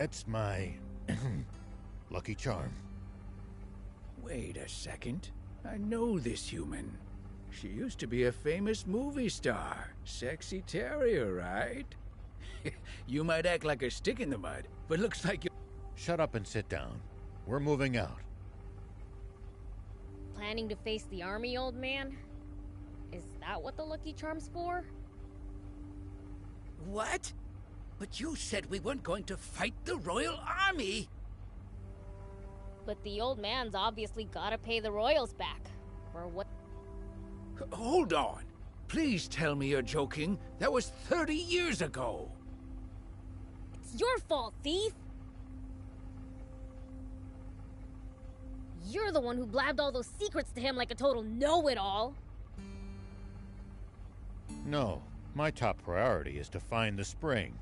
That's my lucky charm. Wait a second. I know this human. She used to be a famous movie star. Sexy terrier, right? You might act like a stick in the mud, but looks like you... Shut up and sit down. We're moving out. Planning to face the army, old man? Is that what the Lucky Charm's for? What? But you said we weren't going to fight the Royal Army! But the old man's obviously gotta pay the royals back. For what? Hold on. Please tell me you're joking. That was 30 years ago. It's your fault, thief! You're the one who blabbed all those secrets to him like a total know-it-all. No, my top priority is to find the spring.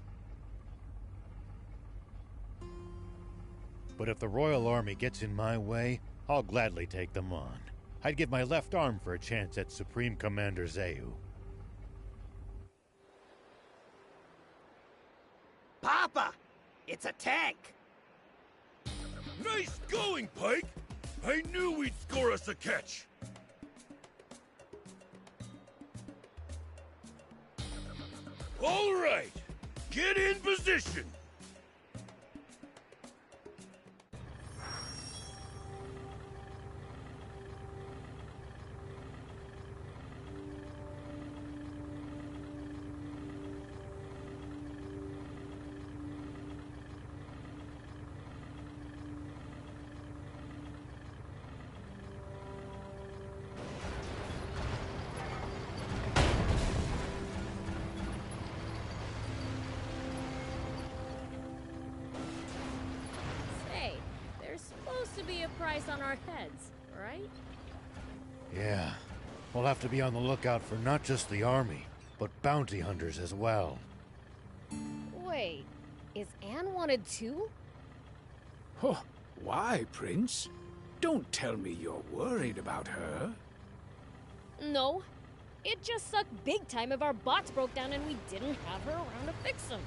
But if the Royal Army gets in my way, I'll gladly take them on. I'd give my left arm for a chance at Supreme Commander Zeu. Papa! It's a tank! Nice going, Pike! I knew we'd score us a catch! All right! Get in position! To be a price on our heads, right? Yeah. We'll have to be on the lookout for not just the army, but bounty hunters as well. Wait, is Anne wanted too? Oh, why, Prince? Don't tell me you're worried about her. No. It'd just suck big time if our bots broke down and we didn't have her around to fix them.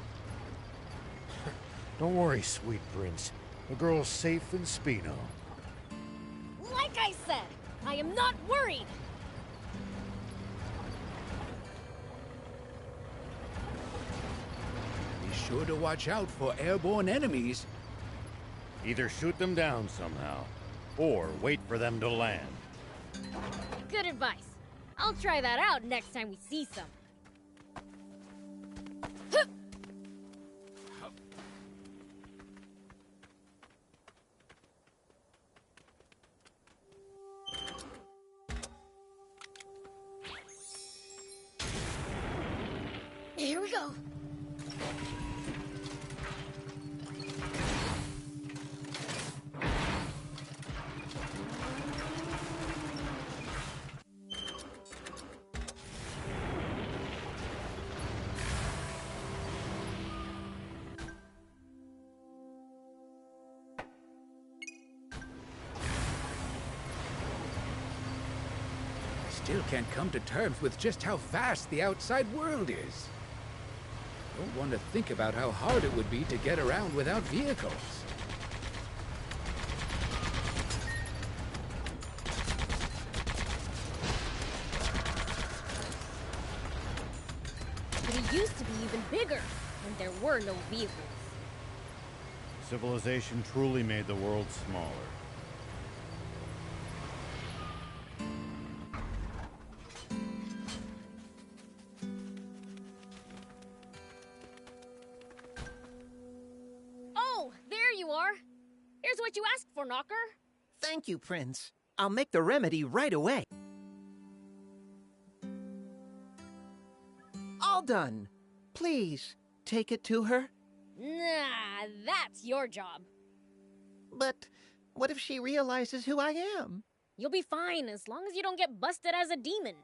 Don't worry, sweet prince. The girl's safe in Spino. Like I said, I am not worried! Be sure to watch out for airborne enemies. Either shoot them down somehow, or wait for them to land. Good advice. I'll try that out next time we see some. Here we go. Still can't come to terms with just how vast the outside world is. Don't want to think about how hard it would be to get around without vehicles. But it used to be even bigger, when there were no vehicles. Civilization truly made the world smaller. Here's what you asked for, Knocker. Thank you, Prince. I'll make the remedy right away. All done. Please, take it to her. Nah, that's your job. But what if she realizes who I am? You'll be fine, as long as you don't get busted as a demon.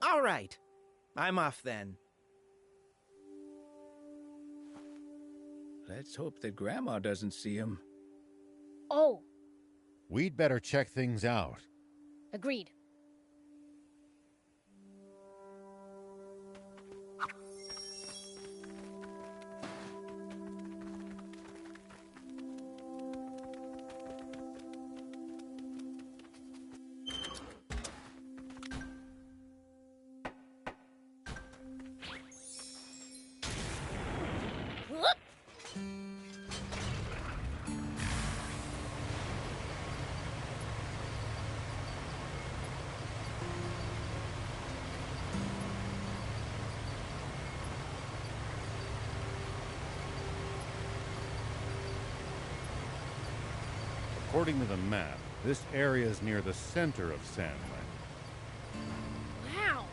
All right. I'm off then. Let's hope that Grandma doesn't see him. Oh. We'd better check things out. Agreed. According to the map, this area is near the center of Sandland. Wow.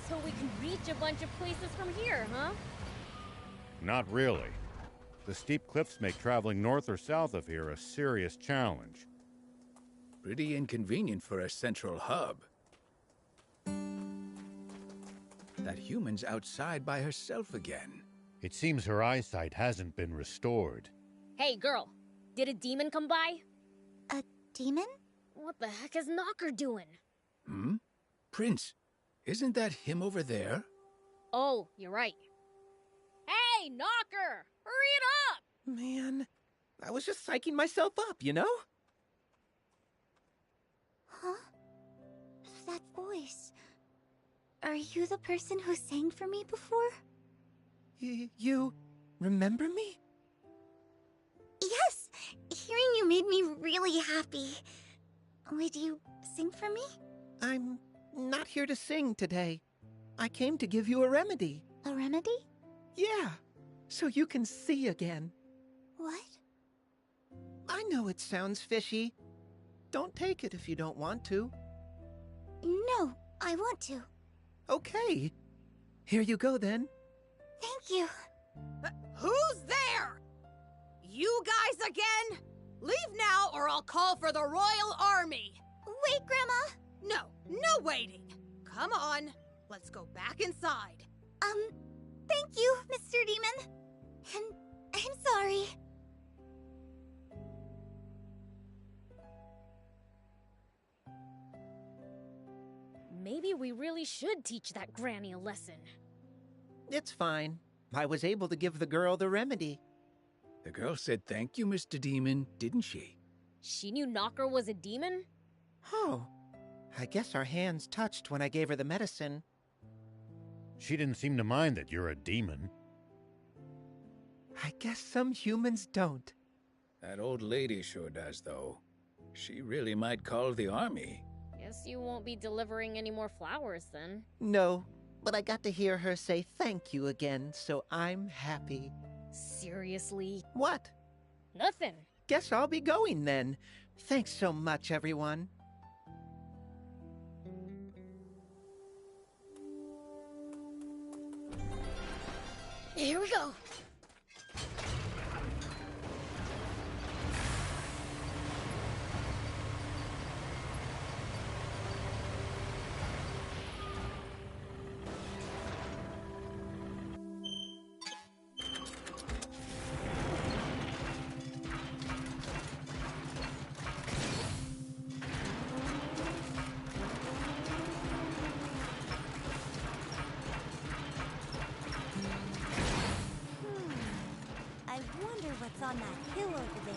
So we can reach a bunch of places from here, huh? Not really. The steep cliffs make traveling north or south of here a serious challenge. Pretty inconvenient for a central hub. That human's outside by herself again. It seems her eyesight hasn't been restored. Hey, girl. Did a demon come by? A demon? What the heck is Knocker doing? Hmm? Prince, isn't that him over there? Oh, you're right. Hey, Knocker! Hurry it up! Man, I was just psyching myself up, you know? Huh? That voice. Are you the person who sang for me before? You remember me? Yes! Hearing you made me really happy. Would you sing for me? I'm not here to sing today. I came to give you a remedy. A remedy? Yeah, so you can see again. What? I know it sounds fishy. Don't take it if you don't want to. No, I want to. Okay. Here you go then. Thank you. Who's there? You guys again? Leave now or I'll call for the Royal Army. Wait, Grandma. No waiting. Come on, let's go back inside. Thank you, Mr. Demon. And I'm sorry. Maybe we really should teach that granny a lesson. It's fine. I was able to give the girl the remedy. The girl said thank you, Mr. Demon, didn't she? She knew Knocker was a demon? Oh, I guess our hands touched when I gave her the medicine. She didn't seem to mind that you're a demon. I guess some humans don't. That old lady sure does, though. She really might call the army. Guess you won't be delivering any more flowers then. No, but I got to hear her say thank you again, so I'm happy. Seriously? What? Nothing. Guess I'll be going then. Thanks so much, everyone. Here we go. I wonder what's on that hill over there.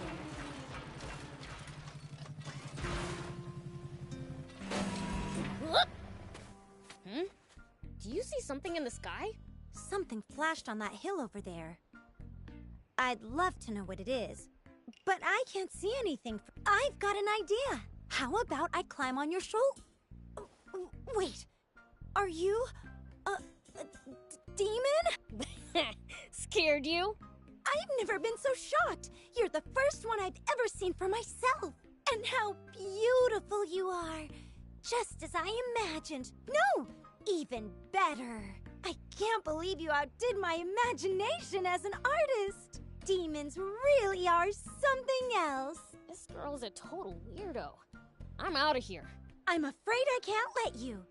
Do you see something in the sky? Something flashed on that hill over there. I'd love to know what it is, but I can't see anything. I've got an idea. How about I climb on your shoulder? Wait, are you a demon? Scared you? I've never been so shocked. You're the first one I've ever seen for myself. And how beautiful you are. Just as I imagined. No, even better. I can't believe you outdid my imagination as an artist. Demons really are something else. This girl's a total weirdo. I'm out of here. I'm afraid I can't let you.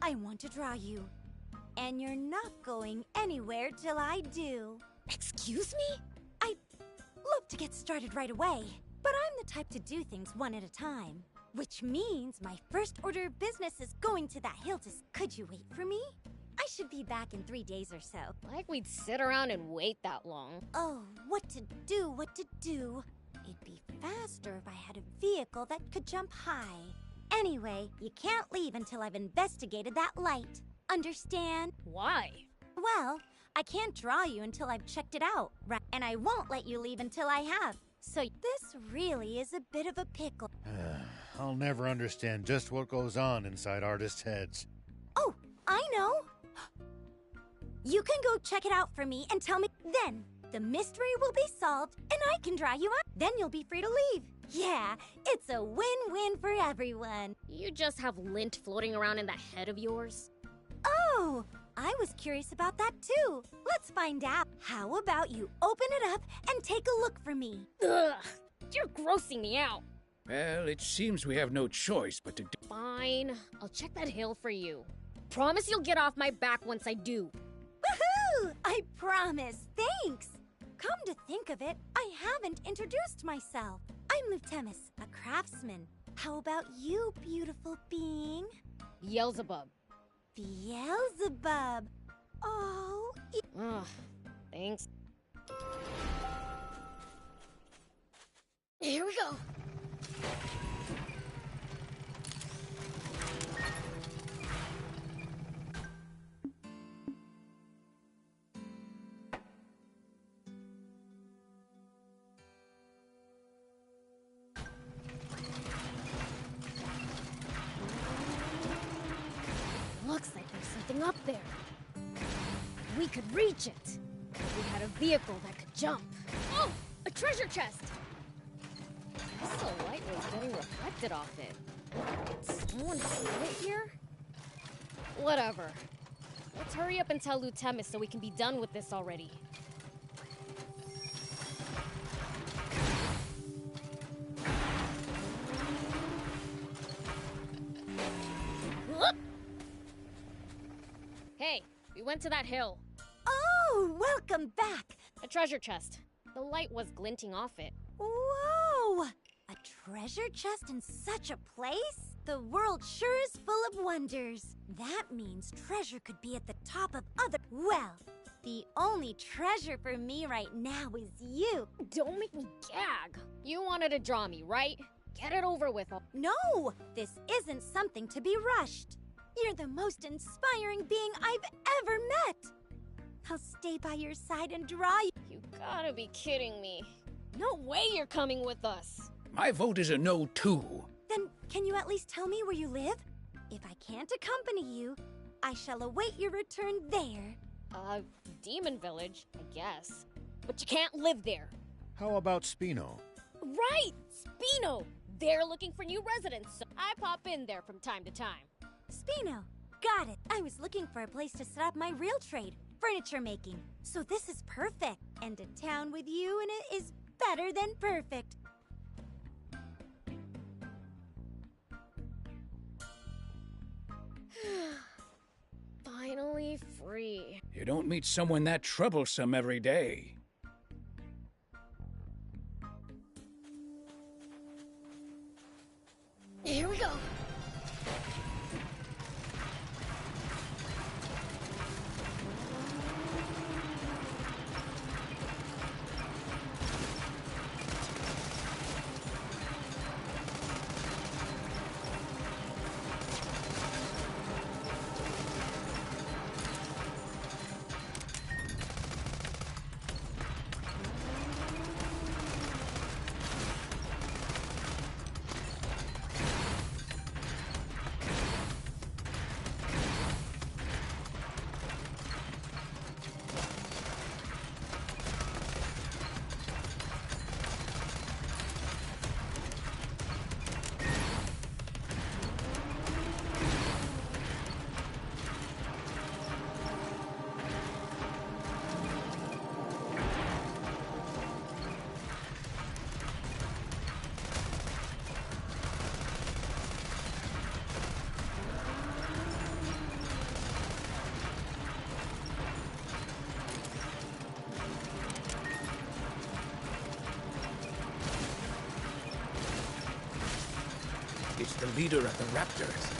I want to draw you. And you're not going anywhere till I do. Excuse me? I'd love to get started right away, but I'm the type to do things one at a time. Which means my first order of business is going to that hill to... Could you wait for me? I should be back in 3 days or so. Like we'd sit around and wait that long. Oh, what to do. It'd be faster if I had a vehicle that could jump high. Anyway, you can't leave until I've investigated that light. Understand? Why? Well, I can't draw you until I've checked it out, right? And I won't let you leave until I have. So this really is a bit of a pickle. I'll never understand just what goes on inside artists' heads. Oh, I know. You can go check it out for me and tell me. Then the mystery will be solved and I can draw you out. Then you'll be free to leave. Yeah, it's a win-win for everyone. You just have lint floating around in that head of yours? Oh, I was curious about that too. Let's find out. How about you open it up and take a look for me? Ugh, you're grossing me out. Well, it seems we have no choice but to do. Fine, I'll check that hill for you. Promise you'll get off my back once I do. Woohoo! I promise. Thanks. Come to think of it, I haven't introduced myself. I'm Lutemis, a craftsman. How about you, beautiful being? Beelzebub. Beelzebub. Oh, Ugh, thanks. Here we go. Looks like there's something up there. We could reach it. If we had a vehicle that could jump. Oh, a treasure chest! This light was getting reflected off it. Did someone put it here? Whatever. Let's hurry up and tell Lutemis so we can be done with this already. Whoop! Hey, we went to that hill. oh, welcome back. A treasure chest. The light was glinting off it. Whoa! A treasure chest in such a place? The world sure is full of wonders. That means treasure could be at the top of other... Well, the only treasure for me right now is you. Don't make me gag. You wanted to draw me, right? Get it over with. No, this isn't something to be rushed. You're the most inspiring being I've ever met. I'll stay by your side and draw you. You gotta be kidding me. No way you're coming with us. My vote is a no, too. Then can you at least tell me where you live? If I can't accompany you, I shall await your return there. Demon Village, I guess. But you can't live there. How about Spino? Right! Spino! They're looking for new residents, so I pop in there from time to time. Spino, got it. I was looking for a place to set up my real trade, furniture making. So this is perfect. And a town with you in it is better than perfect. Finally free. You don't meet someone that troublesome every day. Here we go. It's the leader of the Raptors.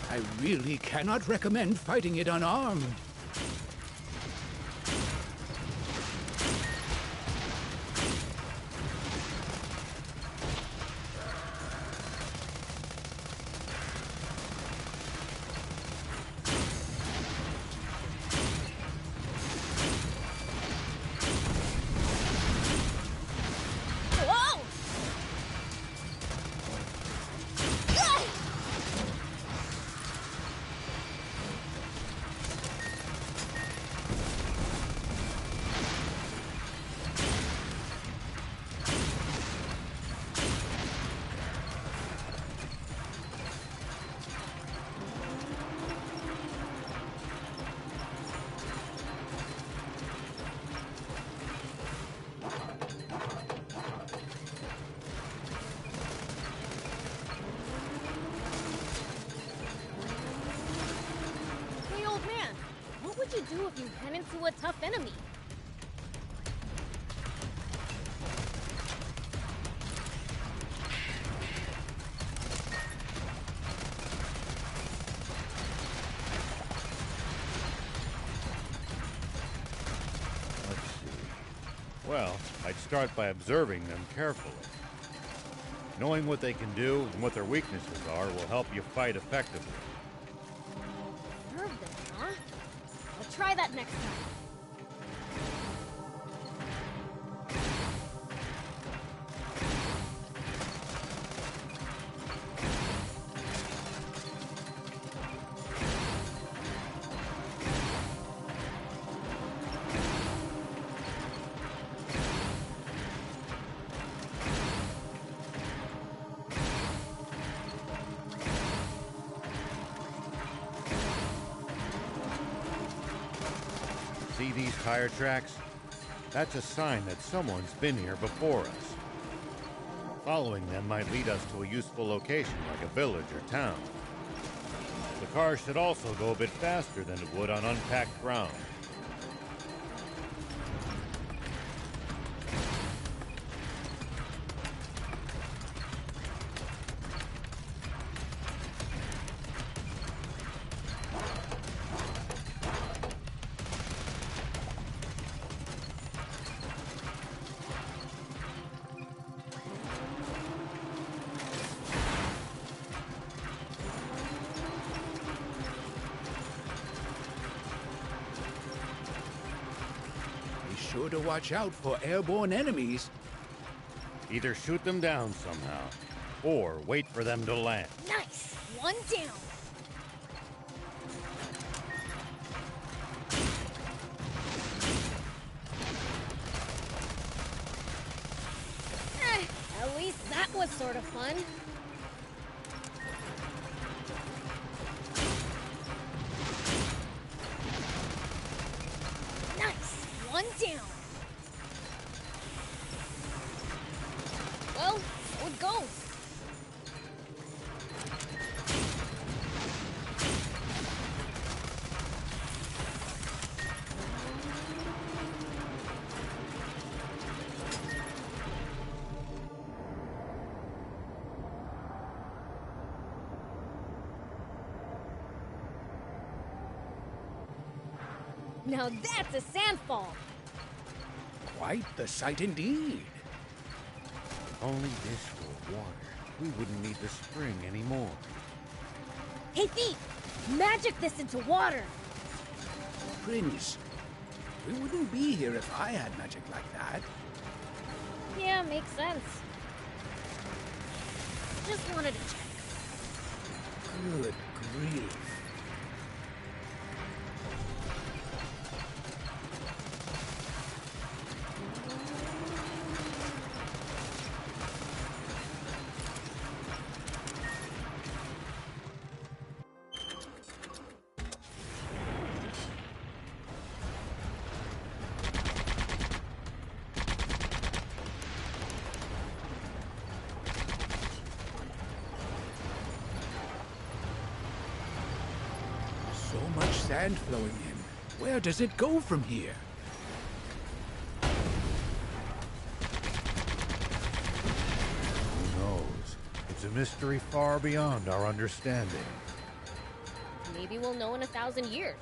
I really cannot recommend fighting it unarmed. Whoa! into a tough enemy. Let's see. Well, I'd start by observing them carefully. Knowing what they can do and what their weaknesses are will help you fight effectively. Observe them, huh? I'll try that next time. See these tire tracks? That's a sign that someone's been here before us. Following them might lead us to a useful location like a village or town. The car should also go a bit faster than it would on unpacked ground. Be sure to watch out for airborne enemies. Either shoot them down somehow, or wait for them to land. Nice! One down! At least that was sort of fun. Nice! One down! Well, so it goes. Now that's a sandfall! Quite the sight indeed. If only this were water, we wouldn't need the spring anymore. Hey Thief! Magic this into water! Prince, we wouldn't be here if I had magic like that. Yeah, makes sense. Just wanted to check. Good grief. So much sand flowing in. Where does it go from here? Who knows? It's a mystery far beyond our understanding. Maybe we'll know in 1,000 years.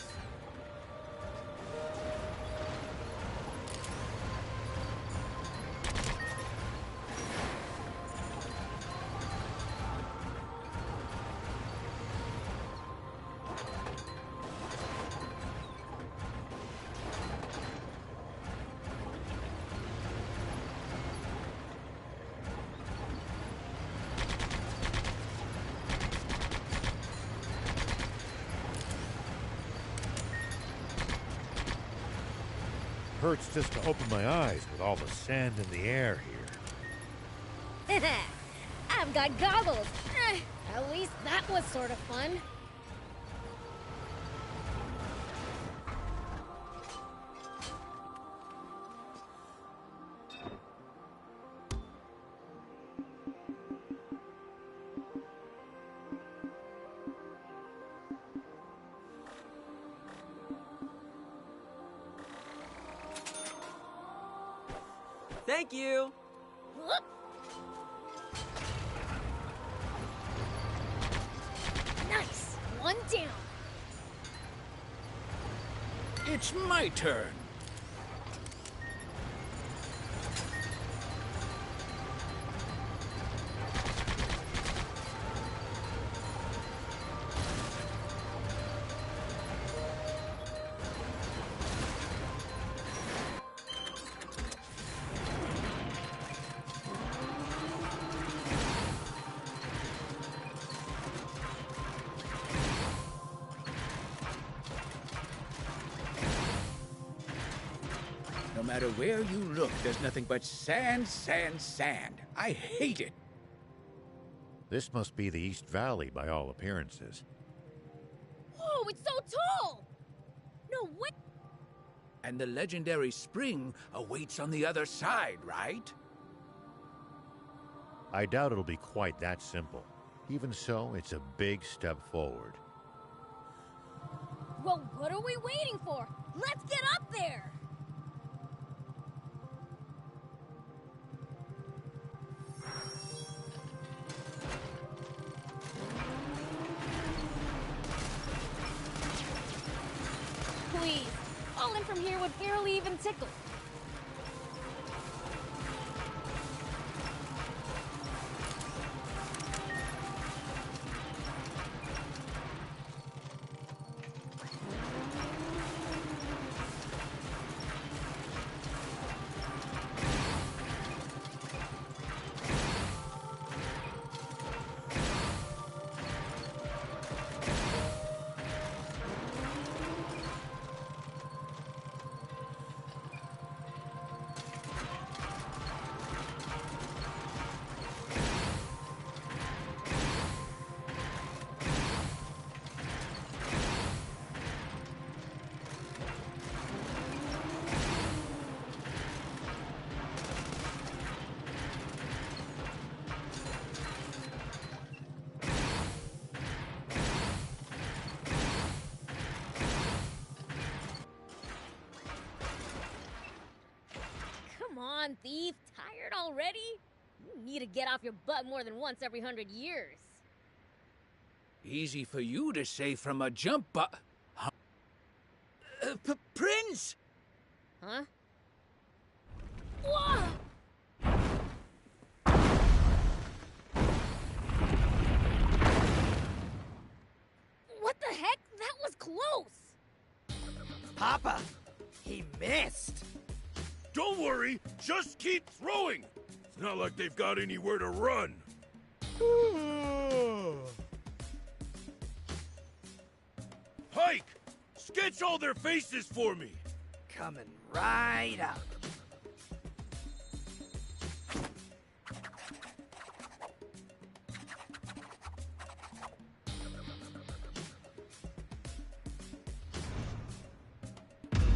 Hurts just to open my eyes with all the sand in the air here. I've got goggles! At least that was sort of fun. Thank you. Whoop. Nice! One down. It's my turn. No matter where you look, there's nothing but sand, sand, sand. I hate it. This must be the East Valley by all appearances. Whoa, it's so tall! No way! And the legendary spring awaits on the other side, right? I doubt it'll be quite that simple. Even so, it's a big step forward. Well, what are we waiting for? Let's get up there! Please, falling from here would barely even tickle. Come on, thief. Tired already? You need to get off your butt more than once every 100 years. Easy for you to say from a jump huh? Prince! Huh? Whoa! What the heck? That was close! Papa, he missed. Don't worry, just keep throwing. It's not like they've got anywhere to run. Hike! Sketch all their faces for me. Coming right up.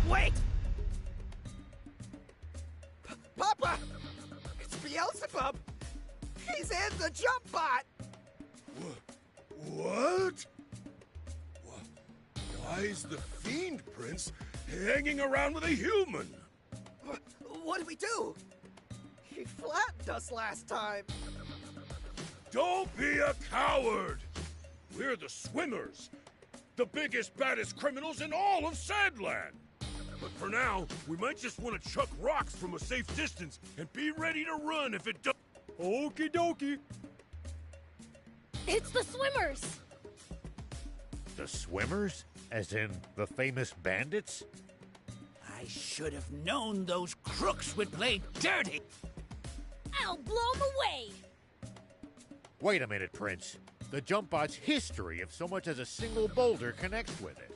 Wait! Papa! It's Beelzebub! He's in the jump bot! What? Why is the Fiend Prince hanging around with a human? What do we do? He flattened us last time. Don't be a coward! We're the Swimmers, the biggest, baddest criminals in all of Sandland. But for now, we might just want to chuck rocks from a safe distance and be ready to run if it does. Okie dokie. It's the swimmers! The Swimmers? As in the famous bandits? I should have known those crooks would play dirty. I'll blow them away! Wait a minute, Prince. The jump bot's history of so much as a single boulder connects with it.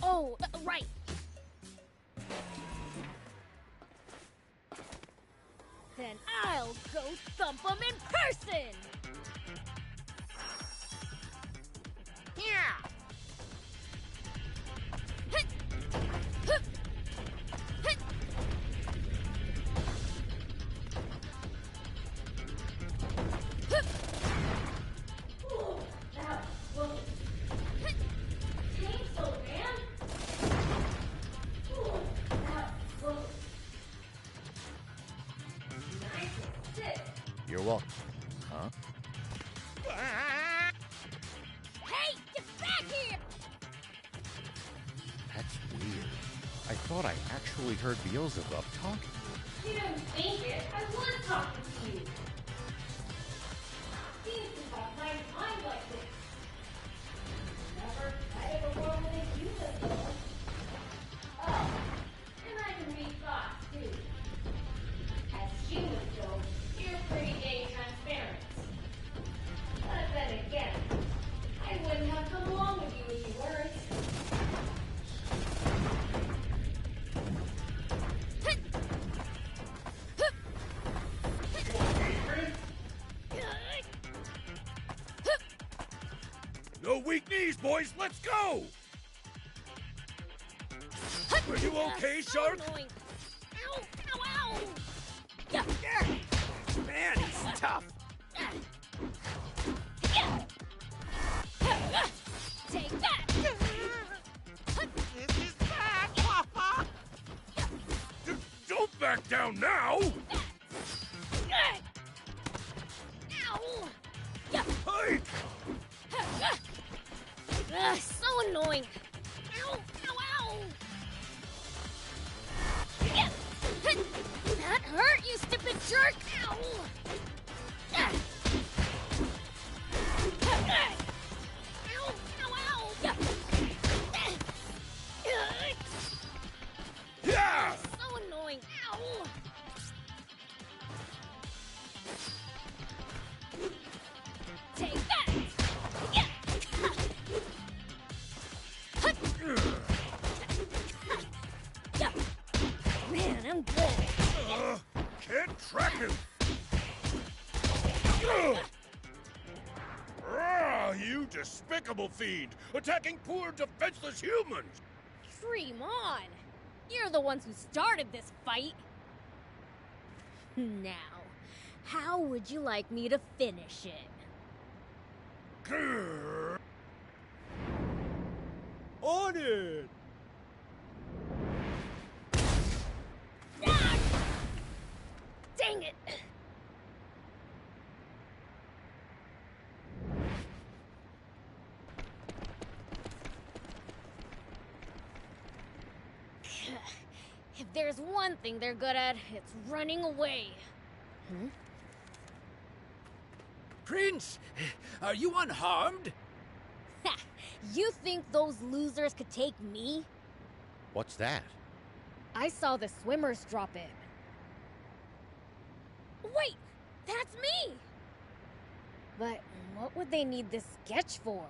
Oh, right. Then I'll go thump them in person! Yeah! Hit! Hup! Hit! Hup! Ooh, that was close. Hit! Chainsaw, man! Ooh, that was close. You're welcome. Huh? Hey, get back here! That's weird. I thought I actually heard Beelzebub talking. You don't think it. I was talking to you. Seems to have my mind like this. Never had it before when they use it though. Oh, and I can read thoughts too. As humans go, you're pretty dang transparent. But then again, I wouldn't have come along with you if you weren't. No weak knees, boys. Let's go. Are you okay, So Shark? annoying. Ow! Ow! Ow! Yeah. Man, he's tough. Take that! This is bad, Papa. Don't back down now. Ow! Yeah. Hey! So annoying. Ow! Ow! Ow! Yeah. That hurt, you stupid jerk! Ow! Ow! Ow! Ow! Yeah. Yeah! So annoying. Ow! Take that! Yeah. Yeah. Man, I'm good. Can't track him. You despicable fiend! Attacking poor, defenseless humans! Dream on! You're the ones who started this fight. Now, how would you like me to finish it? Grrr. On it. Ah! Dang it! If there's one thing they're good at, it's running away. Prince, are you unharmed? Ha! You think those losers could take me? What's that? I saw the swimmers drop in. Wait! That's me! But what would they need this sketch for?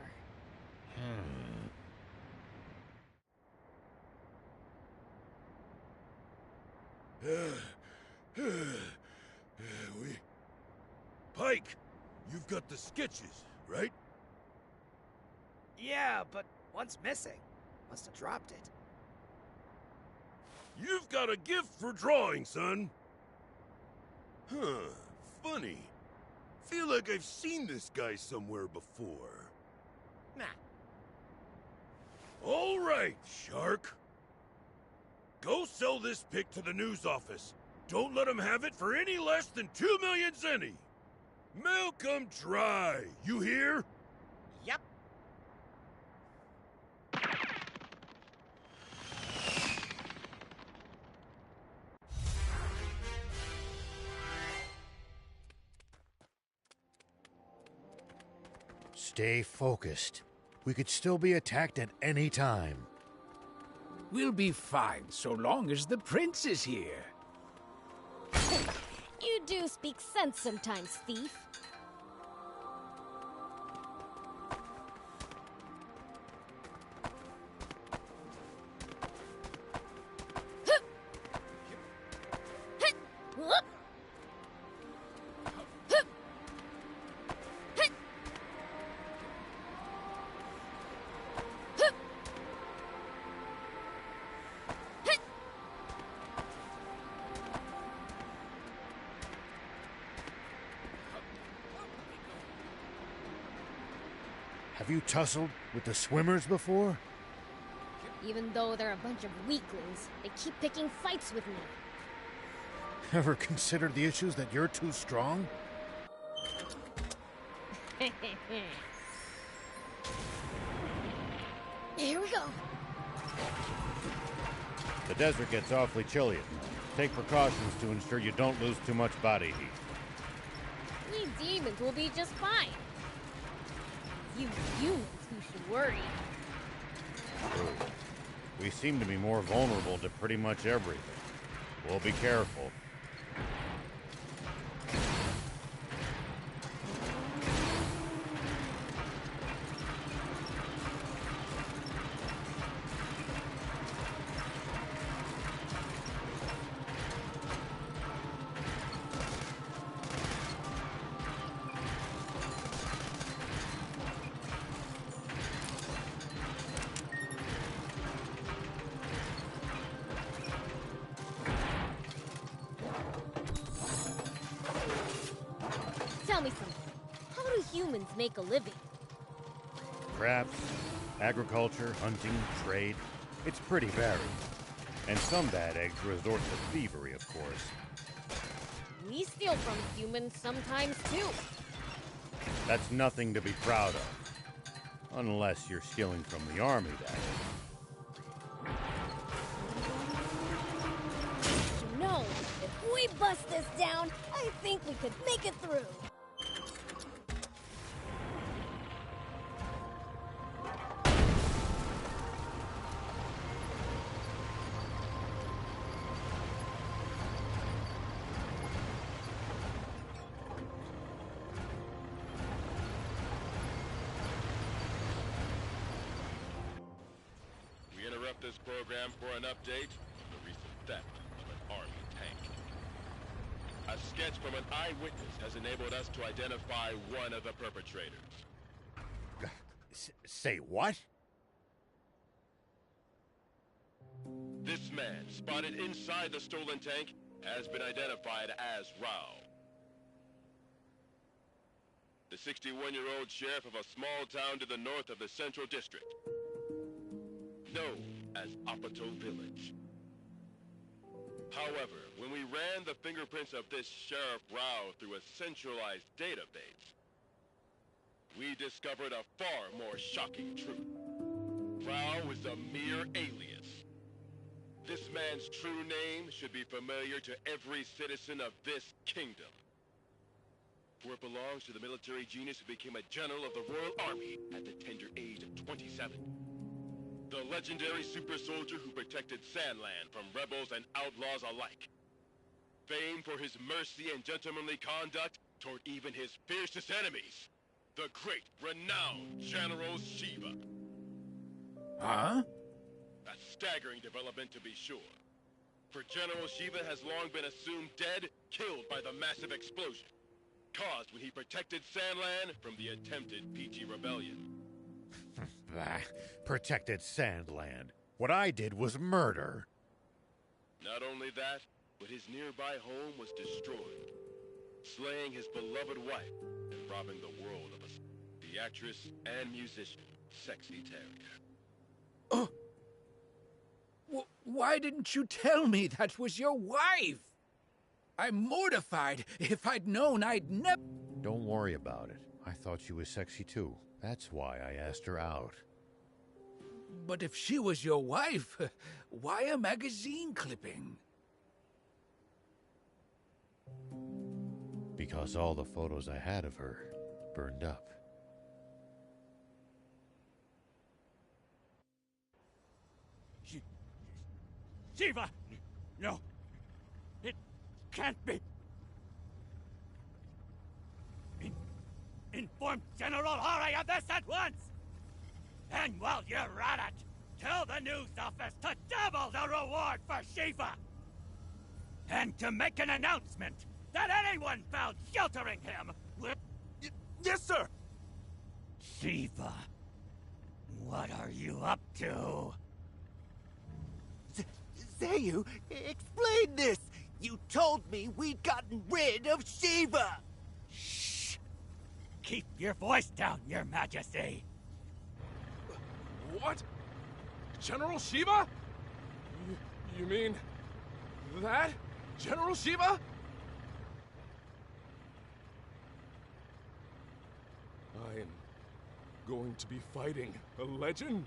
Pike, you've got the sketches, right? Yeah, but one's missing. Must have dropped it. You've got a gift for drawing, son. Huh, funny. Feel like I've seen this guy somewhere before. Nah. All right, Shark. Go sell this pic to the news office. Don't let them have it for any less than 2 million zenny. Milk 'em dry, you hear? Yep. Stay focused. We could still be attacked at any time. We'll be fine so long as the prince is here. You do speak sense sometimes, thief. Have you tussled with the swimmers before? Even though they're a bunch of weaklings, they keep picking fights with me. Ever considered the issues that you're too strong? Here we go. The desert gets awfully chilly at night. Take precautions to ensure you don't lose too much body heat. We demons will be just fine. You humans who should worry. True. We seem to be more vulnerable to pretty much everything. We'll be careful. Tell me something. How do humans make a living? Crafts, agriculture, hunting, trade. It's pretty varied. And some bad eggs resort to thievery, of course. We steal from humans sometimes, too. That's nothing to be proud of. Unless you're stealing from the army, that is. You know, if we bust this down, I think we could make it through. We interrupt this program for an update on the recent theft of an army tank. A sketch from an eyewitness has enabled us to identify one of the perpetrators. Say what? This man, spotted inside the stolen tank, has been identified as Rao. The 61-year-old sheriff of a small town to the north of the Central District, known as Apato Village. However, when we ran the fingerprints of this Sheriff Rao through a centralized database, we discovered a far more shocking truth. Rao is a mere alias. This man's true name should be familiar to every citizen of this kingdom, for it belongs to the military genius who became a general of the Royal Army at the tender age of 27. The legendary super soldier who protected Sandland from rebels and outlaws alike. Famed for his mercy and gentlemanly conduct toward even his fiercest enemies. The great, renowned General Shiva. Huh? A staggering development to be sure. For General Shiva has long been assumed dead, killed by the massive explosion caused when he protected Sandland from the attempted PG rebellion. Protected Sandland. What I did was murder. Not only that, but his nearby home was destroyed, slaying his beloved wife and robbing the world of us, the actress and musician, Sexy Terrier. Oh! Why didn't you tell me that was your wife? I'm mortified. If I'd known, I'd never... Don't worry about it. I thought she was sexy too. That's why I asked her out. But if she was your wife, why a magazine clipping? Because all the photos I had of her burned up. Shiva! No! It can't be! Inform General Hari of this at once! And while you're at it, tell the news office to double the reward for Shiva! And to make an announcement that anyone found sheltering him will... Yes, sir! Shiva, what are you up to? Zayu, explain this! You told me we'd gotten rid of Shiva! Shh! Keep your voice down, Your Majesty! What? General Shiva? You mean... that? General Shiva? I am going to be fighting a legend.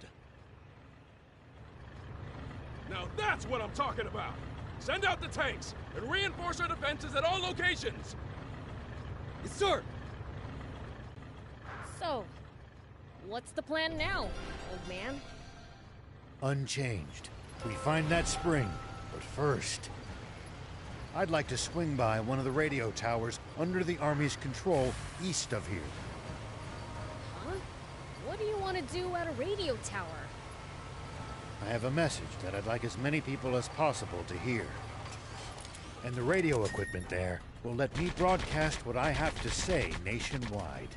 Now that's what I'm talking about! Send out the tanks and reinforce our defenses at all locations! Yes, sir! So, what's the plan now, old man? Unchanged. We find that spring, but first, I'd like to swing by one of the radio towers under the Army's control east of here. Huh? What do you want to do at a radio tower? I have a message that I'd like as many people as possible to hear. And the radio equipment there will let me broadcast what I have to say nationwide.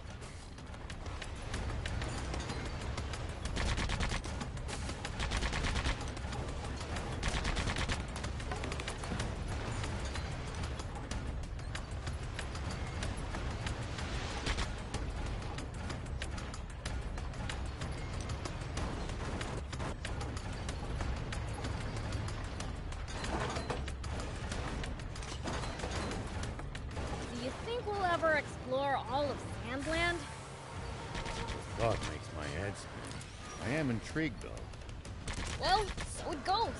Explore all of Sandland? The thought makes my head spin. I am intrigued, though. Well, so it goes.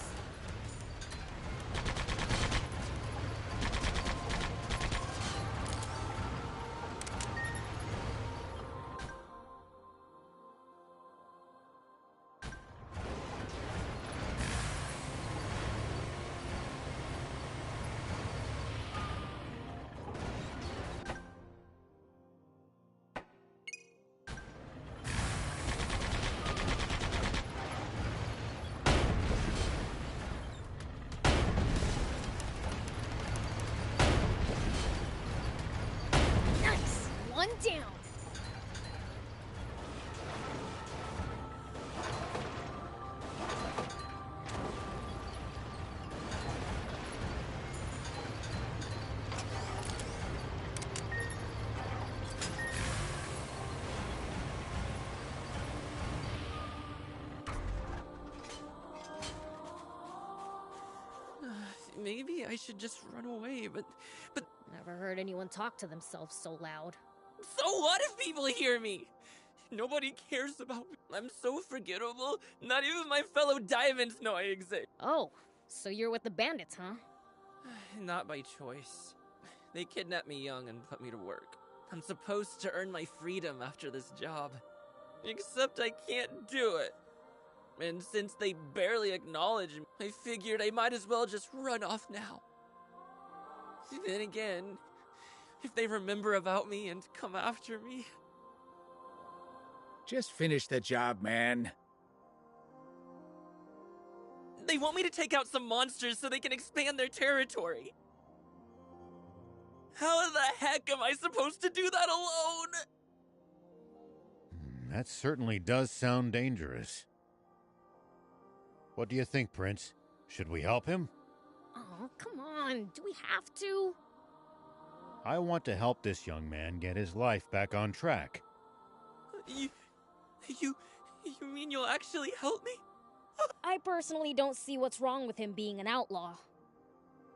One down. Maybe I should just run away, but... Never heard anyone talk to themselves so loud. So what if people hear me? Nobody cares about me. I'm so forgettable. Not even my fellow diamonds know I exist. Oh, so you're with the bandits, huh? Not by choice. They kidnapped me young and put me to work. I'm supposed to earn my freedom after this job. Except I can't do it. And since they barely acknowledge me, I figured I might as well just run off now. Then again, if they remember about me and come after me... Just finish the job, man. They want me to take out some monsters so they can expand their territory. How the heck am I supposed to do that alone? That certainly does sound dangerous. What do you think, Prince? Should we help him? Oh, come on. Do we have to? I want to help this young man get his life back on track. You mean you'll actually help me? I personally don't see what's wrong with him being an outlaw.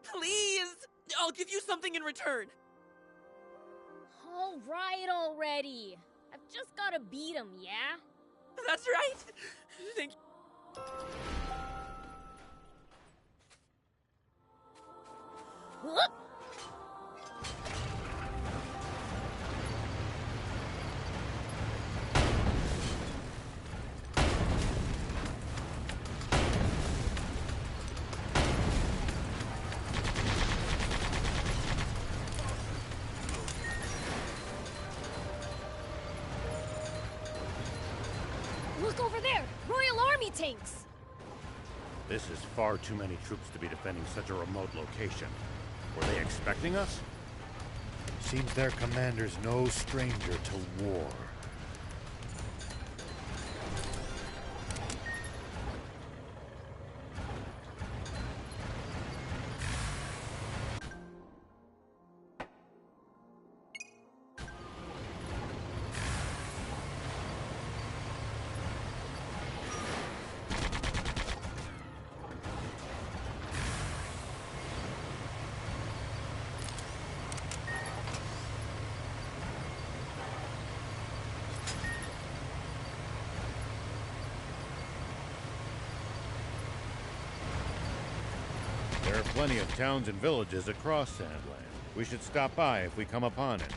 Please! I'll give you something in return. All right already. I've just gotta beat him, yeah? That's right. Thank you. Whoop! Look over there! Royal Army tanks! This is far too many troops to be defending such a remote location. Were they expecting us? Seems their commander's no stranger to war. plenty of towns and villages across Sandland. We should stop by if we come upon any.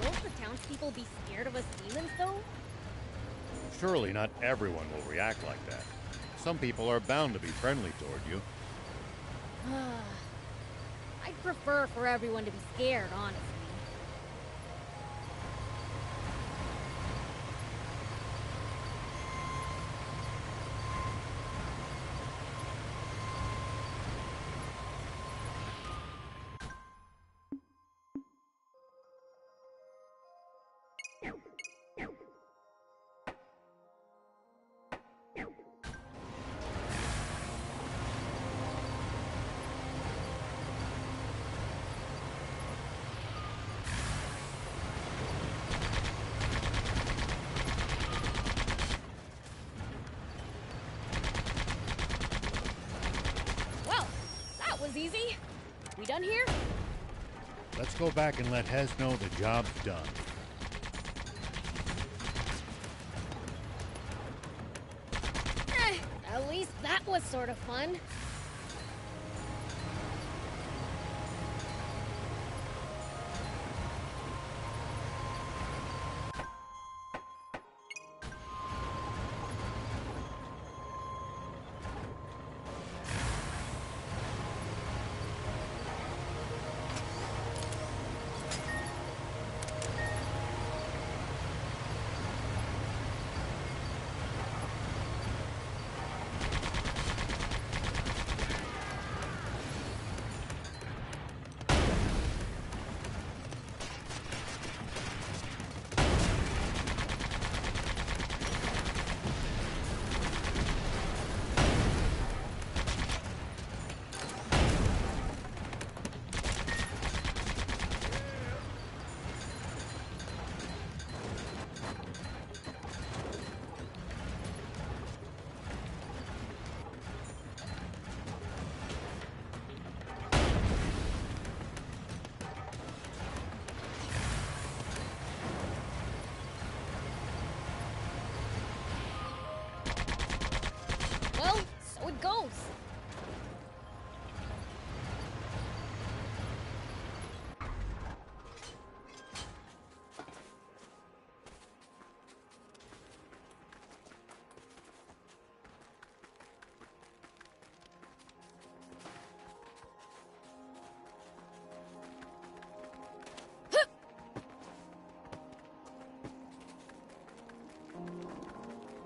Won't the townspeople be scared of us demons, though? Surely not everyone will react like that. Some people are bound to be friendly toward you. I'd prefer for everyone to be scared, honestly. Easy. We done here? Let's go back and let Hez know the job's done. At least that was sort of fun. Well, so it goes.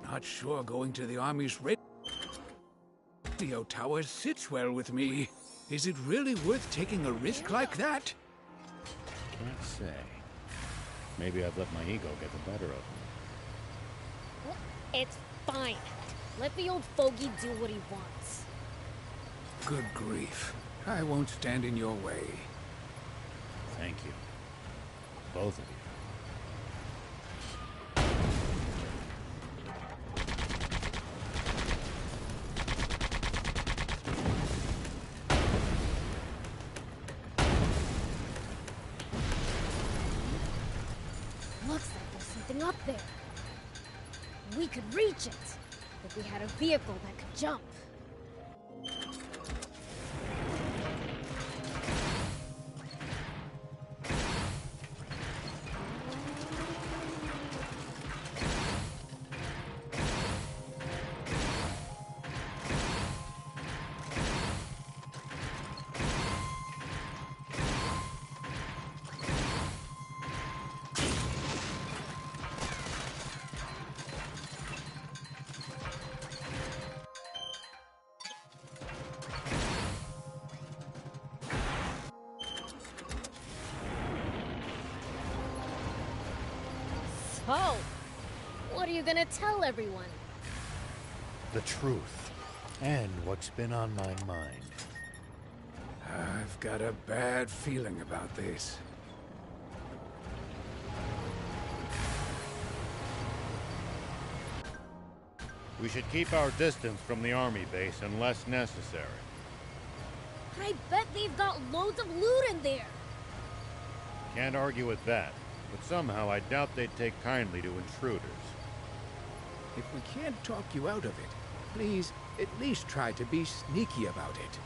Not sure going to the Army's radio tower sits well with me. Is it really worth taking a risk like that? Can't say. Maybe I've let my ego get the better of me. It's fine. Let the old fogey do what he wants. Good grief. I won't stand in your way. Thank you. Both of you. Looks like there's something up there. We could reach it if we had a vehicle that could jump. So, what are you gonna tell everyone? The truth. And what's been on my mind. I've got a bad feeling about this. We should keep our distance from the army base unless necessary. But I bet they've got loads of loot in there. Can't argue with that, but somehow I doubt they'd take kindly to intruders. If we can't talk you out of it, please at least try to be sneaky about it.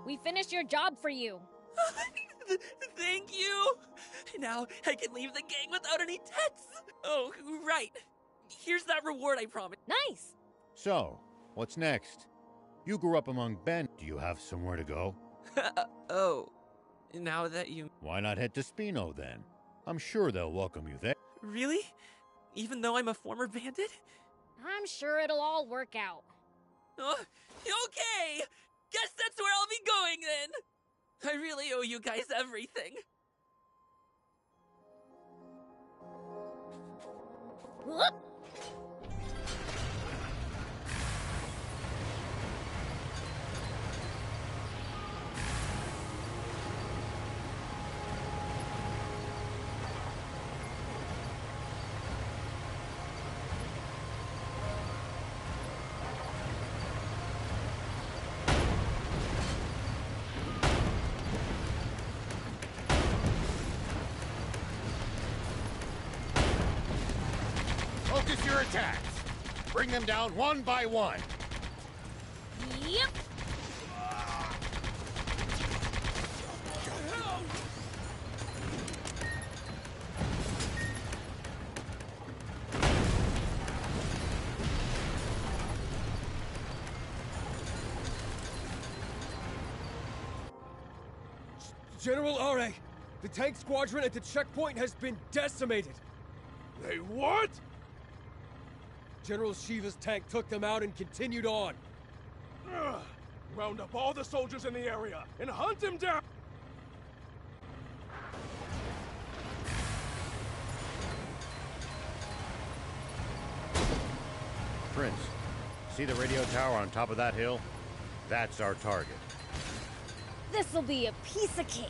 We finished your job for you. Thank you! Now I can leave the gang without any debts! Oh, right. Here's that reward I promised. Nice! So, what's next? You grew up among Ben. Do you have somewhere to go? Oh, now that you... Why not head to Spino then? I'm sure they'll welcome you there. Really? Even though I'm a former bandit? I'm sure it'll all work out. Okay! Guess that's where I'll be going then! I really owe you guys everything. Whoop! Focus your attacks. Bring them down one by one. Yep. General Are, the tank squadron at the checkpoint has been decimated. They what? General Shiva's tank took them out and continued on. Ugh. Round up all the soldiers in the area and hunt them down! Prince, see the radio tower on top of that hill? That's our target. This'll be a piece of cake.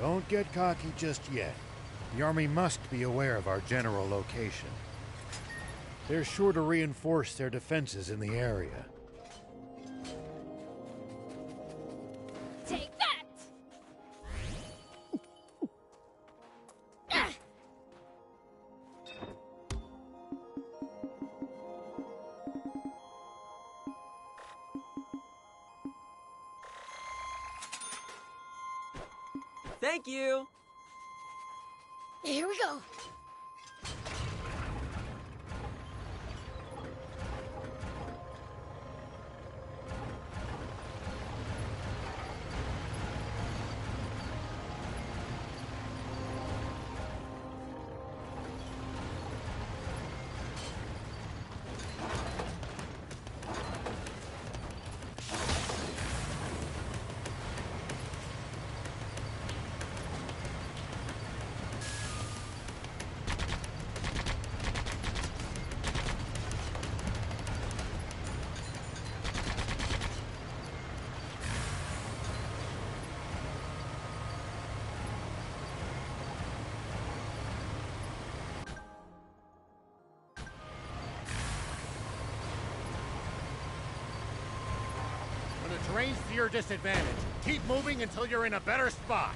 Don't get cocky just yet. The army must be aware of our general location. They're sure to reinforce their defenses in the area. Take that! Ah! Thank you! Here we go. When the terrain's to your disadvantage, keep moving until you're in a better spot.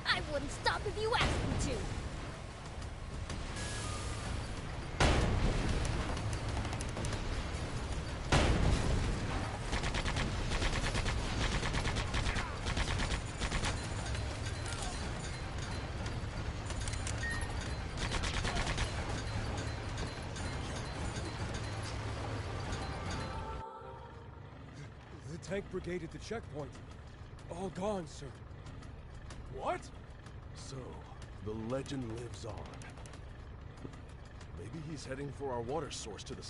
I wouldn't stop if you asked me to. The tank brigade at the checkpoint. All gone, sir. What? So, the legend lives on. Maybe he's heading for our water source to the...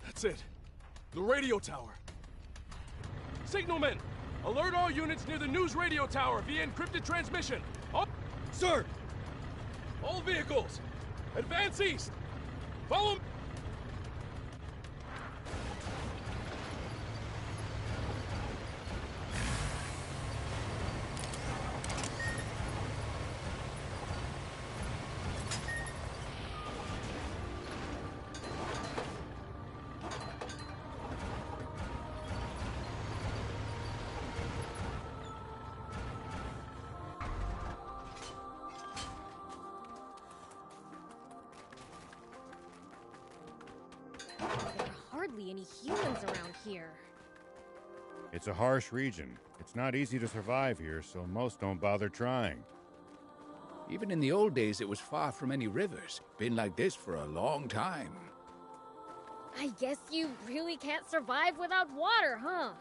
That's it. The radio tower. Signalman! Alert all units near the news radio tower via encrypted transmission. All... Sir! All vehicles! Advance east! Follow... There are hardly any humans around here. It's a harsh region. It's not easy to survive here, so most don't bother trying. Even in the old days, it was far from any rivers. Been like this for a long time. I guess you really can't survive without water, huh?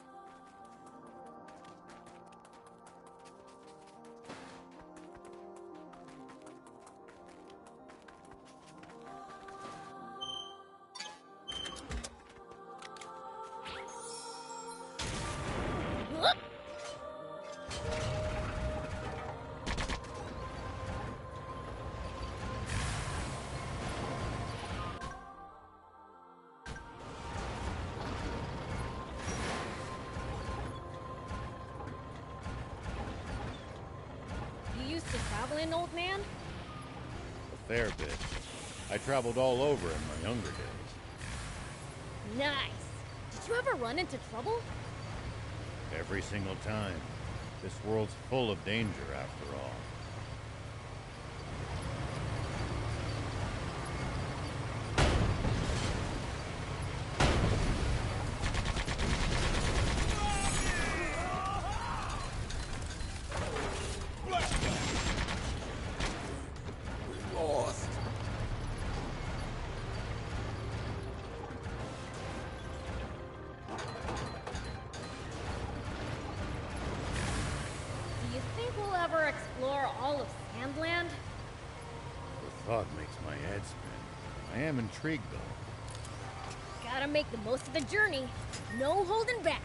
Traveling, old man? A fair bit. I traveled all over in my younger days. Nice! Did you ever run into trouble? Every single time. This world's full of danger, after all. Explore all of Sandland? The thought makes my head spin. I am intrigued, though. Gotta make the most of the journey. No holding back.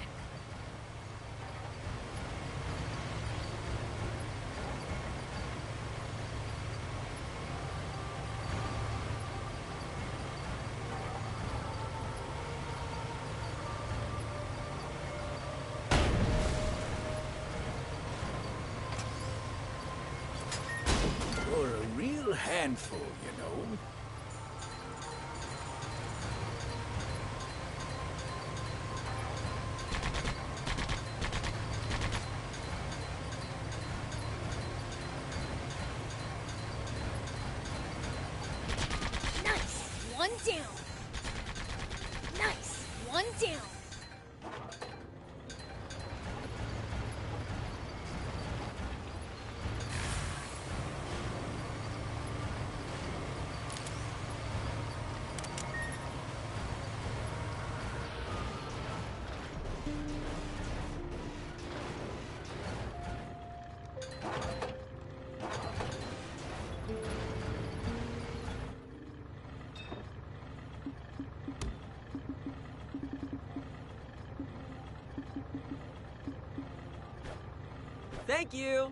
Handful, you know. Nice! One down! Nice! One down! Thank you!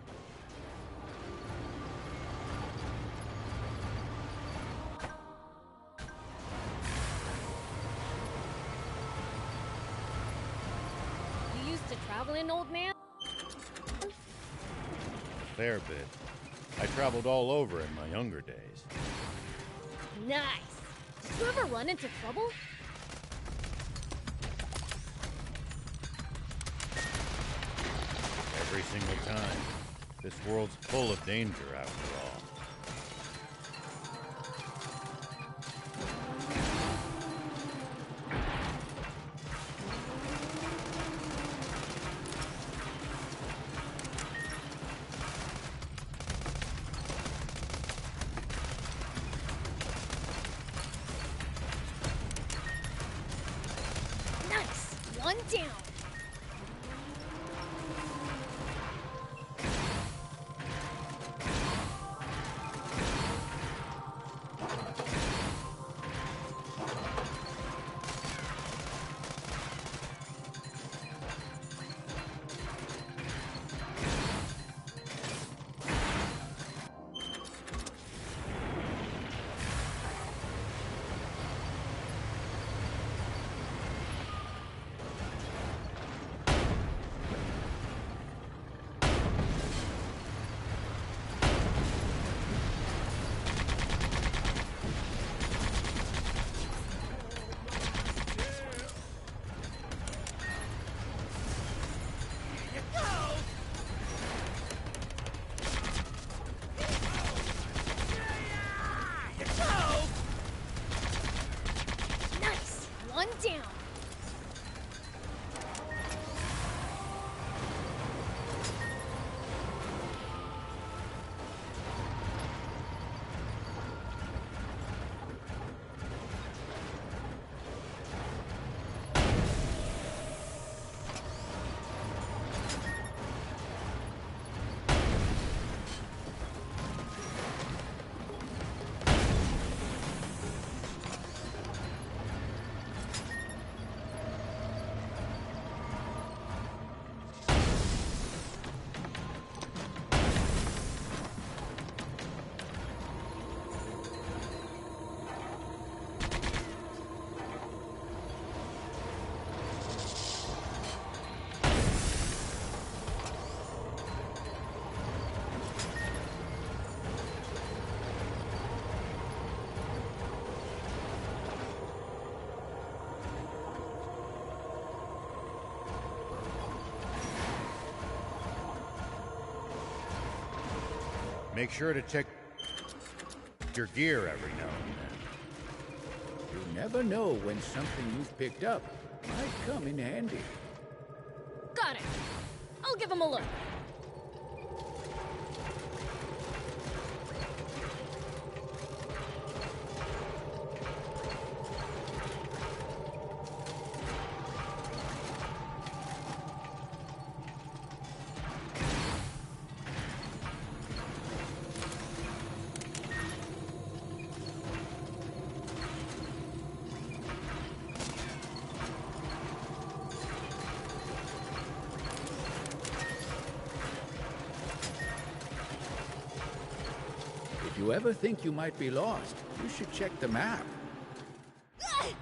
You used to travel in, old man? A fair bit. I traveled all over in my younger days. Nice! Did you ever run into trouble? Every single time. This world's full of danger, after all. Nice! One down! down! Make sure to check your gear every now and then. You never know when something you've picked up might come in handy. Got it. I'll give him a look. If you ever think you might be lost, you should check the map. Whoa!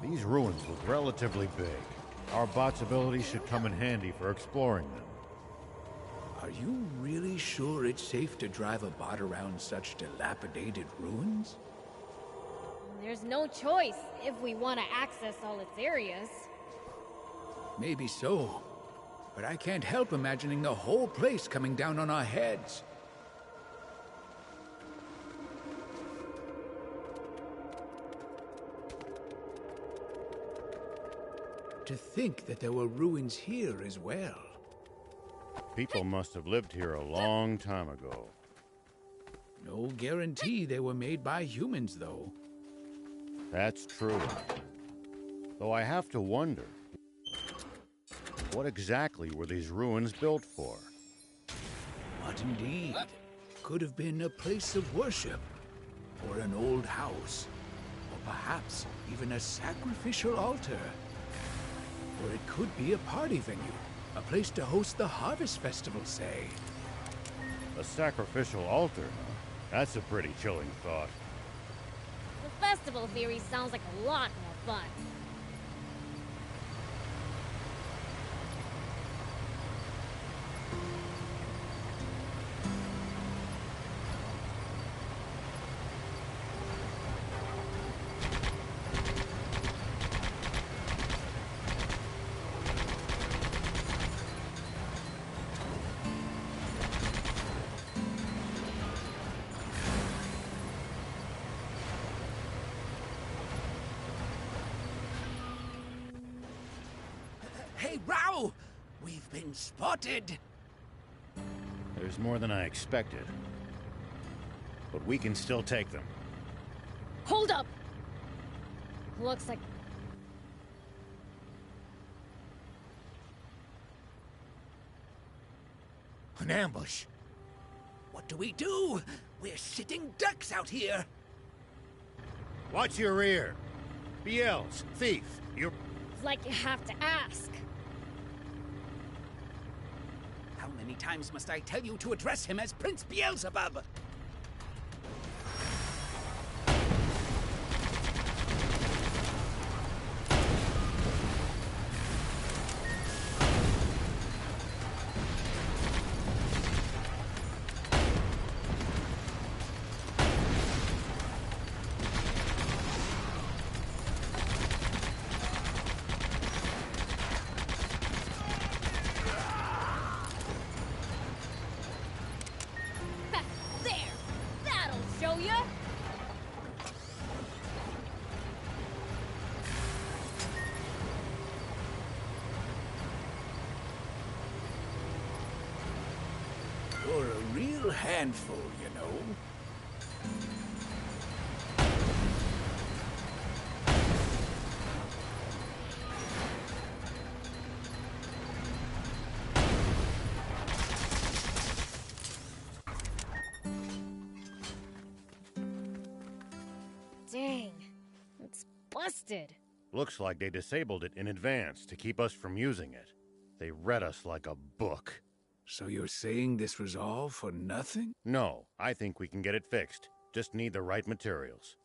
These ruins look relatively big. Our bot's ability should come in handy for exploring them. Are you really sure it's safe to drive a bot around such dilapidated ruins? There's no choice if we want to access all its areas. Maybe so. But I can't help imagining the whole place coming down on our heads. To think that there were ruins here as well. People must have lived here a long time ago. No guarantee they were made by humans, though. That's true. Though I have to wonder, what exactly were these ruins built for? What indeed? Could have been a place of worship, or an old house, or perhaps even a sacrificial altar. Or it could be a party venue, a place to host the Harvest Festival, say. A sacrificial altar, huh? That's a pretty chilling thought. The festival theory sounds like a lot more fun. Hey, Rao! We've been spotted! There's more than I expected. But we can still take them. Hold up! Looks like... An ambush. What do we do? We're sitting ducks out here. Watch your rear. BLs, thief, you're... like you have to ask. How many times must I tell you to address him as Prince Beelzebub? You're a real handful, you know. Dang, it's busted. Looks like they disabled it in advance to keep us from using it. They read us like a book. So you're saying this was all for nothing? No, I think we can get it fixed. Just need the right materials.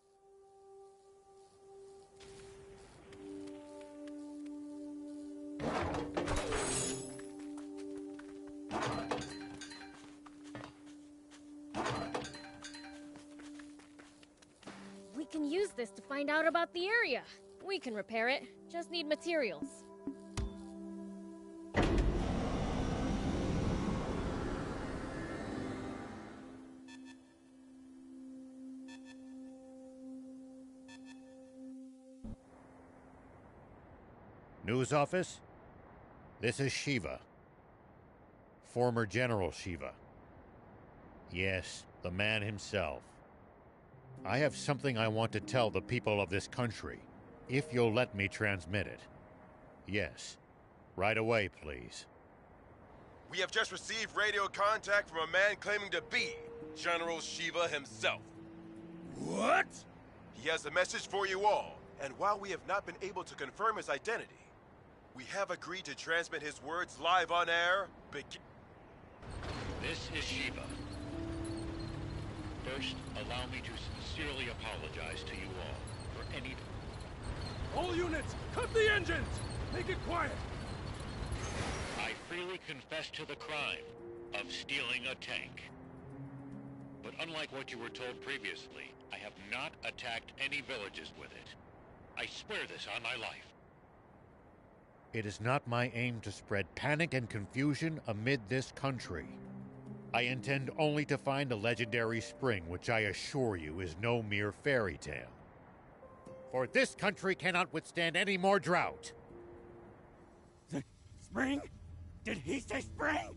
We can use this to find out about the area. We can repair it. Just need materials. News office? This is Shiva. Former General Shiva. Yes, the man himself. I have something I want to tell the people of this country, if you'll let me transmit it. Yes. Right away, please. We have just received radio contact from a man claiming to be General Shiva himself. What? He has a message for you all, and while we have not been able to confirm his identity, we have agreed to transmit his words live on air. This is Shiva. First, allow me to sincerely apologize to you all for any... All units, cut the engines! Make it quiet! I freely confess to the crime of stealing a tank. But unlike what you were told previously, I have not attacked any villages with it. I swear this on my life. It is not my aim to spread panic and confusion amid this country. I intend only to find a legendary spring, which I assure you is no mere fairy tale. For this country cannot withstand any more drought. The spring? Did he say spring?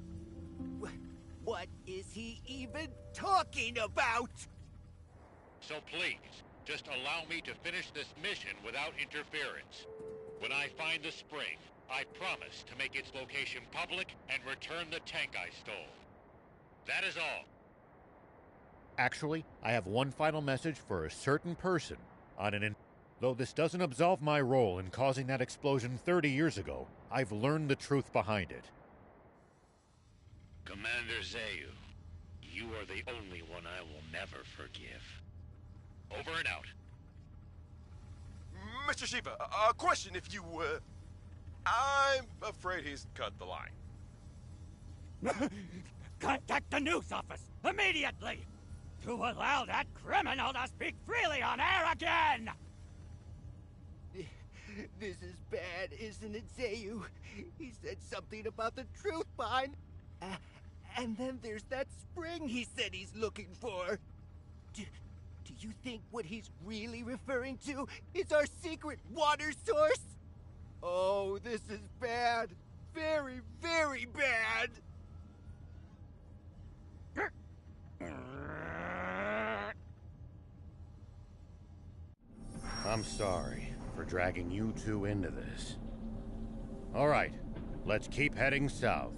What is he even talking about? So please, just allow me to finish this mission without interference. When I find the spring, I promise to make its location public and return the tank I stole. That is all. Actually, I have one final message for a certain person on an... Though this doesn't absolve my role in causing that explosion 30 years ago, I've learned the truth behind it. Commander Zayu, you are the only one I will never forgive. Over and out. Mr. Shiva, a question if you, I'm afraid he's cut the line. Contact the news office immediately to allow that criminal to speak freely on air again! This is bad, isn't it, Zayu? He said something about the truth behind... and then there's that spring he said he's looking for. Do you think what he's really referring to is our secret water source? Oh, this is bad. sorry for dragging you two into this. All right, let's keep heading south.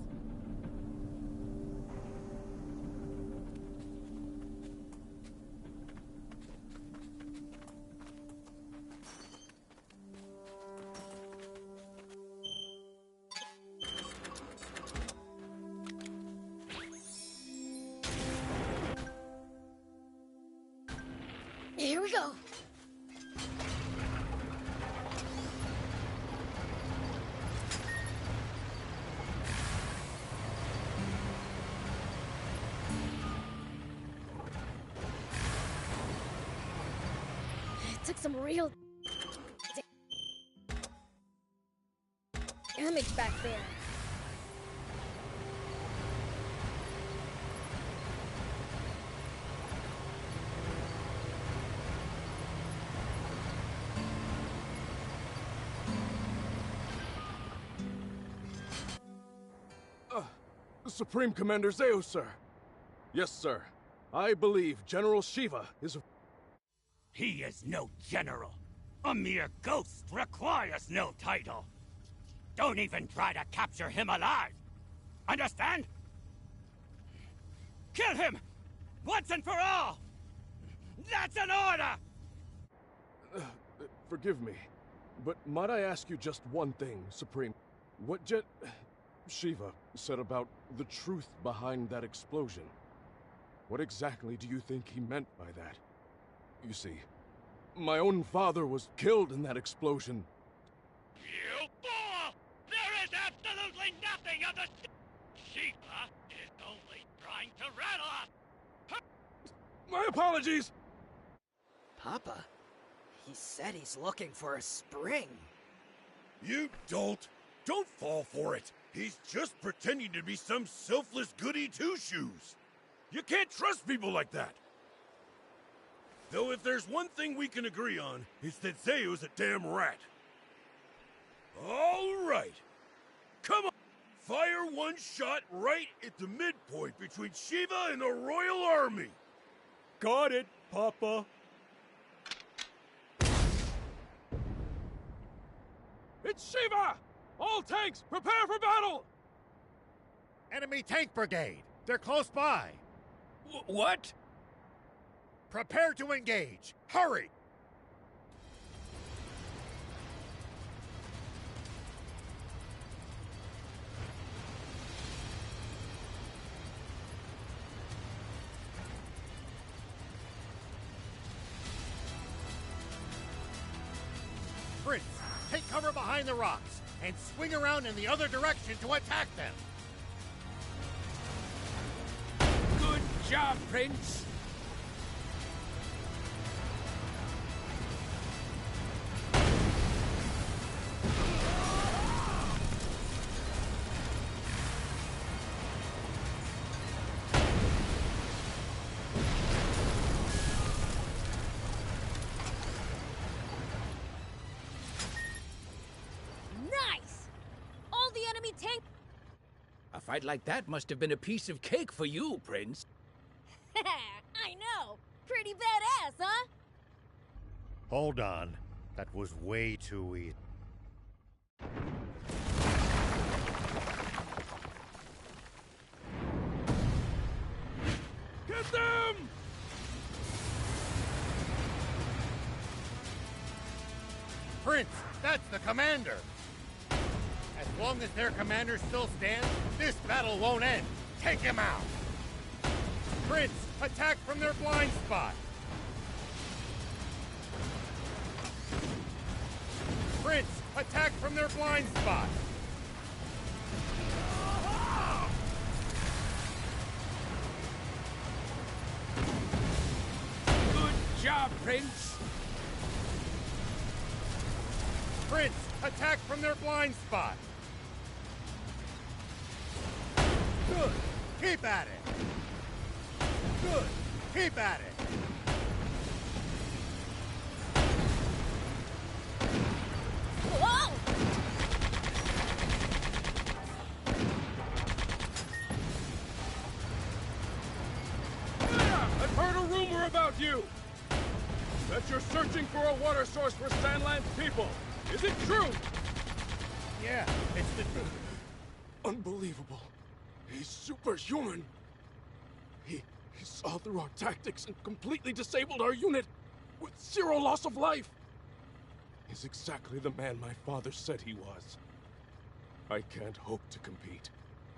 Here we go. It took some real damage back there. Supreme Commander Zeus, sir. Yes, sir. I believe General Shiva is... He is no general. A mere ghost requires no title. Don't even try to capture him alive. Understand? Kill him! Once and for all! That's an order! Forgive me, but might I ask you just one thing, Supreme? What Shiva said about the truth behind that explosion. What exactly do you think he meant by that? You see, my own father was killed in that explosion. You fool! There is absolutely nothing of the... Shiva is only trying to rattle us! My apologies! Papa, he said he's looking for a spring. You dolt! Don't fall for it! He's just pretending to be some selfless goody two-shoes! You can't trust people like that! Though if there's one thing we can agree on, it's that Zeus a damn rat. All right! Come on! Fire one shot right at the midpoint between Shiva and the Royal Army! Got it, Papa. It's Shiva! All tanks, prepare for battle! Enemy tank brigade! They're close by! What? Prepare to engage! Hurry! Prince, take cover behind the rocks and swing around in the other direction to attack them! Good job, Prince! A fight like that must have been a piece of cake for you, Prince. I know! Pretty badass, huh? Hold on. That was way too easy. Get them! Prince, that's the commander! As long as their commander still stands, this battle won't end. Take him out! Prince, attack from their blind spot! Prince, attack from their blind spot! Good job, Prince! Prince, attack from their blind spot! Good! Keep at it! Good! Keep at it! Whoa! I've heard a rumor about you! that you're searching for a water source for Sandland's people. Is it true? Yeah, it's the truth. Unbelievable. He's superhuman. He saw through our tactics and completely disabled our unit with 0 loss of life. He's exactly the man my father said he was. I can't hope to compete.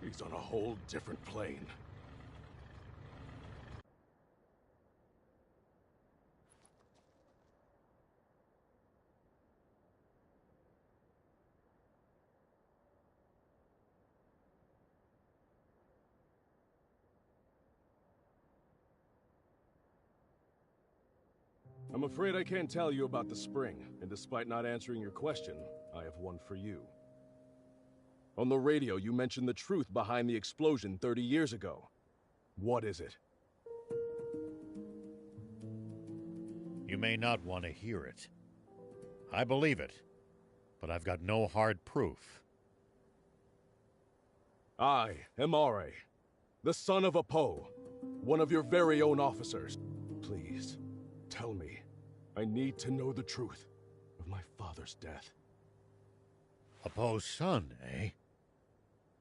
He's on a whole different plane. I'm afraid I can't tell you about the spring, and despite not answering your question, I have one for you. On the radio, you mentioned the truth behind the explosion 30 years ago. What is it? You may not want to hear it. I believe it, but I've got no hard proof. I am Are, the son of Apo, one of your very own officers. Please, tell me. I need to know the truth of my father's death. Apo's son, eh?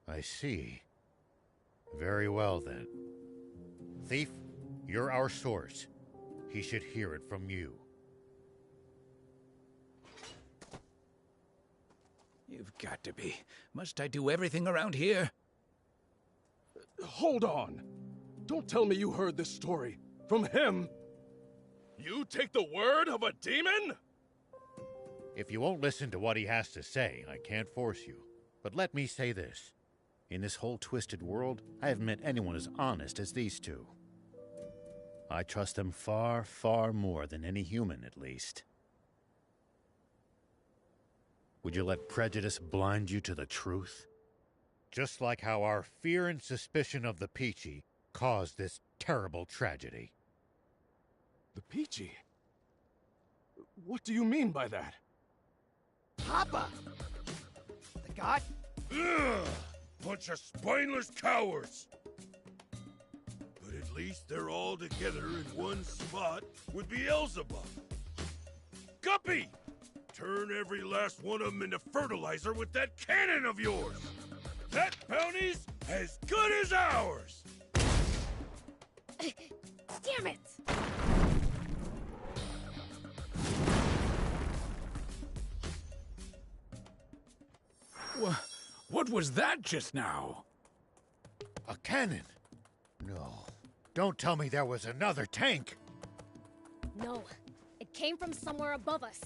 I see. Very well, then. Thief, you're our source. He should hear it from you. You've got to be. Must I do everything around here? Hold on. Don't tell me you heard this story from him. You take the word of a demon? If you won't listen to what he has to say, I can't force you. But let me say this. In this whole twisted world, I haven't met anyone as honest as these two. I trust them far, far more than any human, at least. Would you let prejudice blind you to the truth? Just like how our fear and suspicion of the Peachy caused this terrible tragedy. The Peachy? What do you mean by that? Papa! The god? Ugh! Bunch of spineless cowards! But at least they're all together in one spot with Beelzebub. Guppy! Turn every last one of them into fertilizer with that cannon of yours! That bounty's as good as ours! Damn it! What was that just now? A cannon? No. Don't tell me there was another tank! No. It came from somewhere above us.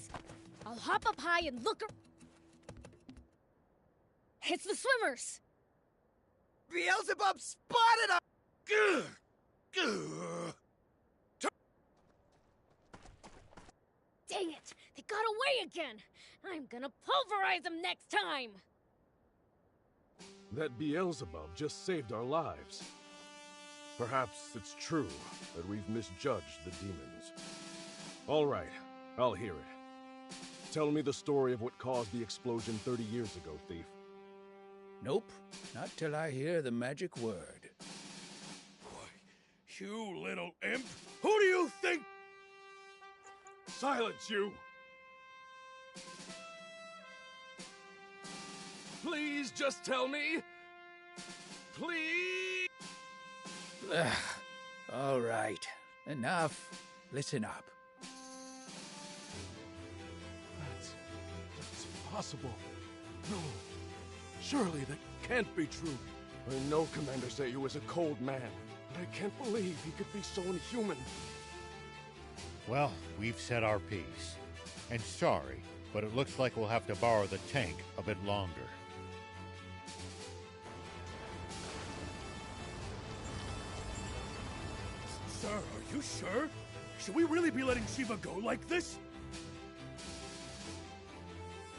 I'll hop up high and look It's the swimmers! Beelzebub spotted us! Gah! Gah! Dang it! They got away again! I'm gonna pulverize them next time! That Beelzebub just saved our lives. Perhaps it's true that we've misjudged the demons. All right, I'll hear it. Tell me the story of what caused the explosion 30 years ago, thief. Nope, not till I hear the magic word. You little imp! Who do you think? Silence, you! Please just tell me! Please! All right, enough. Listen up. That's impossible. No, surely that can't be true. I know Commander Zayu is a cold man, but I can't believe he could be so inhuman. Well, we've said our piece. And sorry, but it looks like we'll have to borrow the tank a bit longer. Sir, are you sure? Should we really be letting Shiva go like this?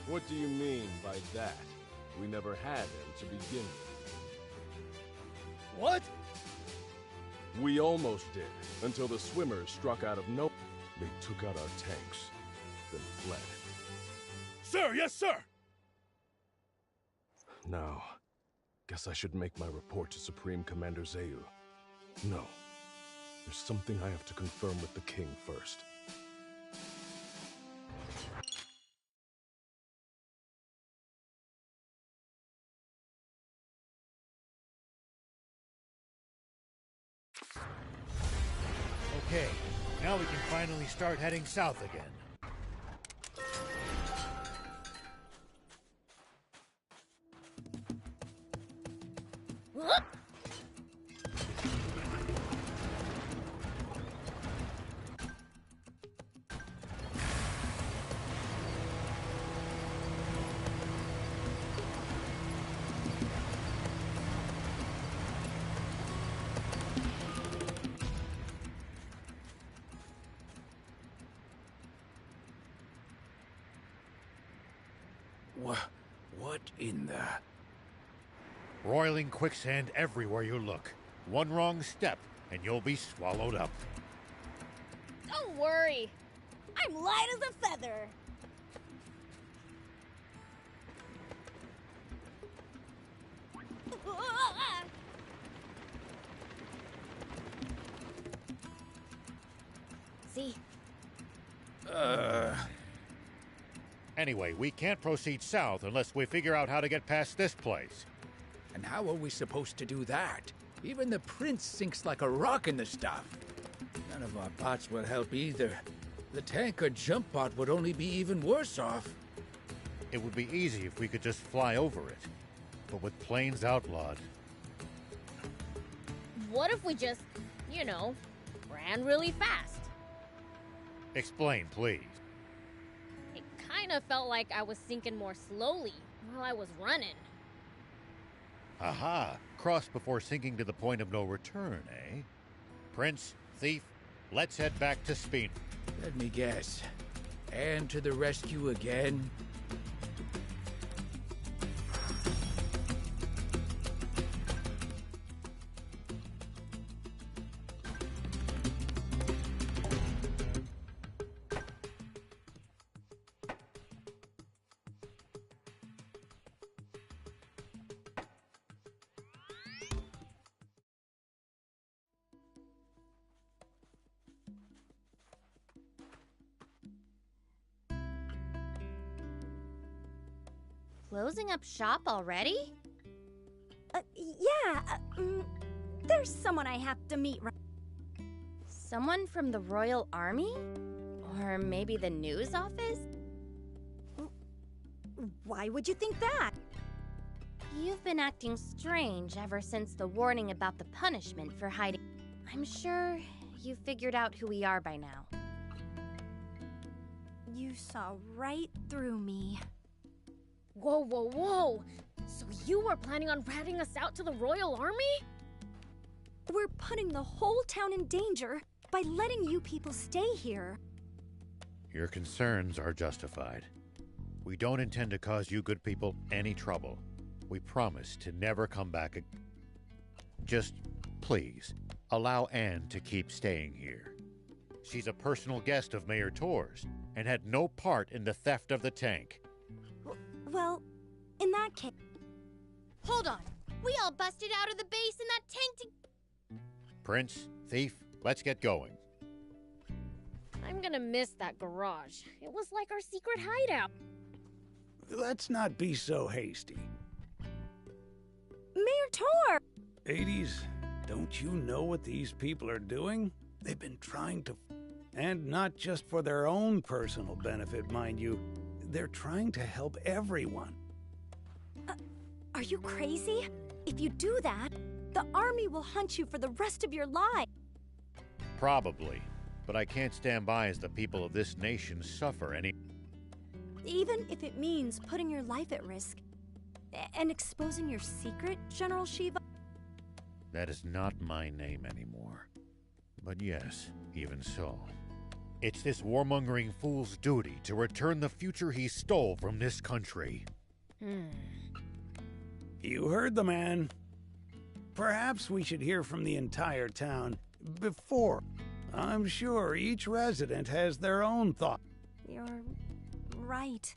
What do you mean by that? We never had him to begin with. What? We almost did, until the swimmers struck out of nowhere. They took out our tanks, then fled. Sir, yes, sir! Now, guess I should make my report to Supreme Commander Zayu. No. There's something I have to confirm with the king first. Okay, now we can finally start heading south again. What in the... Roiling quicksand everywhere you look. One wrong step, and you'll be swallowed up. Don't worry. I'm light as a feather. See? Anyway, we can't proceed south unless we figure out how to get past this place. And how are we supposed to do that? Even the prince sinks like a rock in the stuff. None of our bots will help either. The tank or jump bot would only be even worse off. It would be easy if we could just fly over it. But with planes outlawed... What if we just, ran really fast? Explain, please. It kind of felt like I was sinking more slowly while I was running. Aha! Cross before sinking to the point of no return, eh? Prince, thief, let's head back to Speed. Let me guess. And to the rescue again? Closing up shop already? There's someone I have to meet. Someone from the Royal Army? Or maybe the news office? Why would you think that? You've been acting strange ever since the warning about the punishment for hiding. I'm sure you figured out who we are by now. You saw right through me. Whoa, whoa, whoa! So you were planning on ratting us out to the Royal Army? We're putting the whole town in danger by letting you people stay here. Your concerns are justified. We don't intend to cause you good people any trouble. We promise to never come back. Just, please, allow Anne to keep staying here. She's a personal guest of Mayor Tor's and had no part in the theft of the tank. Well, in that case... Hold on. We all busted out of the base in that tank to... Prince, thief, let's get going. I'm gonna miss that garage. It was like our secret hideout. Let's not be so hasty. Mayor Tor! Hades, don't you know what these people are doing? They've been trying to... And not just for their own personal benefit, mind you. They're trying to help everyone. Are you crazy? If you do that, the army will hunt you for the rest of your life. Probably. But I can't stand by as the people of this nation suffer any... Even if it means putting your life at risk. And exposing your secret, General Shiva? That is not my name anymore. But yes, even so. It's this warmongering fool's duty to return the future he stole from this country. You heard the man. Perhaps we should hear from the entire town before. I'm sure each resident has their own thought. You're right.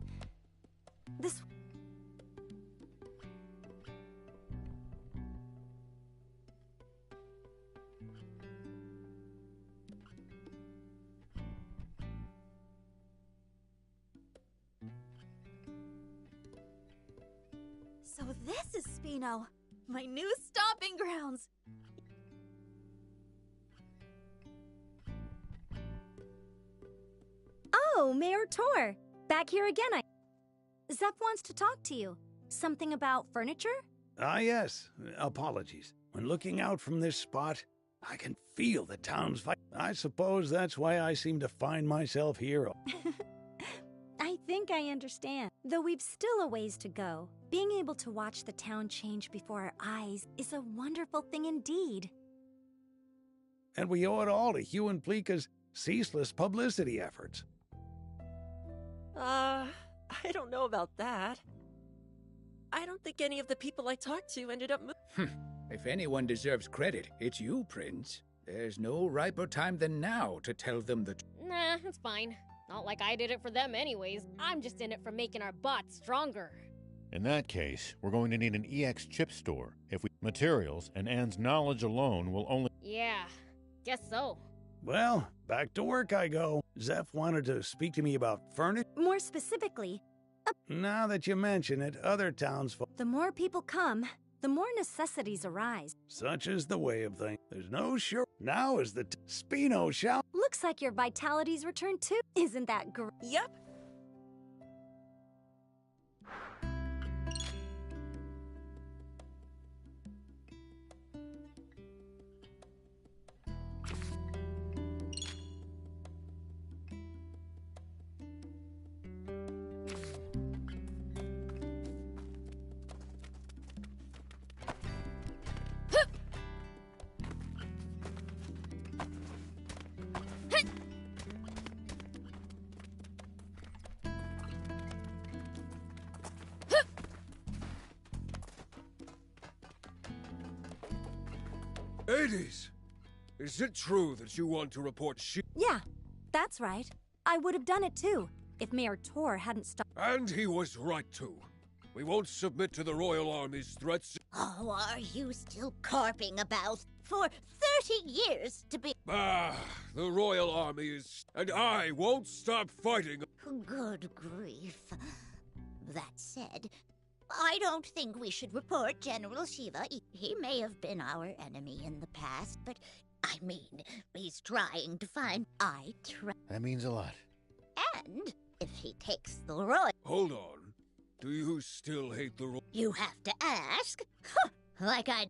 This... So this is Spino, my new stomping grounds. Oh, Mayor Tor. Back here again, Zeph wants to talk to you. Something about furniture? Ah, yes. Apologies. When looking out from this spot, I can feel the town's fight. I suppose that's why I seem to find myself here. I think I understand. Though we've still a ways to go, being able to watch the town change before our eyes is a wonderful thing indeed. And we owe it all to Hugh and Pleeka's ceaseless publicity efforts. I don't know about that. I don't think any of the people I talked to ended up If anyone deserves credit, it's you, Prince. There's no riper time than now to tell them the truth. Nah, it's fine. Not like I did it for them anyways. I'm just in it for making our bots stronger. In that case, we're going to need an EX chip store. If we materials and Anne's knowledge alone will only... Yeah, guess so. Well, back to work I go. Zeph wanted to speak to me about furniture. More specifically, Now that you mention it, other towns... the more people come, the more necessities arise. Such is the way of things. There's no sure. Now is the Spino shall... Looks like your vitality's returned too. Isn't that great? Yep. Hades! Is it true that you want to report Yeah, that's right. I would have done it too, if Mayor Tor hadn't stopped. And he was right too. We won't submit to the Royal Army's threats. Oh, are you still carping about? For 30 years to be... Ah, the Royal Army is... And I won't stop fighting. Good grief. That said, I don't think we should report General Shiva. He may have been our enemy in the past, but I mean, he's trying to find... That means a lot. And if he takes the Royal... Hold on. Do you still hate the Royal... You have to ask? Huh, like I...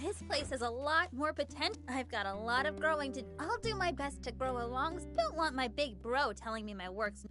This place has a lot more potential. I've got a lot of growing to... I'll do my best to grow along. Don't want my big bro telling me my work's...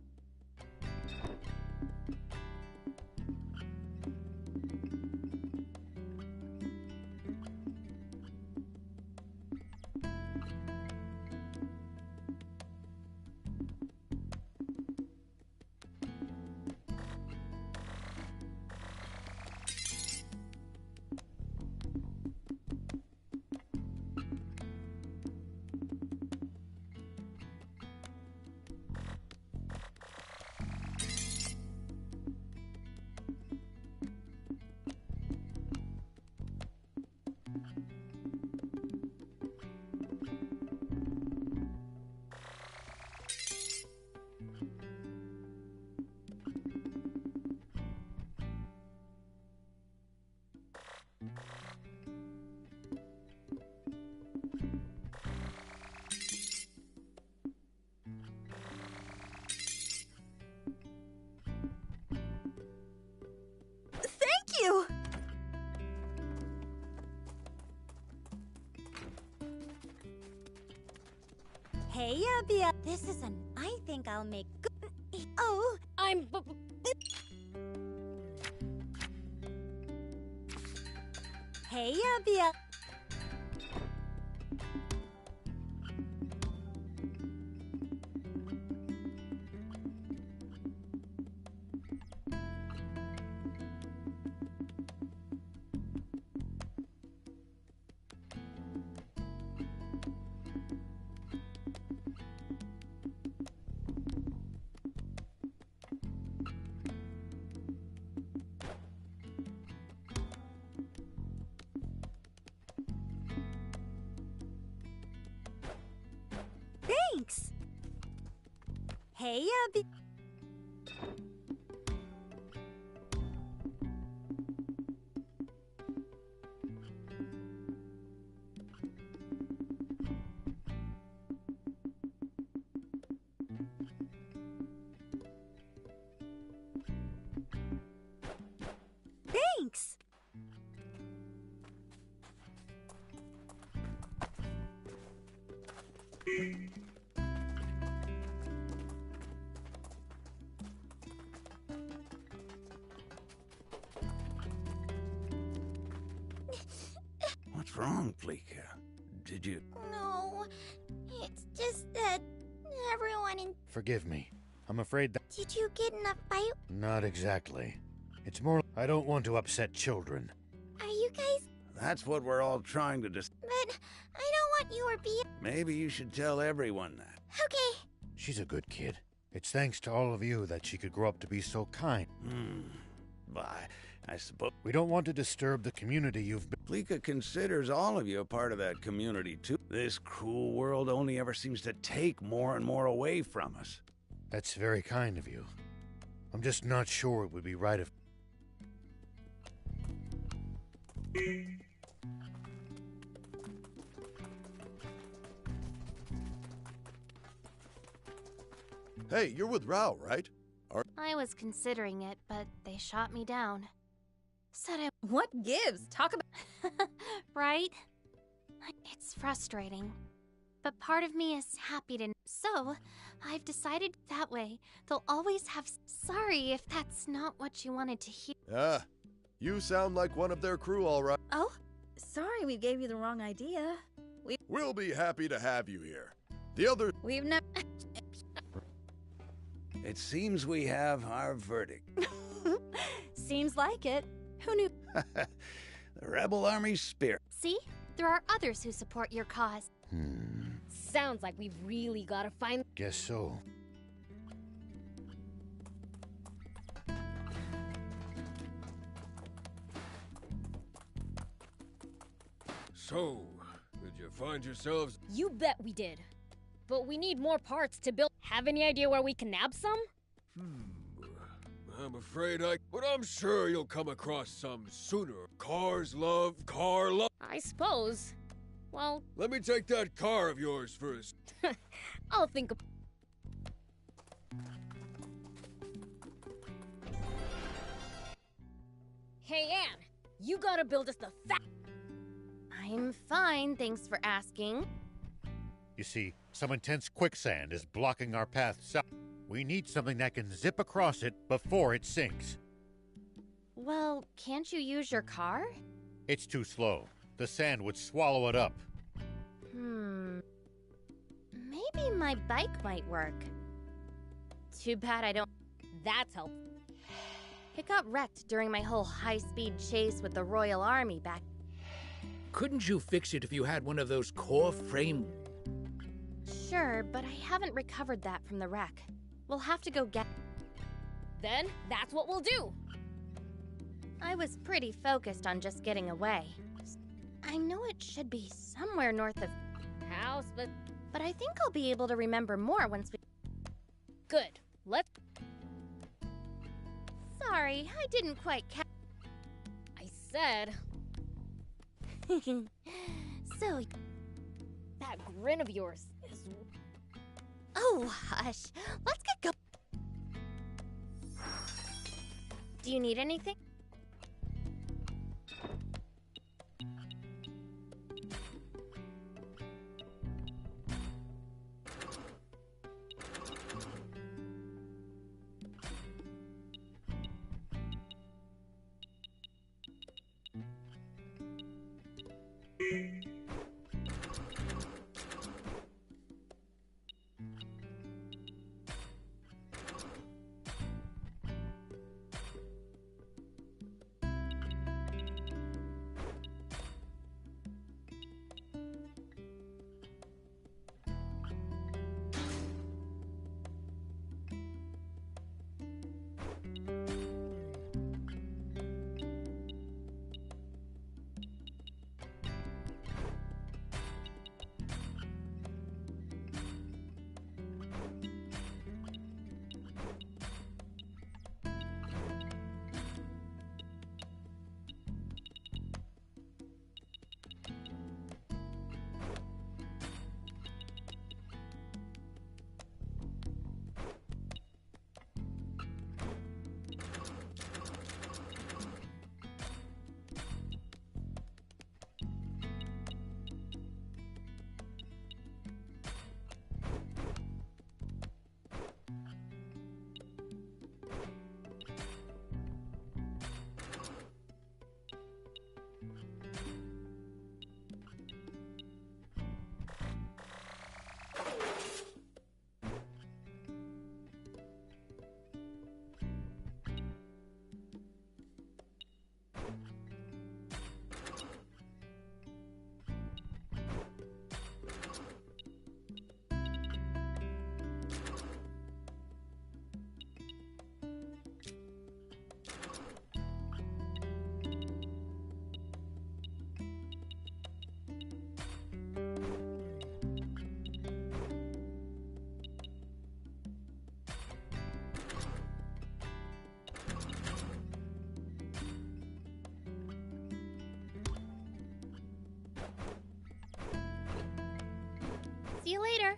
Thank you! Hey, Abia. This is an... I think I'll make... Oh! I'm... Hey, Abia. Thanks. Hey, Abby. What's wrong, Fleeka? Did you... No, it's just that everyone in... Forgive me. I'm afraid that... Did you get in a fight? Not exactly. It's more... I don't want to upset children. Are you guys... That's what we're all trying to But I don't want you or be... Maybe you should tell everyone that. Okay. She's a good kid. It's thanks to all of you that she could grow up to be so kind. Bye. I suppose... We don't want to disturb the community you've been... Fleeka considers all of you a part of that community, too. This cruel world only ever seems to take more and more away from us. That's very kind of you. I'm just not sure it would be right if... Hey, you're with Rao, right? I was considering it, but they shot me down. Said I... What gives? Talk about... Right? It's frustrating. But part of me is happy to... So, I've decided that way. They'll always have... Sorry if that's not what you wanted to hear. Ah, you sound like one of their crew, all right. Oh, sorry we gave you the wrong idea. We'll be happy to have you here. The other... We've never... It seems we have our verdict. Seems like it. Who knew? The Rebel Army's spirit. See? There are others who support your cause. Sounds like we've really gotta find... Guess so. So, did you find yourselves... You bet we did. But we need more parts to build... Have any idea where we can nab some? I'm afraid but I'm sure you'll come across some sooner. Car love. I suppose. Well... Let me take that car of yours first. I'll think of... Hey, Anne! You gotta build us the I'm fine, thanks for asking. You see, some intense quicksand is blocking our path south. We need something that can zip across it before it sinks. Well, can't you use your car? It's too slow. The sand would swallow it up. Maybe my bike might work. Too bad I don't... That's helpful. It got wrecked during my whole high-speed chase with the Royal Army back... Couldn't you fix it if you had one of those core frame... Sure, but I haven't recovered that from the wreck. We'll have to go get... Then, that's what we'll do! I was pretty focused on just getting away. I know it should be somewhere north of... House, but I think I'll be able to remember more once we... Good. Let's... Sorry, I didn't quite catch... I said... So... That grin of yours is... Oh, hush. Let's get go... Do you need anything? See you later.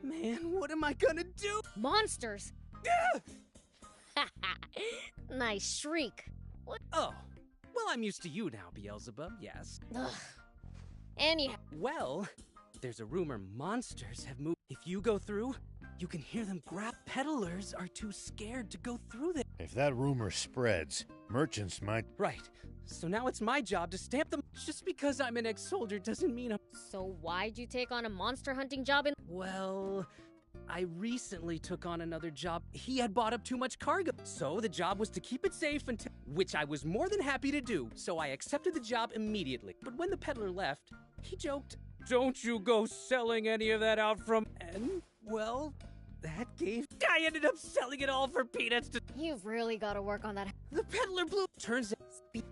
Man, what am I gonna do? Monsters! Nice shriek. What? Oh, well, I'm used to you now, Beelzebub, yes. Ugh. Anyhow. Well, there's a rumor monsters have moved. If you go through, you can hear them grab. Peddlers are too scared to go through there. If that rumor spreads, merchants might... Right. So now it's my job to stamp them. Just because I'm an ex-soldier doesn't mean I'm... So why'd you take on a monster hunting job in... Well, I recently took on another job. He had bought up too much cargo. So the job was to keep it safe until... Which I was more than happy to do. So I accepted the job immediately. But when the peddler left, he joked, "Don't you go selling any of that out from..." And, well, that gave... I ended up selling it all for peanuts to... You've really got to work on that. The peddler blew... Turns out...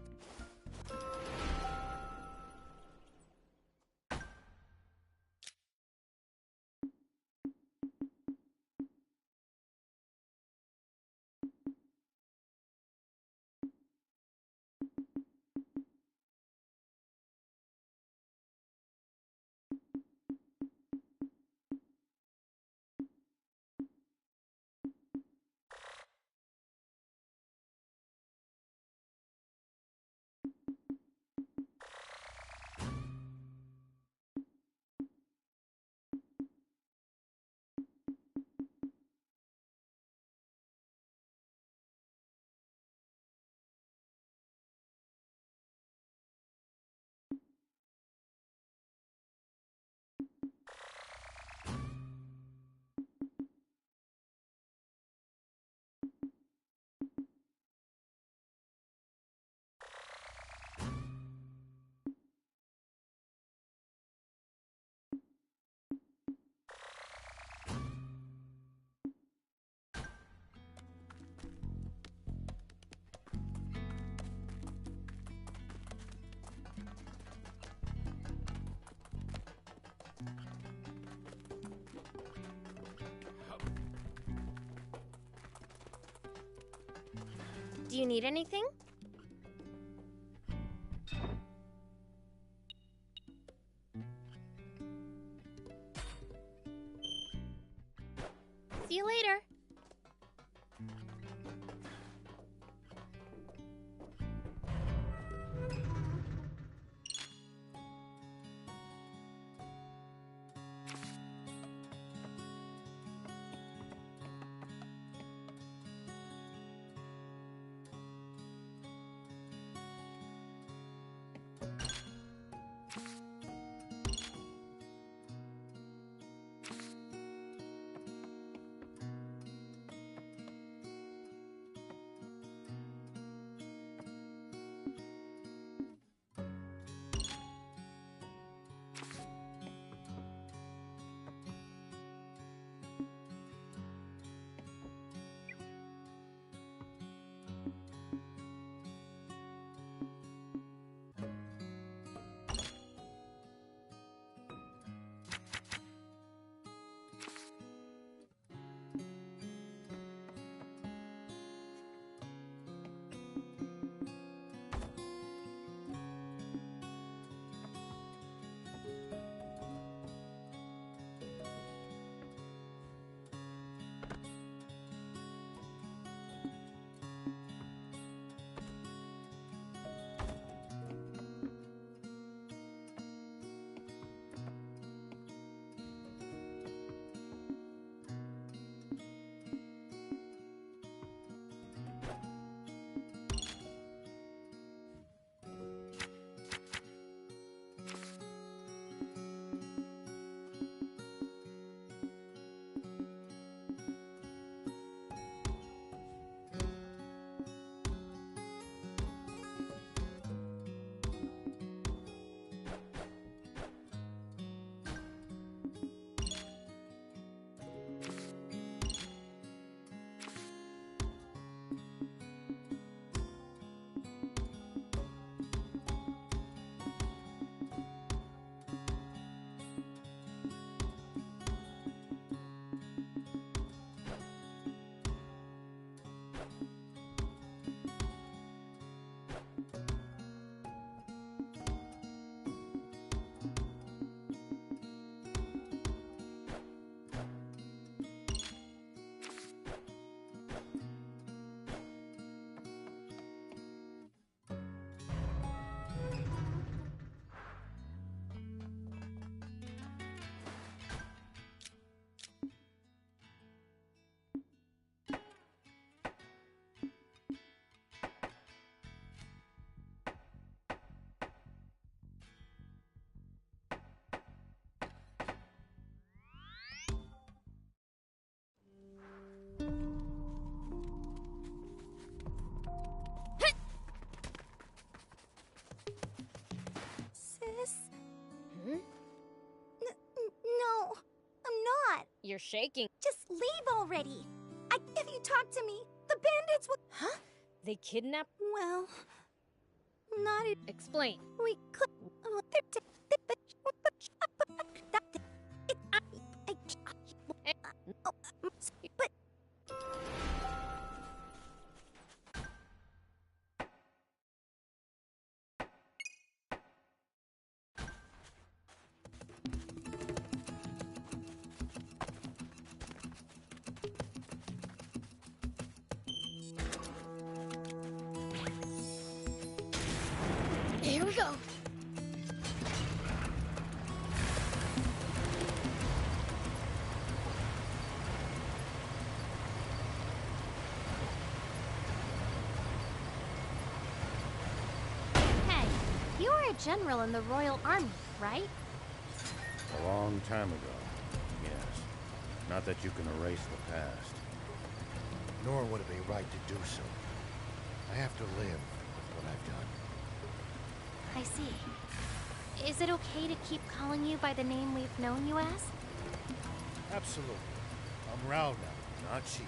Do you need anything? See you later. You're shaking. Just leave already. If you talk to me, the bandits will... Huh? They kidnapped... Well... Not... Explain. We could... But... Here we go. Hey, you were a general in the Royal Army, right? A long time ago, yes. Not that you can erase the past. Nor would it be right to do so. I have to live with what I've done. I see. Is it okay to keep calling you by the name we've known you as? Absolutely. I'm Rao now, not Shiva.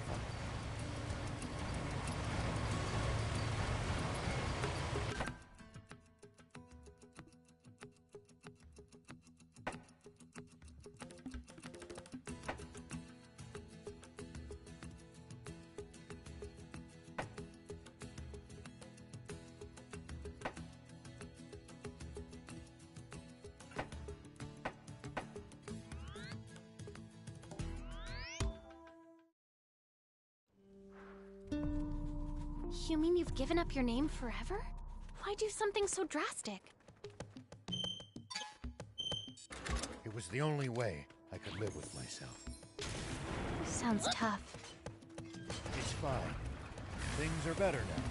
You mean you've given up your name forever? Why do something so drastic? It was the only way I could live with myself. Sounds tough. It's fine. Things are better now.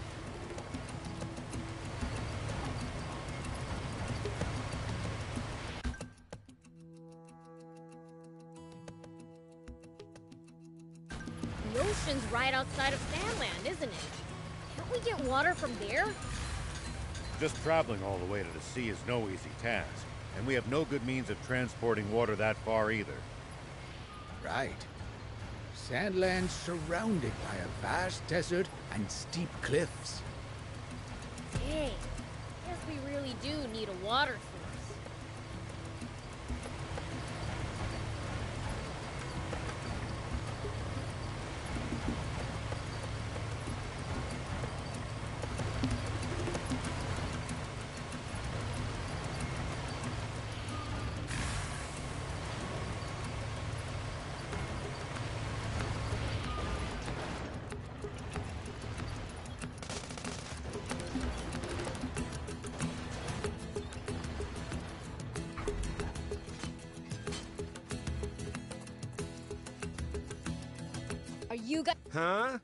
The ocean's right outside of Sandland, isn't it? Can't we get water from there? Just traveling all the way to the sea is no easy task, and we have no good means of transporting water that far either. Right. Sandland's surrounded by a vast desert and steep cliffs. Dang. Guess we really do need a water source. You got... Huh?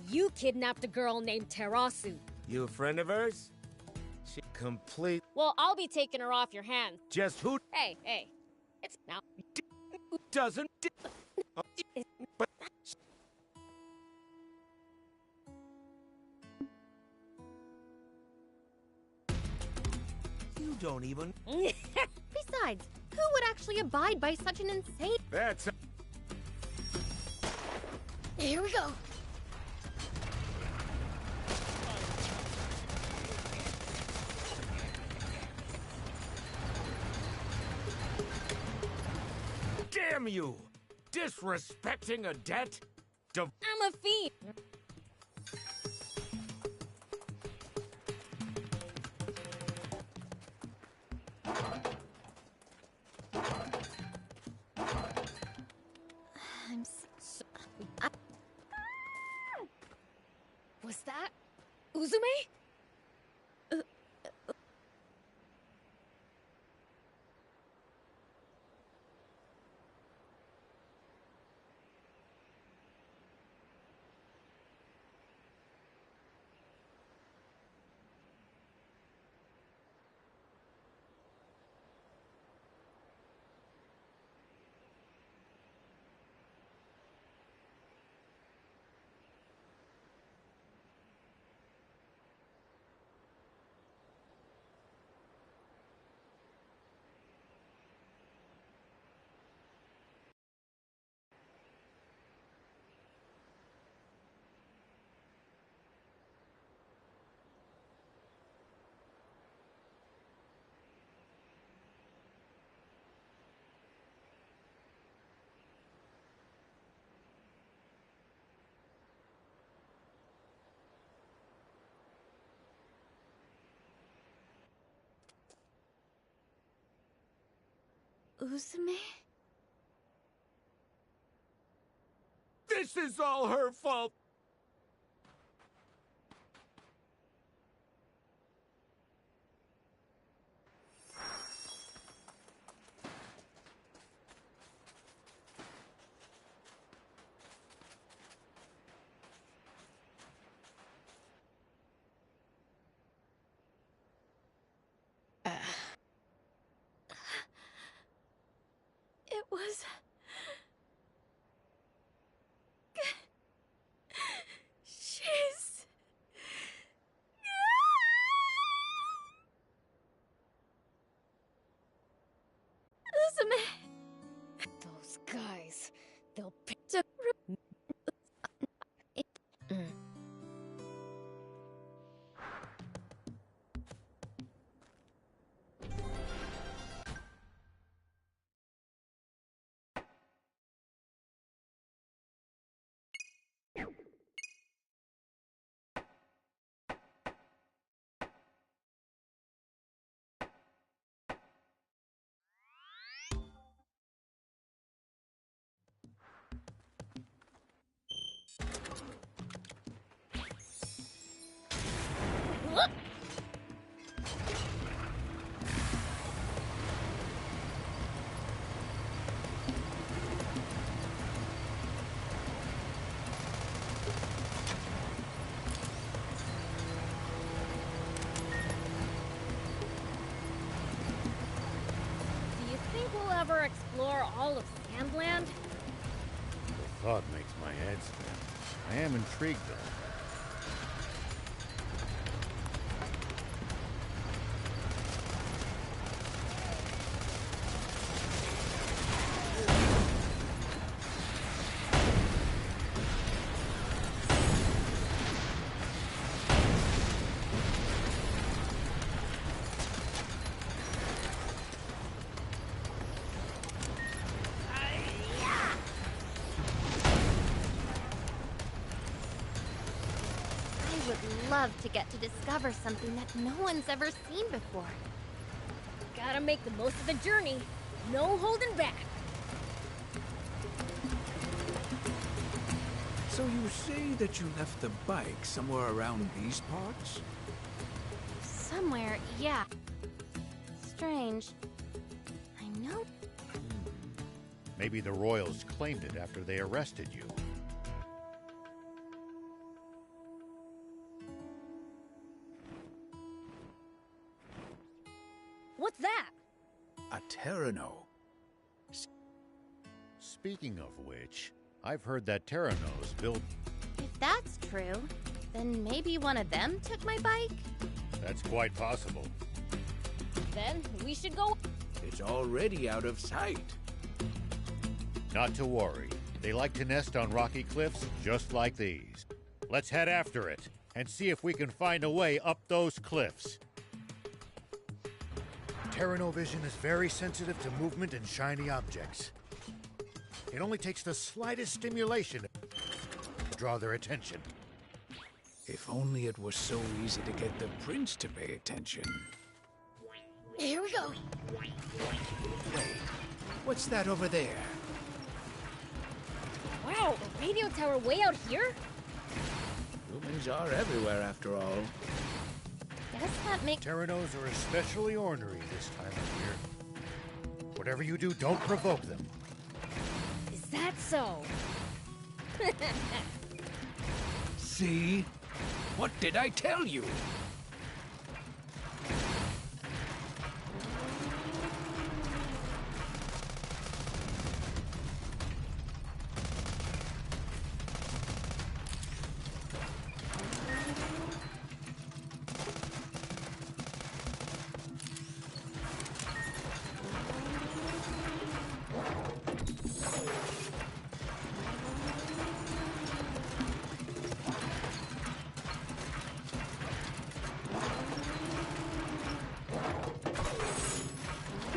You kidnapped a girl named Terasu. You a friend of hers? She complete... Well, I'll be taking her off your hands. Just who... Hey, hey. It's now... Doesn't... But... You don't even... Besides, who would actually abide by such an insane... That's... Here we go. Damn you! Disrespecting a debt? I'm a fiend. Was that Uzume? Uzume? This is all her fault! It was... She's... Uzume! Those guys, they'll pick up... Ever explore all of Sandland? The thought makes my head spin. I am intrigued, though. Love to get to discover something that no one's ever seen before. Gotta make the most of the journey. No holding back. So you say that you left the bike somewhere around these parts? Somewhere, yeah. Strange. I know. Maybe the Royals claimed it after they arrested you. What's that? A Terrano. Speaking of which, I've heard that Terranos built... If that's true, then maybe one of them took my bike? That's quite possible. Then we should go... It's already out of sight. Not to worry. They like to nest on rocky cliffs just like these. Let's head after it and see if we can find a way up those cliffs. Terranovision is very sensitive to movement and shiny objects. It only takes the slightest stimulation to draw their attention. If only it was so easy to get the prince to pay attention. Here we go. Wait, what's that over there? Wow, the radio tower way out here? Humans are everywhere after all. Guess that makes... Terranos are especially ornery this time of year. Whatever you do, don't provoke them. Is that so? See? What did I tell you?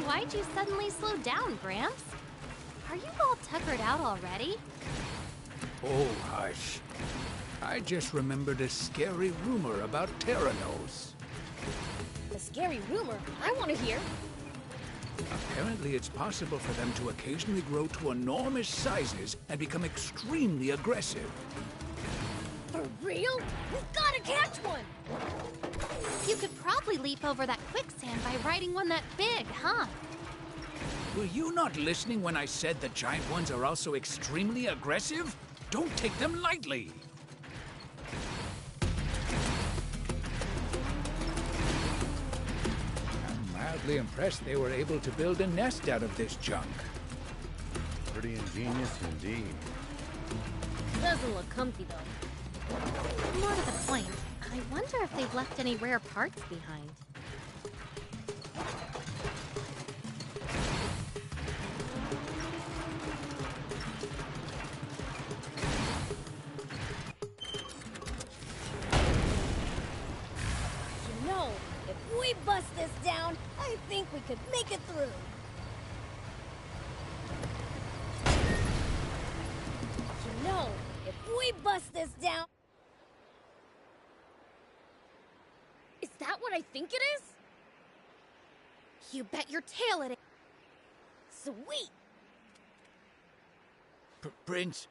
Why'd you suddenly slow down, Gramps? Are you all tuckered out already? Oh, hush. I just remembered a scary rumor about Terranos. The scary rumor I want to hear. Apparently, it's possible for them to occasionally grow to enormous sizes and become extremely aggressive. For real? We've gotta catch one! You could probably leap over that quicksand by riding one that big, huh? Were you not listening when I said the giant ones are also extremely aggressive? Don't take them lightly! I'm mildly impressed they were able to build a nest out of this junk. Pretty ingenious indeed. Doesn't look comfy, though. More to the point, I wonder if they've left any rare parts behind. You know, if we bust this down, I think we could make it through. You know, if we bust this down... Is that what I think it is? You bet your tail it is. Sweet! Prince?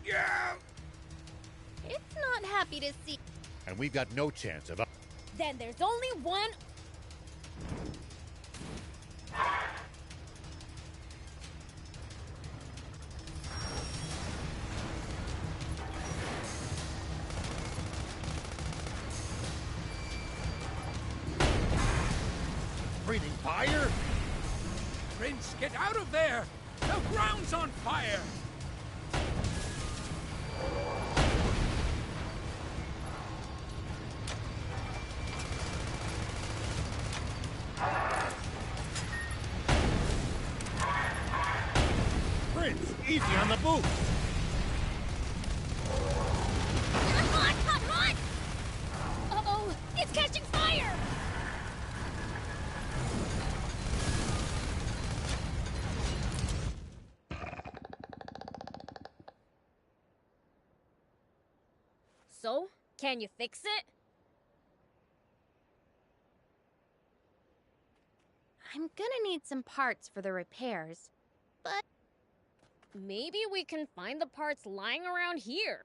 Yeah! It's not happy to see. And we've got no chance of... Then there's only one... Breathing fire? Prince, get out of there! The ground's on fire! Prince, easy on the boot! Hot, hot, hot! Uh-oh, it's catching fire! So, can you fix it? I'm gonna need some parts for the repairs, but... Maybe we can find the parts lying around here.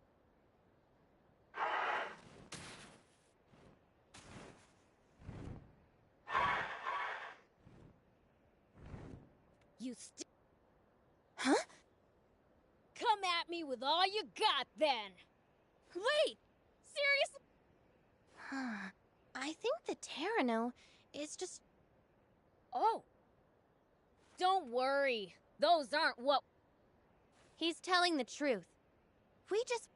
You Huh? Come at me with all you got, then! Wait! Seriously? I think the Terrano is just... Oh. Don't worry. Those aren't what... He's telling the truth. We just...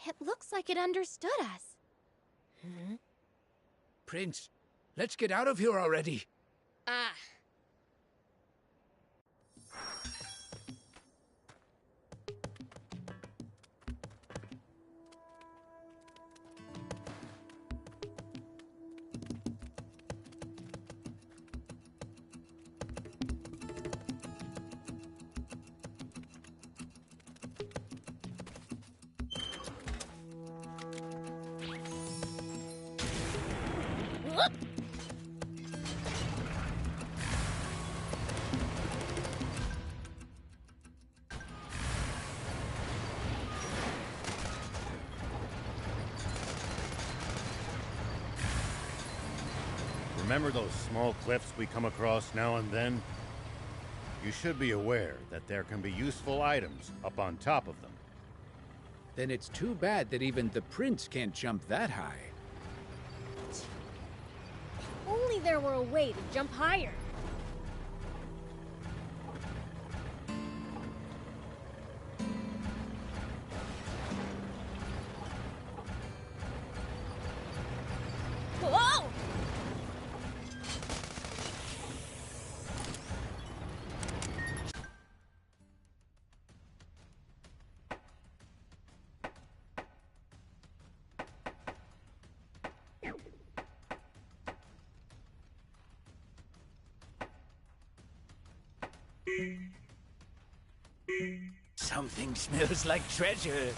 It looks like it understood us. Prince, let's get out of here already. Ah. Remember those small cliffs we come across now and then? You should be aware that there can be useful items up on top of them. Then it's too bad that even the prince can't jump that high. If only there were a way to jump higher. Whoa! Something smells like treasure.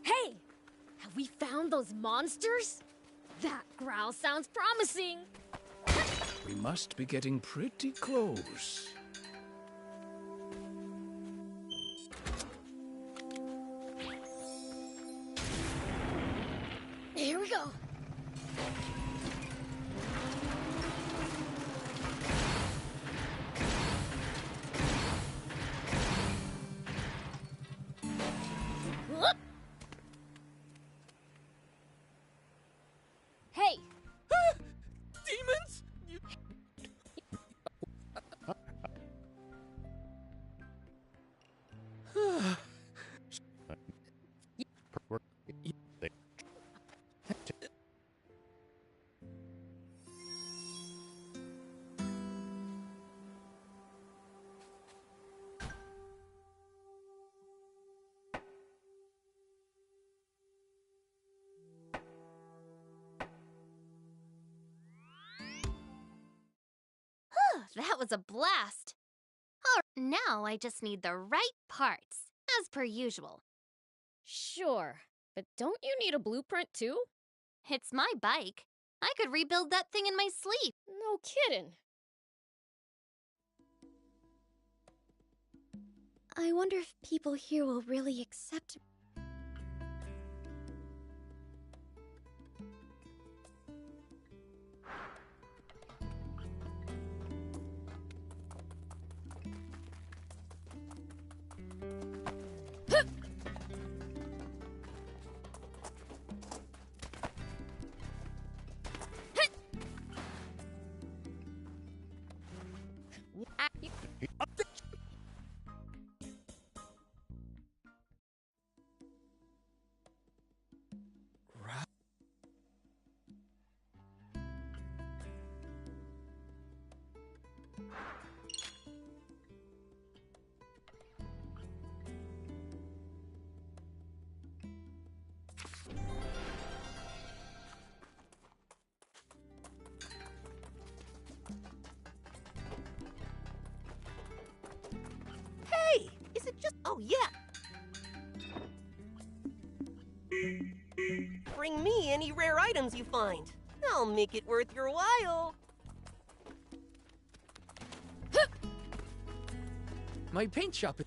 Hey! Have we found those monsters? That growl sounds promising. We must be getting pretty close. Here we go. Whoop. Hey! Demons? You... That was a blast. Oh, now I just need the right parts, as per usual. Sure, but don't you need a blueprint too? It's my bike. I could rebuild that thing in my sleep. No kidding. I wonder if people here will really accept me. Hey! Is it just... Oh, yeah! Bring me any rare items you find. I'll make it worth your while. My paint shop is...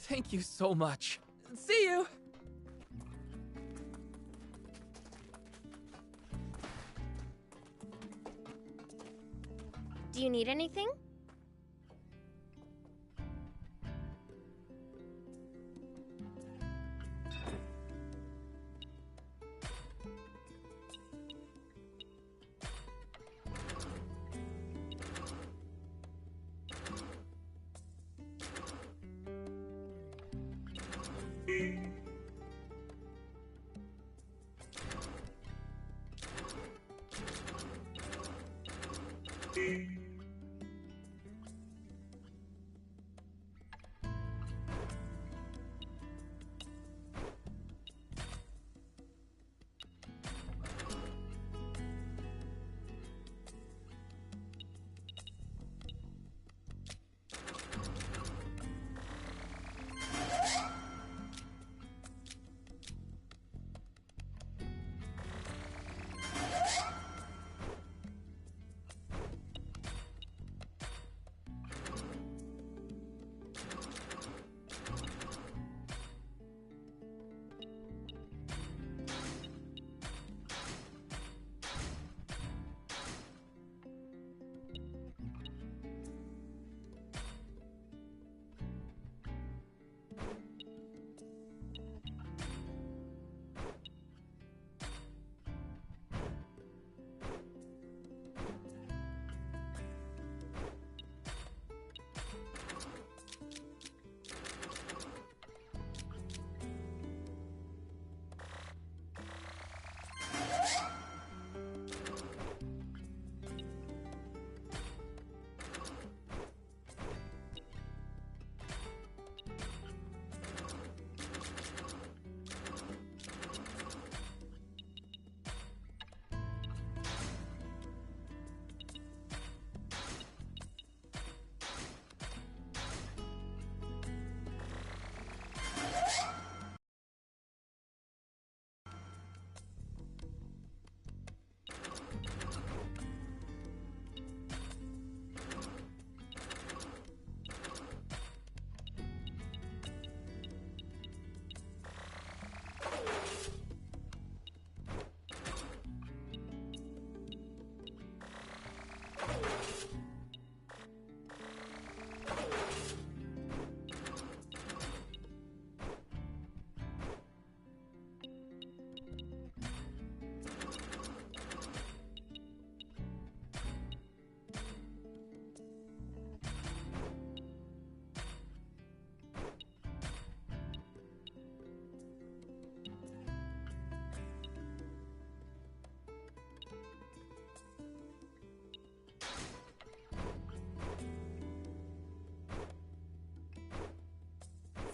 Thank you so much. See you! Do you need anything?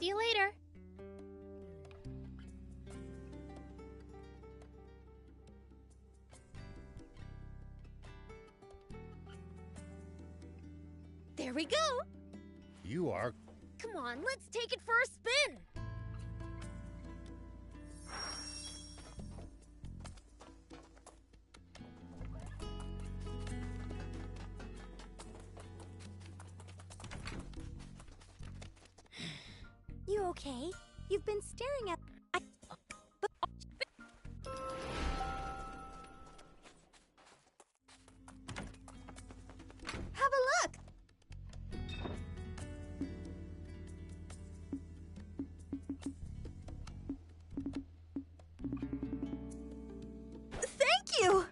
See you later. There we go. You are... Come on, let's take it for a spin. You okay? You've been staring at... Have a look! Thank you!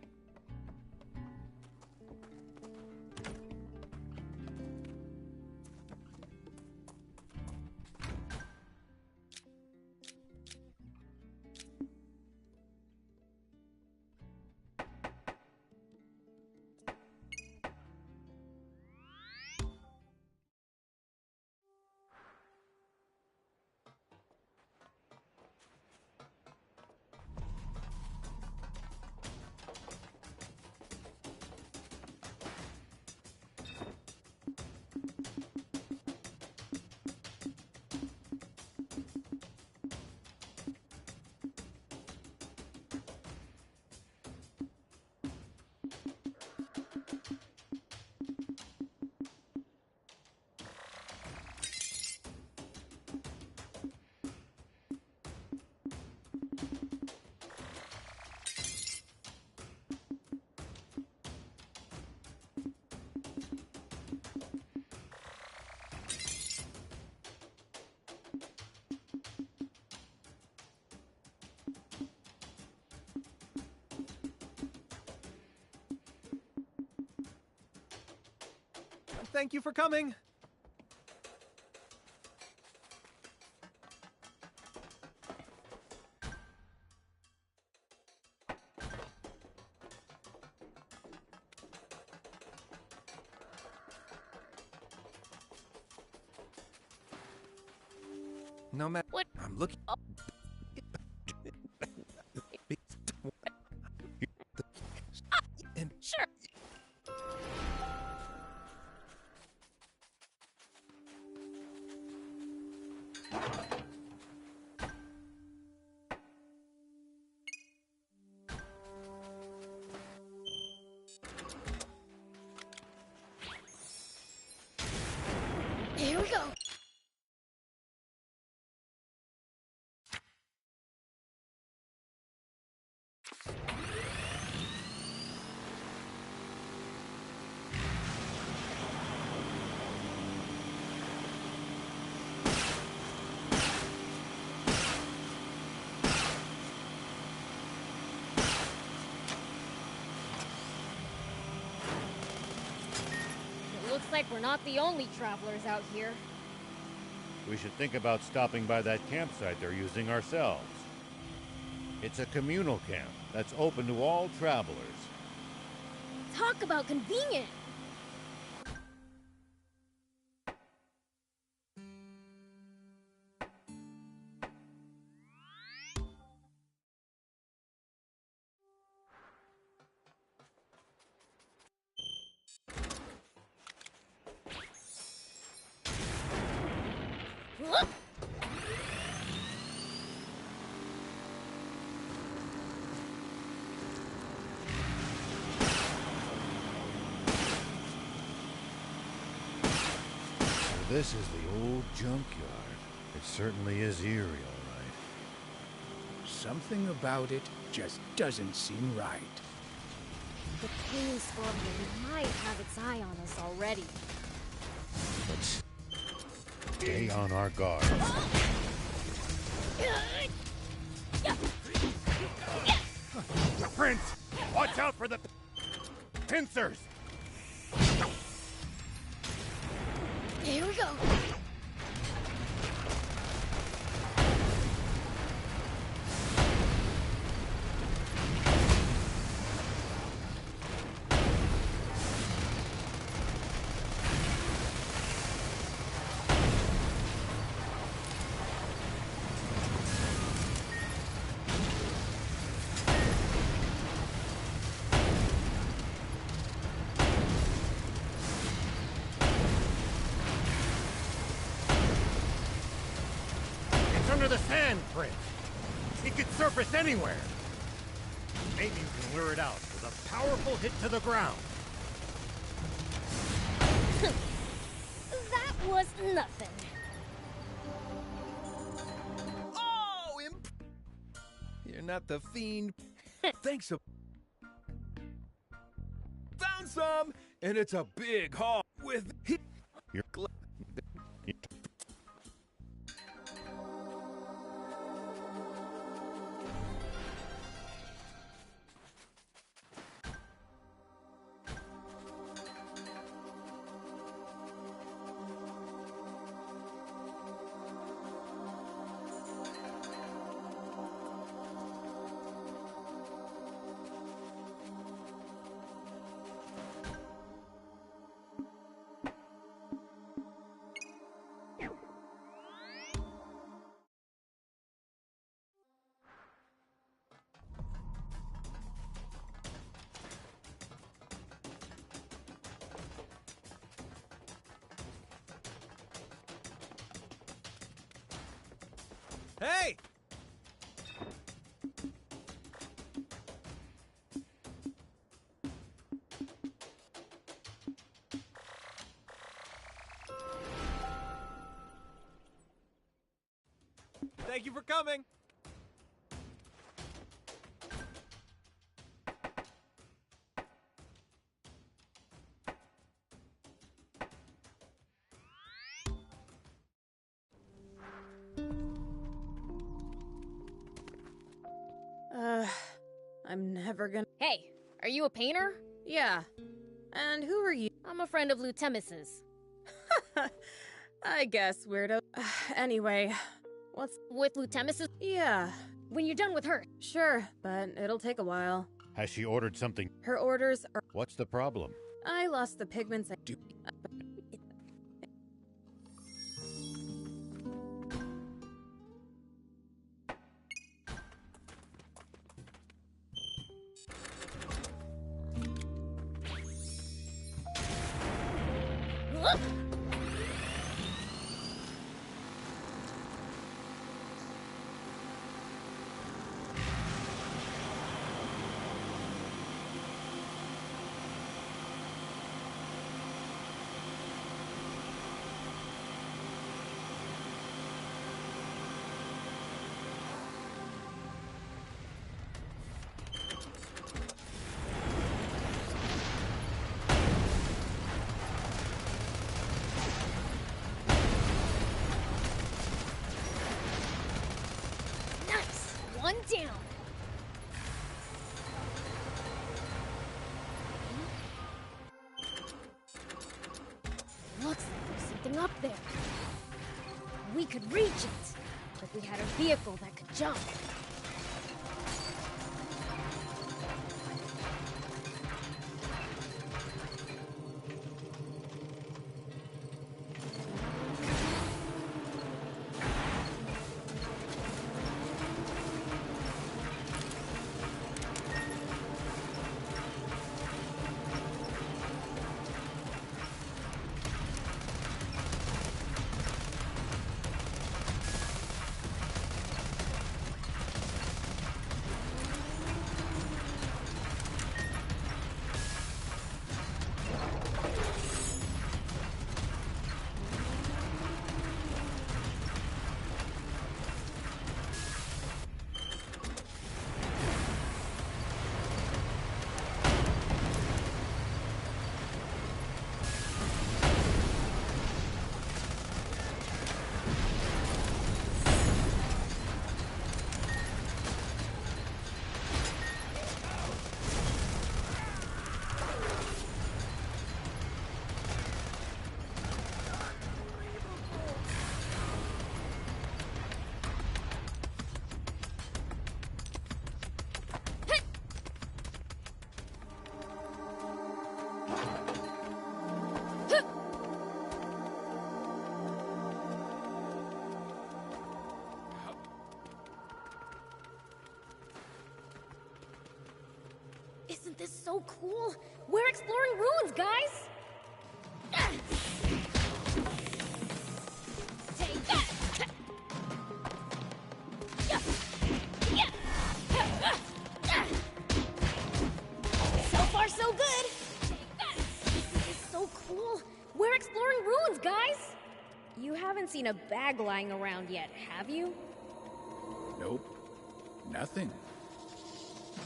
Thank you for coming. No matter what I'm looking. Sure. Here we go. Looks like we're not the only travelers out here. We should think about stopping by that campsite they're using ourselves. It's a communal camp that's open to all travelers. Talk about convenient. This is the old junkyard. It certainly is eerie, all right. Something about it just doesn't seem right. The pain scorpion might have its eye on us already. Let's stay on our guard. Prince! Watch out for the pincers! Here we go. under the sand, Prince. It could surface anywhere. Maybe you can lure it out with a powerful hit to the ground. That was nothing. Oh, you're not the fiend. Thanks. Found some, and it's a big haul with. You're Hey! Thank you for coming. I'm never gonna— Hey, are you a painter? Yeah. And who are you? I'm a friend of Lutemis's. I guess, weirdo. Anyway, what's— With Lutemis's? Yeah. When you're done with her. Sure, but it'll take a while. Has she ordered something? Her orders are— What's the problem? I lost the pigments I do. One down. Looks like there's something up there. We could reach it, if we had a vehicle that could jump. Isn't this so cool? We're exploring ruins, guys! Take that! You haven't seen a bag lying around yet, have you? Nope. Nothing.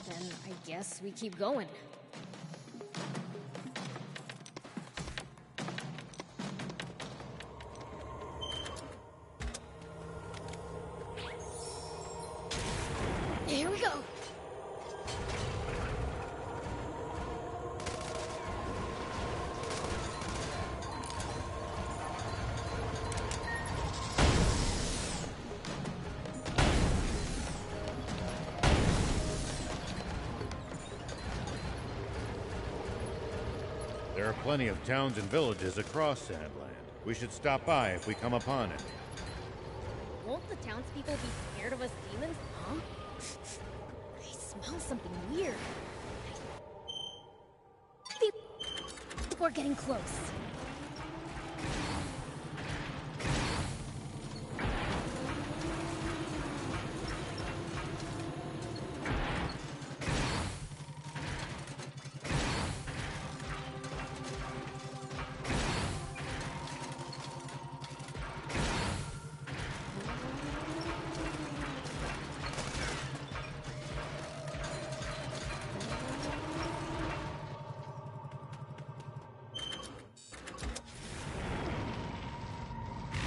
Then I guess we keep going. Here we go. There are plenty of towns and villages across Sandland. We should stop by if we come upon it. Won't the townspeople be scared of us demons, huh? I smell something weird. I think we're getting close.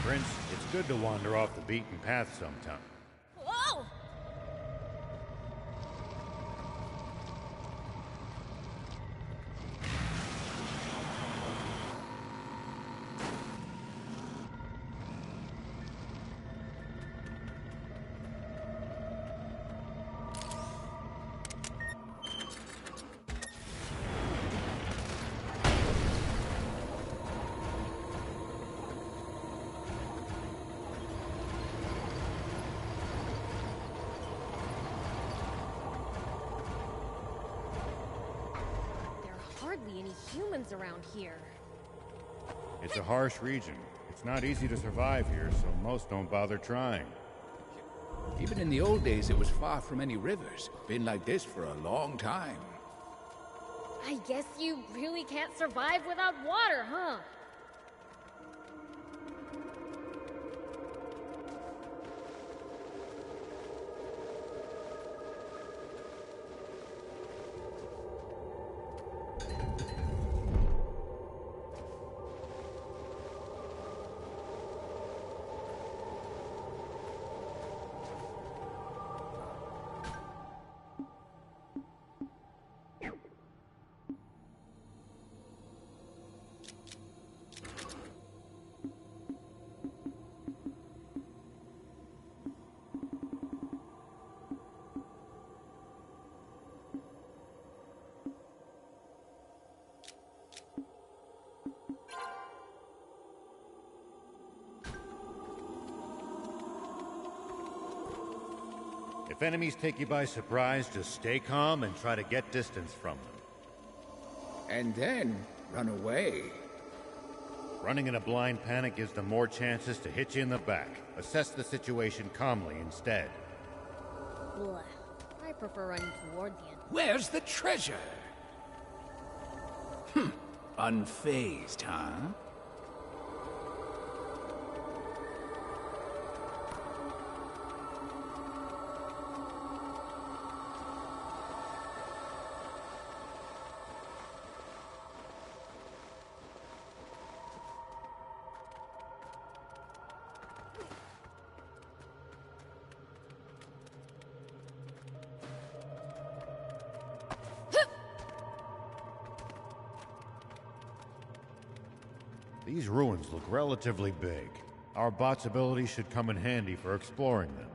Prince, it's good to wander off the beaten path sometime. Whoa! Hardly any humans around here. It's a harsh region. It's not easy to survive here, so most don't bother trying. Even in the old days, it was far from any rivers. Been like this for a long time. I guess you really can't survive without water, huh? If enemies take you by surprise, just stay calm and try to get distance from them. And then run away. Running in a blind panic gives them more chances to hit you in the back. Assess the situation calmly instead. Blah. I prefer running toward the end. Where's the treasure? Unfazed, huh? These ruins look relatively big. Our bot's ability should come in handy for exploring them.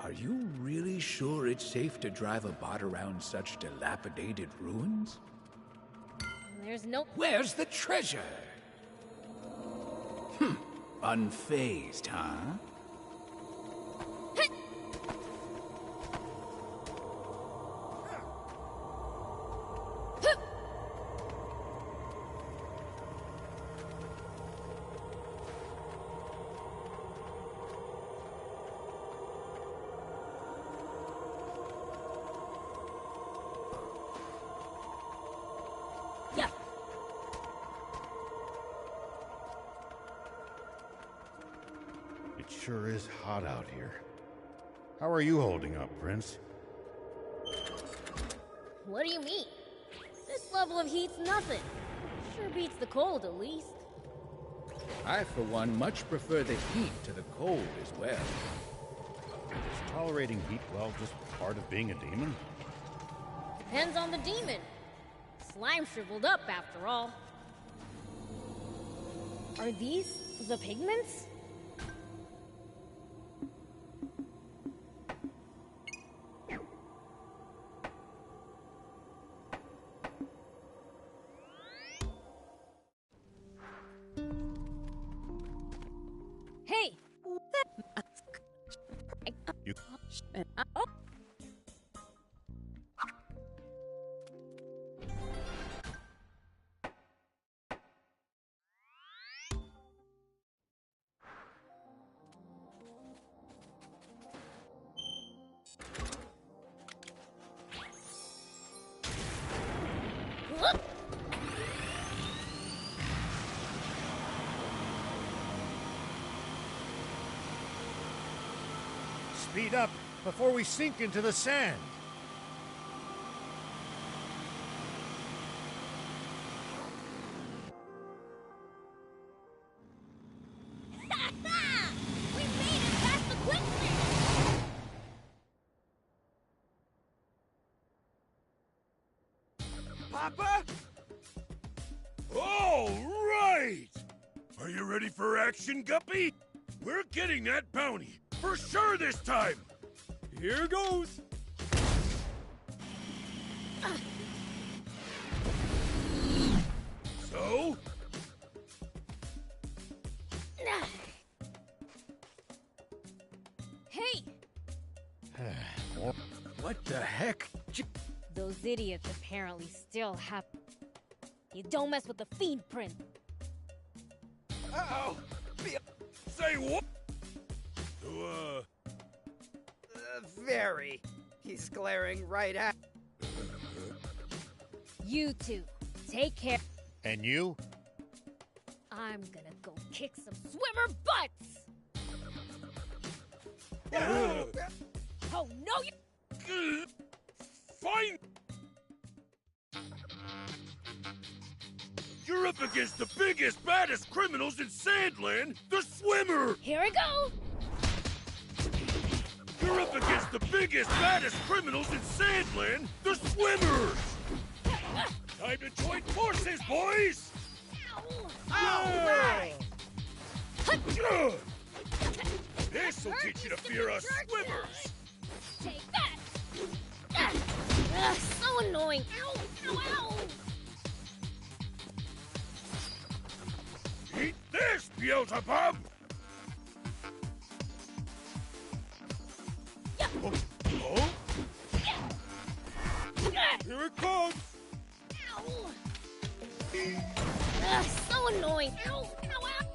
Are you really sure it's safe to drive a bot around such dilapidated ruins? There's no... Where's the treasure? Unfazed, huh? It sure is hot out here. How are you holding up, Prince? What do you mean? This level of heat's nothing. Sure beats the cold, at least. I, for one, much prefer the heat to the cold as well. Is tolerating heat well just part of being a demon? Depends on the demon. Slime shriveled up, after all. Are these the pigments? Hey! You... Oh. Speed up before we sink into the sand. We made it past the quicksand! Papa? All right! Are you ready for action, Guppy? We're getting that bounty, for sure this time! Here goes! So? Hey! What the heck? Those idiots apparently still have... You don't mess with the fiend print. Uh-oh! Say what? Very. He's glaring right at... You two, take care. And you? I'm gonna go kick some swimmer butts! Oh, no, you... Fine! You're up against the biggest, baddest criminals in Sandland, the swimmer! Here we go! You're up against the biggest, baddest criminals in Sandland, the swimmers! Time to join forces, boys! Ow! This'll teach you to fear us swimmers! Take that! So annoying! Ow! Ow! Ow! Eat this, Beelzebub! Oh? Here it comes! Ow! So annoying! Ow! Ow! Ow!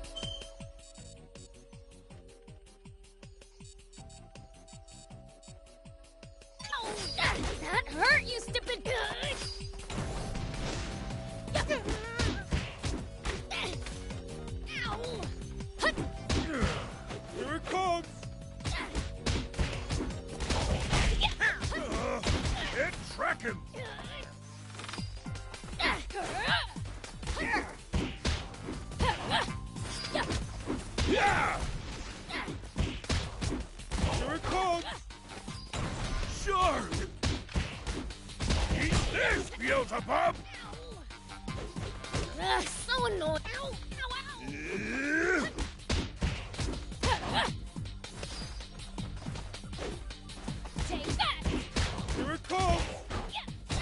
Ow! That hurt, you stupid... Ow! Here it comes! And track him! Yeah! Here it comes! Shark! Eat this, Beelzebub! So annoying! Ow! Ow! Ow! Take that! Here it comes!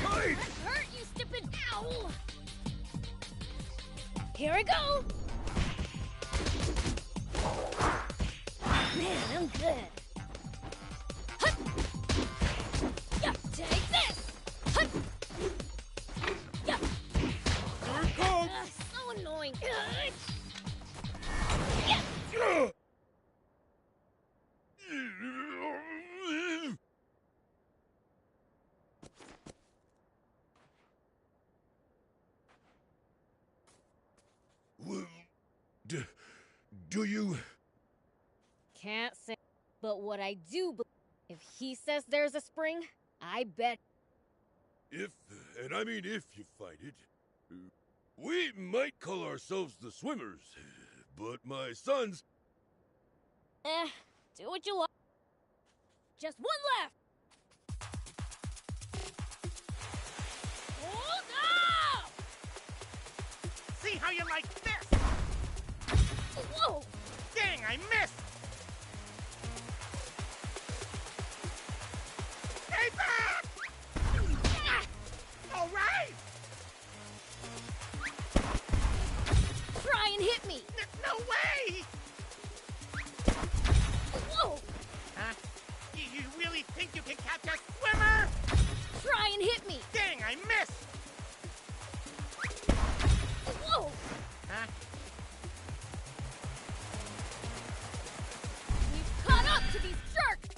Right! That hurt, you stupid... Ow! Here we go! Man, I'm good. Hut! Yeah, take this! Hut! Yeah. Here it comes! So annoying. Do you... can't say. But what I do if he says there's a spring, I bet. If, and I mean if you find it, we might call ourselves the Swimmers, but my sons... do what you like. Just one left! Hold up! See how you like this? Whoa! Dang, I missed! Stay back! All right! Try and hit me! No way! Whoa! Huh? You really think you can catch a swimmer? Try and hit me! Dang, I missed! Whoa! Huh? We've caught up to these jerks!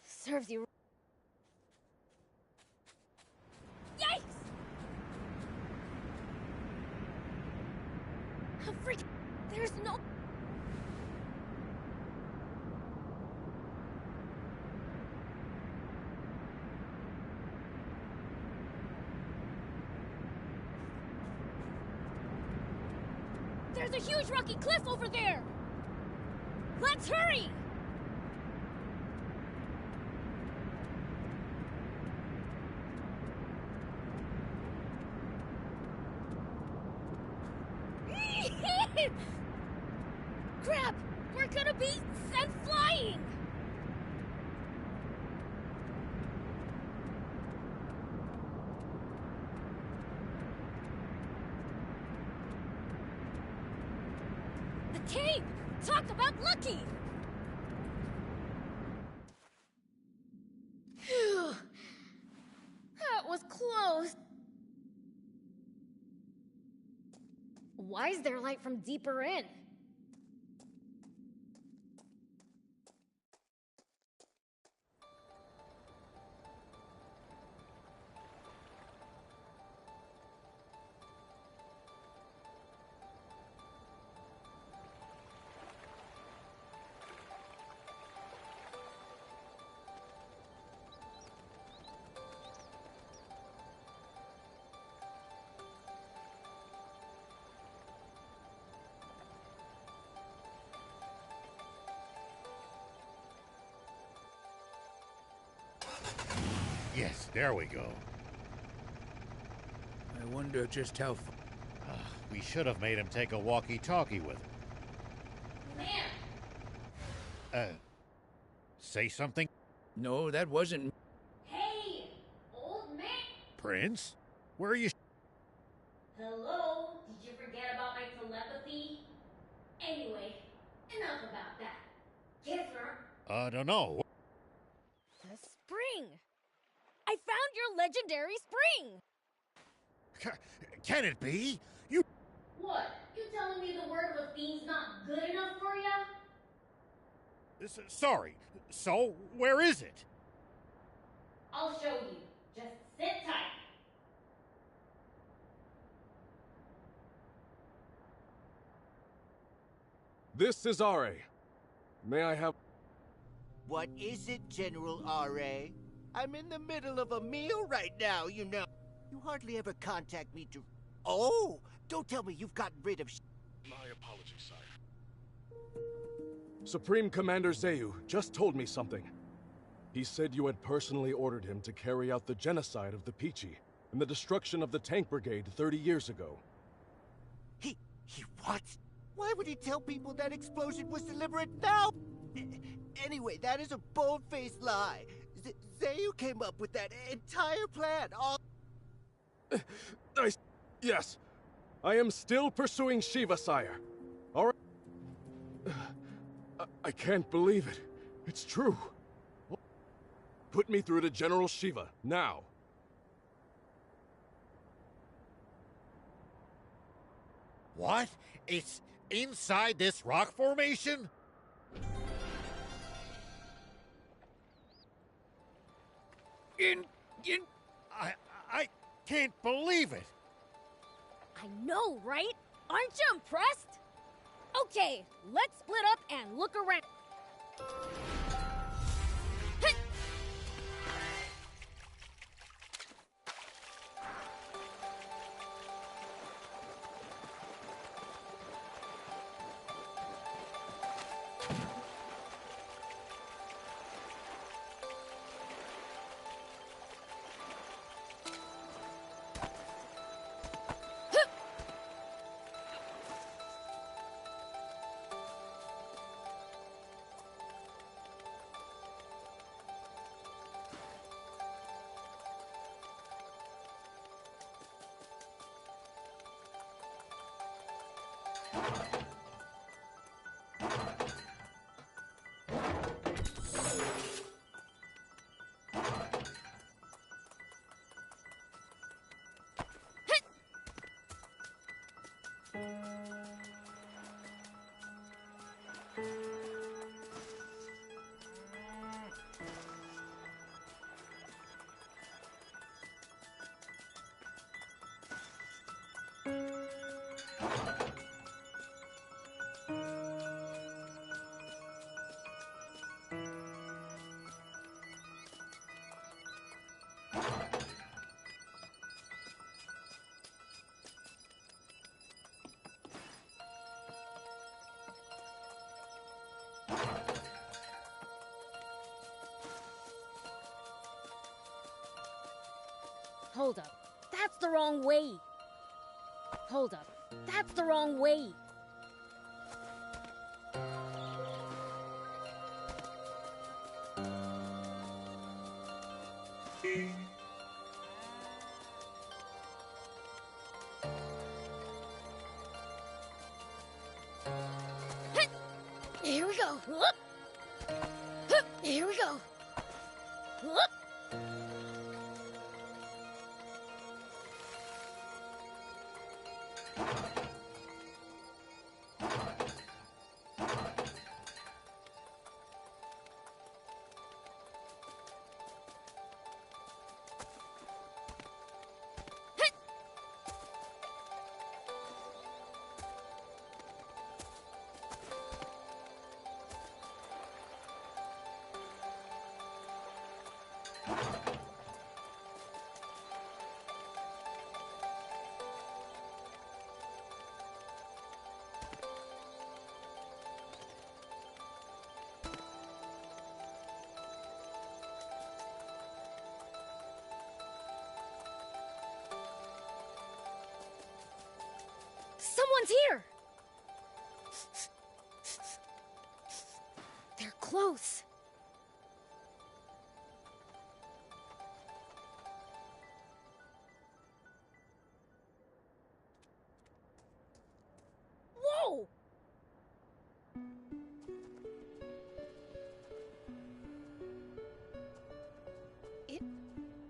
Serves you. Yikes! Freak! There's no. There's a huge rocky cliff over there! Let's hurry! Crap! We're gonna be sent flying! The cave! Talk about lucky! Phew. That was close. Why is there light from deeper in? Yes, there we go. I wonder just how far. We should have made him take a walkie-talkie with him. Man! Say something? No, that wasn't. Hey! Old man! Prince? Where are you? Hello? Did you forget about my telepathy? Anyway, enough about that. Kithra? I don't know. The spring! I found your legendary spring! Can it be? You... What? You telling me the word of a fiend's not good enough for ya? Sorry. So, where is it? I'll show you. Just sit tight. This is R.A. May I have... What is it, General R.A.? I'm in the middle of a meal right now, you know. You hardly ever contact me to... Oh! Don't tell me you've gotten rid of... My apologies, sire. Supreme Commander Zayu just told me something. He said you had personally ordered him to carry out the genocide of the Peachy and the destruction of the tank brigade 30 years ago. He what? Why would he tell people that explosion was deliberate now? Anyway, that is a bold-faced lie. Zayu came up with that entire plan, all... Yes. I am still pursuing Shiva, sire. All right. I can't believe it. It's true. Put me through to General Shiva, now. What? It's inside this rock formation? can't believe it! I know, right? Aren't you impressed? Okay, let's split up and look around. Hold up. That's the wrong way. Hold up. That's the wrong way. Here we go. Here we go. Someone's here! They're close. Whoa!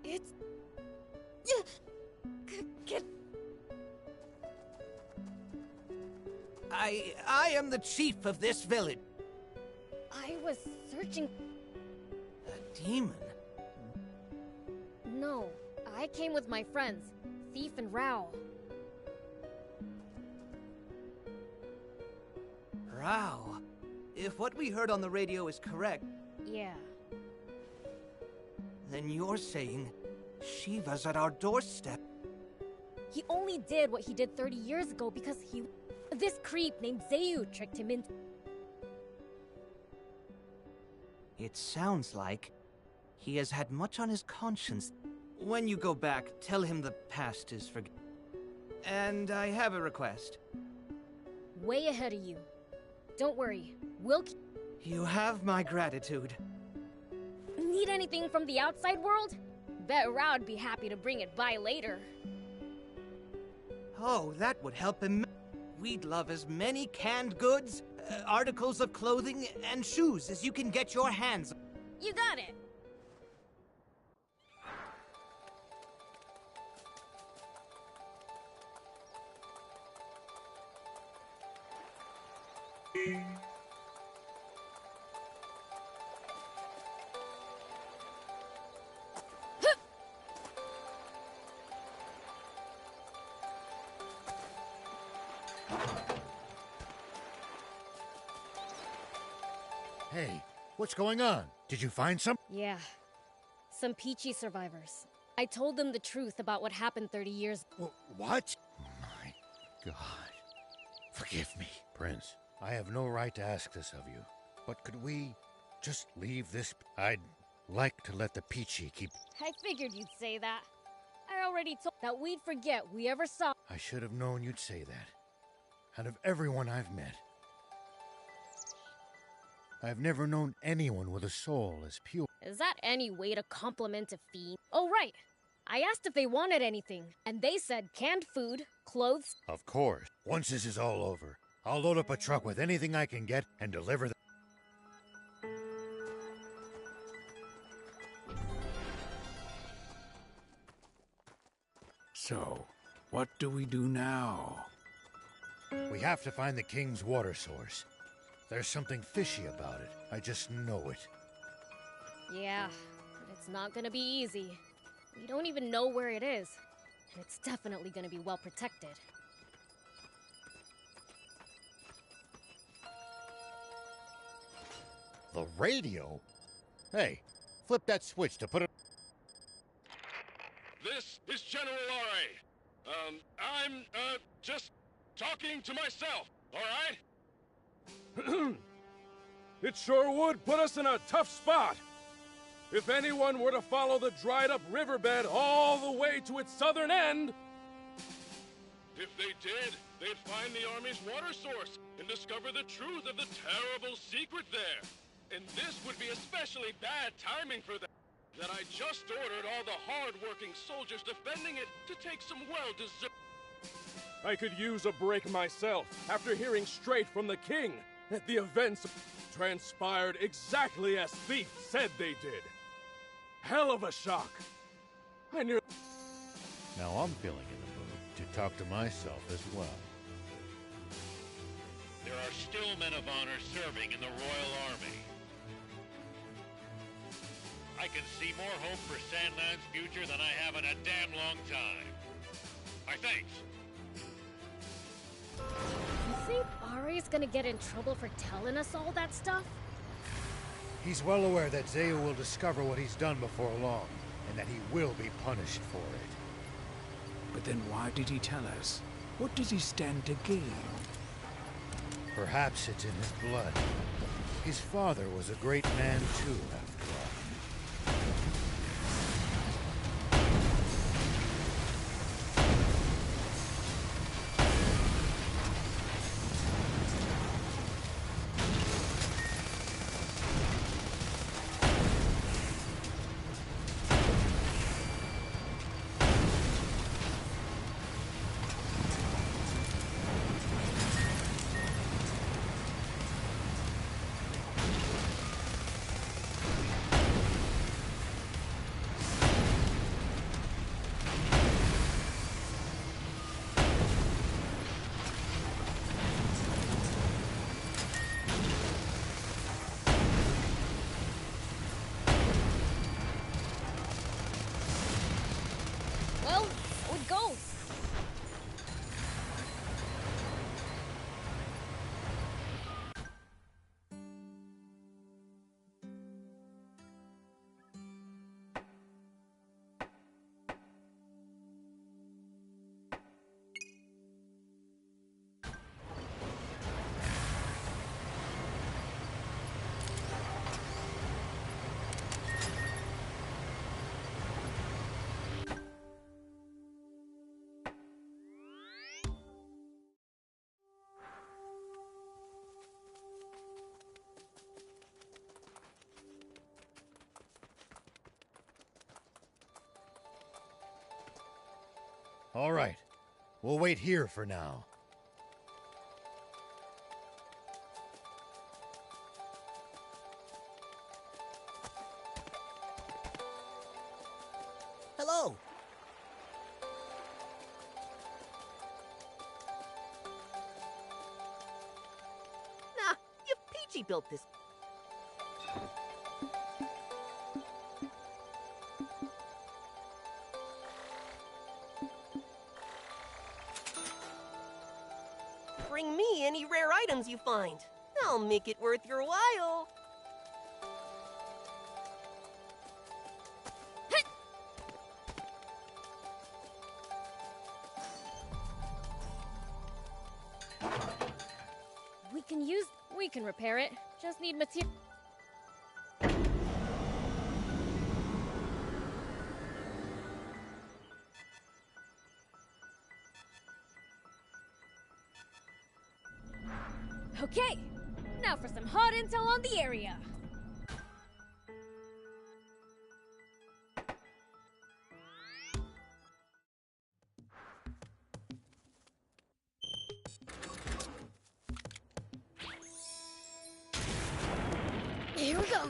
It's... Get... I am the chief of this village. I was searching... A demon? No, I came with my friends, Thief and Rao. Rao, if what we heard on the radio is correct... Yeah. Then you're saying Shiva's at our doorstep. He only did what he did 30 years ago because he... This creep named Zayu tricked him into... It sounds like he has had much on his conscience. When you go back, tell him the past is forgiven. And I have a request. Way ahead of you. Don't worry, we'll... You have my gratitude. Need anything from the outside world? Bet Rao'd be happy to bring it by later. Oh, that would help him. We'd love as many canned goods, articles of clothing, and shoes as you can get your hands on. You got it! Hey, what's going on? Did you find some? Yeah. Some Peachy survivors. I told them the truth about what happened 30 years. What? Oh my God. Forgive me. Prince, I have no right to ask this of you, but could we just leave this? I'd like to let the Peachy keep... I figured you'd say that. I already told that we'd forget we ever saw... I should have known you'd say that. Out of everyone I've met, I've never known anyone with a soul as pure. Is that any way to compliment a fiend? Oh, right. I asked if they wanted anything, and they said canned food, clothes... Of course. Once this is all over, I'll load up a truck with anything I can get and deliver them. So, what do we do now? We have to find the king's water source. There's something fishy about it. I just know it. Yeah, but it's not gonna be easy. We don't even know where it is, and it's definitely gonna be well protected. The radio? Hey, flip that switch to put it... This is General R.A. I'm, just talking to myself, all right? It sure would put us in a tough spot. If anyone were to follow the dried-up riverbed all the way to its southern end... If they did, they'd find the Army's water source and discover the truth of the terrible secret there. And this would be especially bad timing for them, that I just ordered all the hard-working soldiers defending it to take some well-deserved... I could use a break myself after hearing straight from the king that the events transpired exactly as Thief said they did. Hell of a shock. I knew... Now I'm feeling in the mood to talk to myself as well. There are still men of honor serving in the Royal Army. I can see more hope for Sandland's future than I have in a damn long time. My thanks. You think Ari's gonna get in trouble for telling us all that stuff? He's well aware that Zeu will discover what he's done before long, and that he will be punished for it. But then why did he tell us? What does he stand to gain? Perhaps it's in his blood. His father was a great man too, after all. Well, so it goes. All right. We'll wait here for now. Hello. Nah, you Peachy built this. Bring me any rare items you find. I'll make it worth your while. can use... We can repair it. Just need material... Okay, now for some hot intel on the area. Here we go.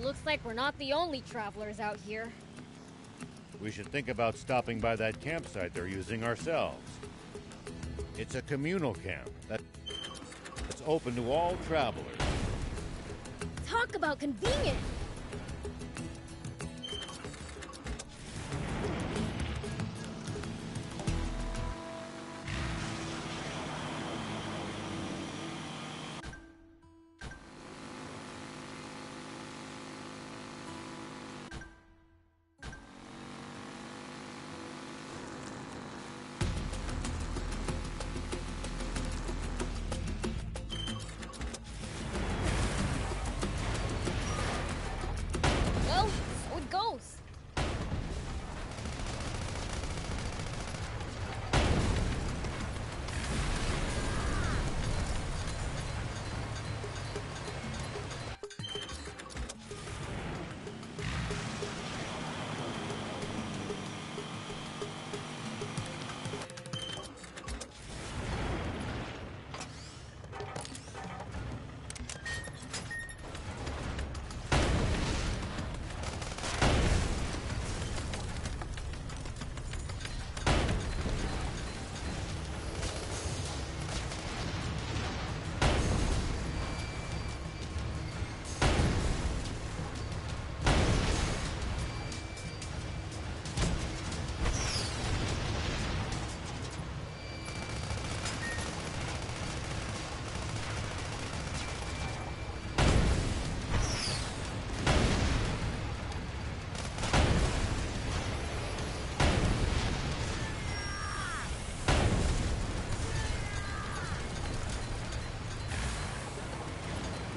Looks like we're not the only travelers out here. We should think about stopping by that campsite they're using ourselves. It's a communal camp that's open to all travelers. Talk about convenient!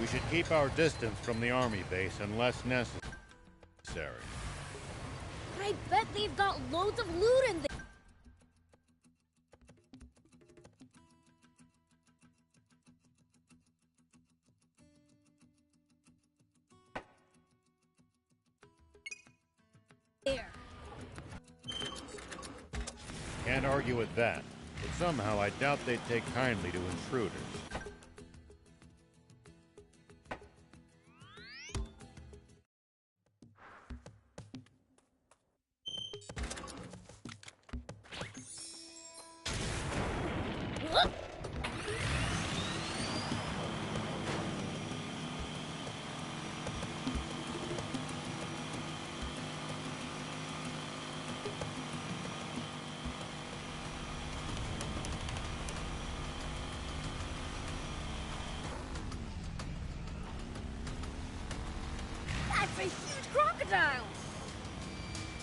We should keep our distance from the army base unless necessary. I bet they've got loads of loot in there. Can't argue with that, but somehow I doubt they'd take kindly to intruders. That's a huge crocodile!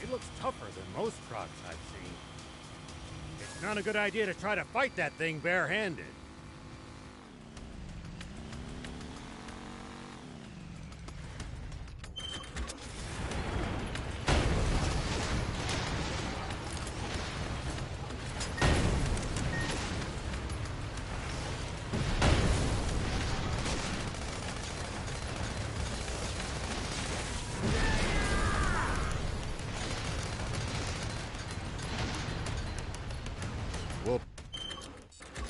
It looks tougher than most crocs I've seen. It's not a good idea to try to fight that thing barehanded.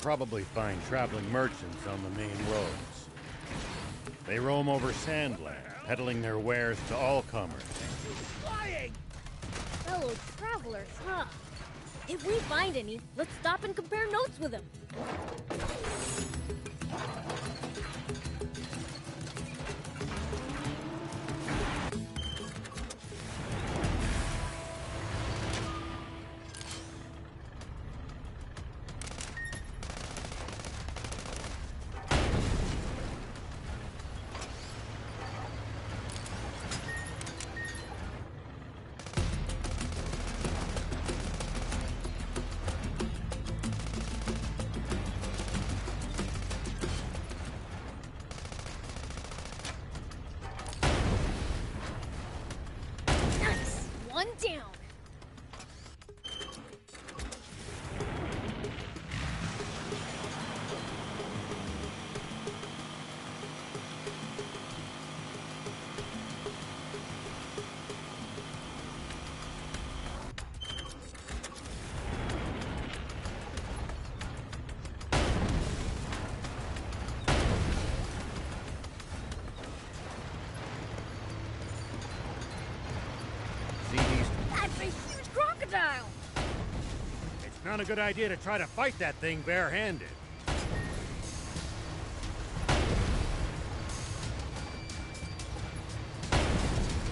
probably find traveling merchants on the main roads. They roam over Sandland, peddling their wares to all comers. Flying! Fellow travelers, huh? If we find any, let's stop and compare notes with them. One down. That's a huge crocodile! It's not a good idea to try to fight that thing barehanded.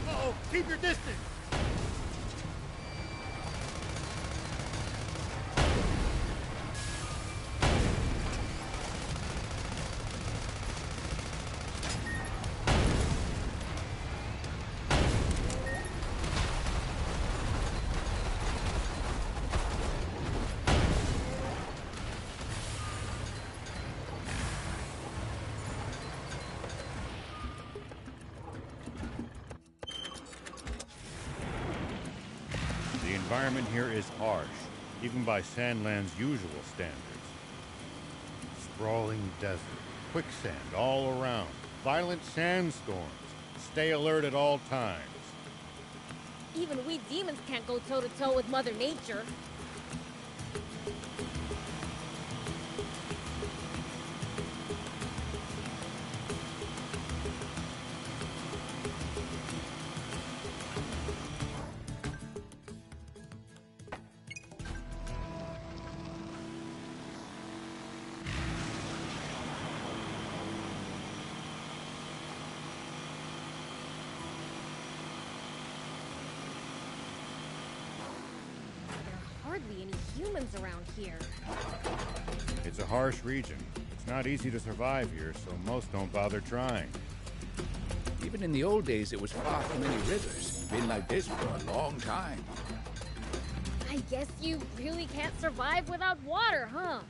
Uh-oh, keep your distance! The environment here is harsh, even by Sandland's usual standards. Sprawling desert, quicksand all around, violent sandstorms. Stay alert at all times. Even we demons can't go toe-to-toe with Mother Nature. Hardly any humans around here. It's a harsh region. It's not easy to survive here, so most don't bother trying. Even in the old days, it was far from any rivers. Been like this for a long time. I guess you really can't survive without water, huh?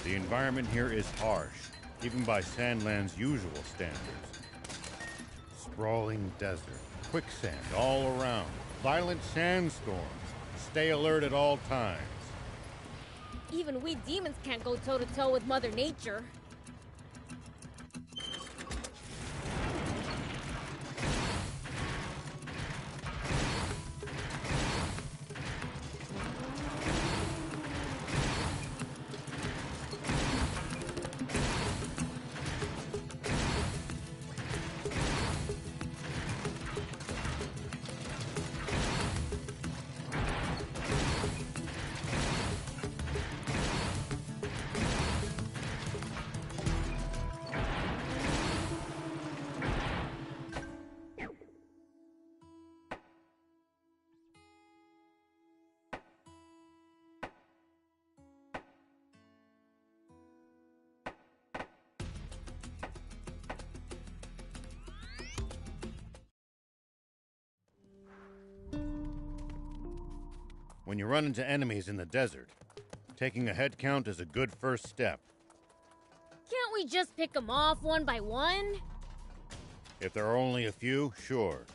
The environment here is harsh, even by Sandland's usual standards. Sprawling desert, quicksand all around, violent sandstorms. Stay alert at all times. Even we demons can't go toe-to-toe with Mother Nature. When you run into enemies in the desert, taking a head count is a good first step. Can't we just pick them off one by one? If there are only a few, sure.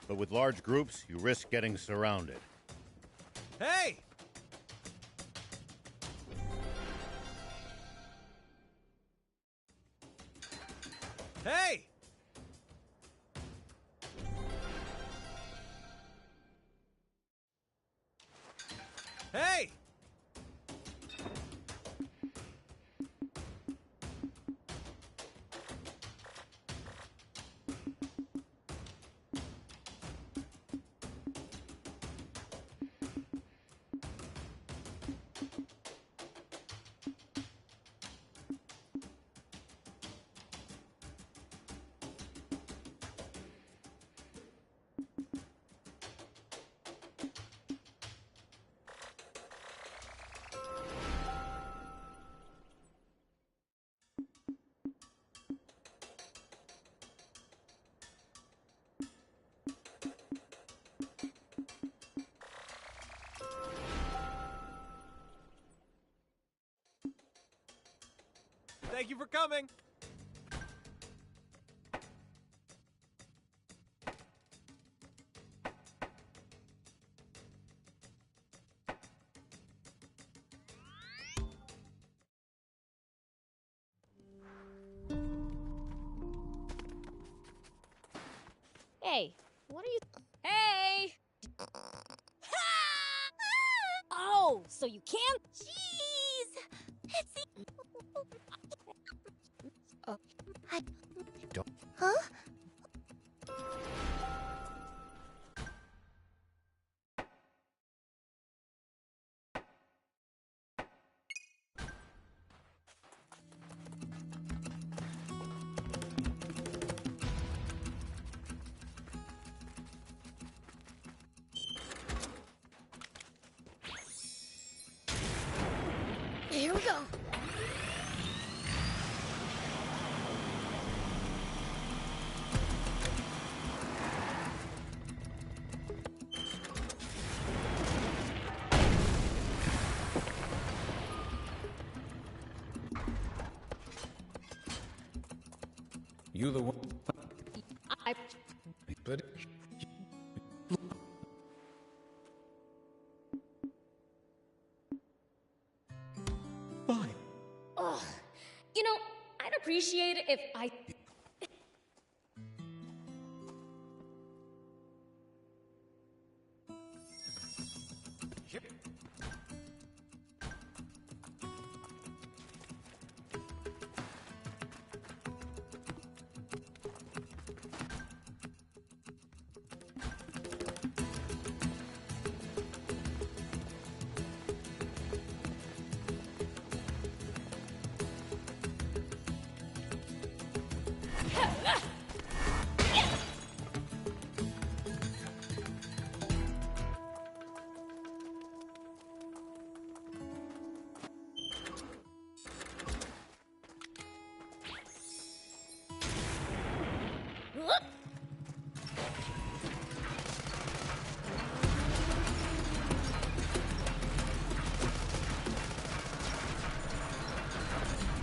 But with large groups, you risk getting surrounded. Hey! Hey! Hey! Thank you for coming. Hey, what are you... Hey! Oh, so you can't... Jeez! It's the... Don't. Huh? Here we go. You the one. I... But Ugh. You know, I'd appreciate it if I...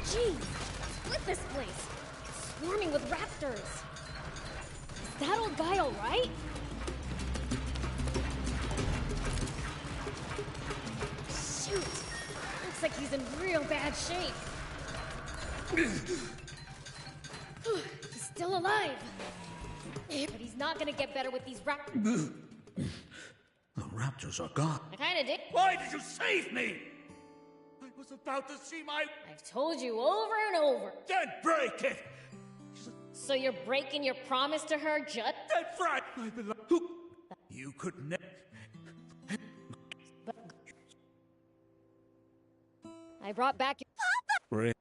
Jeez, split this place. It's swarming with raptors. Is that old guy all right? Shoot, looks like he's in real bad shape. He's still alive. But he's not gonna get better with these raptors. The raptors are gone. I kinda did. Why did you save me? I was about to see my... I've told you over and over. Then break it! So you're breaking your promise to her, Judd? That's right! I belong... Who? You could never... I brought back your... Papa!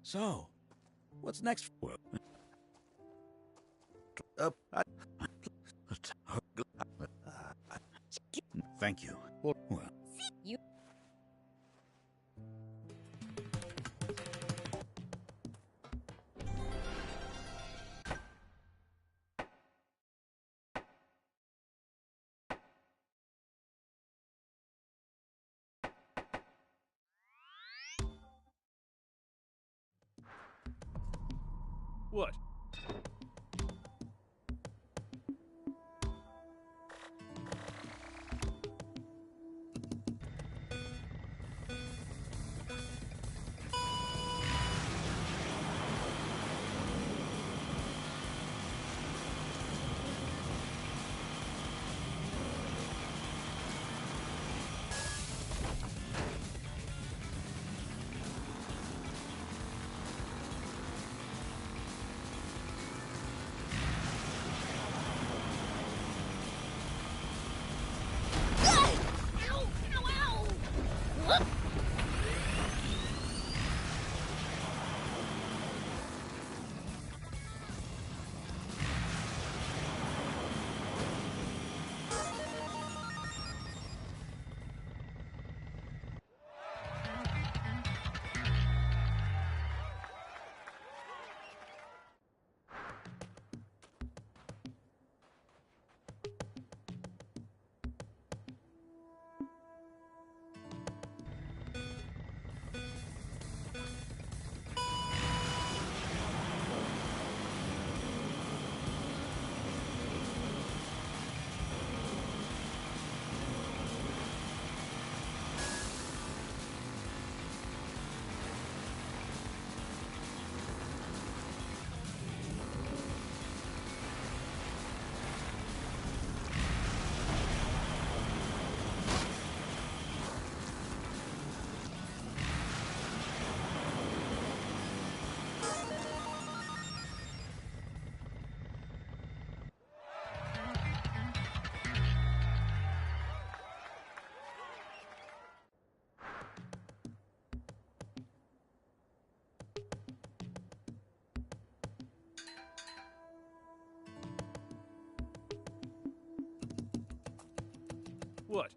So, what's next? Well, thank you. Well, you. What? What?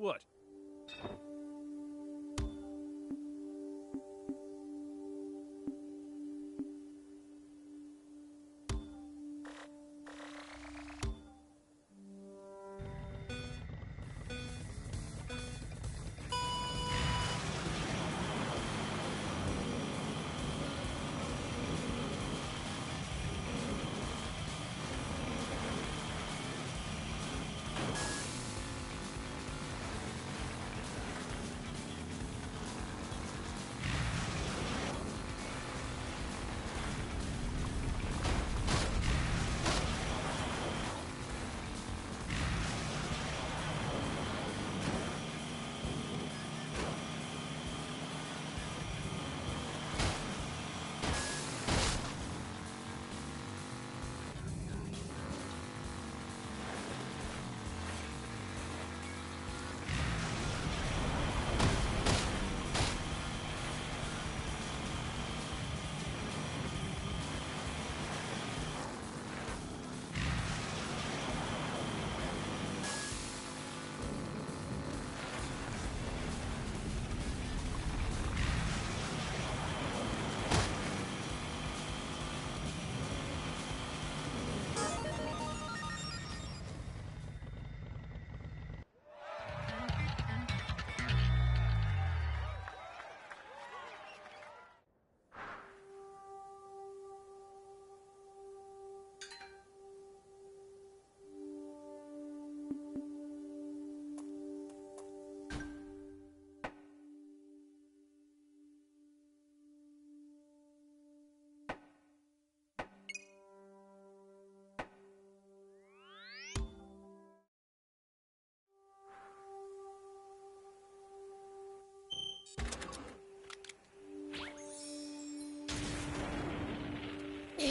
What?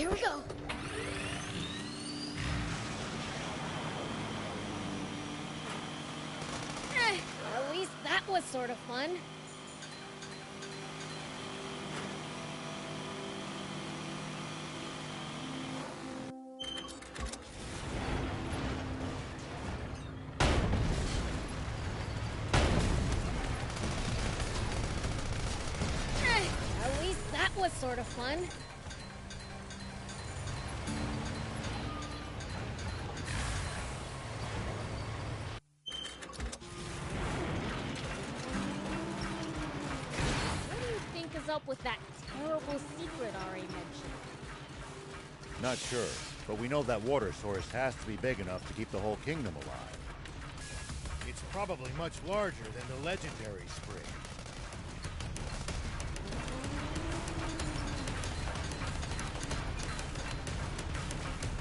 Here we go. At least that was sort of fun. At least that was sort of fun. Up with that terrible secret Ari mentioned. Not sure, but we know that water source has to be big enough to keep the whole kingdom alive. It's probably much larger than the legendary spring.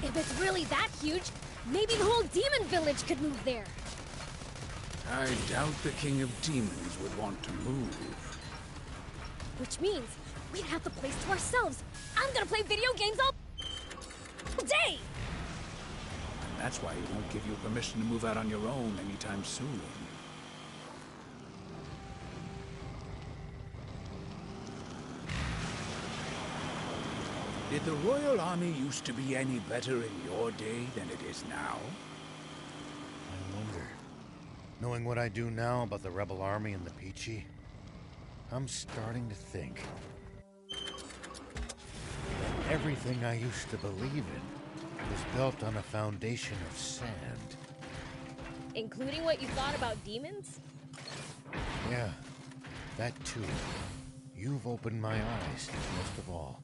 If it's really that huge, maybe the whole demon village could move there. I doubt the King of Demons would want to move. Which means we'd have the place to ourselves. I'm gonna play video games all day! That's why he won't give you permission to move out on your own anytime soon. Did the Royal Army used to be any better in your day than it is now? I wonder. Knowing what I do now about the Rebel Army and the Peachy, I'm starting to think that everything I used to believe in was built on a foundation of sand. Including what you thought about demons? Yeah, that too. You've opened my eyes, most of all.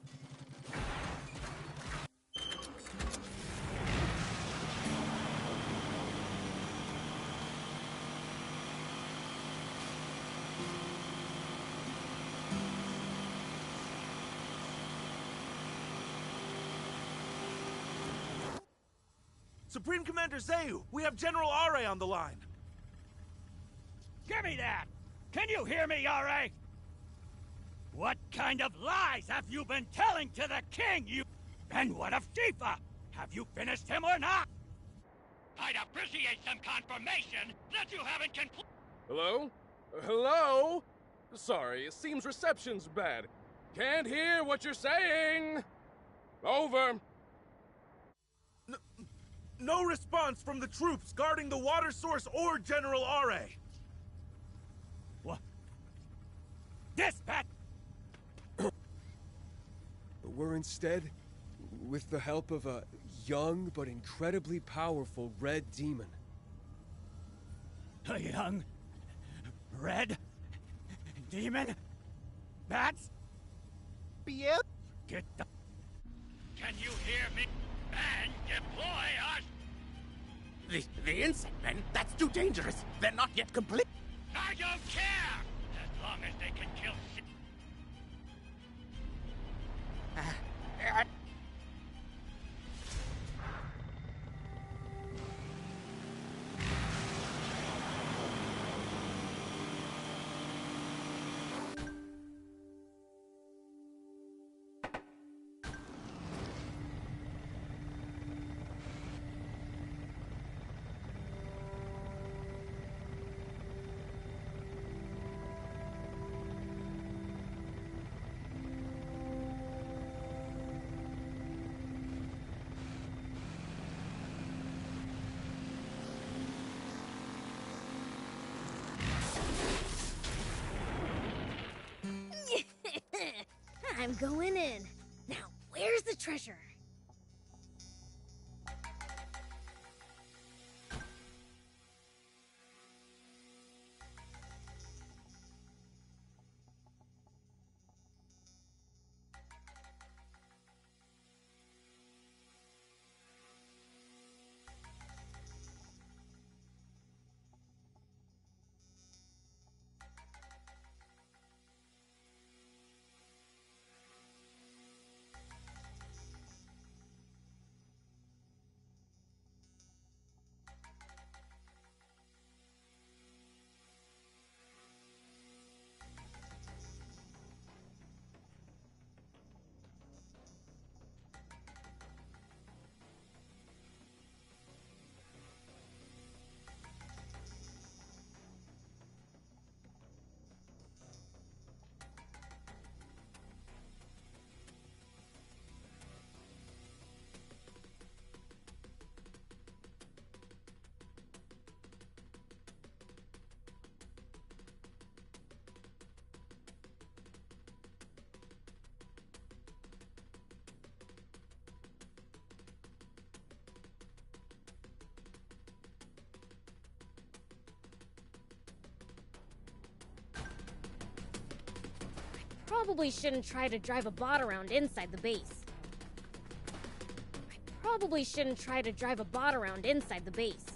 Supreme Commander Zayu, we have General Are on the line. Give me that! Can you hear me, Are? What kind of lies have you been telling to the king, you... And what of Tifa? Have you finished him or not? I'd appreciate some confirmation that you haven't concluded... Hello? Hello? Sorry, it seems reception's bad. Can't hear what you're saying. Over. No response from the troops guarding the water source or General Are. What? Dispatch! We're instead, with the help of a young but incredibly powerful red demon. A young... red... demon? That's... Yep. Get the... Can you hear me? And deploy us! The insect men? That's too dangerous. They're not yet complete. I don't care! As long as they can kill... I'm going in. Now, where's the treasure? probably shouldn't try to drive a bot around inside the base. I probably shouldn't try to drive a bot around inside the base.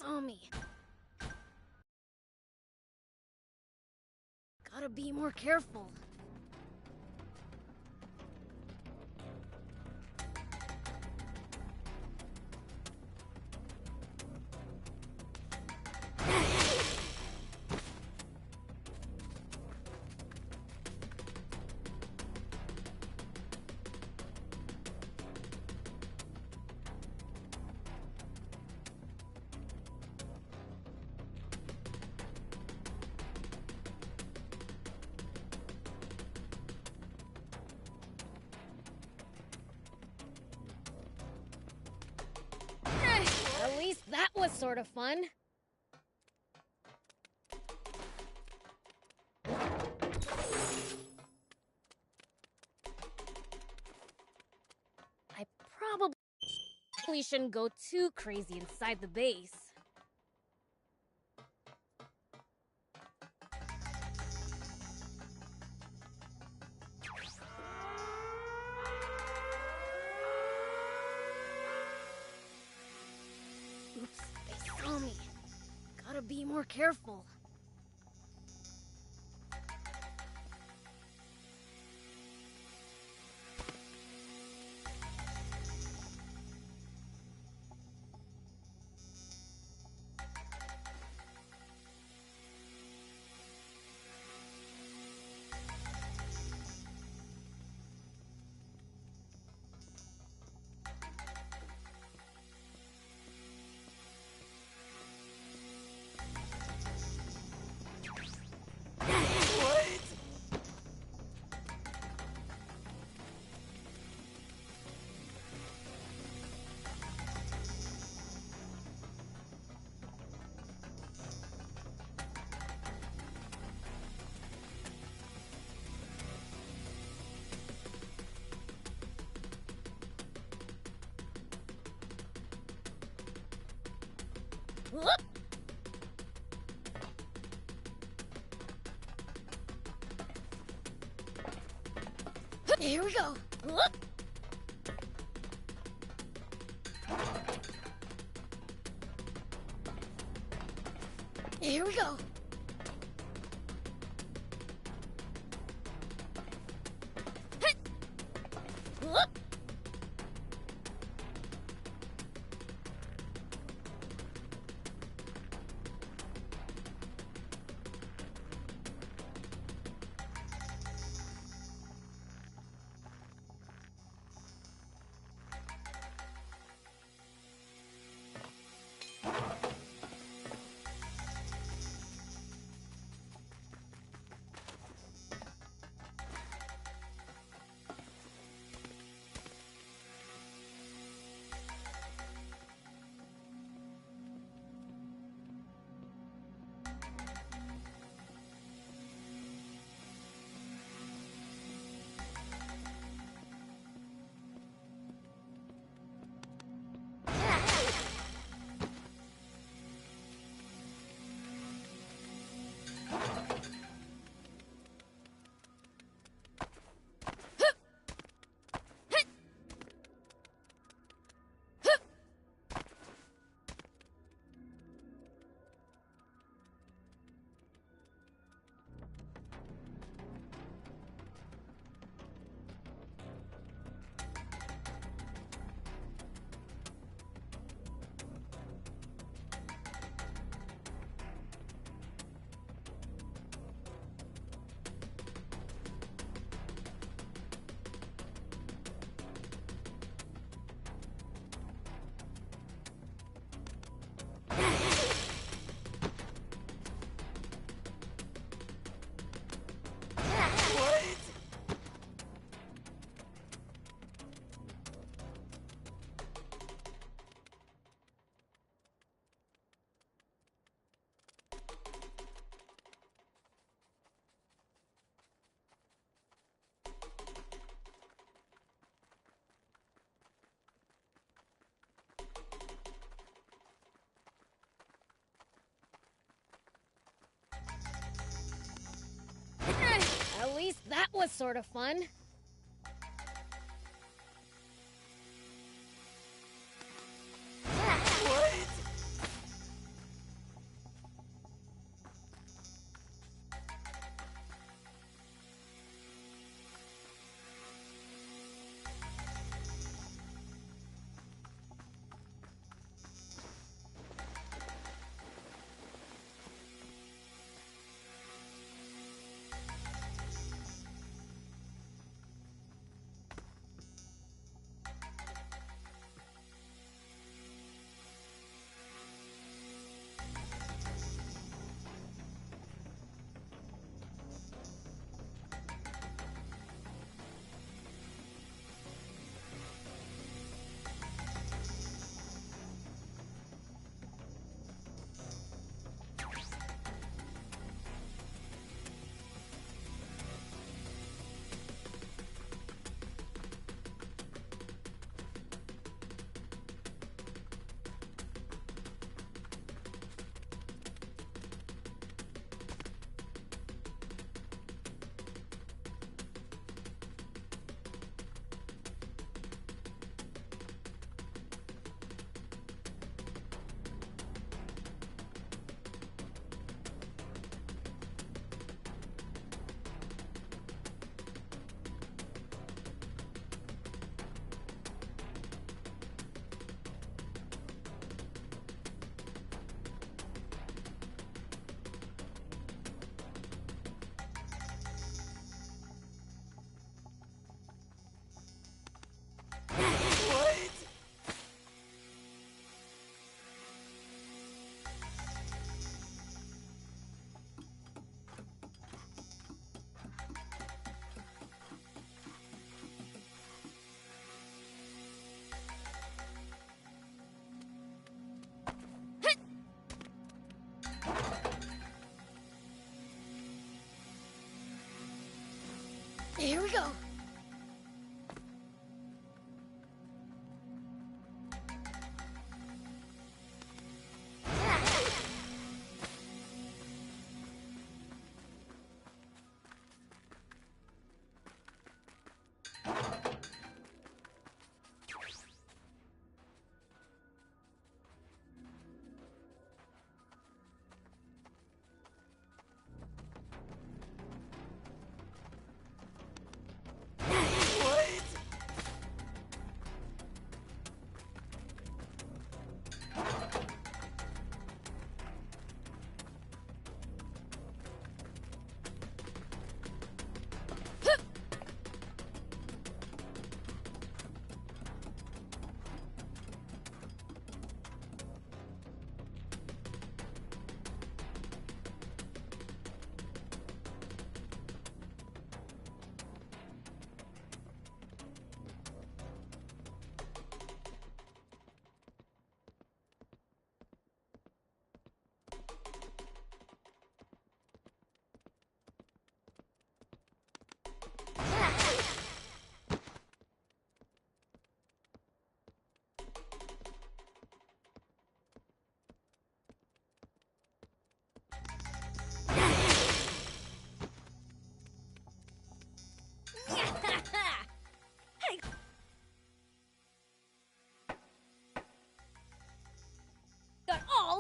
saw me. Gotta be more careful. At least that was sort of fun. I probably shouldn't go too crazy inside the base. Oops, they saw me. Gotta be more careful. Whoop! Here we go. Whoop! Here we go. Hey! Whoop! At least that was sort of fun.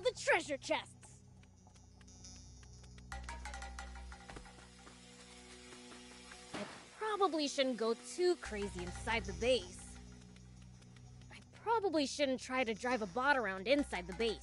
all the treasure chests. I probably shouldn't go too crazy inside the base. I probably shouldn't try to drive a bot around inside the base.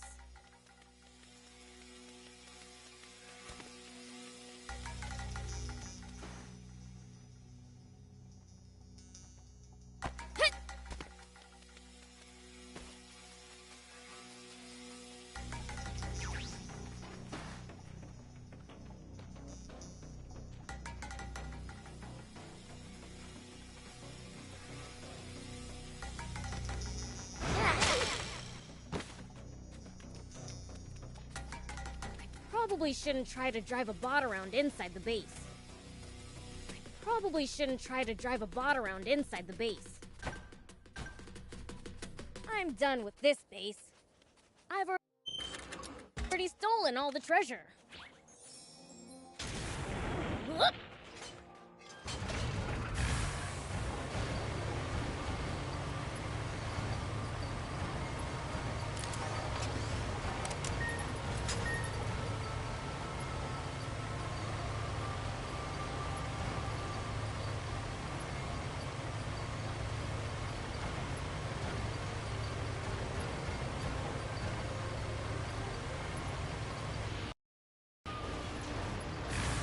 Probably shouldn't try to drive a bot around inside the base. I probably shouldn't try to drive a bot around inside the base. I'm done with this base. I've already stolen all the treasure. Whoop!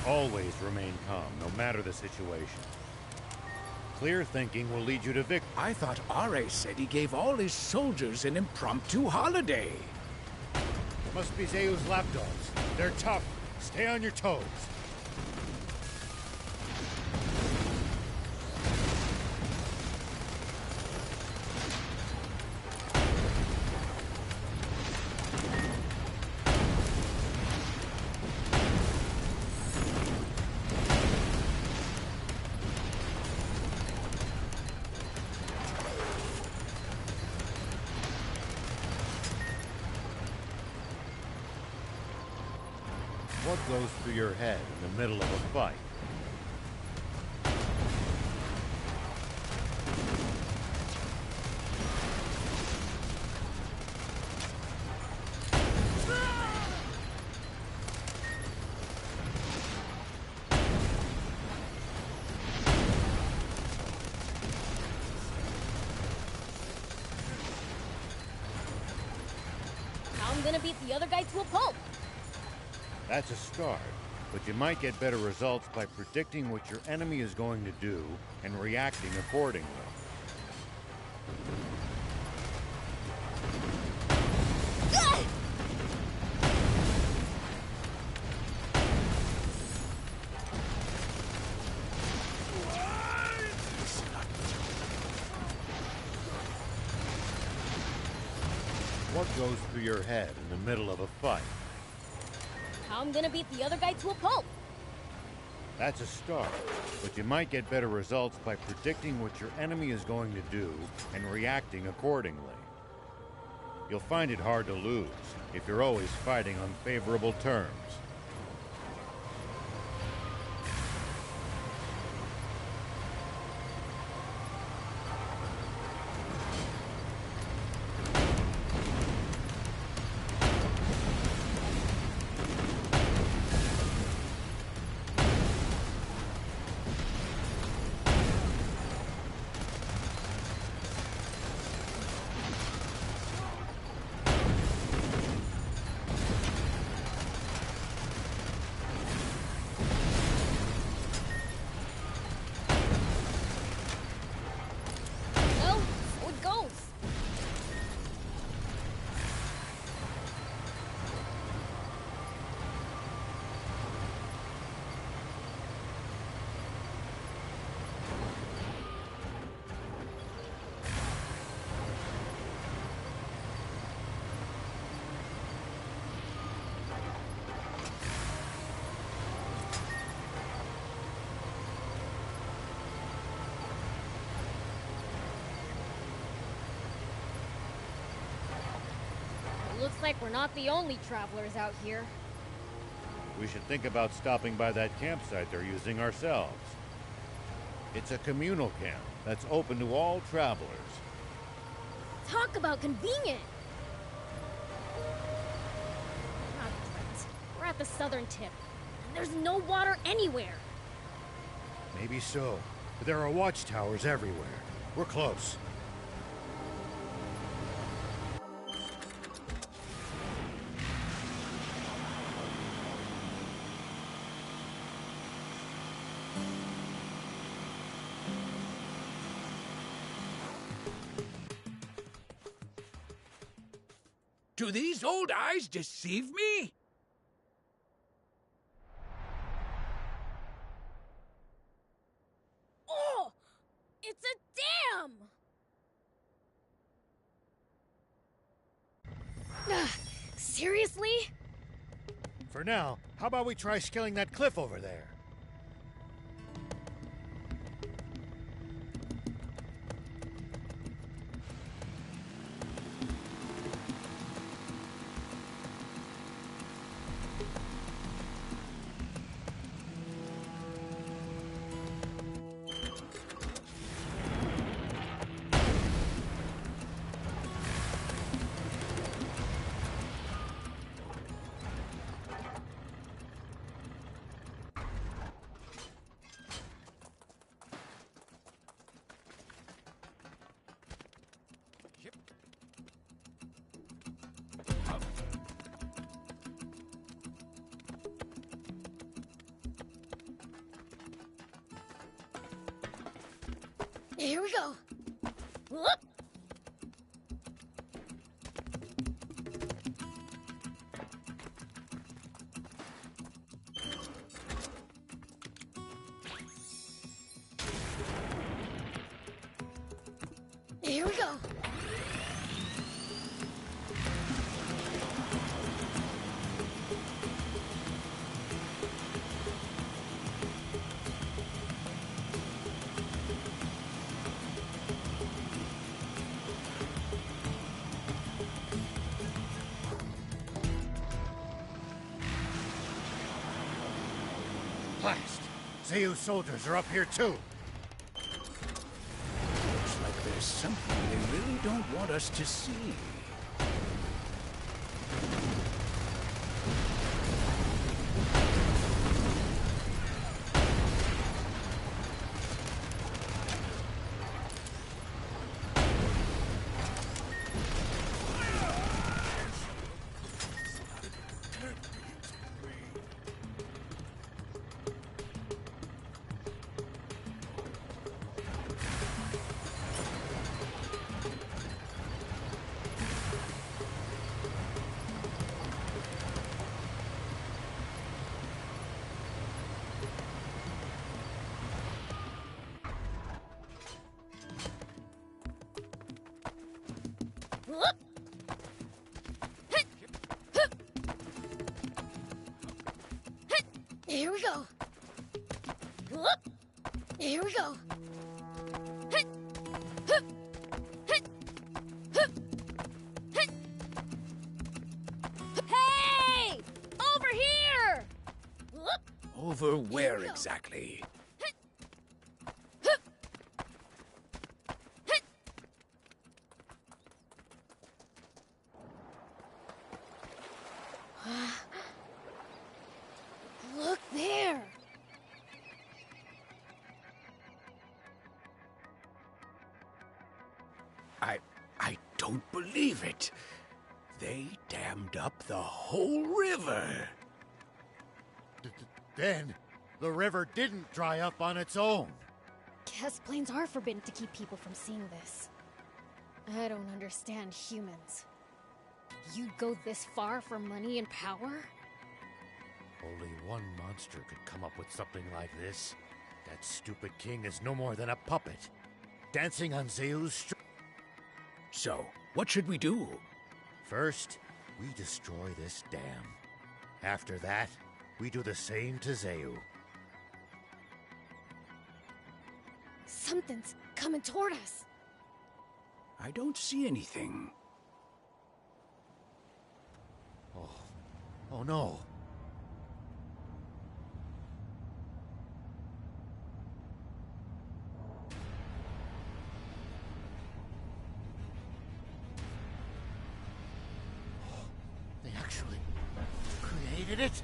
Always remain calm, no matter the situation. Clear thinking will lead you to victory. I thought R.A. said he gave all his soldiers an impromptu holiday. Must be Zeu's lapdogs. They're tough. Stay on your toes. What goes through your head in the middle of a fight? How I'm gonna beat the other guy to a pulp. That's a start, but you might get better results by predicting what your enemy is going to do and reacting accordingly. What goes through your head in the middle of a fight? How I'm gonna beat the other guy to a pulp. That's a start, but you might get better results by predicting what your enemy is going to do and reacting accordingly. You'll find it hard to lose if you're always fighting on favorable terms. Looks like we're not the only travelers out here. We should think about stopping by that campsite they're using ourselves. It's a communal camp that's open to all travelers. Talk about convenient! at the southern tip. And there's no water anywhere. Maybe so, but there are watchtowers everywhere. We're close. Do these old eyes deceive me? Oh! It's a dam! Seriously? For now, how about we try scaling that cliff over there? Here we go. Whoop. Here we go. Blast! Zeu's soldiers are up here too. Looks like there's something they really don't want us to see. Whoop. Here we go. Whoop. Here we go. Hey! Over here! Whoop. Over where exactly? Look there! I don't believe it. They dammed up the whole river. Then, the river didn't dry up on its own. Guess planes are forbidden to keep people from seeing this. I don't understand humans. You'd go this far for money and power? Only one monster could come up with something like this. That stupid king is no more than a puppet, dancing on Zeu's street. So, what should we do? First, we destroy this dam. After that, we do the same to Zeu. Something's coming toward us. I don't see anything. Oh no. They actually created it?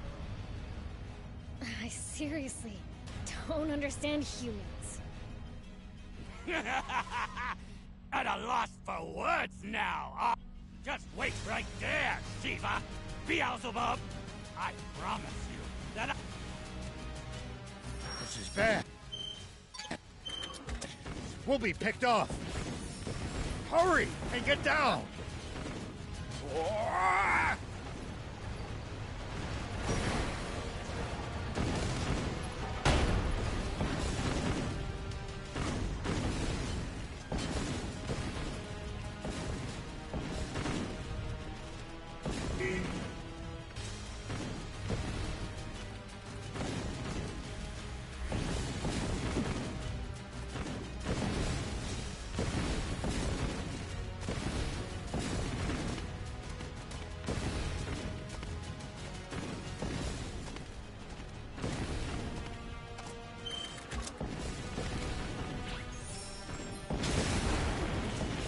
Seriously, don't understand humans. At a loss for words now. Just wait right there, Shiva. Beelzebub. I promise you that This is bad. We'll be picked off. Hurry and get down.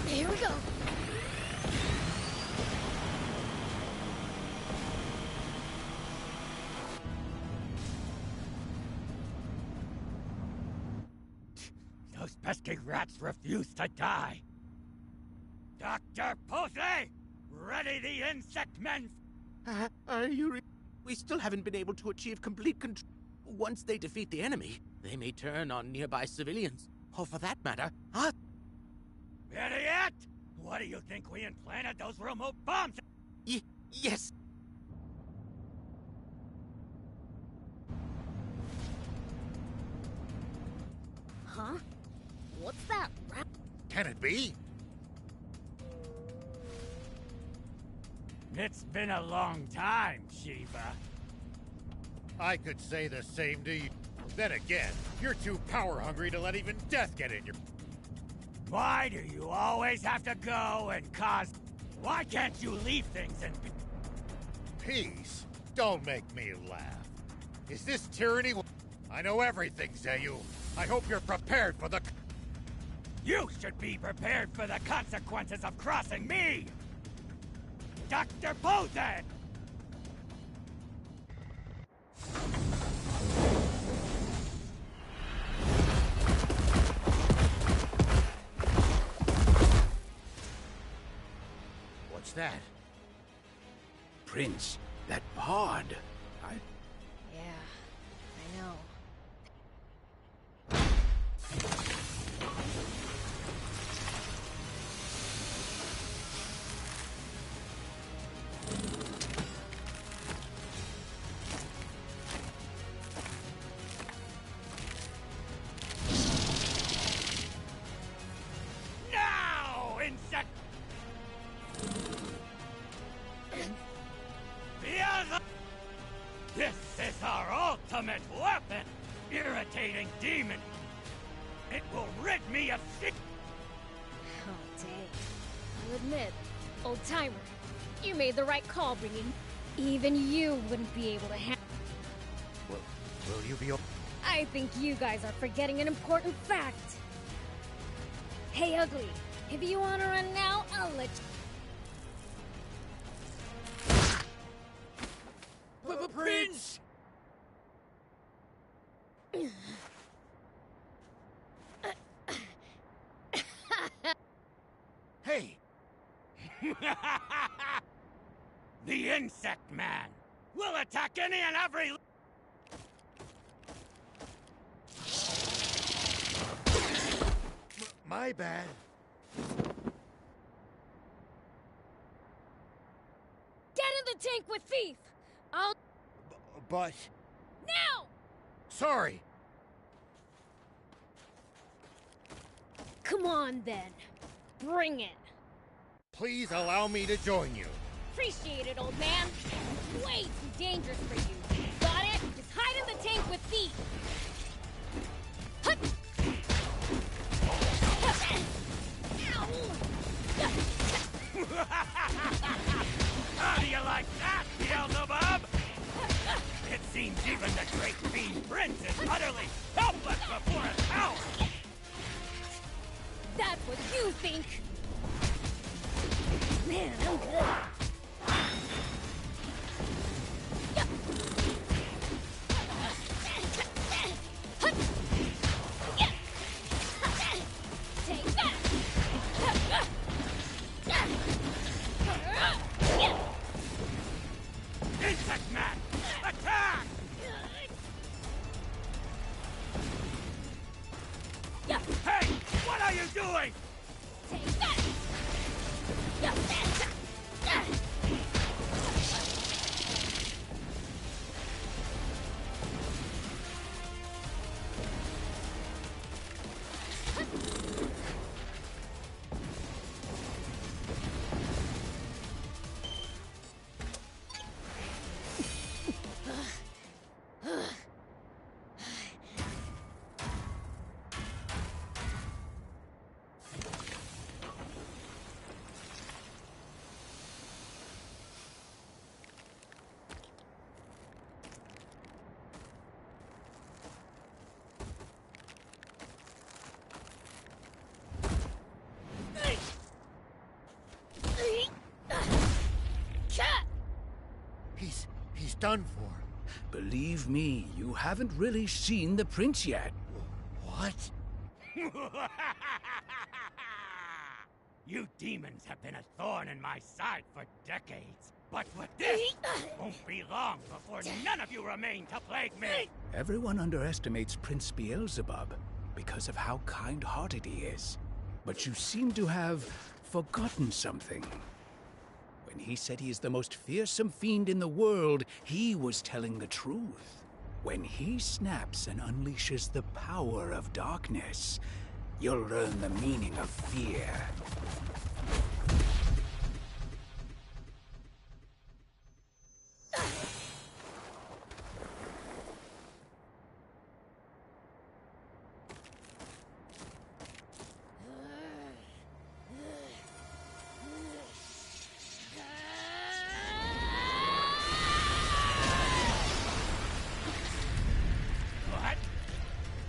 Here we go. those pesky rats refuse to die. Dr. Posey! Ready the insect men! Are you We still haven't been able to achieve complete control. Once they defeat the enemy, they may turn on nearby civilians. Or for that matter, us. Idiot! What do you think we implanted those remote bombs? Yes. Huh? What's that rap? Can it be? It's been a long time, Shiva. I could say the same to you. Then again, you're too power-hungry to let even death get in your... Why do you always have to go and cause... Why can't you leave things in... Peace? Don't make me laugh. Is this tyranny? I know everything, Zayu. I hope you're prepared for the... You should be prepared for the consequences of crossing me! Dr. Posey! What's that? Prince, that pod. Yeah, I know. Now, insect! This is our ultimate weapon! Irritating demon! It will rid me of sick... Oh, dang. I'll admit, old-timer, you made the right call bringing... Even you wouldn't be able to handle... Will you be... I think you guys are forgetting an important fact. Hey, Ugly, if you want to run now, I'll let you... Prince! Hey! The Insect Man will attack any and every... My bad. Get in the tank with Thief! I'll... But... Now! Sorry! Come on, then. Bring it. Please allow me to join you. Appreciate it, old man. Way too dangerous for you. Got it? Just hide in the tank with Thief. Hut! How do you like that, Beelzebub? It seems even the great fiend Prince is utterly helpless before his power! That's what you think! Man, I'm good. He's done for. Believe me, you haven't really seen the prince yet. What? You demons have been a thorn in my side for decades. But with this, won't be long before none of you remain to plague me! Everyone underestimates Prince Beelzebub because of how kind-hearted he is. But you seem to have forgotten something. When he said he is the most fearsome fiend in the world, he was telling the truth. When he snaps and unleashes the power of darkness, you'll learn the meaning of fear.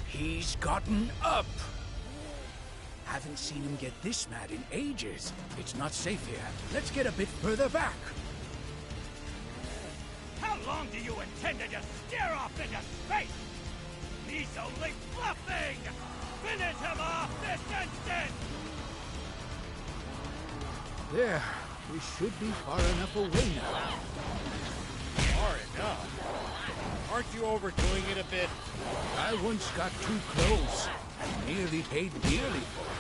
He's gotten up! Haven't seen him get this mad in ages. It's not safe here. Let's get a bit further back. How long do you intend to just stare off into space? He's only bluffing! Finish him off this instant! There. We should be far enough away now. Far enough? Aren't you overdoing it a bit? I once got too close and nearly paid dearly for it.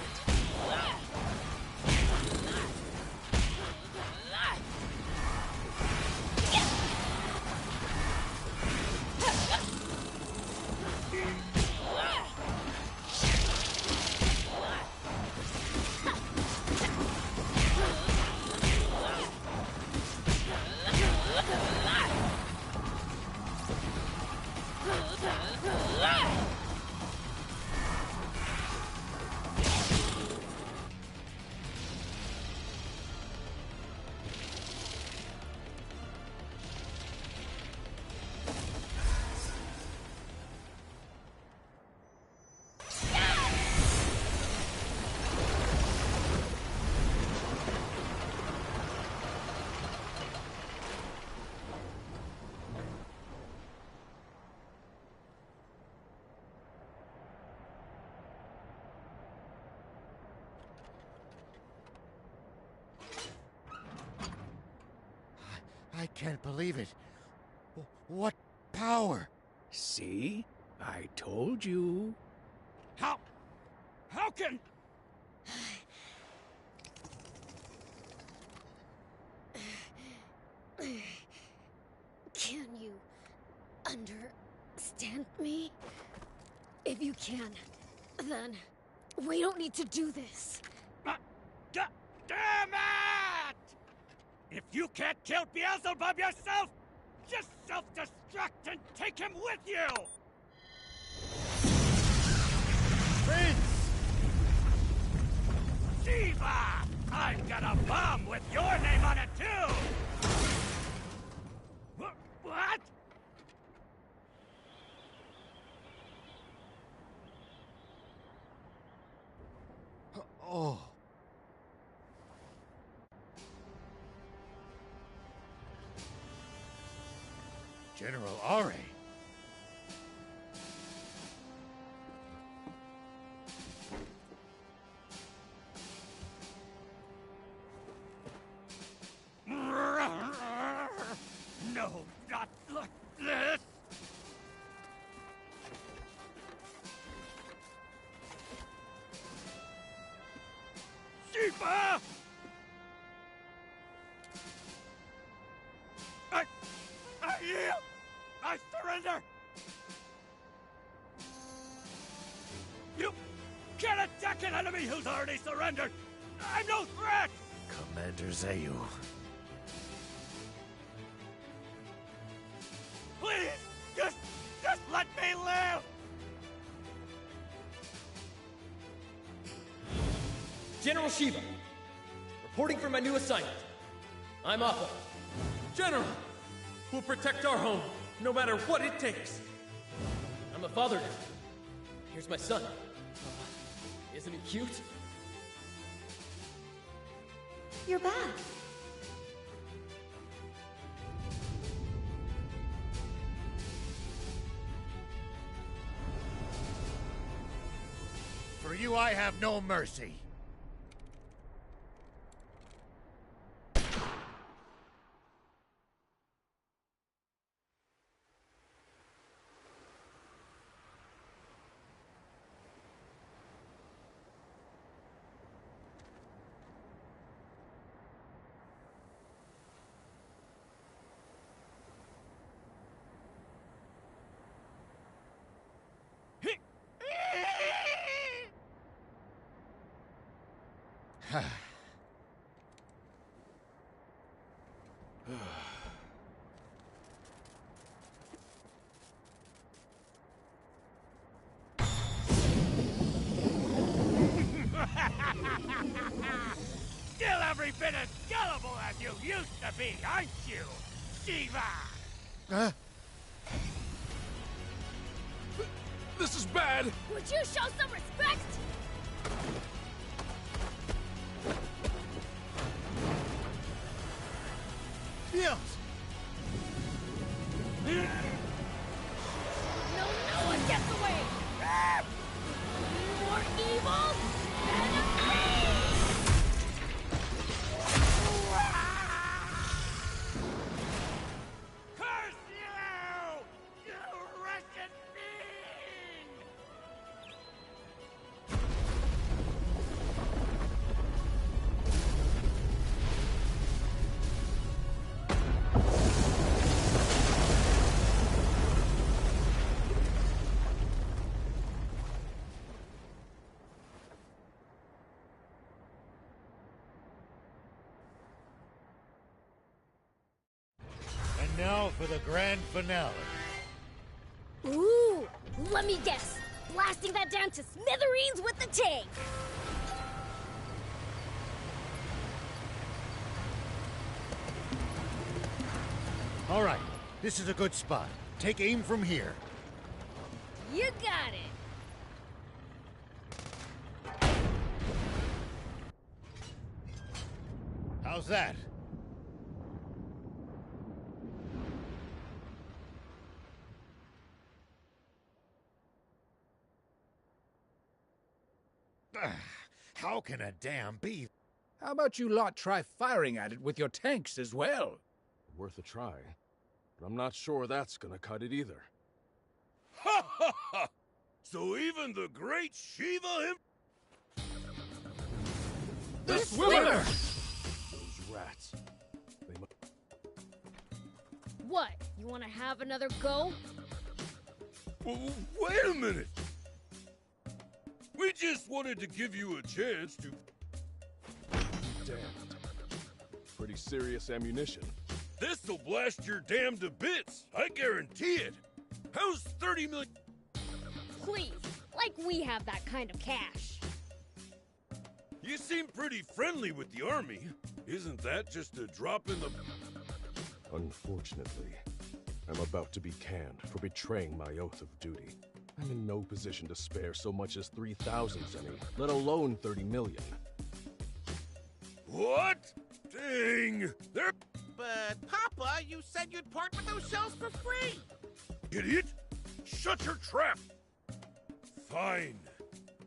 I can't believe it. What power? See? I told you. How can... Can you understand me? If you can, then we don't need to do this. Damn it! If you can't kill Beelzebub yourself, just self-destruct and take him with you! Prince! Siga! I've got a bomb with your name on it, too! What? Oh. General Are. No, not like this! Siga! I yield! I surrender! You can't attack an enemy who's already surrendered! I'm no threat! Commander Zayu. Please! Just let me live! General Shiva, reporting for my new assignment. I'm Appa. General, who'll protect our home, no matter what it takes. I'm a father now. Here's my son. Isn't he cute? You're back. you I have no mercy. Still every bit as gullible as you used to be, aren't you, Siga? Huh? This is bad! Would you show some respect? Dios! No one gets away! More evil than me! Curse you! You wretched fiend! And now for the grand finale. Ooh! Let me guess! Blasting that down to smithereens with the tank! All right, this is a good spot. Take aim from here. You got it! How's that? How can a dam be? How about you lot try firing at it with your tanks as well? Worth a try, but I'm not sure that's gonna cut it either. Ha ha ha! So even the great Shiva him... The swimmer! Those rats. They must... What? You want to have another go? Wait a minute! We just wanted to give you a chance to... Damned. Pretty serious ammunition. This'll blast your dam to bits, I guarantee it! How's 30 million... Please, like we have that kind of cash. You seem pretty friendly with the army. Isn't that just a drop in the... Unfortunately, I'm about to be canned for betraying my oath of duty. I'm in no position to spare so much as 3,000 zenny, let alone 30 million. What? Dang! They're... But, Papa, you said you'd part with those shells for free! Idiot! Shut your trap! Fine.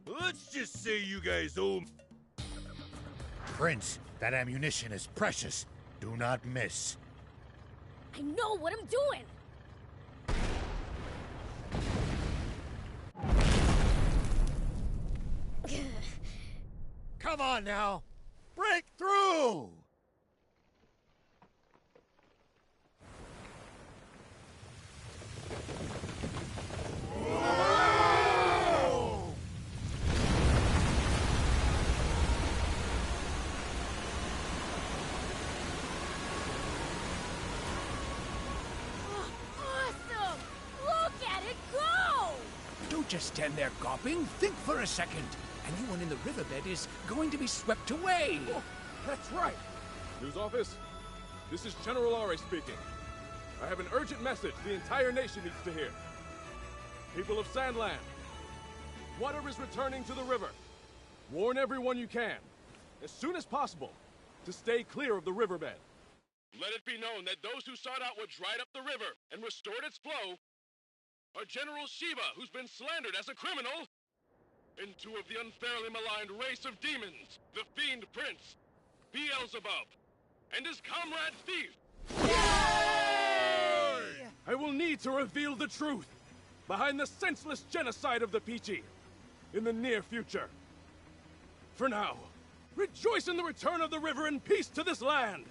Let's just say you guys owe... Prince, that ammunition is precious. Do not miss. I know what I'm doing! Come on now! Break through! Awesome! Look at it go! Don't just stand there gawping. Think for a second. Anyone in the riverbed is going to be swept away. Oh, that's right. News office, this is General Ari speaking. I have an urgent message the entire nation needs to hear. People of Sandland, water is returning to the river. Warn everyone you can, as soon as possible, to stay clear of the riverbed. Let it be known that those who sought out what dried up the river and restored its flow are General Shiva, who's been slandered as a criminal, and two of the unfairly maligned race of demons, the Fiend Prince, Beelzebub, and his comrade Thief. I will need to reveal the truth behind the senseless genocide of the Peachy in the near future. For now, rejoice in the return of the river and peace to this land!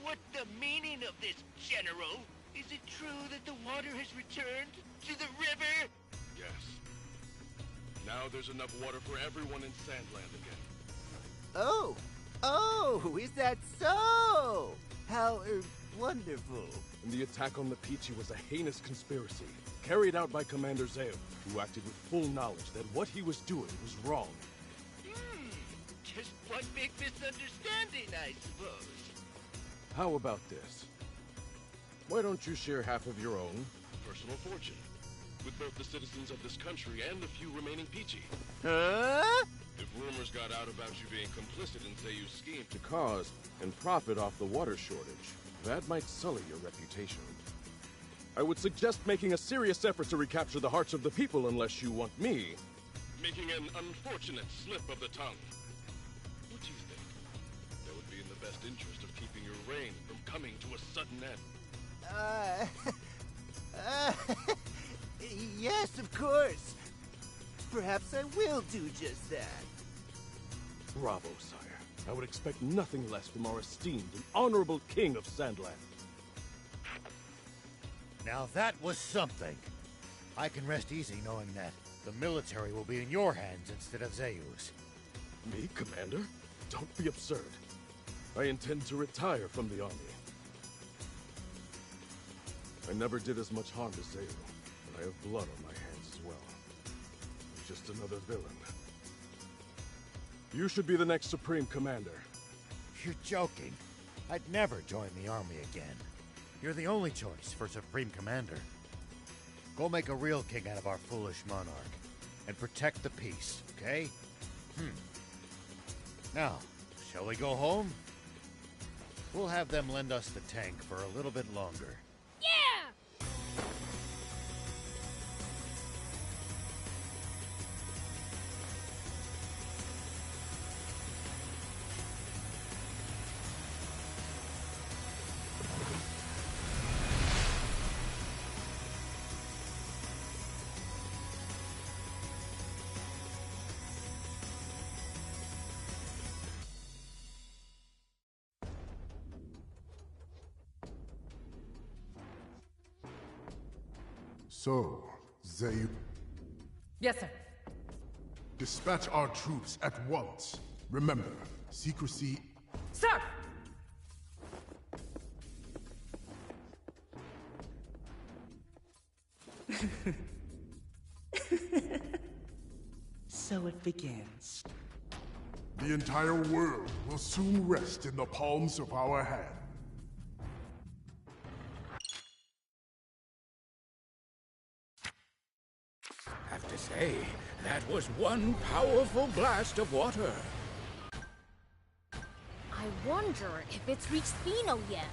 What's the meaning of this, General? Is it true that the water has returned to the river? Yes. Now there's enough water for everyone in Sandland again. Oh! Oh, is that so? How, wonderful. And the attack on the Peachy was a heinous conspiracy, carried out by Commander Zeo, who acted with full knowledge that what he was doing was wrong. Just one big misunderstanding, I suppose. How about this? Why don't you share half of your own Personal fortune. With both the citizens of this country and the few remaining Peachy. Huh? If rumors got out about you being complicit in Zeyu's scheme to cause and profit off the water shortage, that might sully your reputation. I would suggest making a serious effort to recapture the hearts of the people unless you want me. making an unfortunate slip of the tongue. What do you think? That would be in the best interest of keeping your reign from coming to a sudden end. Yes, of course. Perhaps I will do just that. Bravo, sire. I would expect nothing less from our esteemed and honorable king of Sandland. Now that was something. I can rest easy knowing that the military will be in your hands instead of Zeyu's. Me, Commander? Don't be absurd. I intend to retire from the army. I never did as much harm to Zeyu, but I have blood on my hands as well. I'm just another villain. You should be the next Supreme Commander. You're joking. I'd never join the army again. You're the only choice for Supreme Commander. Go make a real king out of our foolish monarch, and protect the peace, okay? Now, shall we go home? We'll have them lend us the tank for a little bit longer. Yeah! So, Zeyu, Yes, sir. dispatch our troops at once. Remember, secrecy. Sir! So it begins. The entire world will soon rest in the palms of our hand. Have to say, that was one powerful blast of water. I wonder if it's reached Pheno yet.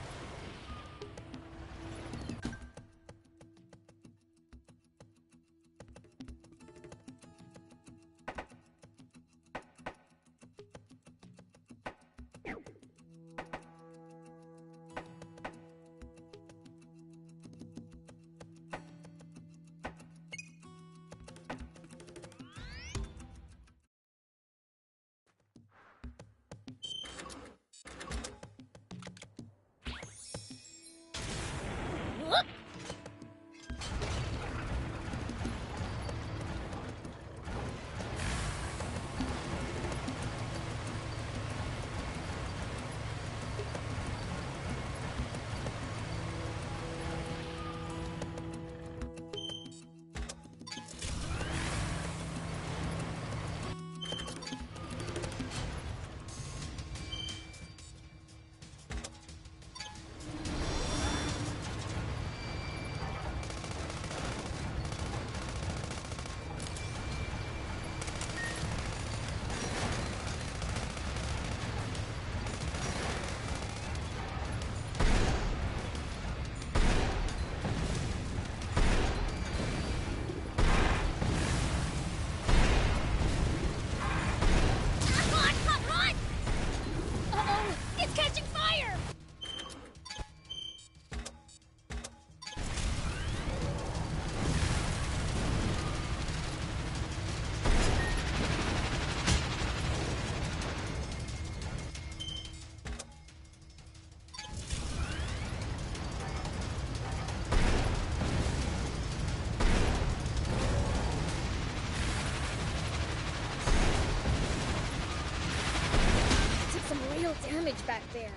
some real damage back there.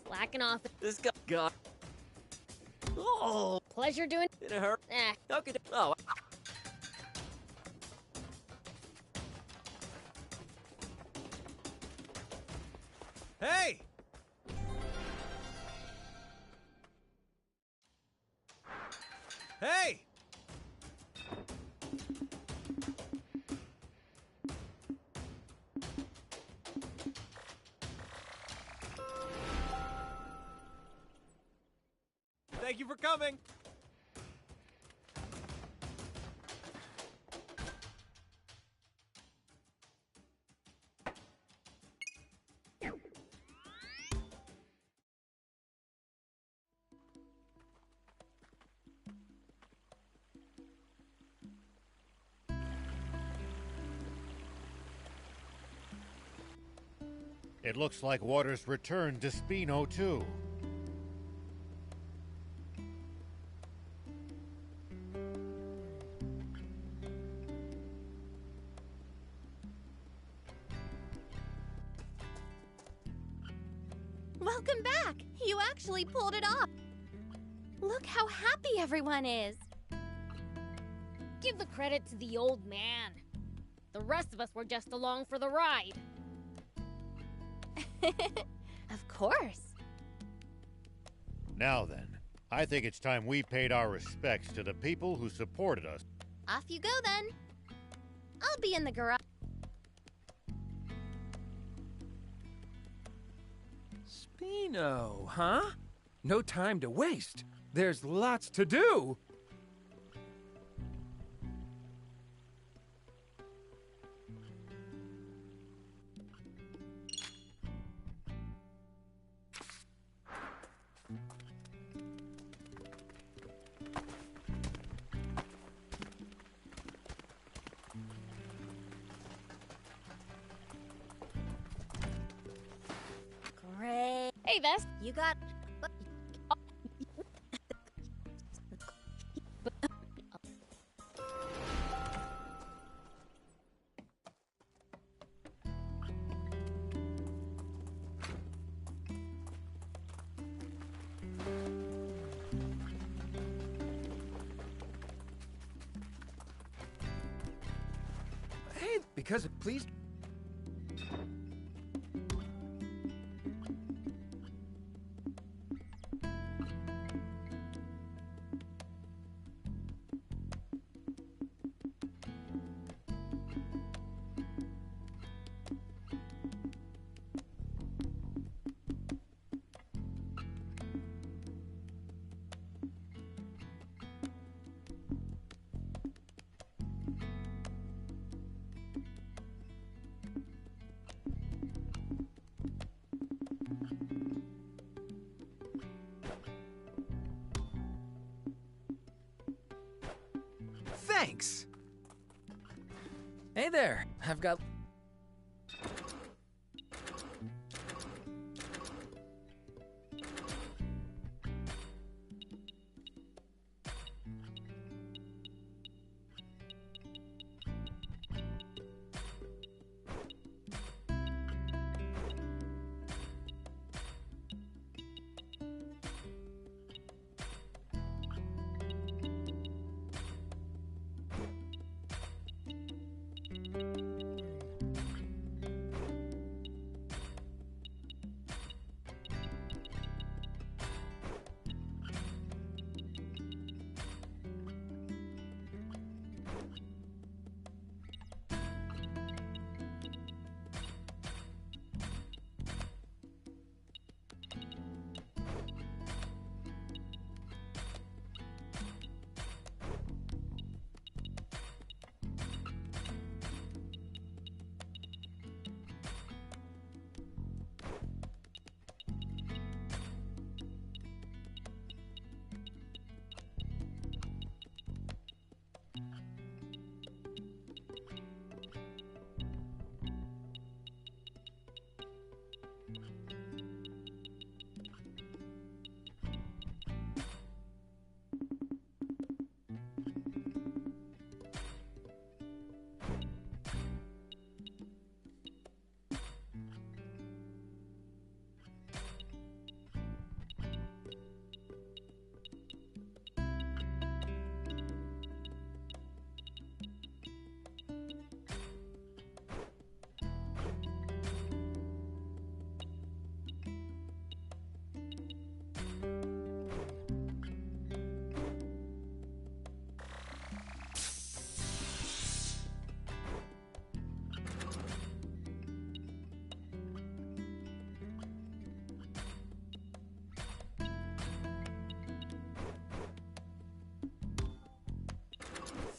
Slacking off. This guy got. Oh! Pleasure doing. Did it hurt? Okay. Oh. Hey! Hey! Thank you for coming. It looks like water's returned to Spino, too. Welcome back! You actually pulled it off! Look how happy everyone is! Give the credit to the old man. The rest of us were just along for the ride. Of course. Now then, I think it's time we paid our respects to the people who supported us. Off you go then. I'll be in the garage. Spino, huh? No time to waste. There's lots to do. Great. Hey, Vest. You got... Hey, because it pleased. Thanks. Hey there, I've got...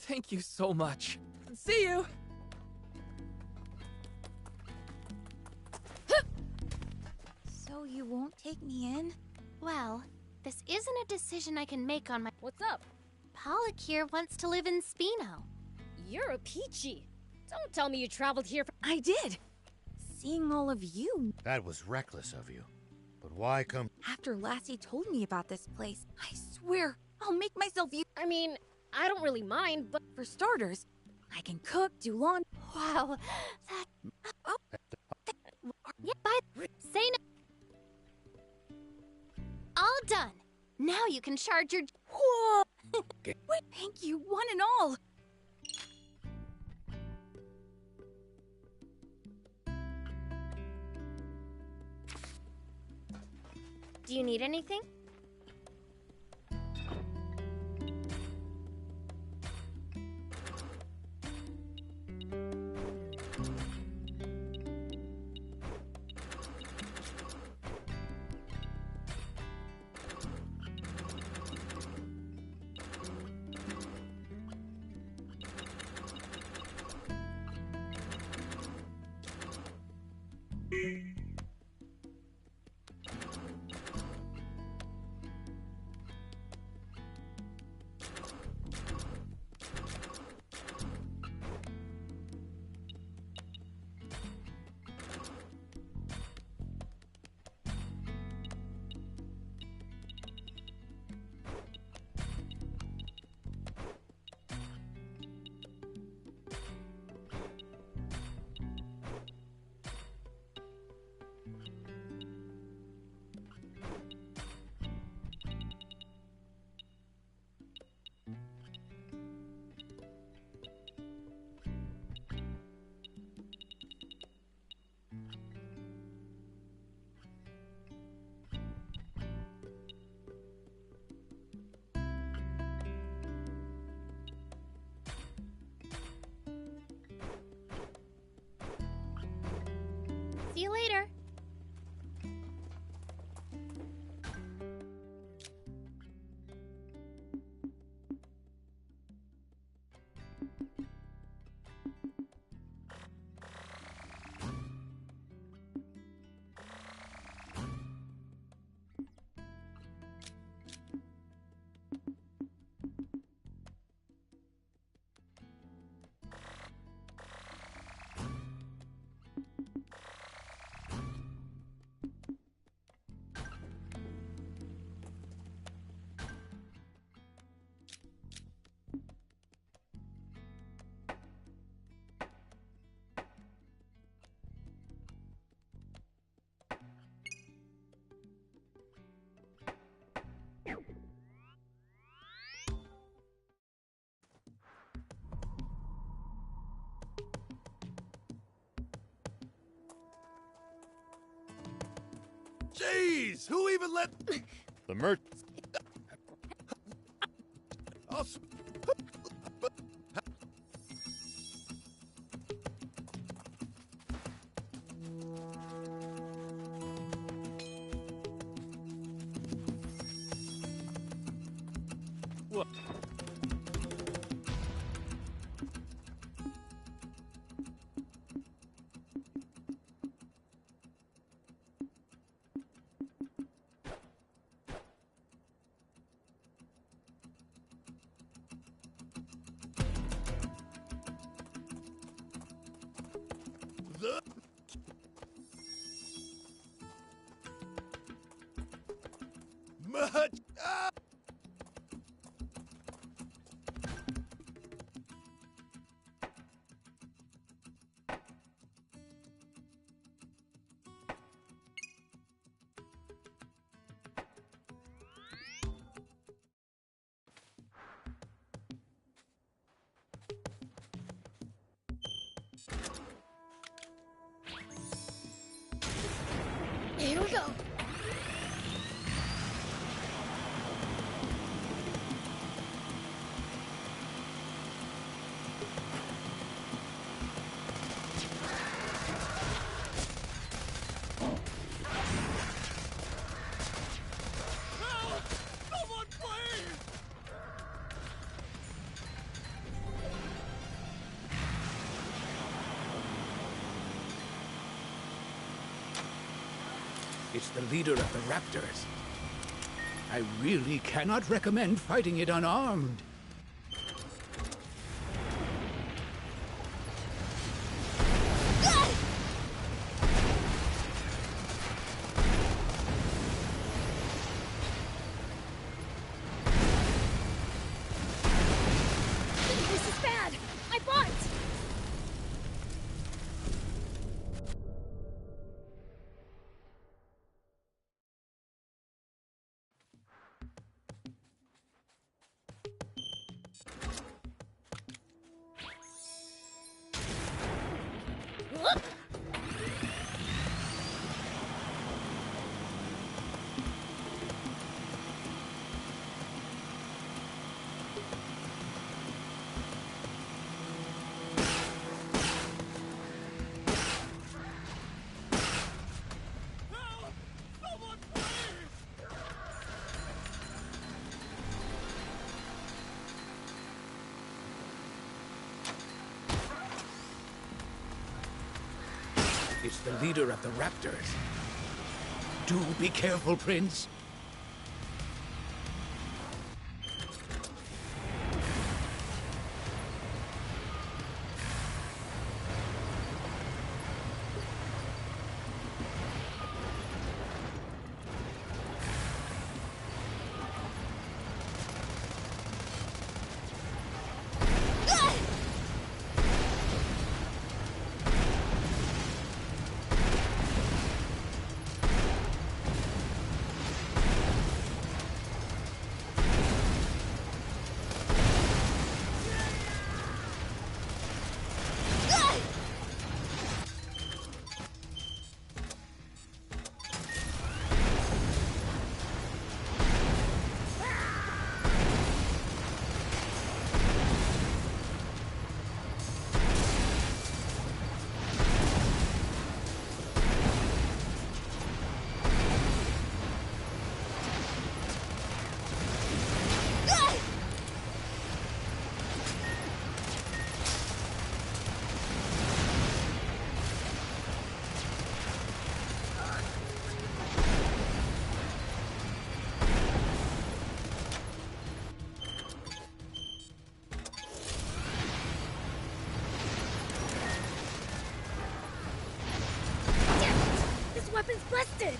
Thank you so much. See you! So you won't take me in? Well, this isn't a decision I can make on my— What's up? Pollock here wants to live in Spino. You're a peachy. Don't tell me you traveled here I did! Seeing all of you. That was reckless of you. But why come... After Lassie told me about this place, I swear, I'll make myself I mean, I don't really mind, but... For starters, I can cook, do laundry. Wow, that... Oh. Yeah, say no. All done. Now you can charge your... Whoa! Wait, thank you, one and all. Do you need anything? See you later. Jeez, who even let... The merch... What? Much... Ah! Here we go. Someone please! It's the leader of the Raptors. I really cannot recommend fighting it unarmed. This is bad. I bought. Whoop. Someone please! It's the leader of the Raptors. Do be careful, Prince. This weapon's busted.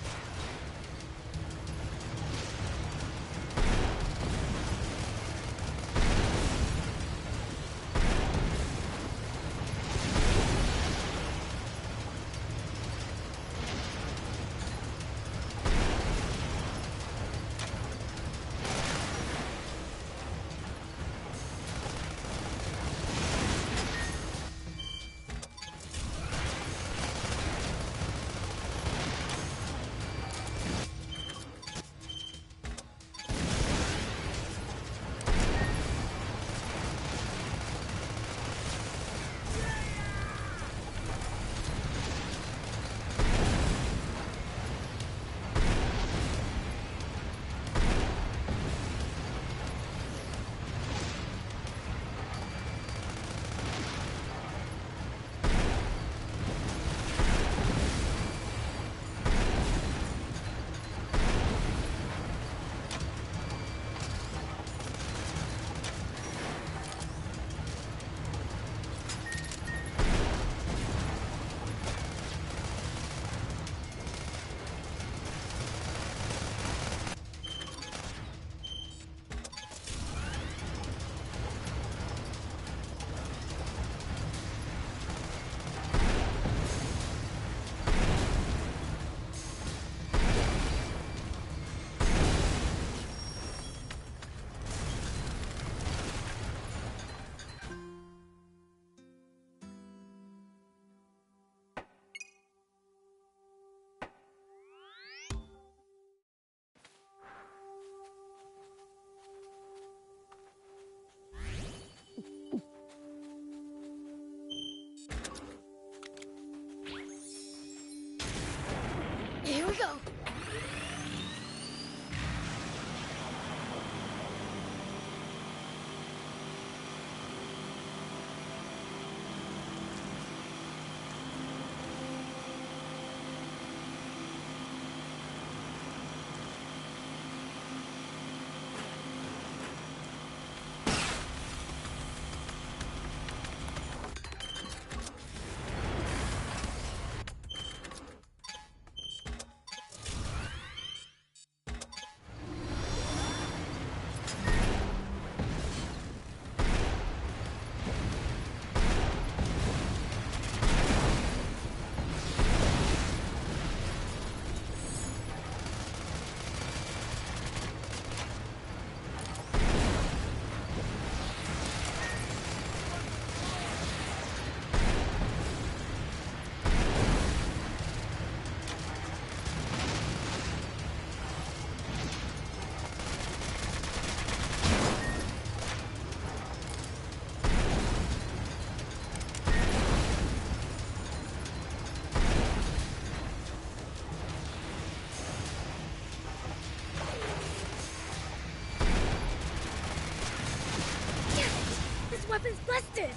weapon's busted!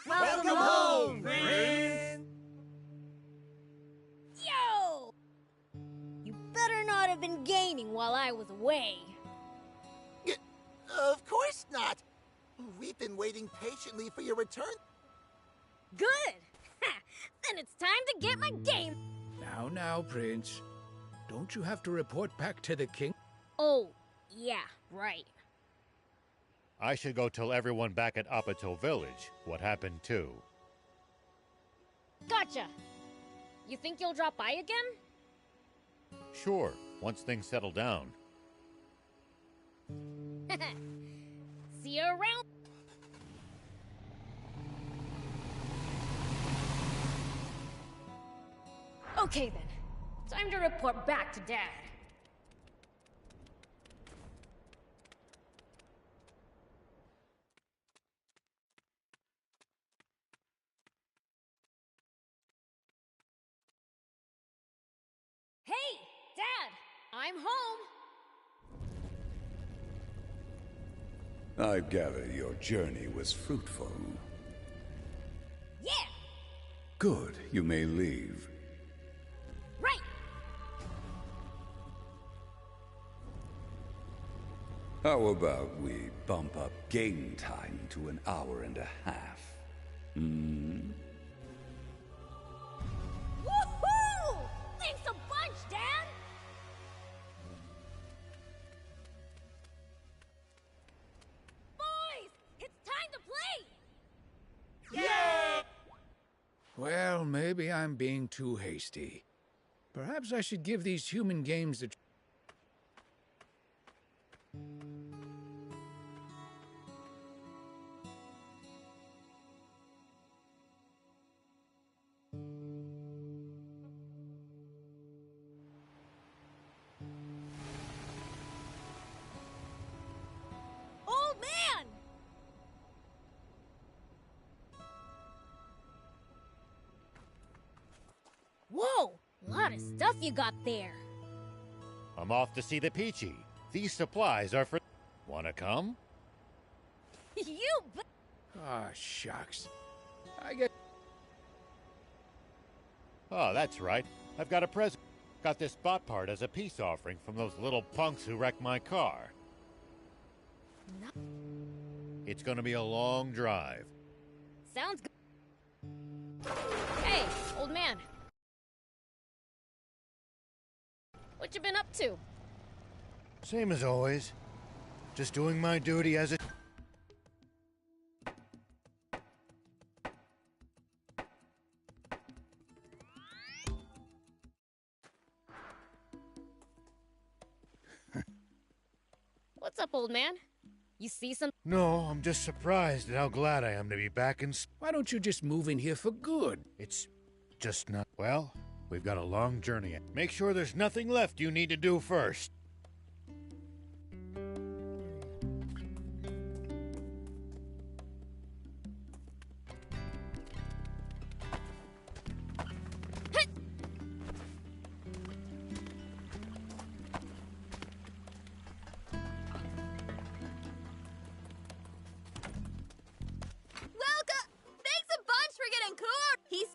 Welcome home, friends! Yo! You better not have been gaming while I was away. Of course not! We've been waiting patiently for your return. Good! Then it's time to get my game. Now, Prince. Don't you have to report back to the king? Oh, yeah, right. I should go tell everyone back at Apatow Village what happened too. Gotcha! You think you'll drop by again? Sure, once things settle down. See you around. Okay then, time to report back to Dad. Hey, Dad! I'm home! I gather your journey was fruitful. Yeah! Good, you may leave. Right! How about we bump up game time to an hour and a half? Hmm? Woohoo! Thanks a bunch, Dad! Boys, it's time to play! Yeah! Well, maybe I'm being too hasty. Perhaps I should give these human games a... Old man! Whoa! A lot of stuff you got there. I'm off to see the Peachy. These supplies are for... Wanna come? You bet. Ah, shucks. I get... Oh, that's right. I've got a present. Got this spot part as a peace offering from those little punks who wrecked my car. No. It's gonna be a long drive. Sounds good. Hey, old man. What you been up to? Same as always. Just doing my duty as a... What's up, old man? You see some... No, I'm just surprised at how glad I am to be back in... Why don't you just move in here for good? It's just not... Well, we've got a long journey. Make sure there's nothing left you need to do first. Welcome! Thanks a bunch for getting cool! He's...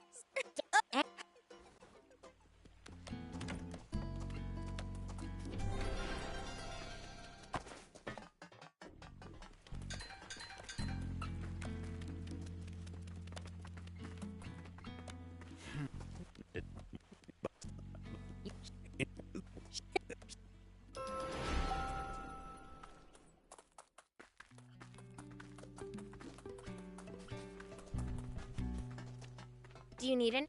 Do you need an...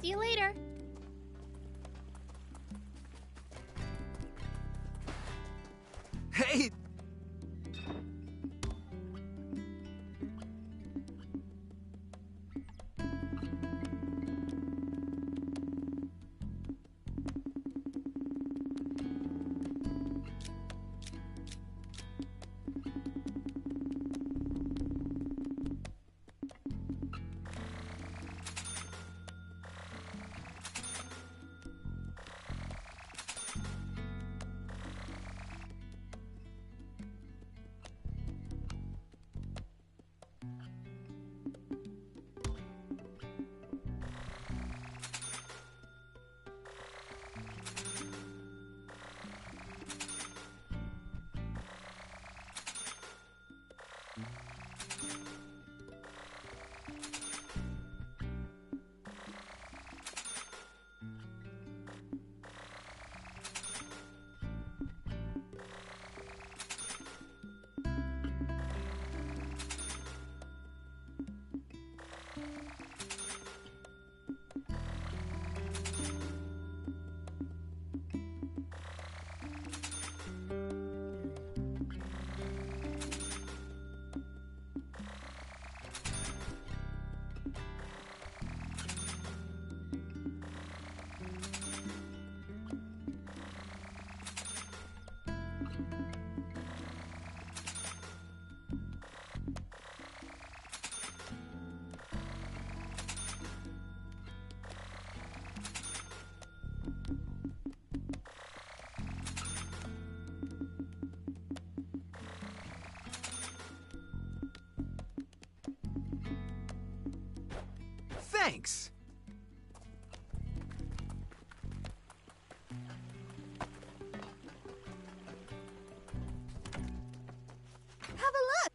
See you later. Hey! Thanks! Have a look!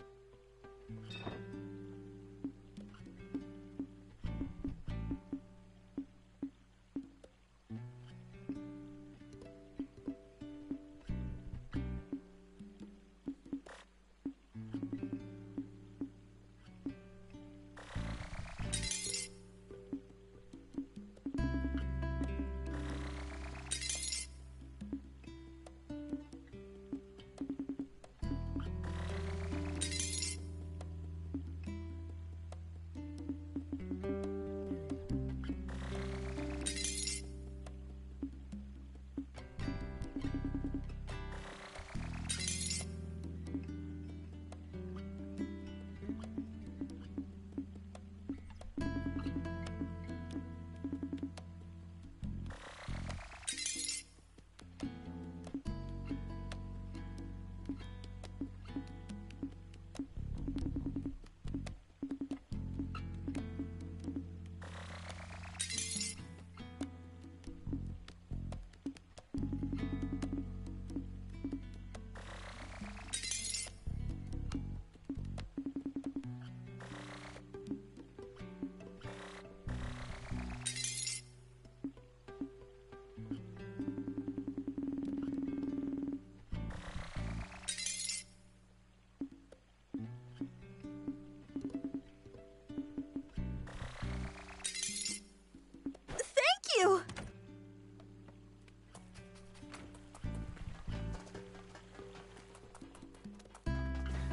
You.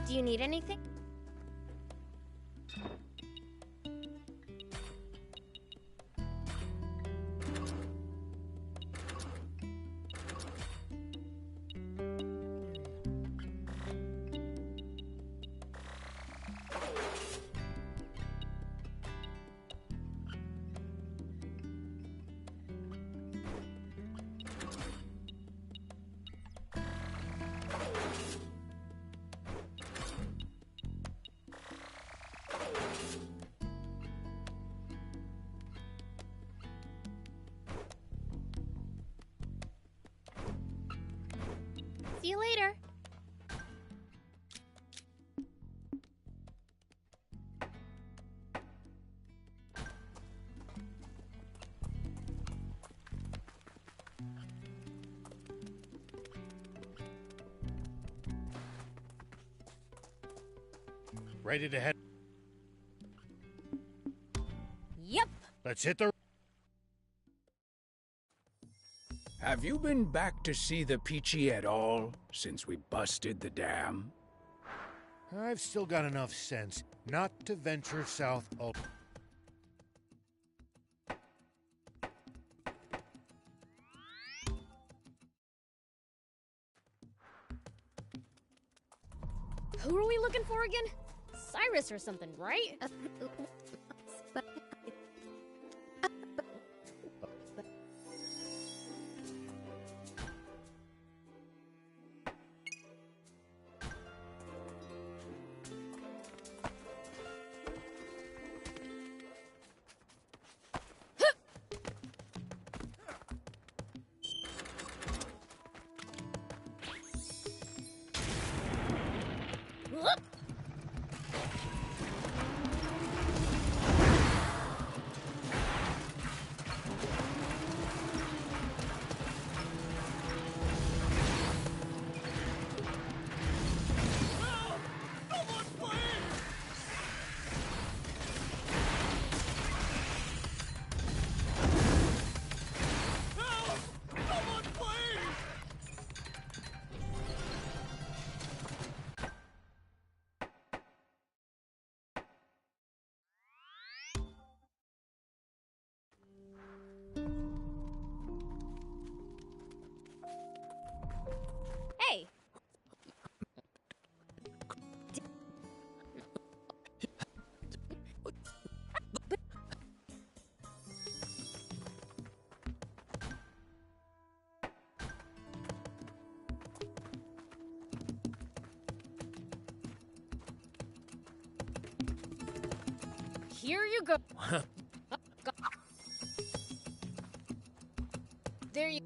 Do you need anything? See you later. Ready to head? Yep. Let's hit the... Have you been back to see the Peachy at all since we busted the dam? I've still got enough sense not to venture south of... Who are we looking for again? Cyrus or something, right? Hey! Here you go. There you...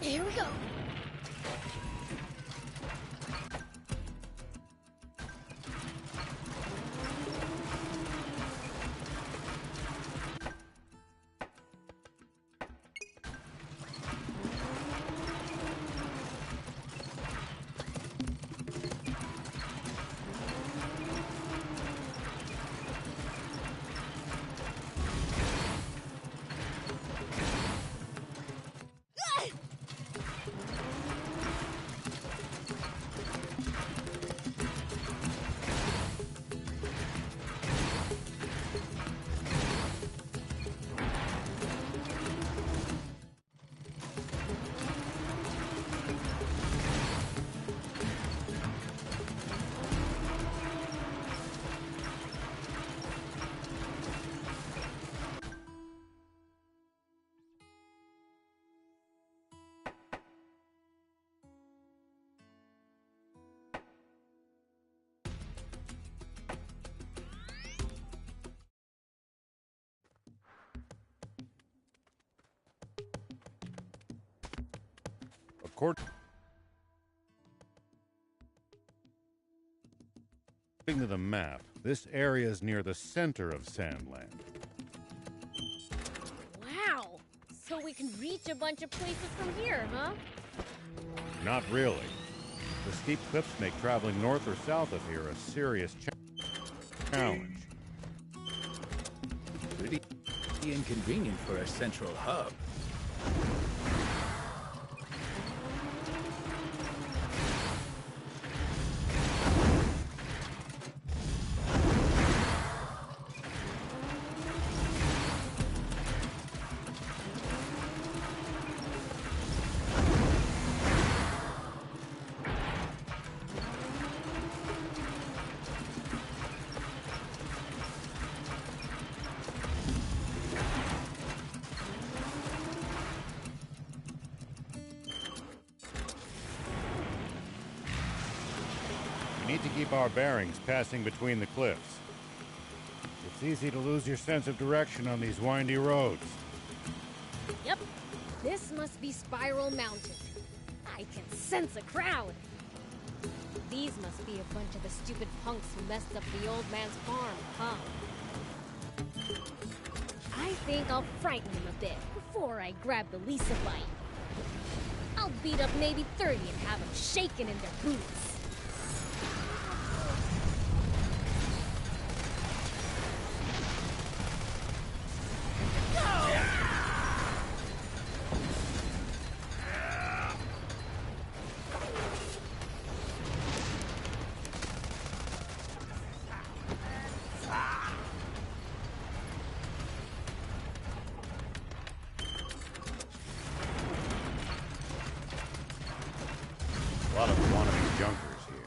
Here we go. According to the map, this area is near the center of Sandland. Wow! So we can reach a bunch of places from here, huh? Not really. The steep cliffs make traveling north or south of here a serious challenge. Pretty inconvenient for a central hub. We need to keep our bearings passing between the cliffs. It's easy to lose your sense of direction on these windy roads. Yep. This must be Spiral Mountain. I can sense a crowd. These must be a bunch of the stupid punks who messed up the old man's farm, huh? I think I'll frighten them a bit before I grab the Lisa bite. I'll beat up maybe 30 and have them shaking in their boots. A lot of wannabe junkers here.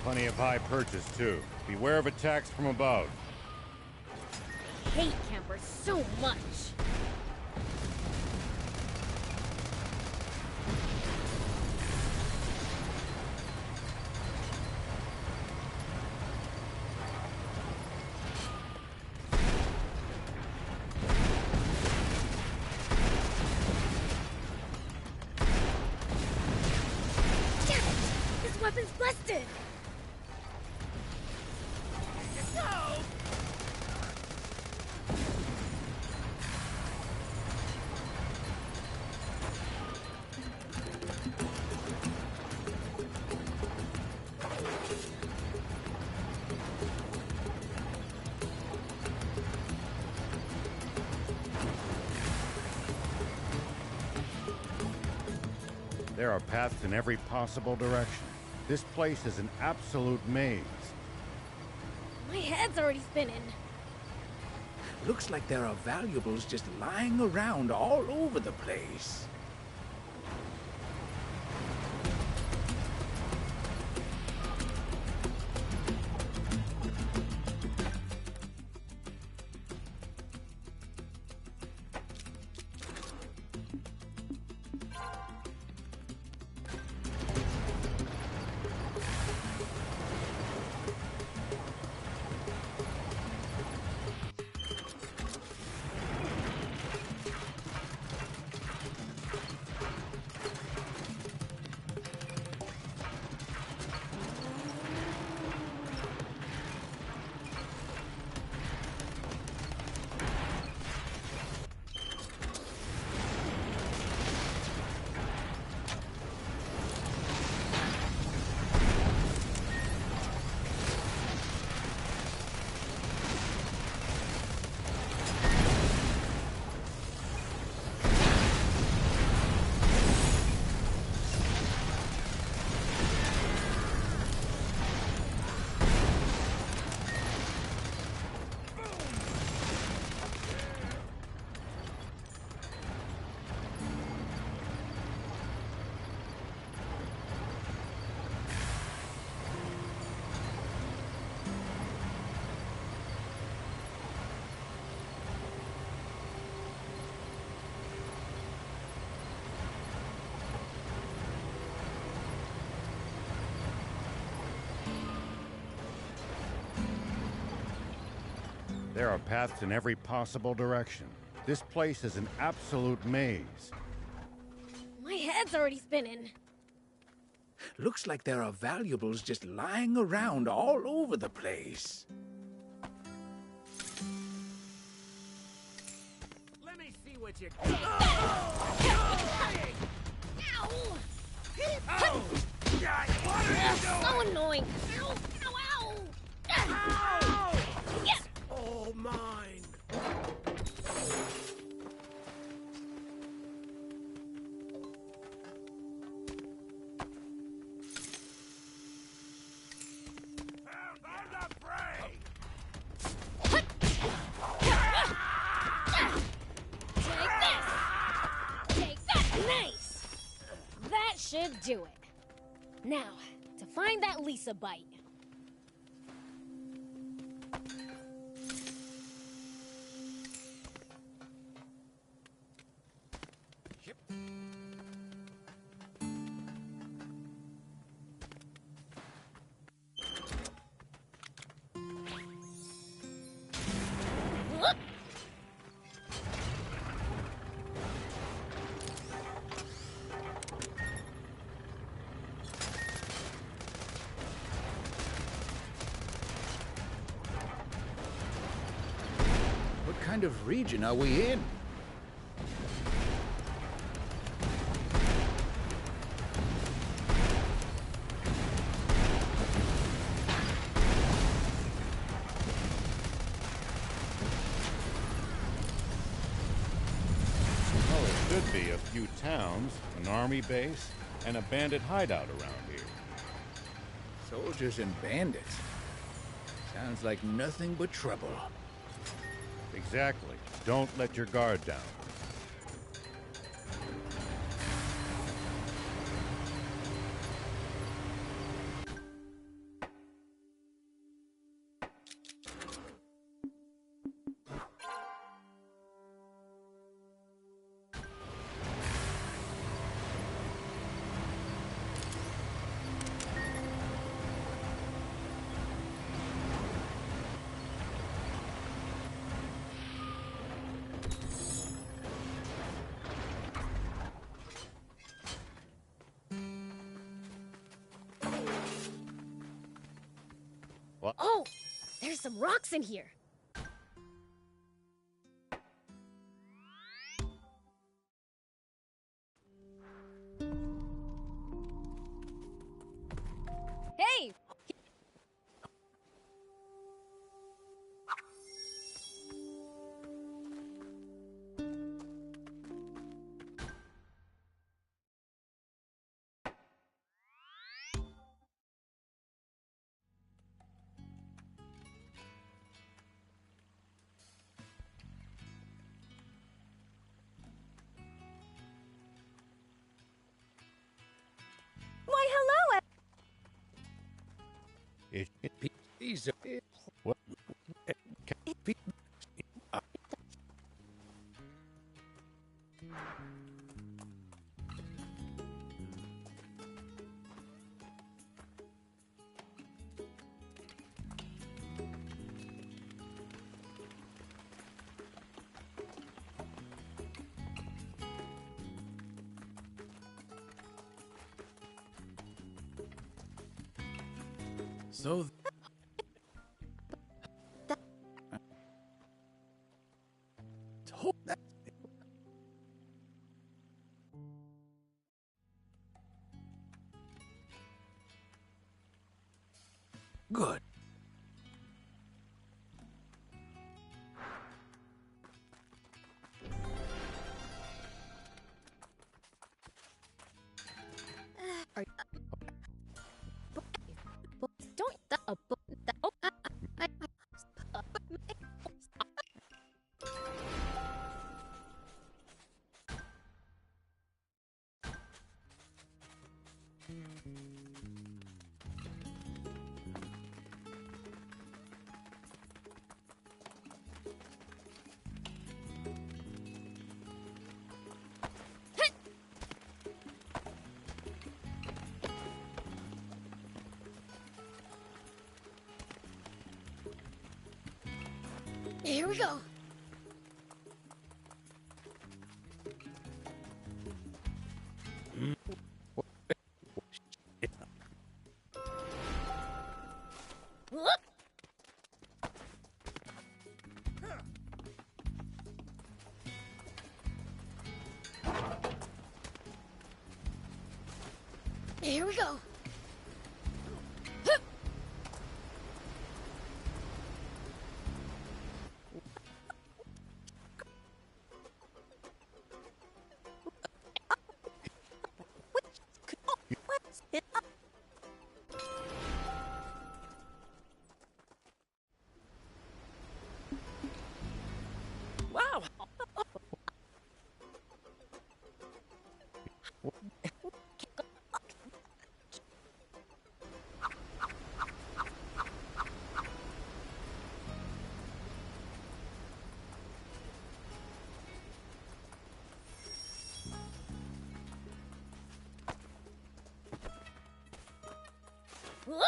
Plenty of high perches, too. Beware of attacks from above. I hate campers so much. Damn it! This weapon's busted! There are paths in every possible direction. This place is an absolute maze. My head's already spinning. Looks like there are valuables just lying around all over the place. There are paths in every possible direction. This place is an absolute maze. My head's already spinning. Looks like there are valuables just lying around all over the place. Let me see what you Ow! So annoying! Ow! Ow! Ow! Ow! Yeah. all mine. Should do it. Now, to find that Lisa bite. What kind of region are we in? Well, it should be a few towns, an army base, and a bandit hideout around here. Soldiers and bandits. Sounds like nothing but trouble. Exactly. Don't let your guard down. Oh, there's some rocks in here. Hey! Why, hello, These are... What? So... Good. Don't... Here we go. Whoop. Here we go. Hup. Wow! Whoop.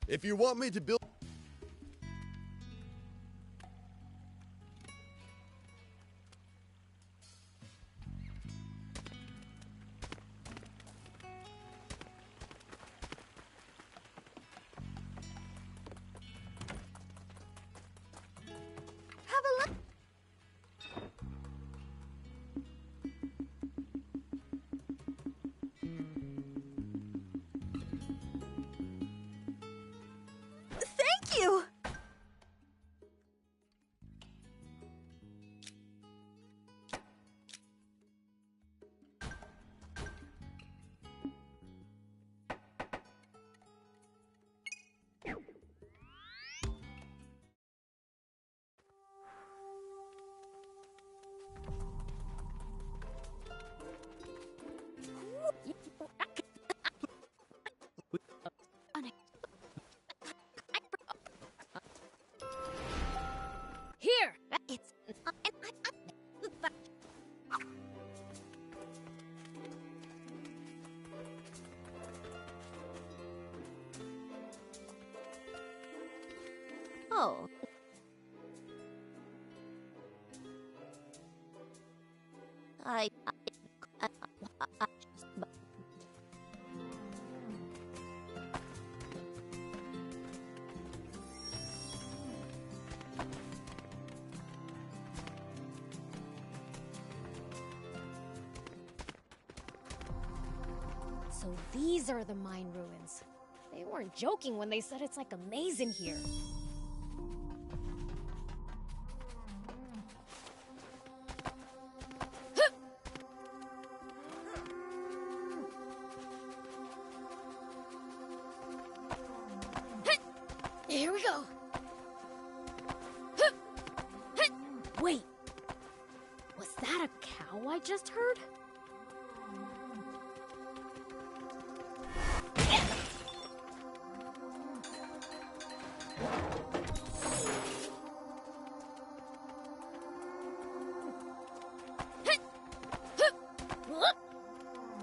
If you want me to build. Have a look. Thank you. Here. It's oh. I So these are the mine ruins. They weren't joking when they said it's like a maze in here. Here we go. Wait, was that a cow I just heard?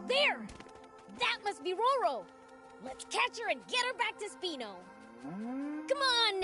There! That must be Roro! Let's catch her and get her back to Spino! Come on!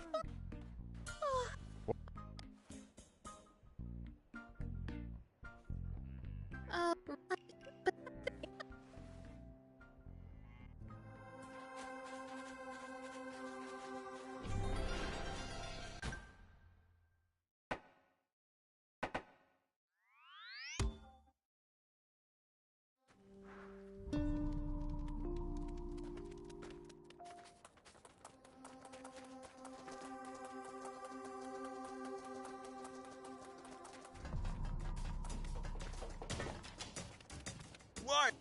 What?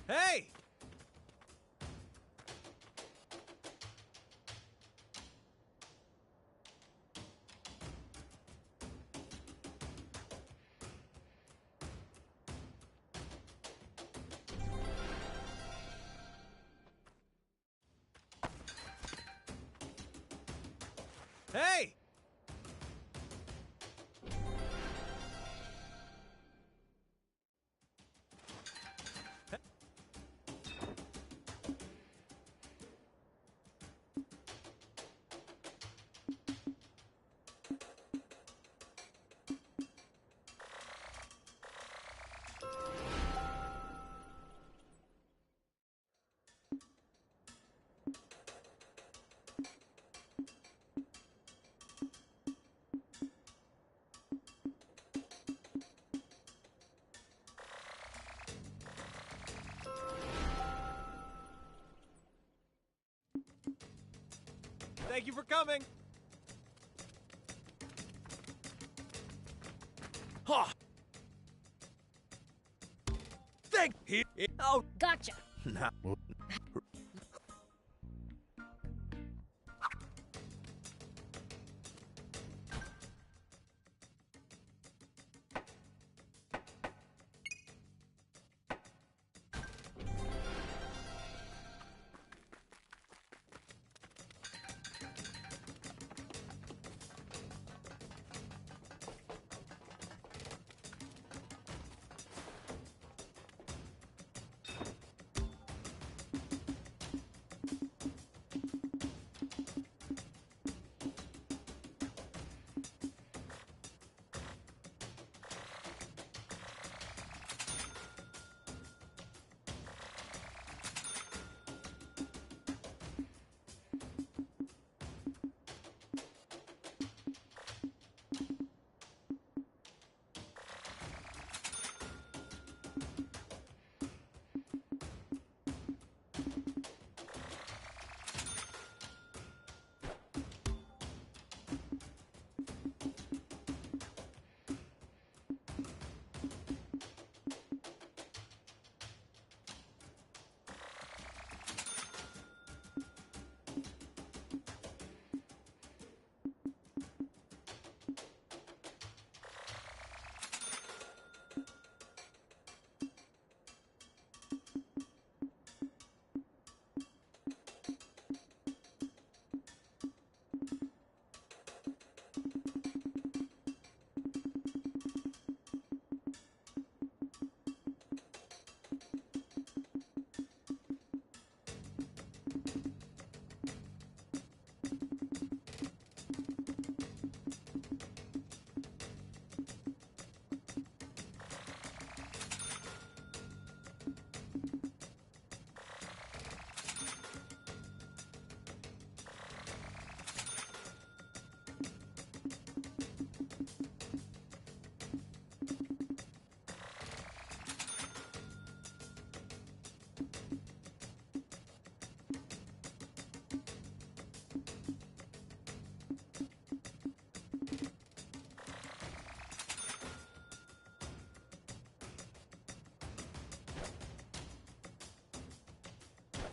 Hey! Hey! Thank you for coming! Huh. Thank you. Oh, gotcha. Now.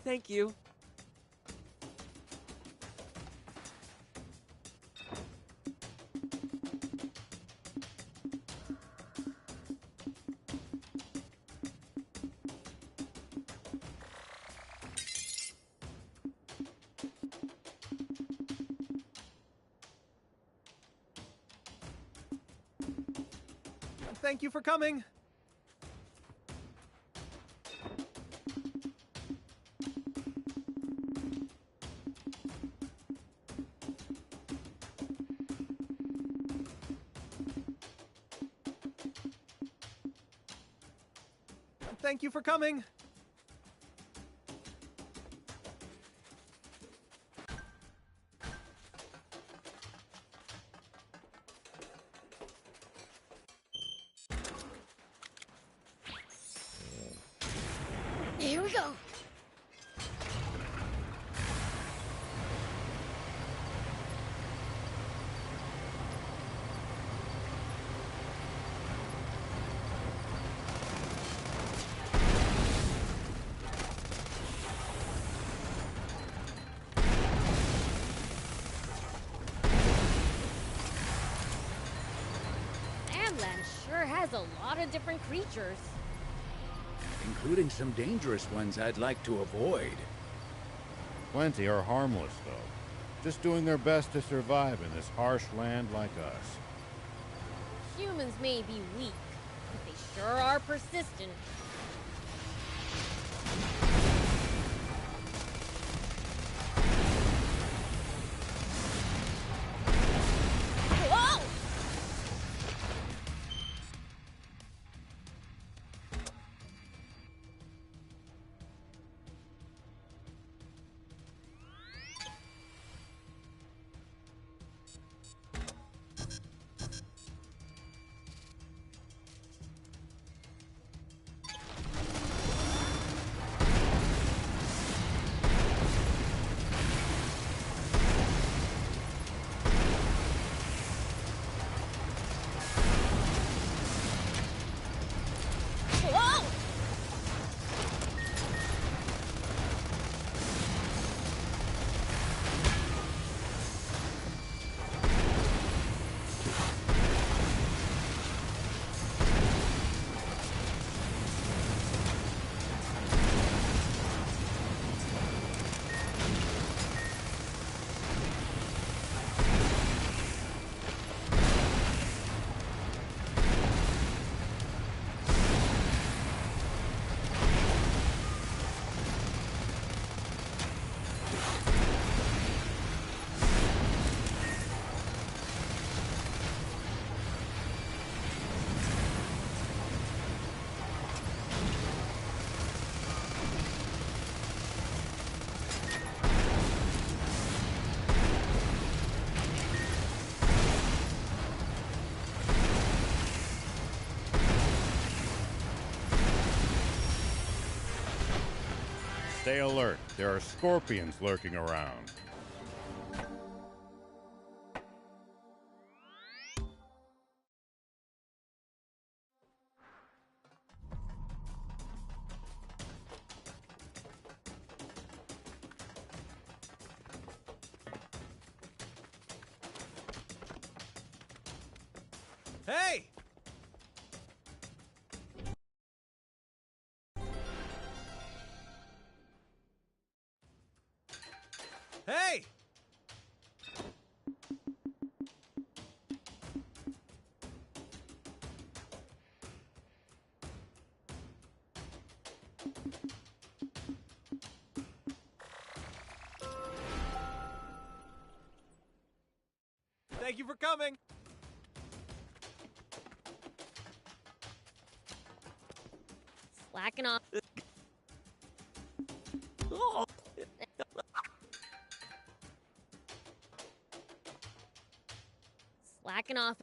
Thank you. Thank you for coming. Thank you for coming. Here we go. Sandland sure has a lot of different creatures. Including some dangerous ones I'd like to avoid. Plenty are harmless, though. just doing their best to survive in this harsh land like us. Humans may be weak, but they sure are persistent. Whoa! Stay alert. There are scorpions lurking around. Hey! Hey! Thank you for coming. Slacking off. Slacking off.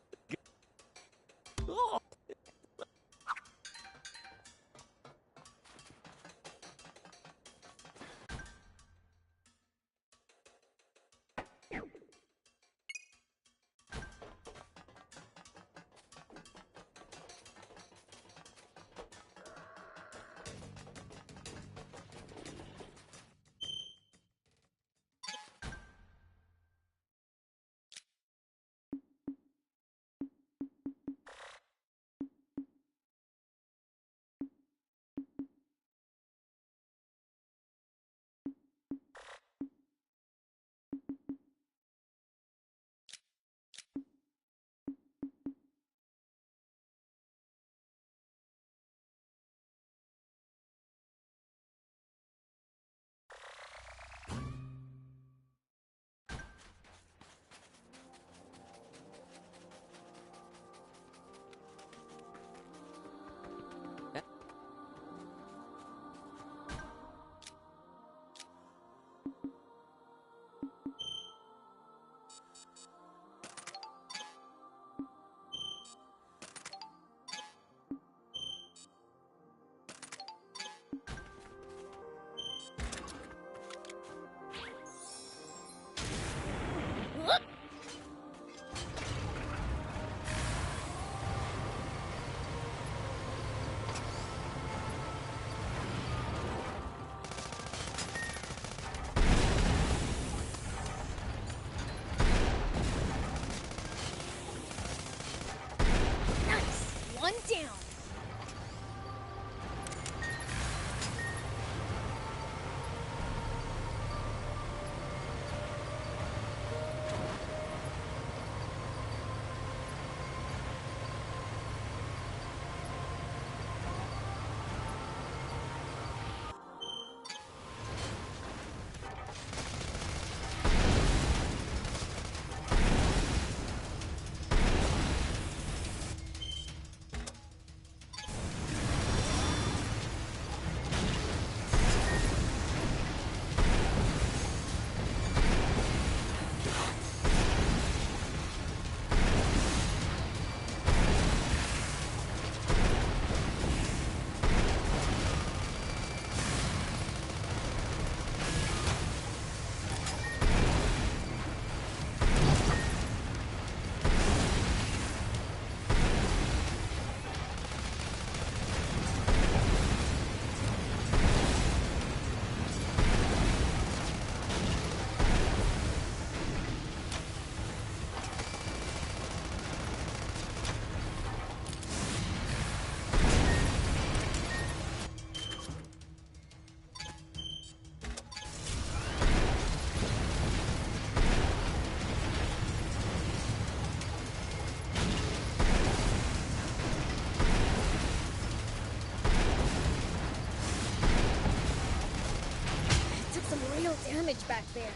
little damage back there.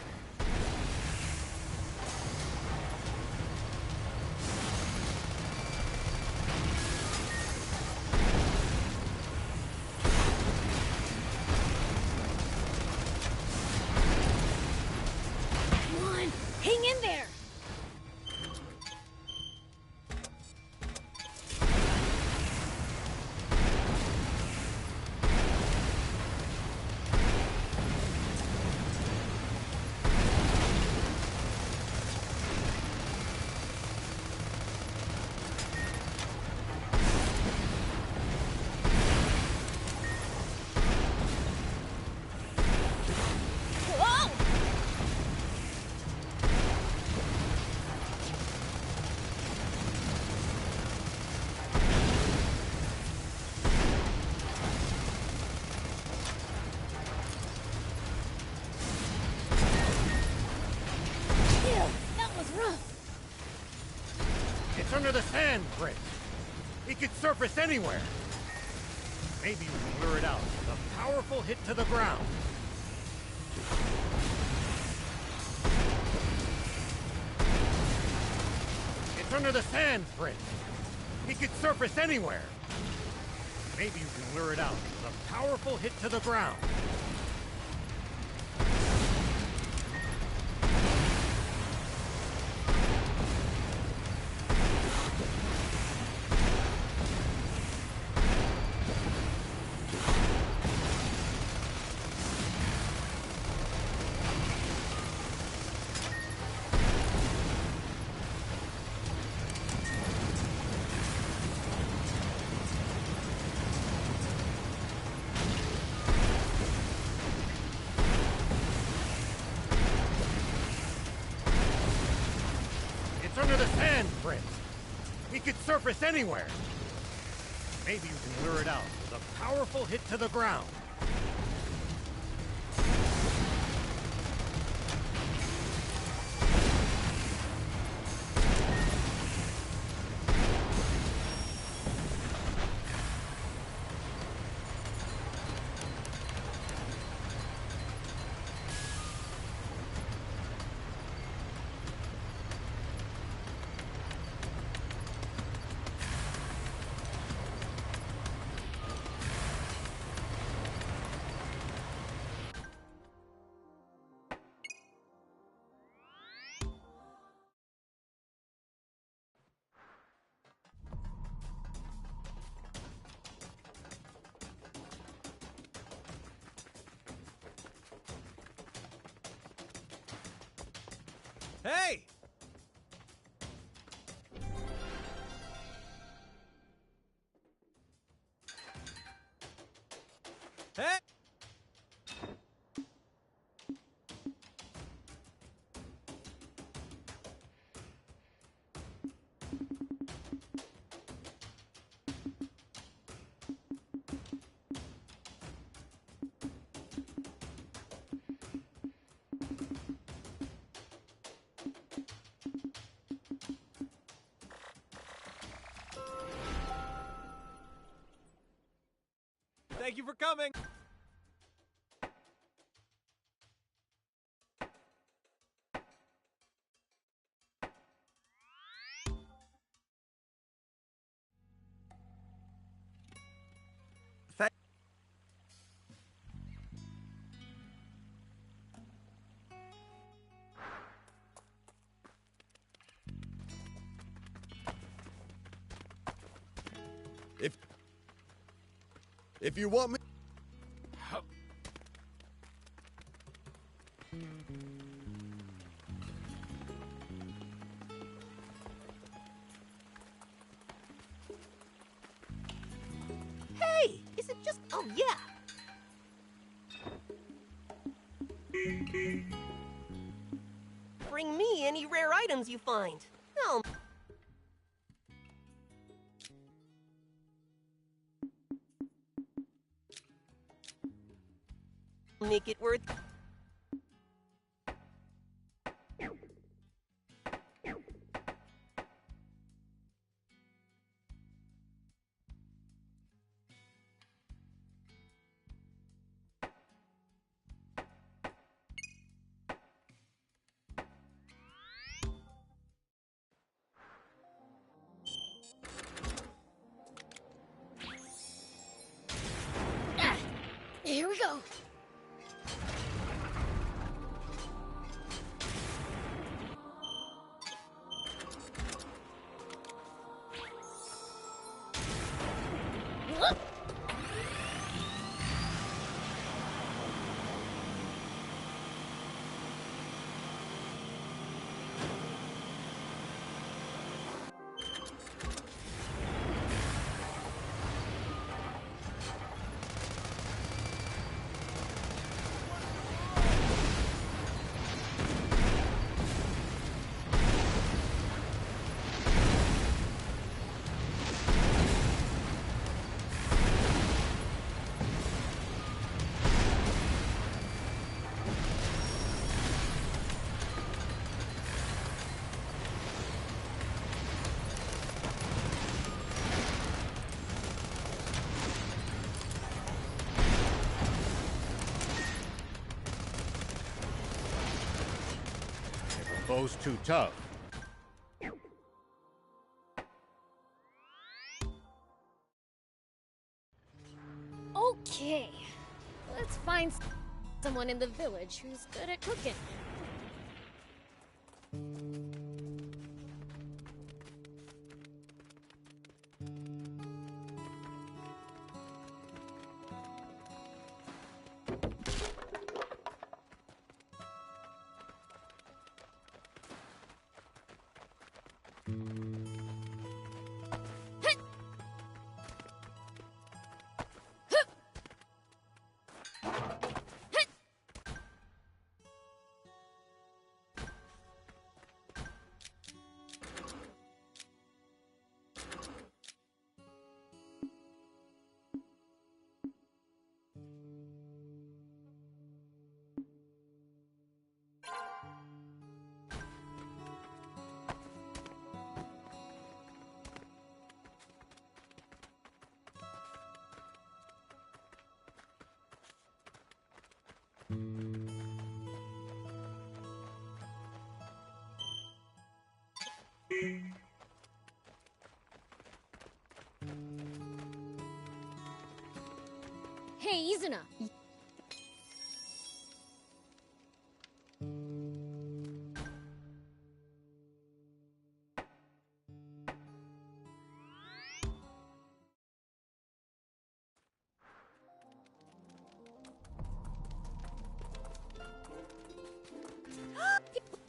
Come on, hang in there! It's under the sand, Prince. He could surface anywhere. Maybe we can lure it out with a powerful hit to the ground. It's under the sand, Prince. He could surface anywhere. Maybe you can lure it out with a powerful hit to the ground. Under the sand, Prince. He could surface anywhere. Maybe you can lure it out with a powerful hit to the ground. Hey! Hey! Thank you for coming! If you want me... Hey! Is it just... Oh, yeah! Bring me any rare items you find. I'll... make it worth... go! Bow's too tough. Okay, let's find someone in the village who's good at cooking. Hey, Izuna!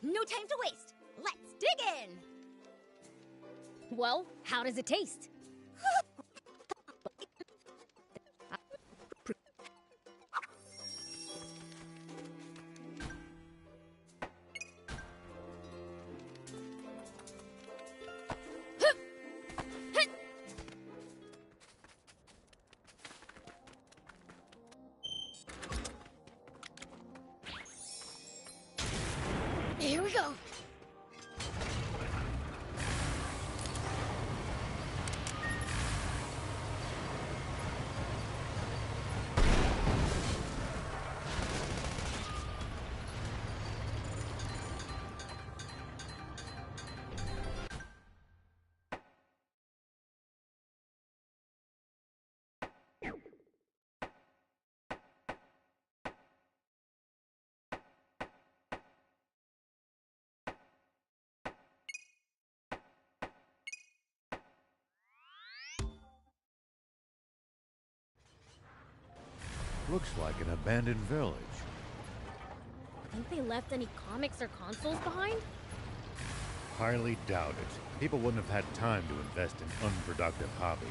No time to waste! Let's dig in! Well, how does it taste? Here we go. Looks like an abandoned village. Think they left any comics or consoles behind? Highly doubt it. People wouldn't have had time to invest in unproductive hobbies.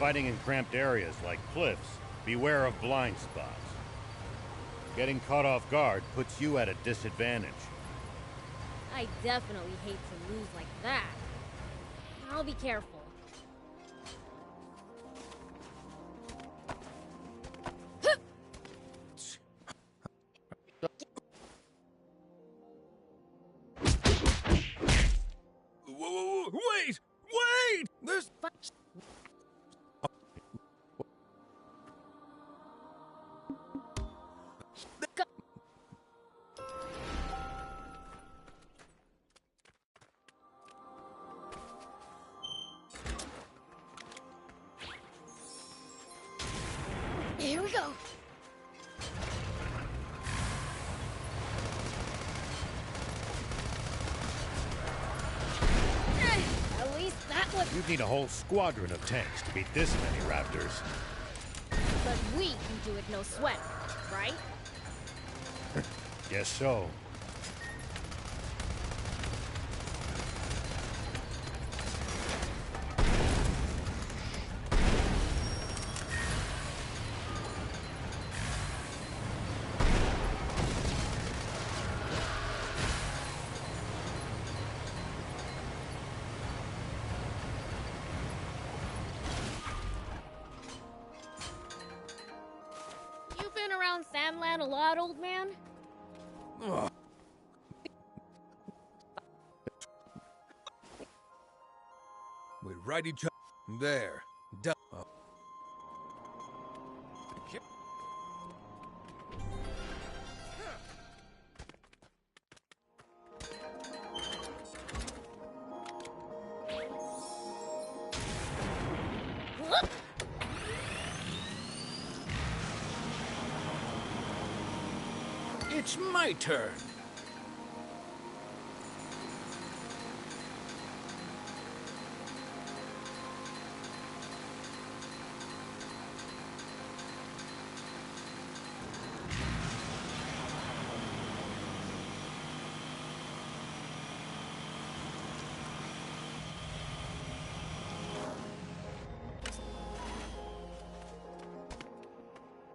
fighting in cramped areas like cliffs, beware of blind spots. Getting caught off guard puts you at a disadvantage. I definitely hate to lose like that. I'll be careful. Wait! Wait! There's... Here we go. At least that was... You'd need a whole squadron of tanks to beat this many raptors. But we can do it no sweat, right? Guess so. You've been around Sandland a lot, old man? Ugh. We right each other. There. Done. It's my turn.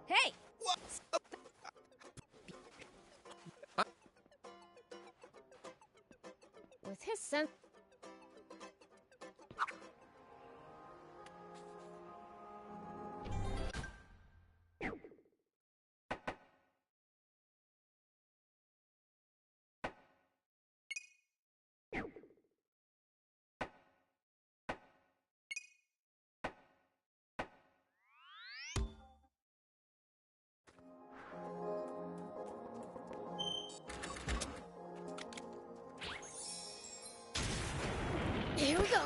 Hey! With his sense... Here we go.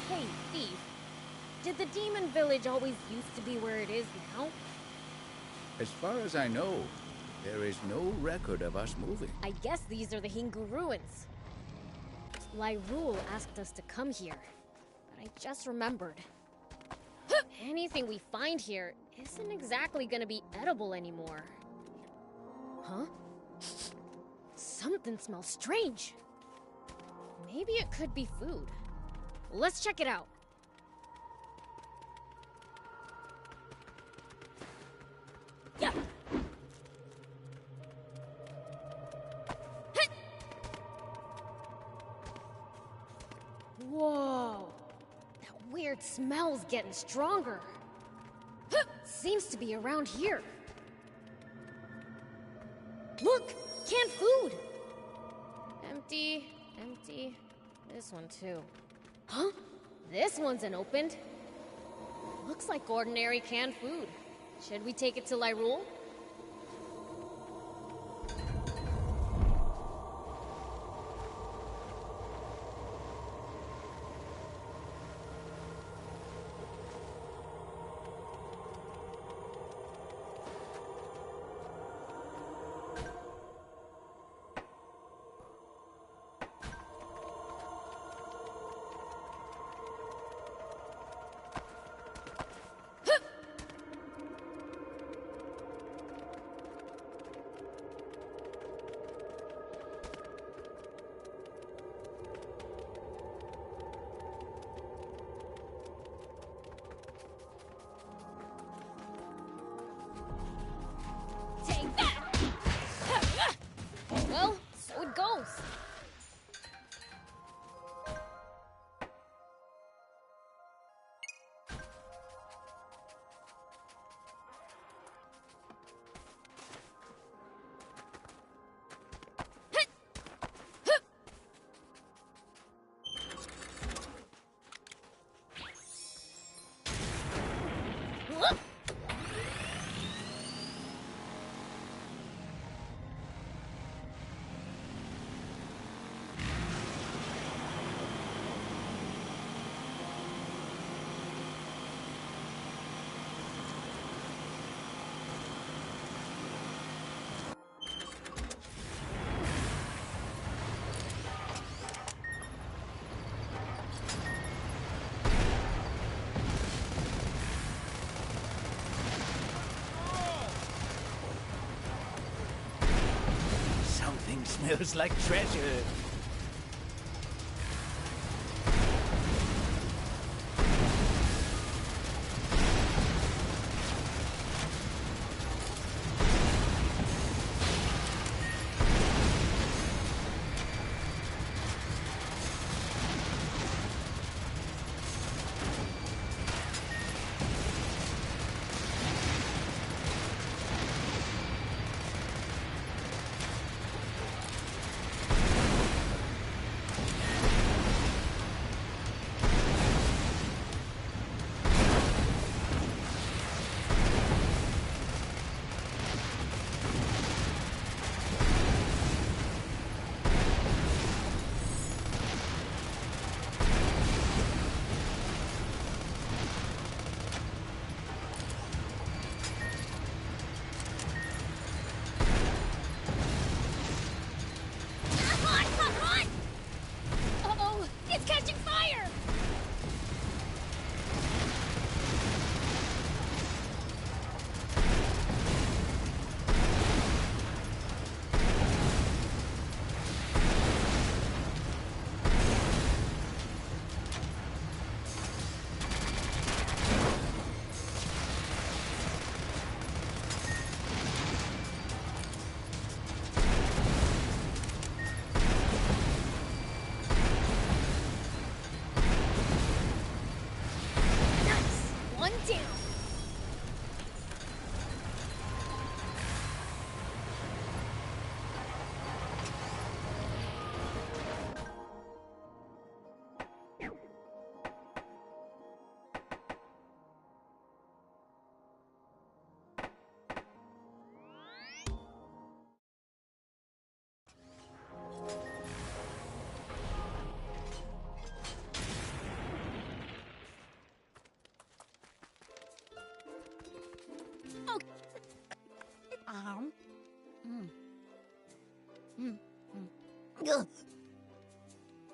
Hey, Thief. Did the demon village always used to be where it is now? As far as I know, there is no record of us moving. I guess these are the Hingu ruins. Lyrule asked us to come here, but I just remembered. Anything we find here isn't exactly gonna be edible anymore. Huh? Something smells strange. Maybe it could be food. Let's check it out. Yeah. Whoa! That weird smell's getting stronger. Seems to be around here. Look! Canned food! Empty, empty. This one too. Huh? This one's unopened. Looks like ordinary canned food. Should we take it to Lyrule? Smells like treasure.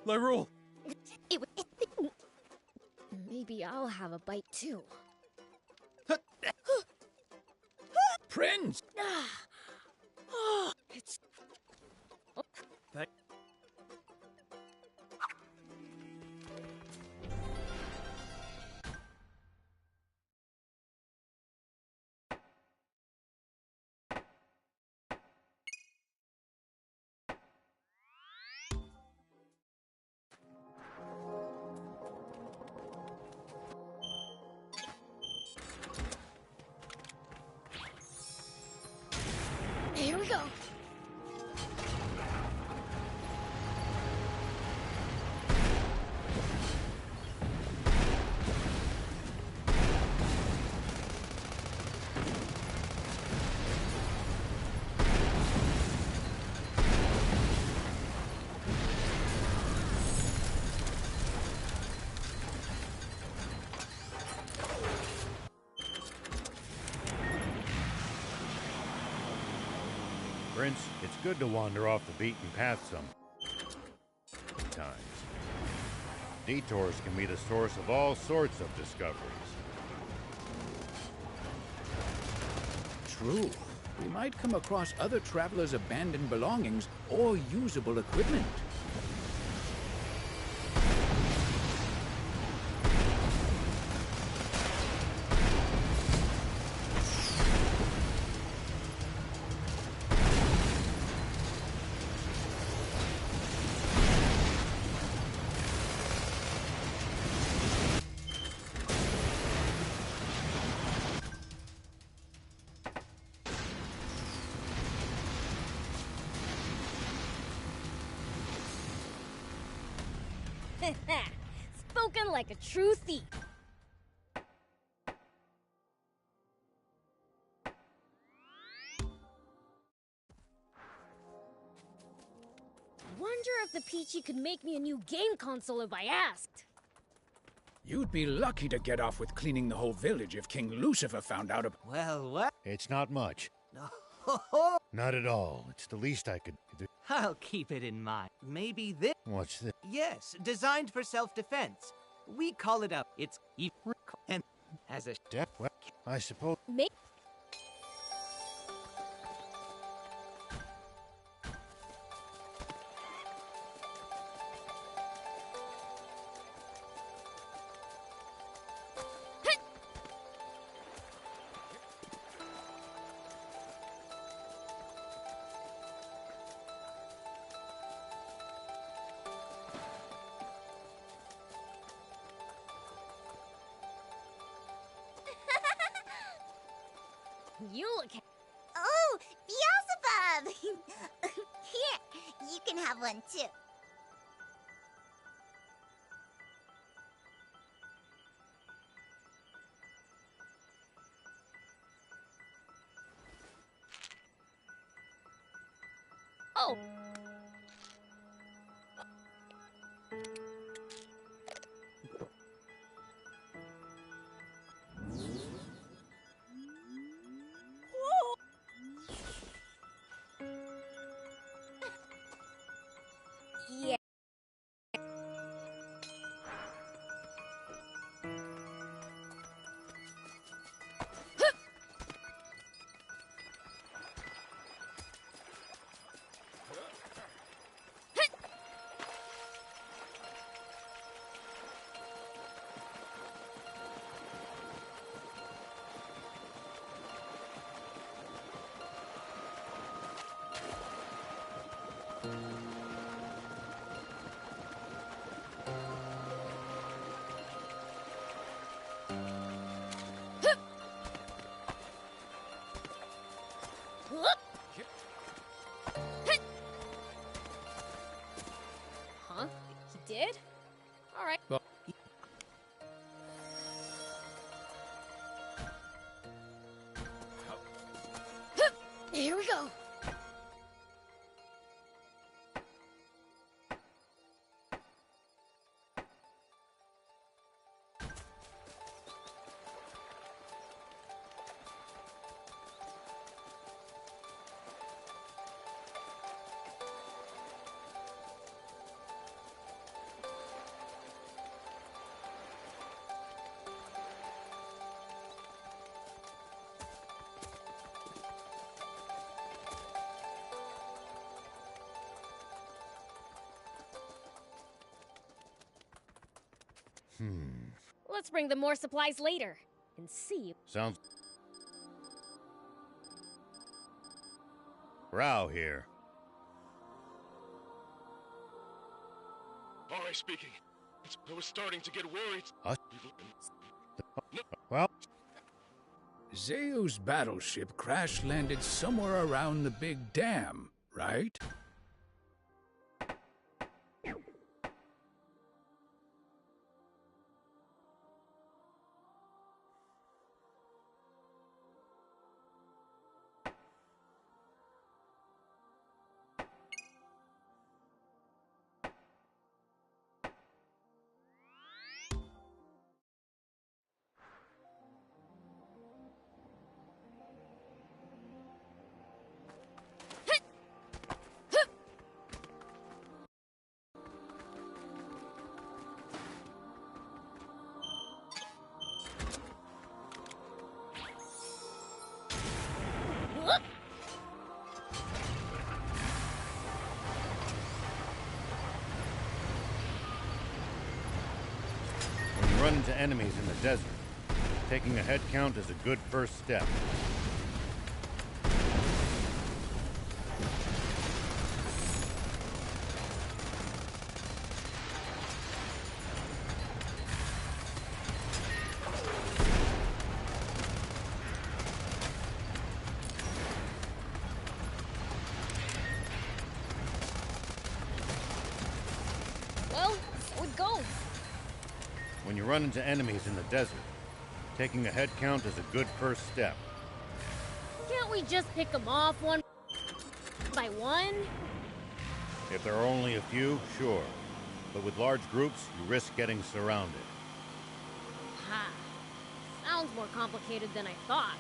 Lyrule! Maybe I'll have a bite too. Prince! It's... Here we go. Prince, it's good to wander off the beaten path sometimes. Detours can be the source of all sorts of discoveries. True. We might come across other travelers' abandoned belongings or usable equipment. Spoken like a true thief. Wonder if the Peachy could make me a new game console if I asked. You'd be lucky to get off with cleaning the whole village if King Lucifer found out about... Well, what? It's not much. Not at all. It's the least I could do. I'll keep it in mind. Maybe this... What's this? Yes, designed for self-defense. We call it up. It's... and as a... Well, I suppose... you look... Oh, Beelzebub! Here, you can have one too. Oh! Yeah. Huh? He did? All right. Well, here we go. Let's bring them more supplies later and see. Sounds... Rao here. Alright, speaking. I was starting to get worried. Well... Zeu's battleship crash-landed somewhere around the big dam, right? When you run into enemies in the desert, taking a head count is a good first step. Well, so it goes. When you run into enemies in the desert, taking a head count is a good first step. Can't we just pick them off one by one? If there are only a few, sure. But with large groups, you risk getting surrounded. Ha. Sounds more complicated than I thought.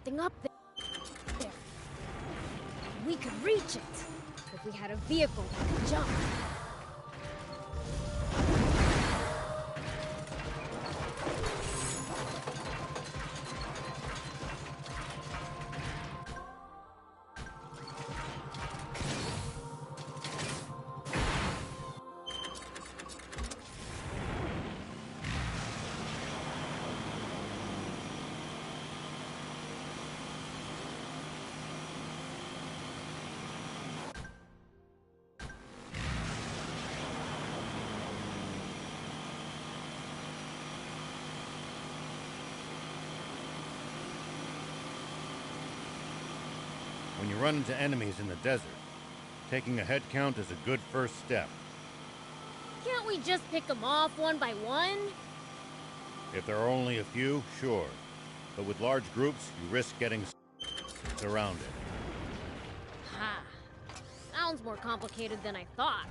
something up there. We could reach it if we had a vehicle that could jump. When you run into enemies in the desert, taking a head count is a good first step. Can't we just pick them off one by one? If there are only a few, sure. But with large groups, you risk getting surrounded. Ha! Sounds more complicated than I thought.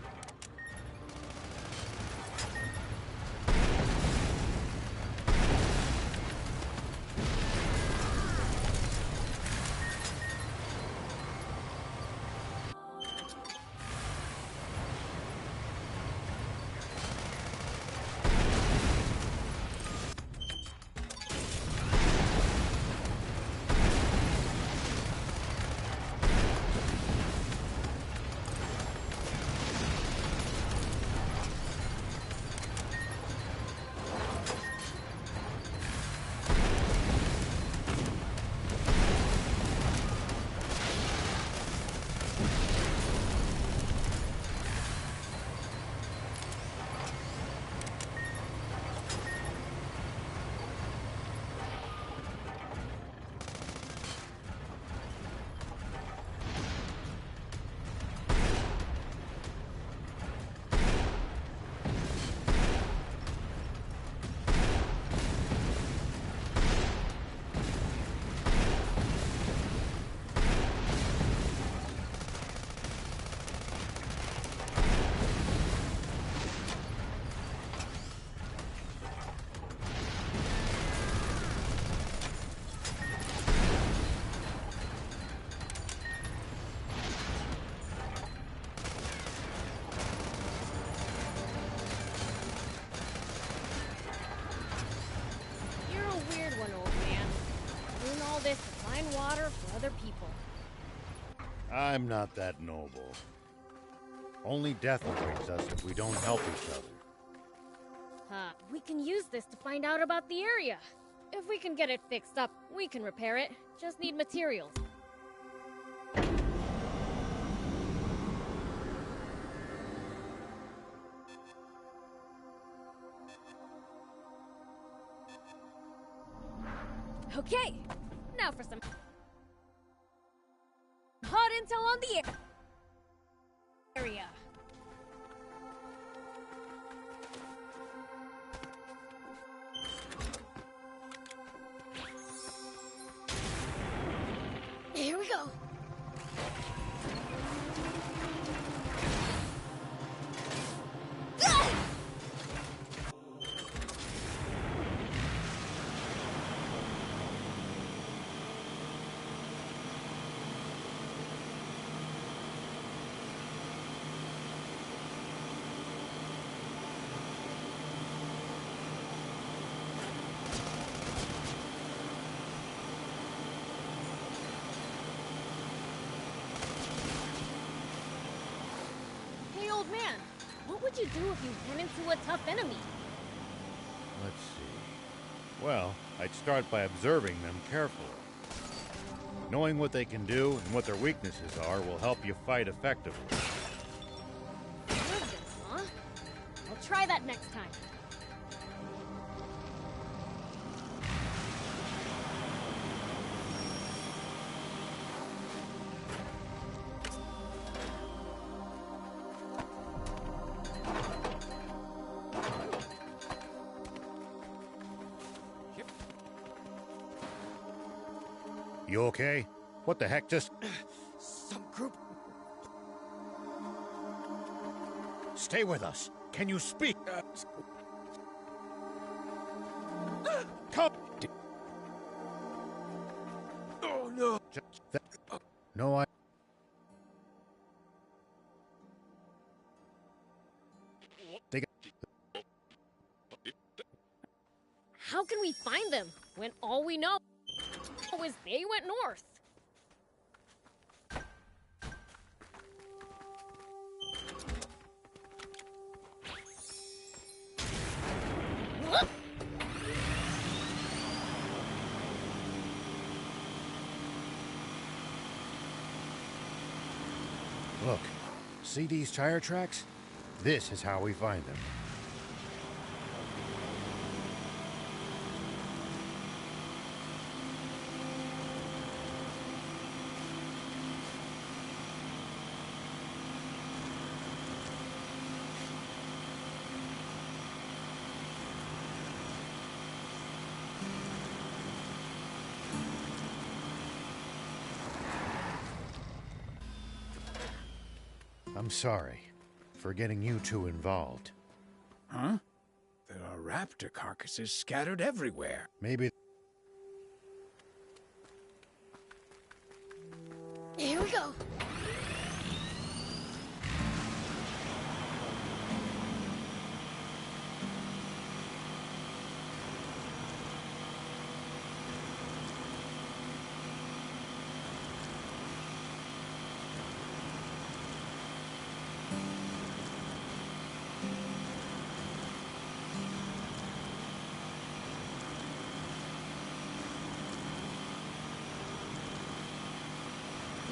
Water for other people. I'm not that noble. Only death awaits us if we don't help each other. We can use this to find out about the area. If we can get it fixed up, we can repair it. Just need materials. Okay, now for some hot intel on the area. Here we go. Man, what would you do if you ran into a tough enemy? Let's see. Well, I'd start by observing them carefully. Knowing what they can do and what their weaknesses are will help you fight effectively. Observe them, huh? I'll try that next time. You okay? What the heck just... Some group... Stay with us. Can you speak? Come! No, I... They got... How can we find them when all we know is they went north? Look, see these tire tracks? This is how we find them. I'm sorry for getting you two involved. Huh? There are raptor carcasses scattered everywhere. Maybe... Here we go.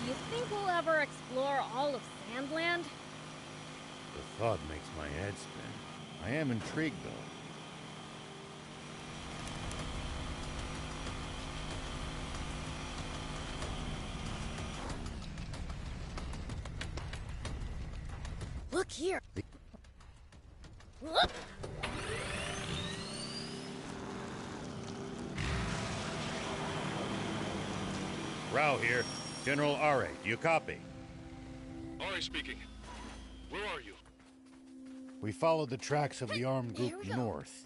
Do you think we'll ever explore all of Sandland? The thought makes my head spin. I am intrigued, though. Look here. Look. Rao here. General Are, do you copy? Ari speaking. Where are you? We followed the tracks of the armed group north.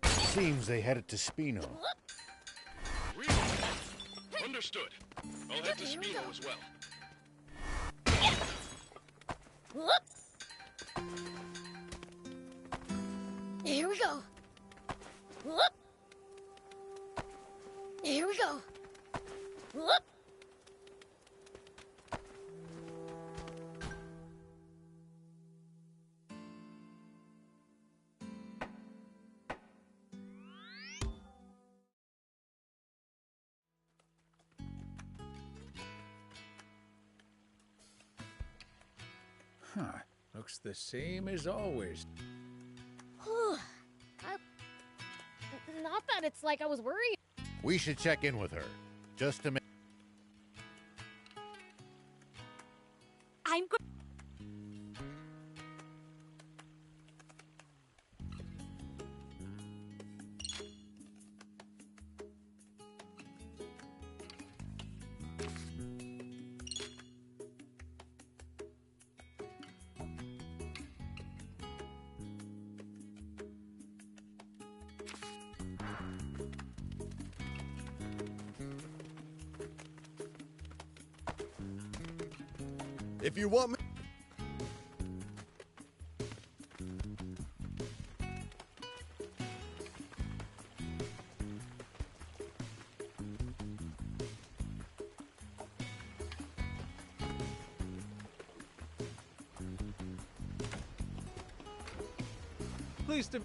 Seems they headed to Spino. Really? Understood. I'll head to Spino as well. Here we go. Whoop. Here we go. Whoop. Huh. Looks the same as always. Not that it's like I was worried. We should check in with her. Just to make... I'm good. If you want me... Pleased to...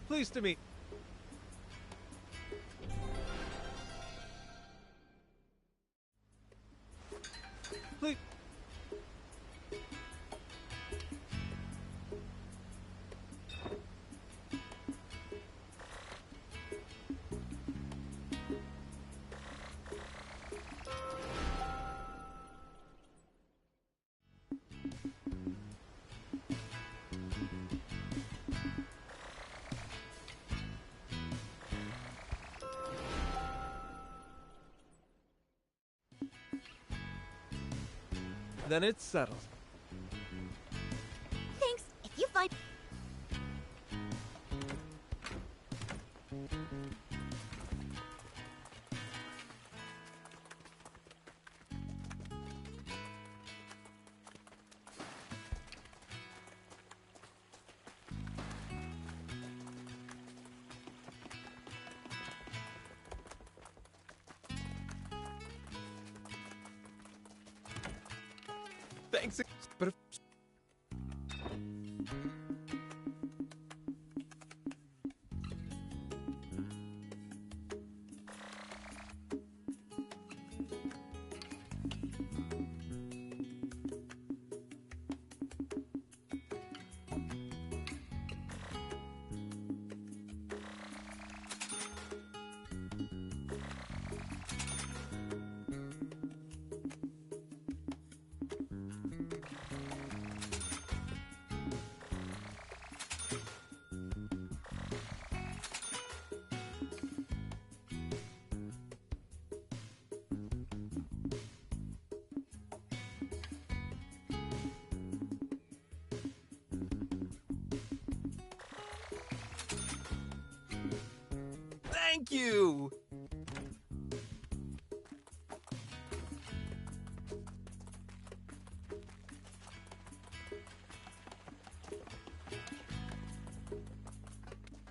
Pleased to meet... Please... Then it's settled. Thanks. If you find... Thank you!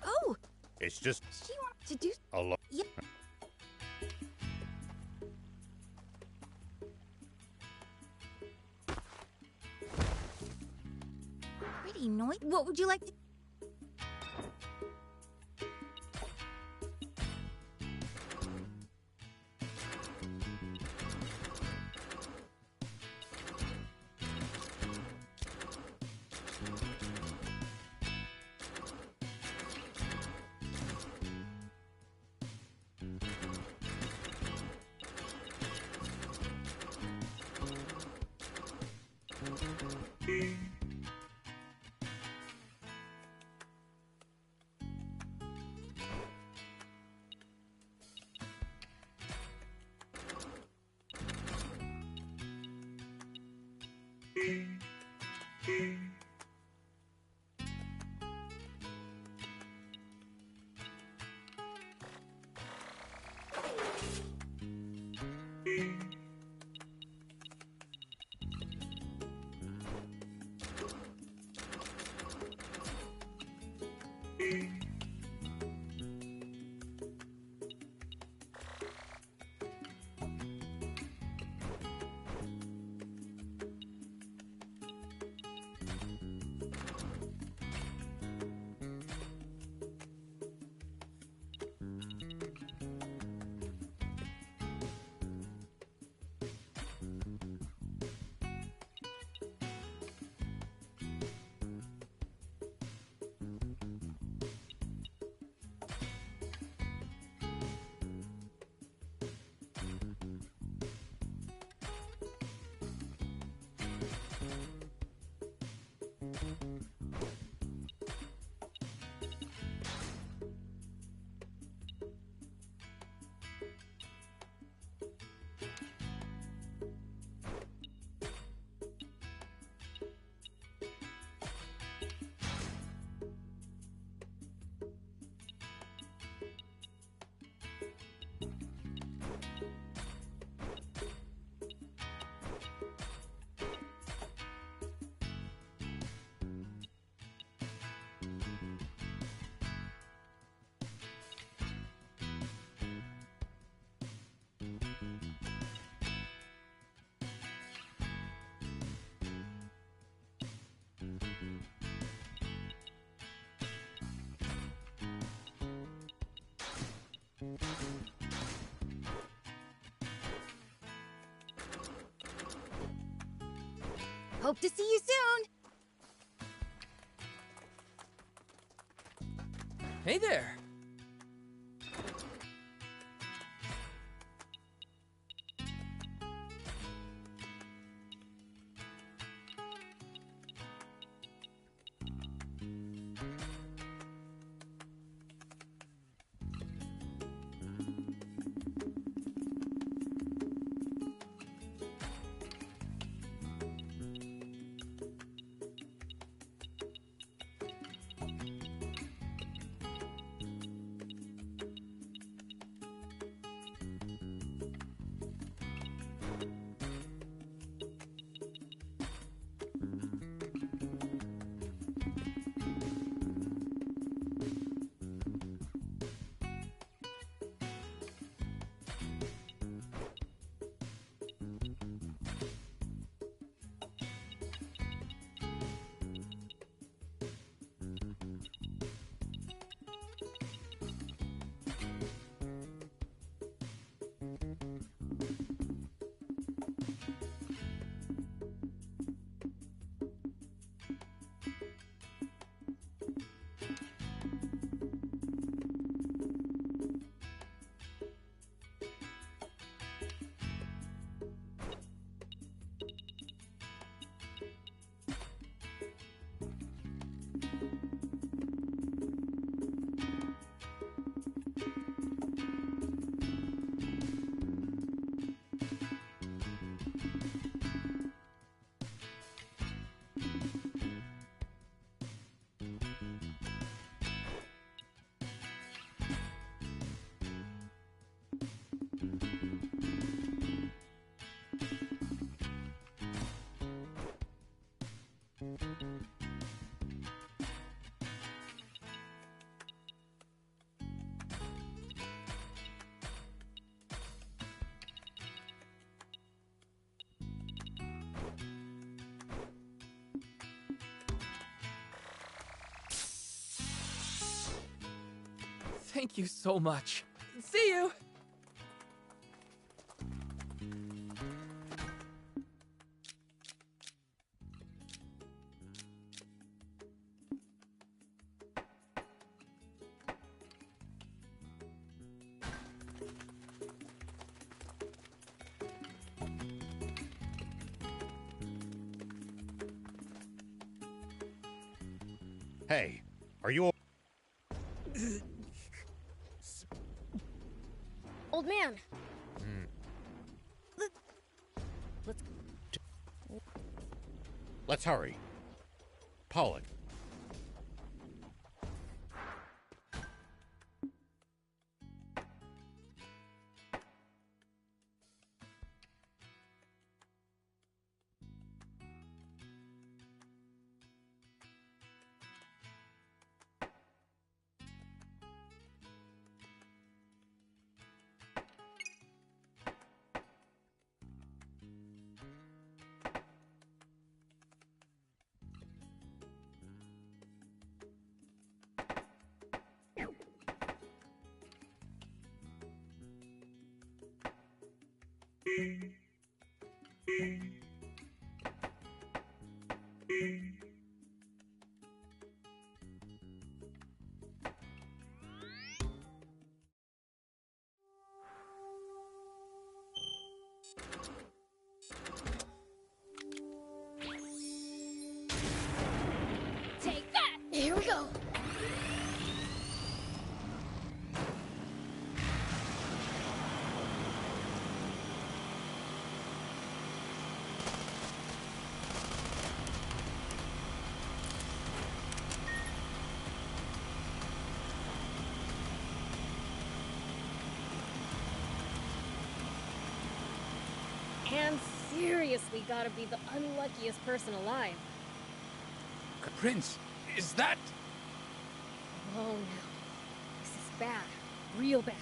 Oh! It's just She wants to do a lot. Yep. Pretty noise. What would you like to? Hope to see you soon! Hey there! Thank you so much. See you! Hey, are you Old man. Let's hurry. Pollock. Take that! Here we go! And seriously gotta be the unluckiest person alive. Prince, is that... Oh no. This is bad. Real bad.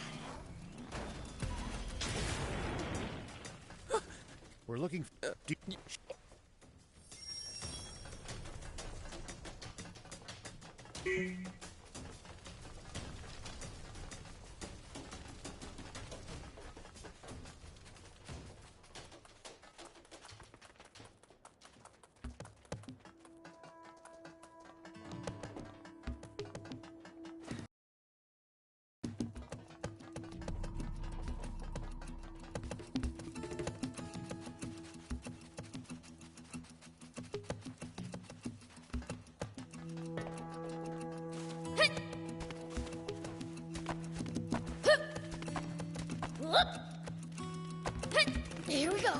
We're looking for... Here we go.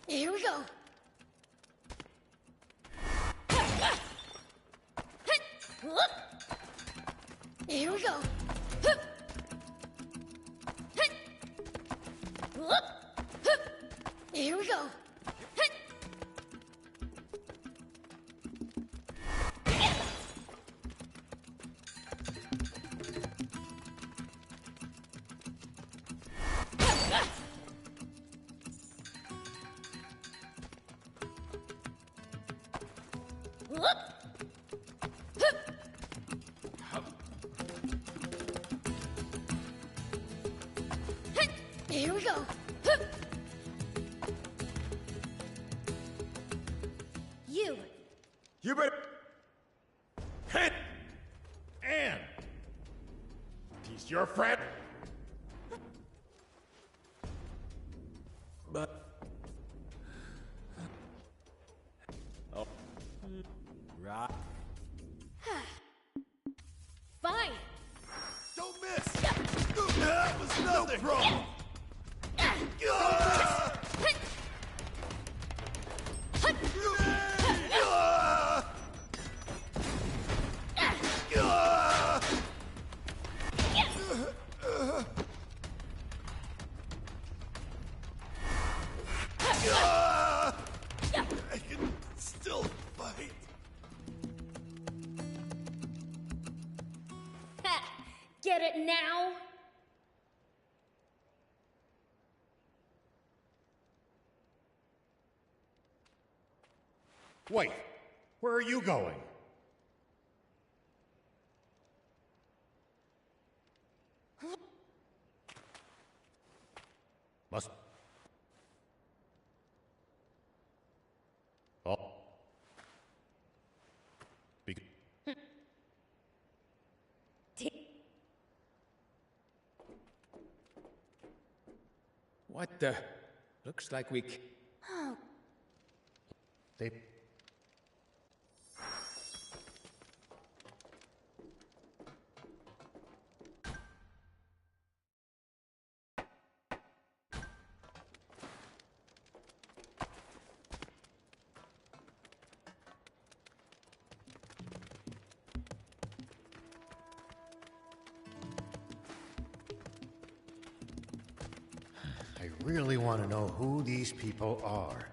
Here we go. Here we go. Here we go. Here we go. You better... Hit! And... He's your friend? But... Oh. Right. Fine. Don't miss! That was nothing! No problem! I can still fight. Get it now? Wait, where are you going? Must... Oh. Be... What the? Looks like we... Oh. They... I really want to know who these people are.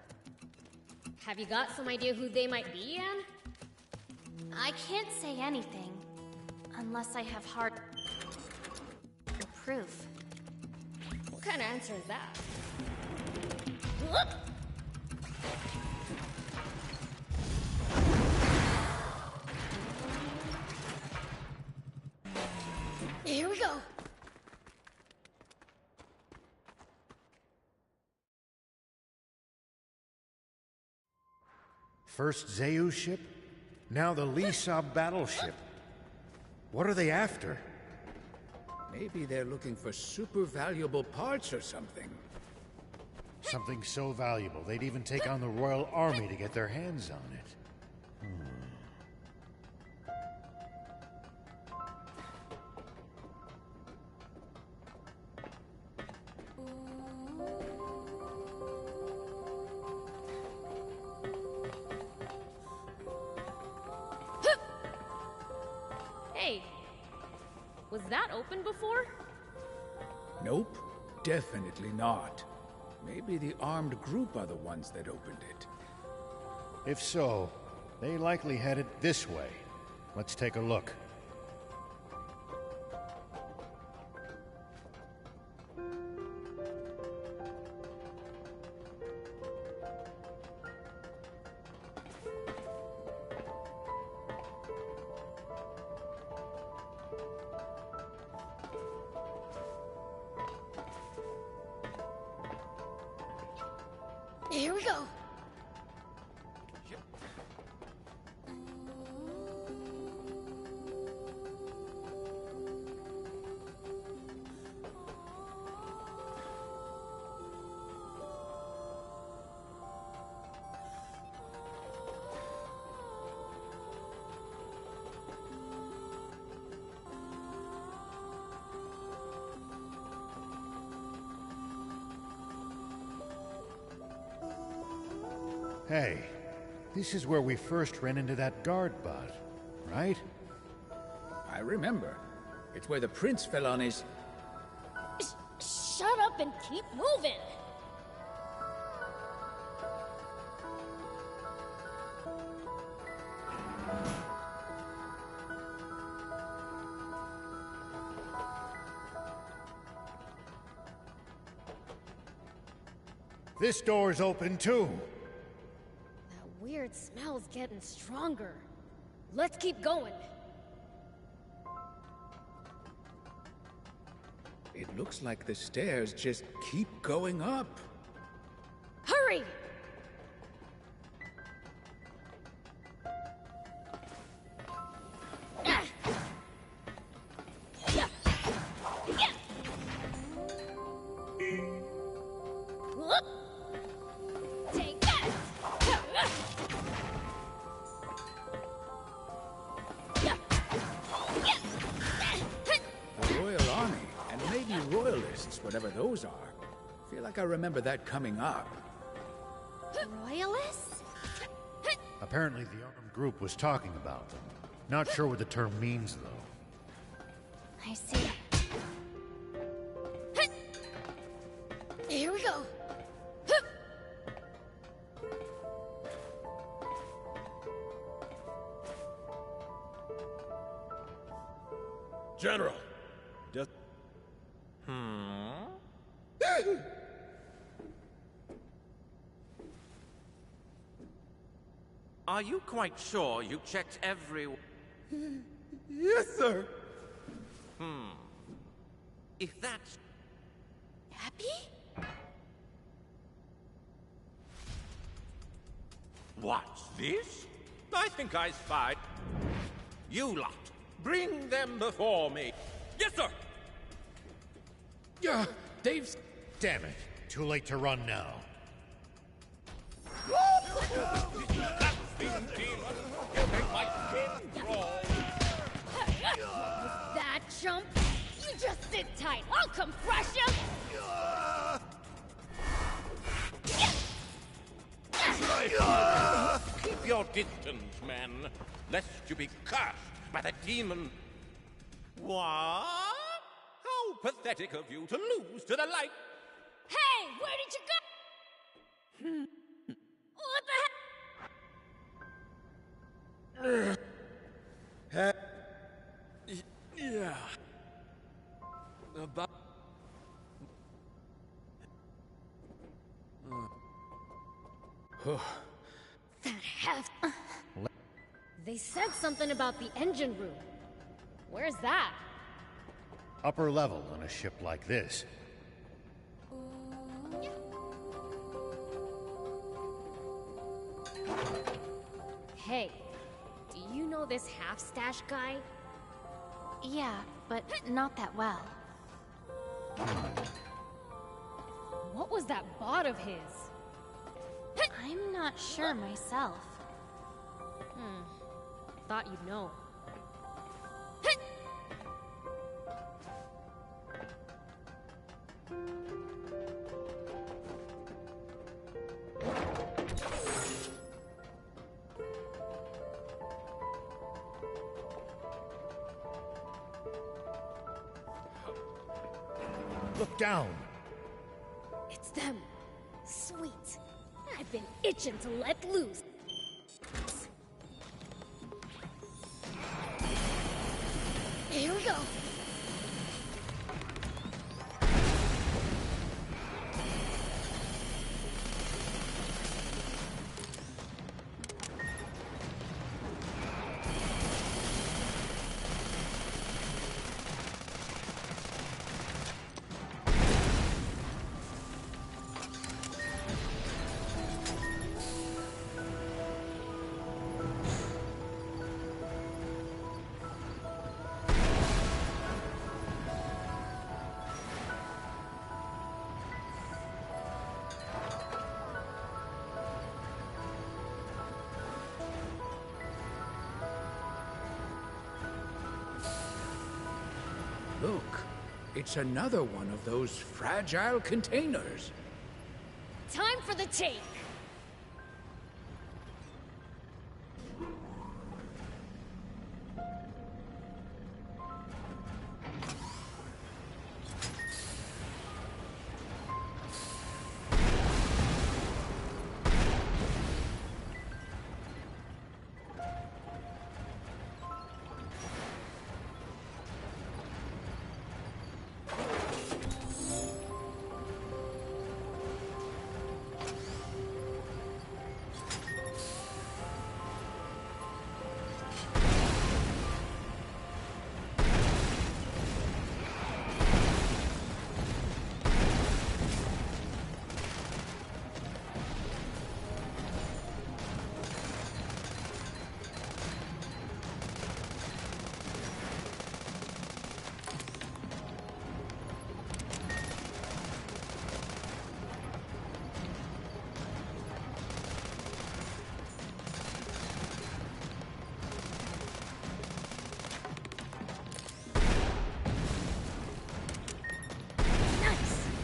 Have you got some idea who they might be, Anne? I can't say anything unless I have hard proof. What kind of answer is that? Here we go. First Zeus ship, now the Lisa battleship. What are they after? Maybe they're looking for super valuable parts or something. Something so valuable, they'd even take on the royal army to get their hands on it. Hey, was that open before? Nope, definitely not. Maybe the armed group are the ones that opened it. If so, they likely headed this way. Let's take a look. Here we go. Hey, this is where we first ran into that guard bot, right? I remember. It's where the prince fell on his... Shut up and keep moving! This door's open too. That weird smell's getting stronger. Let's keep going. It looks like the stairs just keep going up. Hurry! Take that! The Royal Army, and maybe Royalists, whatever those are. Feel like I remember that coming up. Royalists? Apparently the armed group was talking about them. Not sure what the term means, though. I see. Here we go. General! Are you quite sure you checked every... Yes, sir. If that's... Happy? What's this? I think I spied... You lot, bring them before me. Yes, sir! Yeah, Dave's... Damn it. Too late to run now. That jump? You just sit tight. I'll come crush you! Keep your distance, man, lest you be cursed by the demon. What? How pathetic of you to lose to the light. Hey, where did you go? What the heck? Yeah. About... That half... They said something about the engine room. Where's that? Upper level on a ship like this. Hey, do you know this half-stash guy? Yeah, but not that well. What was that bot of his? I'm not sure myself. Thought you'd know. Look down. It's them. Sweet. I've been itching to let loose. Here we go. Look, it's another one of those fragile containers. Time for the take.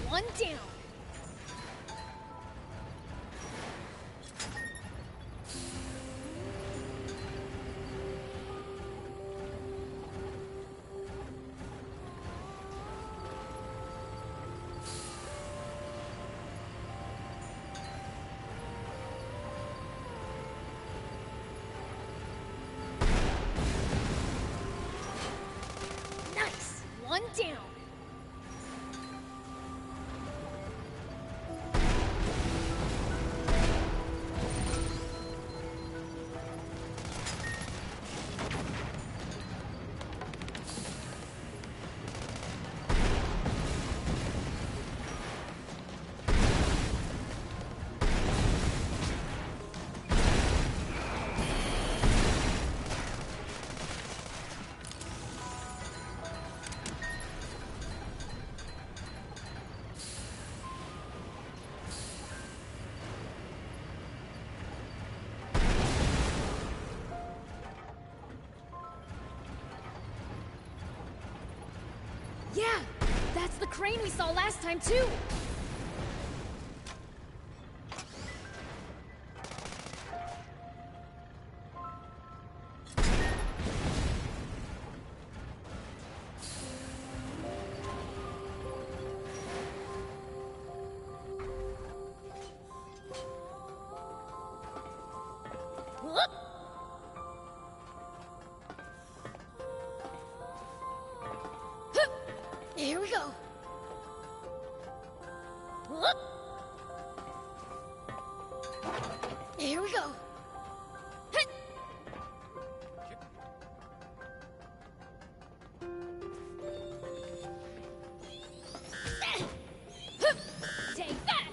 One down. Nice. One down. crane we saw last time, too! Here we go. Here we go. Take that.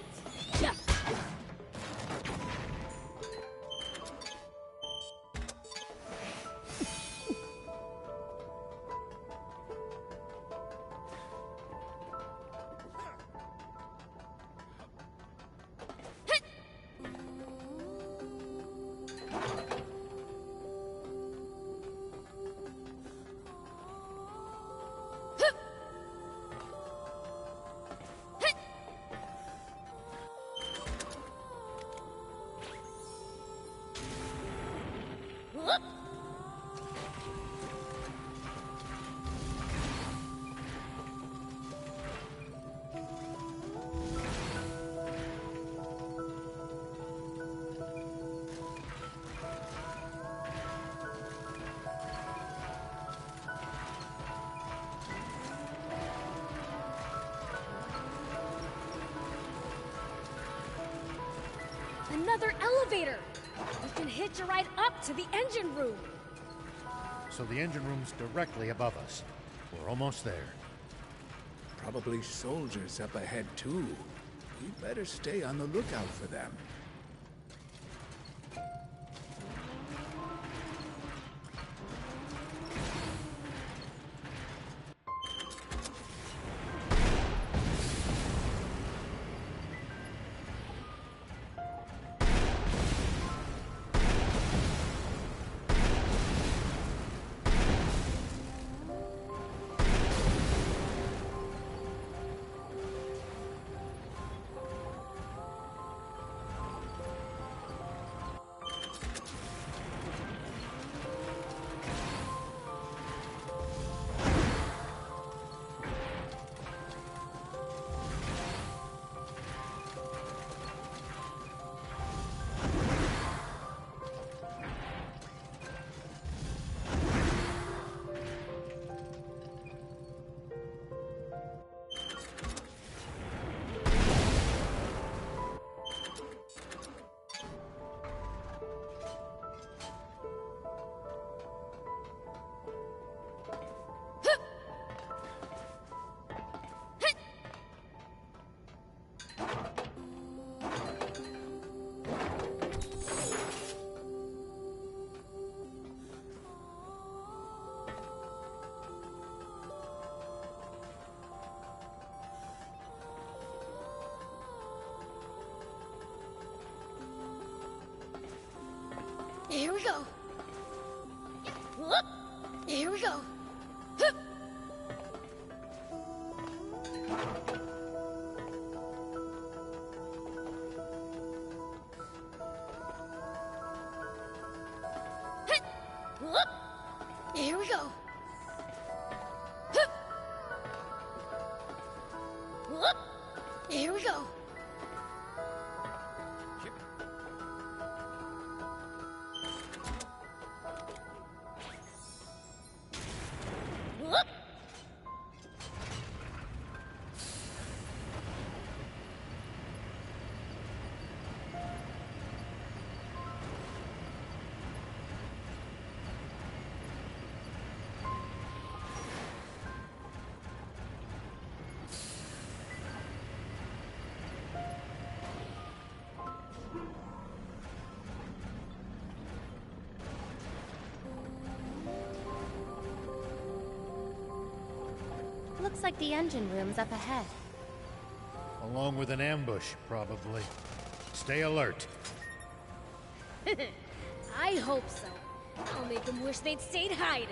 Another elevator! We can hitch a ride up to the engine room! So the engine room's directly above us. We're almost there. Probably soldiers up ahead, too. We'd better stay on the lookout for them. Here we go. Here we go. Here we go. Here we go. Looks like the engine room's up ahead. Along with an ambush, probably. Stay alert. I hope so. I'll make them wish they'd stayed hiding.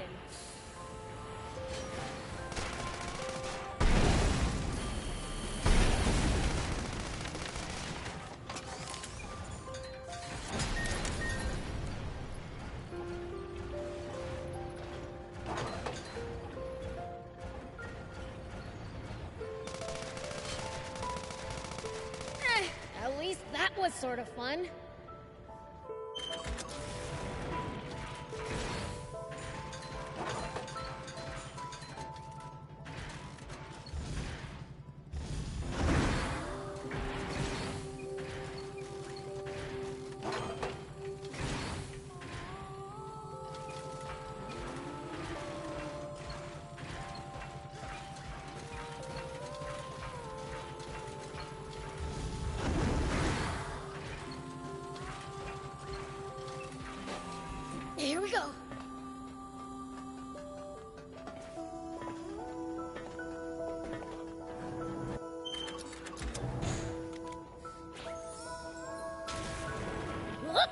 was sort of fun. Here we go. Whoop.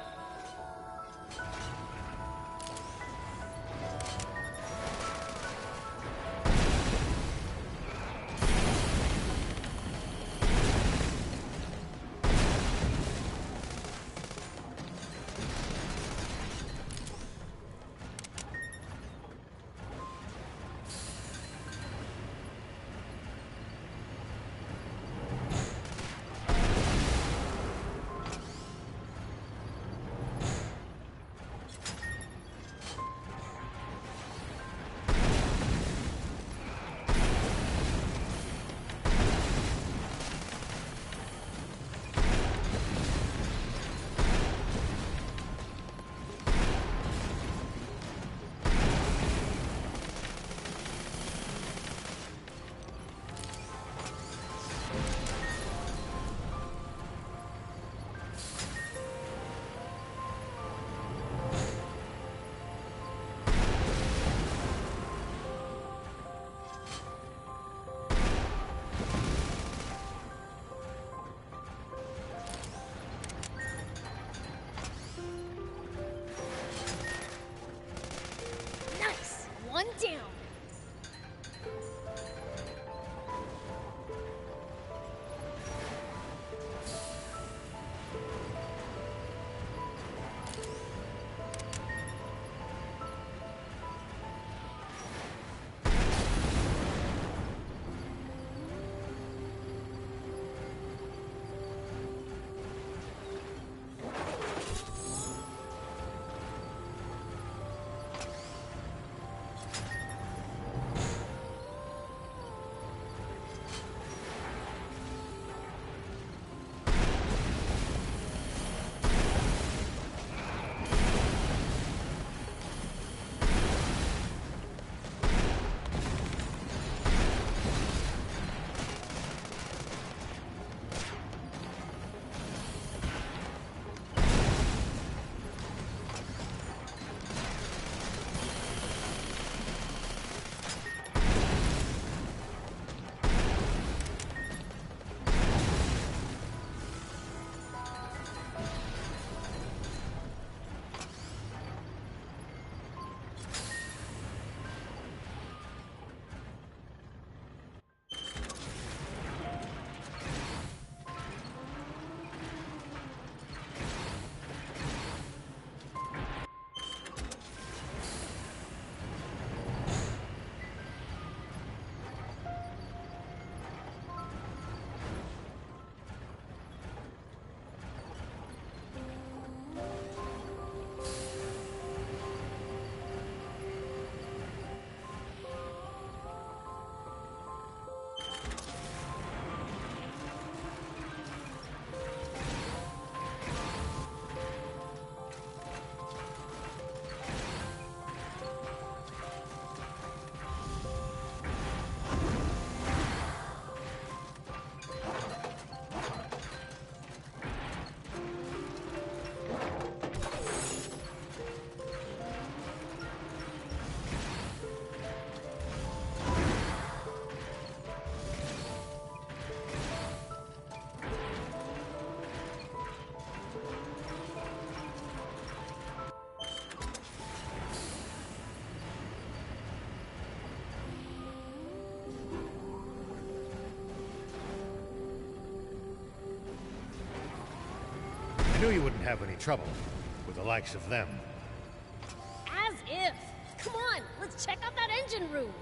One down. I knew you wouldn't have any trouble with the likes of them. As if. Come on, let's check out that engine room.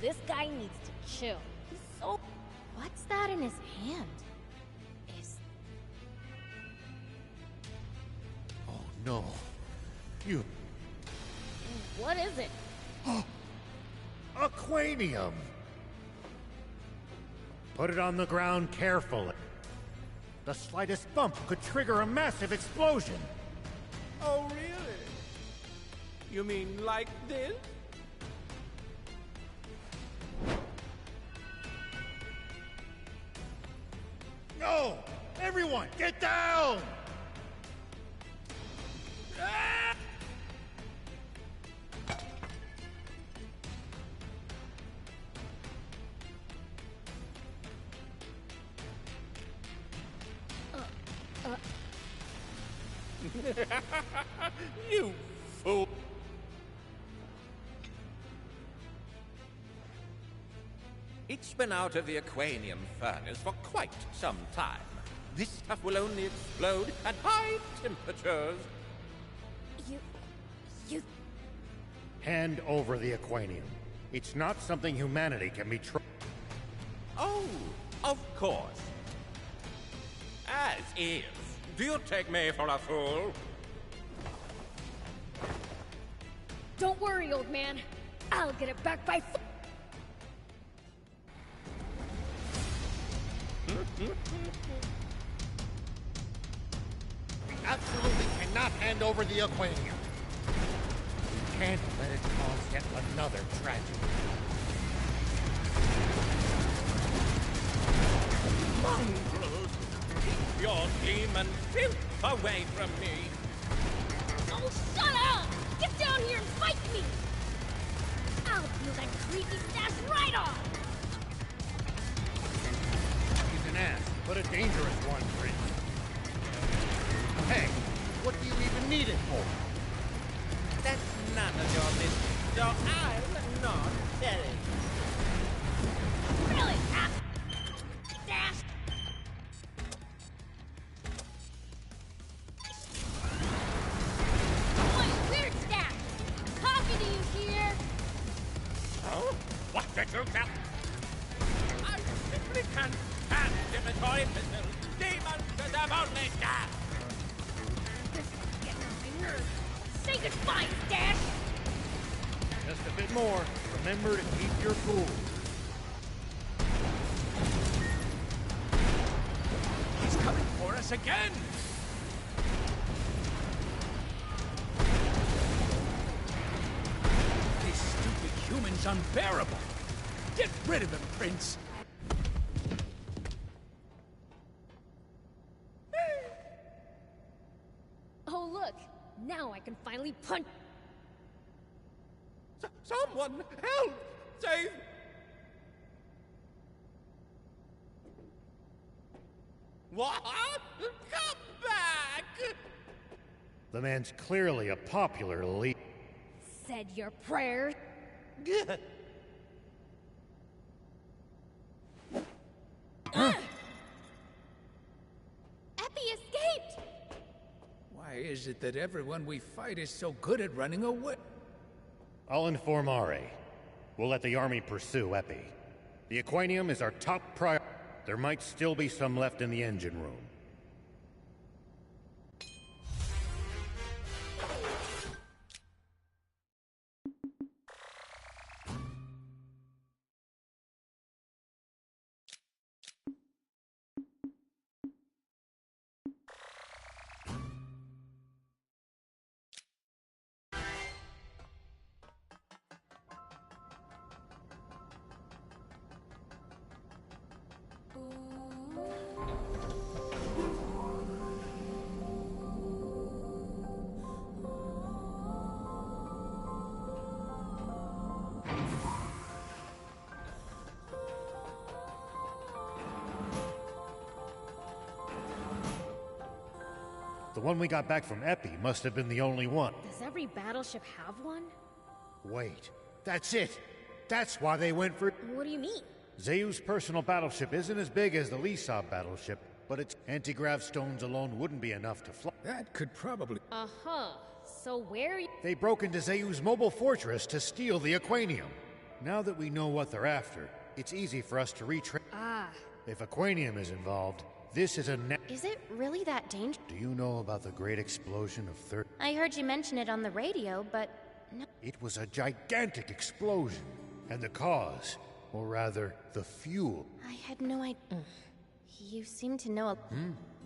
This guy needs to chill. He's so... What's that in his hand? Oh no. You... What is it? Aquanium! Put it on the ground carefully. The slightest bump could trigger a massive explosion. Oh, really? You mean like this? No! Everyone, get down! Ah! You fool! It's been out of the Aquanium furnace for quite some time. This stuff will only explode at high temperatures. You... Hand over the Aquanium. It's not something humanity can be Oh, of course. As is. Do you take me for a fool? Don't worry, old man. I'll get it back by... We absolutely cannot hand over the Aquanium. We can't let it cause yet another tragedy. Mongrels! Keep your demon filth away from me! Oh, shut up! Get down here and fight me! I'll peel that creepy stash right off! He's an ass, but a dangerous one, Prince. Hey, what do you even need it for? That's none of your business, so I'm not telling. Really, ass? Dash! Boy, weird stash! Talking to you here! Oh? What did you tell? I simply can't stand inventory pistols. Demons deserve only death! This is getting on my nerves. Say goodbye, Stash! Just a bit more. Remember to keep your cool. He's coming for us again! This stupid human's unbearable! Get rid of him, Prince! Oh, look! Now I can finally punch... Someone help! Save... What? Come back! The man's clearly a popular leader. Said your prayers? Epi escaped! Why is it that everyone we fight is so good at running away? I'll inform Are. We'll let the army pursue Epi. The Aquanium is our top priority. There might still be some left in the engine room. The one we got back from Epi must have been the only one. Does every battleship have one? Wait, that's it! That's why they went for... What do you mean? Zeu's personal battleship isn't as big as the Lisab battleship, but its anti-grav stones alone wouldn't be enough to fly. That could probably... Uh-huh. So where... They broke into Zayu's mobile fortress to steal the Aquanium. Now that we know what they're after, it's easy for us to retrace. Ah. If Aquanium is involved, this is a Is it really that dangerous? Do you know about the great explosion of I heard you mention it on the radio, but no. It was a gigantic explosion. And the cause, or rather, the fuel. I had no idea. You seem to know a...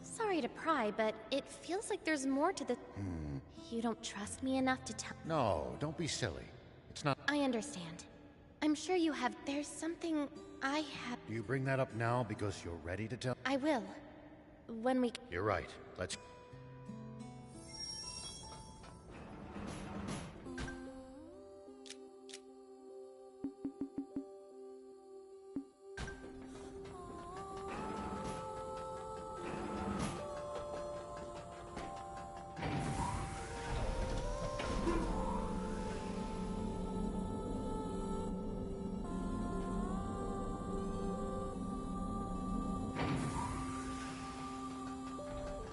Sorry to pry, but it feels like there's more to the... You don't trust me enough to tell... No, don't be silly. It's not... I understand. I'm sure you have... There's something I have... Do you bring that up now because you're ready to tell? I will. When we... You're right. Let's...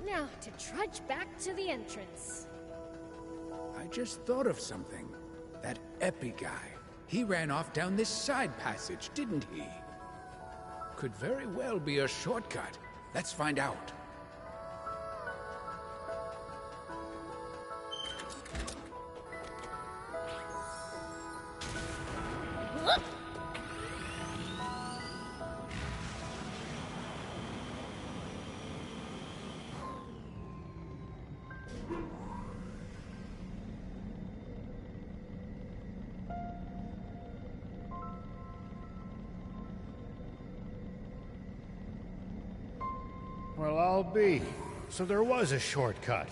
Now, to trudge back to the entrance. I just thought of something. That Epi guy. He ran off down this side passage, didn't he? Could very well be a shortcut. Let's find out. Well, I'll be. So there was a shortcut.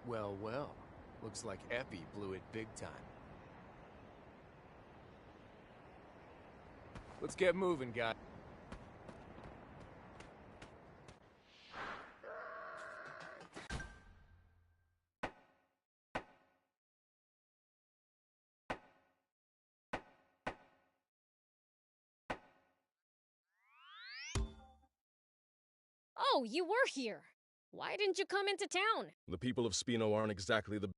Well, well. Looks like Epi blew it big time. Let's get moving, guys. Oh, you were here. Why didn't you come into town? The people of Spino aren't exactly the...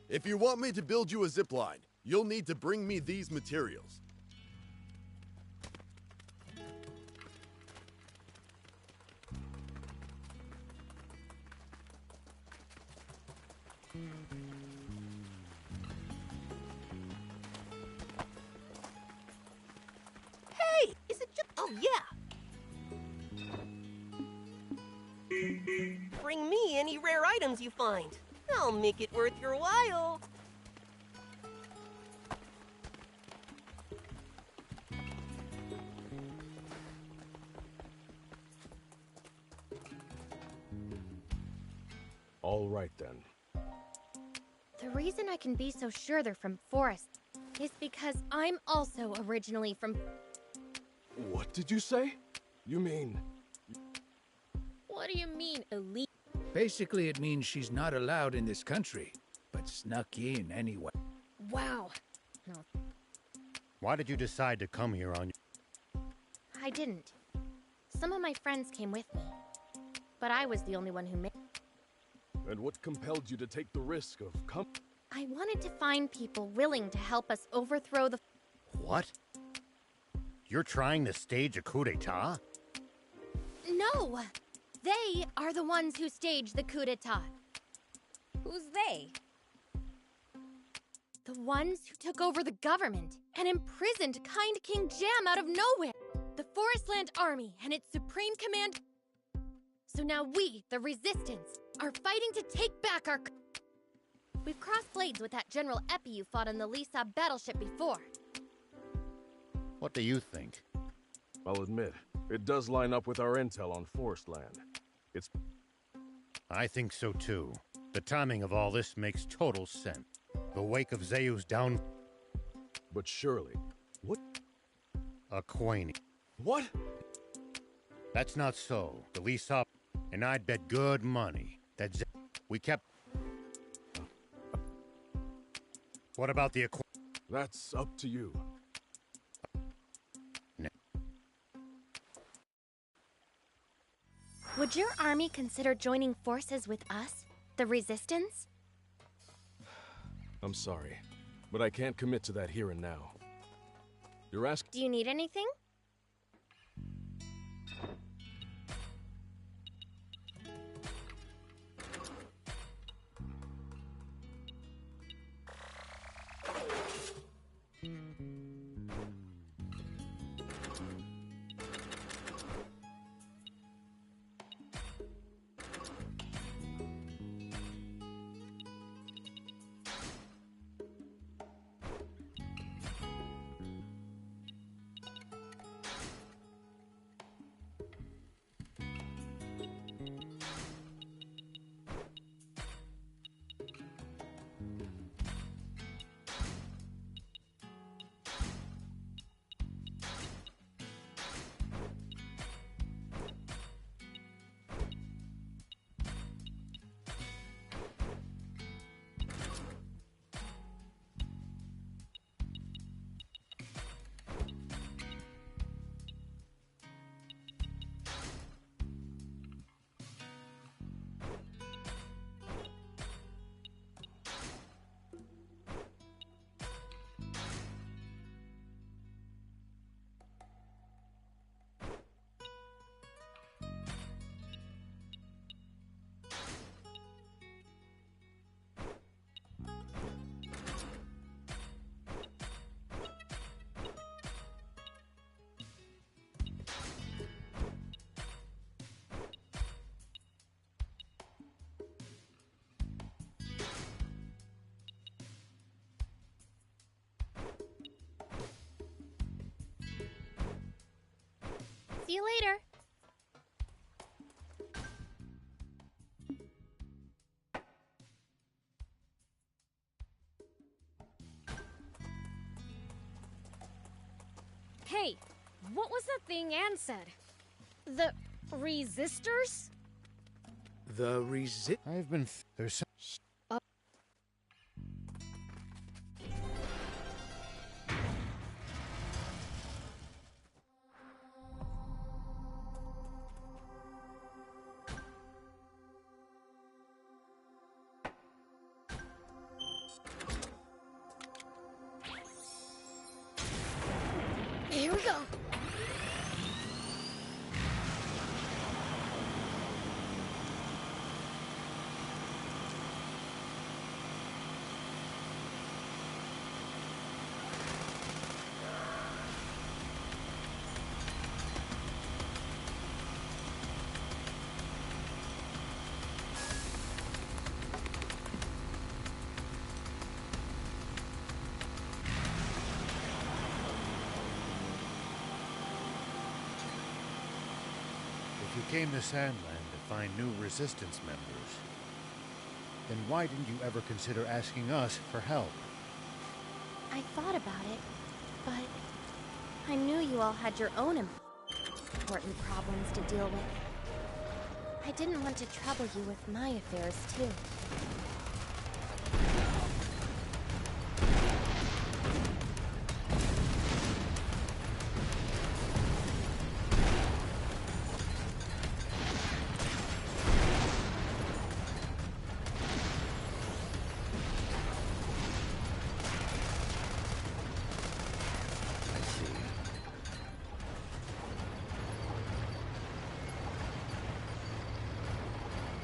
If you want me to build you a zipline, you'll need to bring me these materials. Hey, is it just... Oh, yeah. Bring me any rare items you find. I'll make it worth your while. All right, then. The reason I can be so sure they're from forests is because I'm also originally from... What did you say? You mean... What do you mean, elite? Basically, it means she's not allowed in this country, but snuck in anyway. Wow. No. Why did you decide to come here on... I didn't. Some of my friends came with me, but I was the only one who made... And what compelled you to take the risk of I wanted to find people willing to help us overthrow the... What? You're trying to stage a coup d'etat? No! They are the ones who staged the coup d'etat. Who's they? The ones who took over the government and imprisoned Kind King Jam out of nowhere. The Forestland Army and its supreme command... So now we, the Resistance, are fighting to take back our... We've crossed blades with that General Epi you fought on the Lisa battleship before. What do you think? I'll admit, it does line up with our intel on forest land. It's... I think so too. The timing of all this makes total sense. The wake of Zayu's down... But surely, what? Acquainting. What? That's not so. The lease up, and I'd bet good money that we kept... What about the That's up to you. Would your army consider joining forces with us? The Resistance? I'm sorry, but I can't commit to that here and now. You're asking... Do you need anything? See you later. Hey, what was that thing Anne said? The resistors? The I've been... There's some... Here we go. If you came to Sandland to find new Resistance members, then why didn't you ever consider asking us for help? I thought about it, but I knew you all had your own important problems to deal with. I didn't want to trouble you with my affairs, too.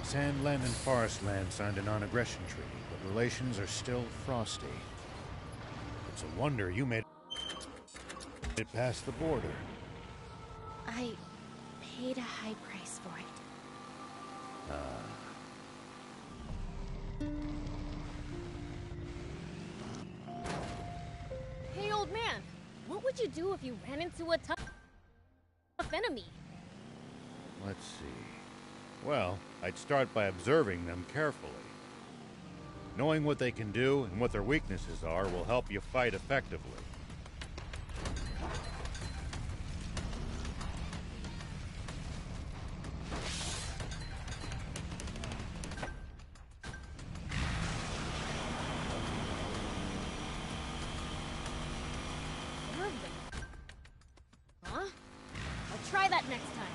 Sandland and Forestland signed a non-aggression treaty, but relations are still frosty. It's a wonder you made it past the border. I paid a high price for it. would you do if you ran into a tough enemy? Let's see. Well, I'd start by observing them carefully. Knowing what they can do and what their weaknesses are will help you fight effectively. Huh? I'll try that next time.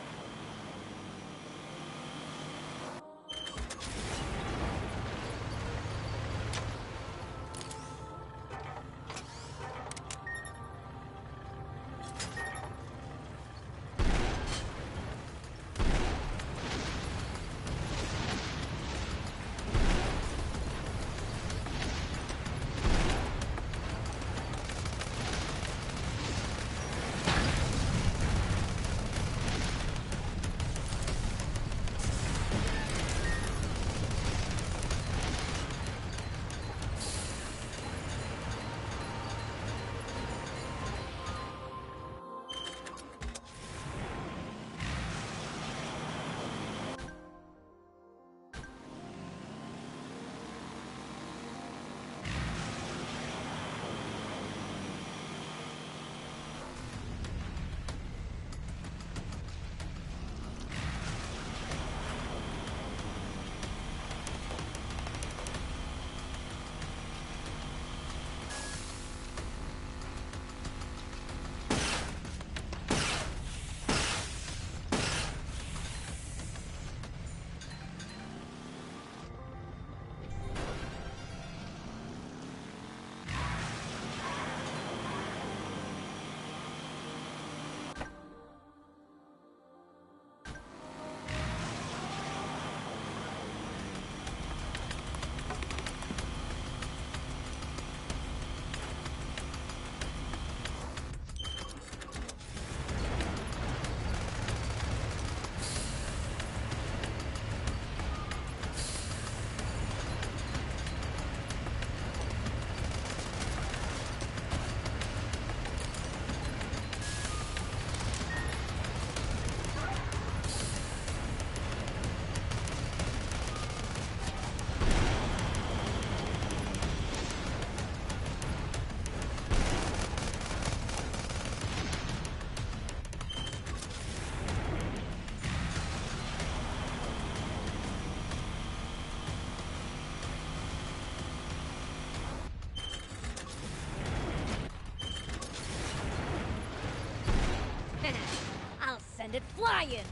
Send it flying!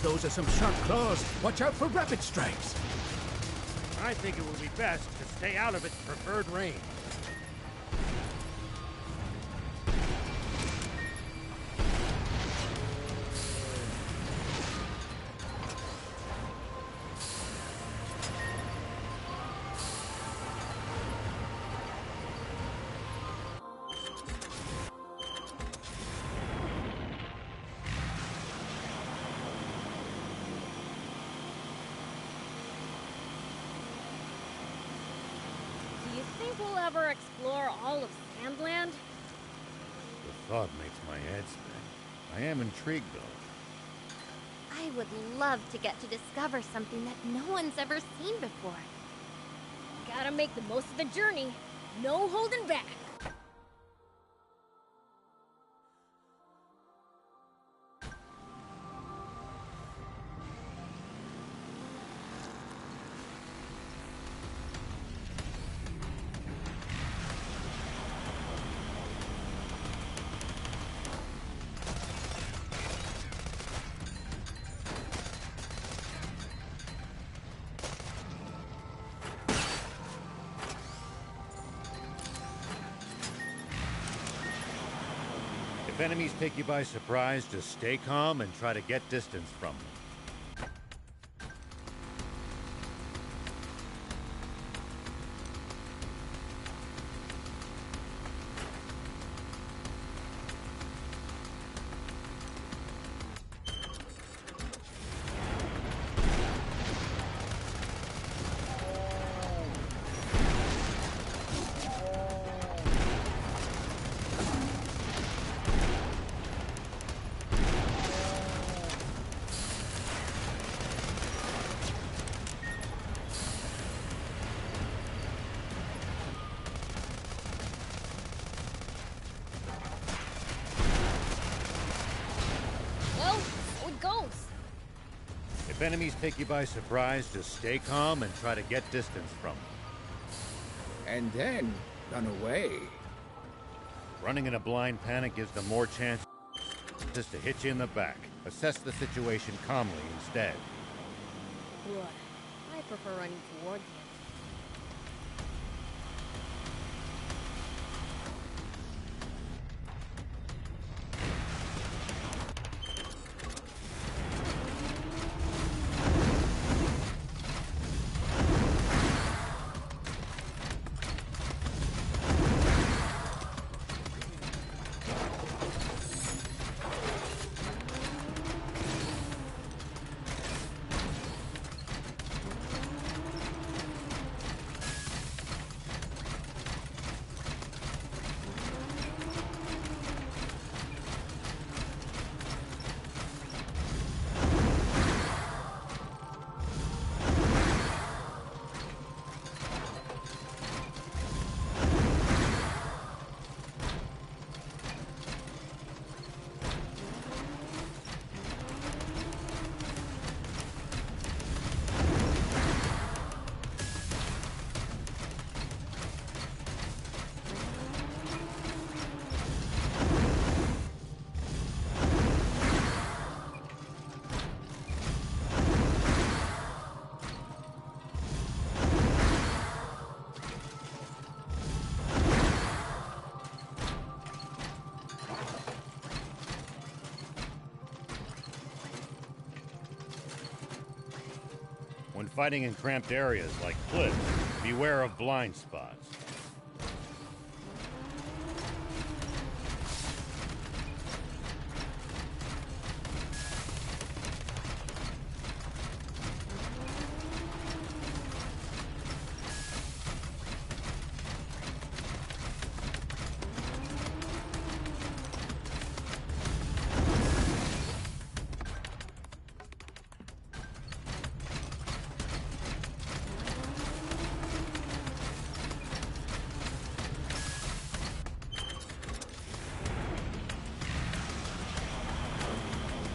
Those are some sharp claws. Watch out for rapid strikes. I think it would be best to stay out of its preferred range. Do you think we'll ever explore all of Sandland? The thought makes my head spin. I am intrigued, though. I would love to get to discover something that no one's ever seen before. Gotta make the most of the journey. No holding back. If enemies take you by surprise, just stay calm and try to get distance from them. If enemies take you by surprise, just stay calm and try to get distance from them. And then run away. Running in a blind panic gives them more chances to hit you in the back. Assess the situation calmly instead. What? I prefer running toward them. When fighting in cramped areas like cliffs, beware of blind spots.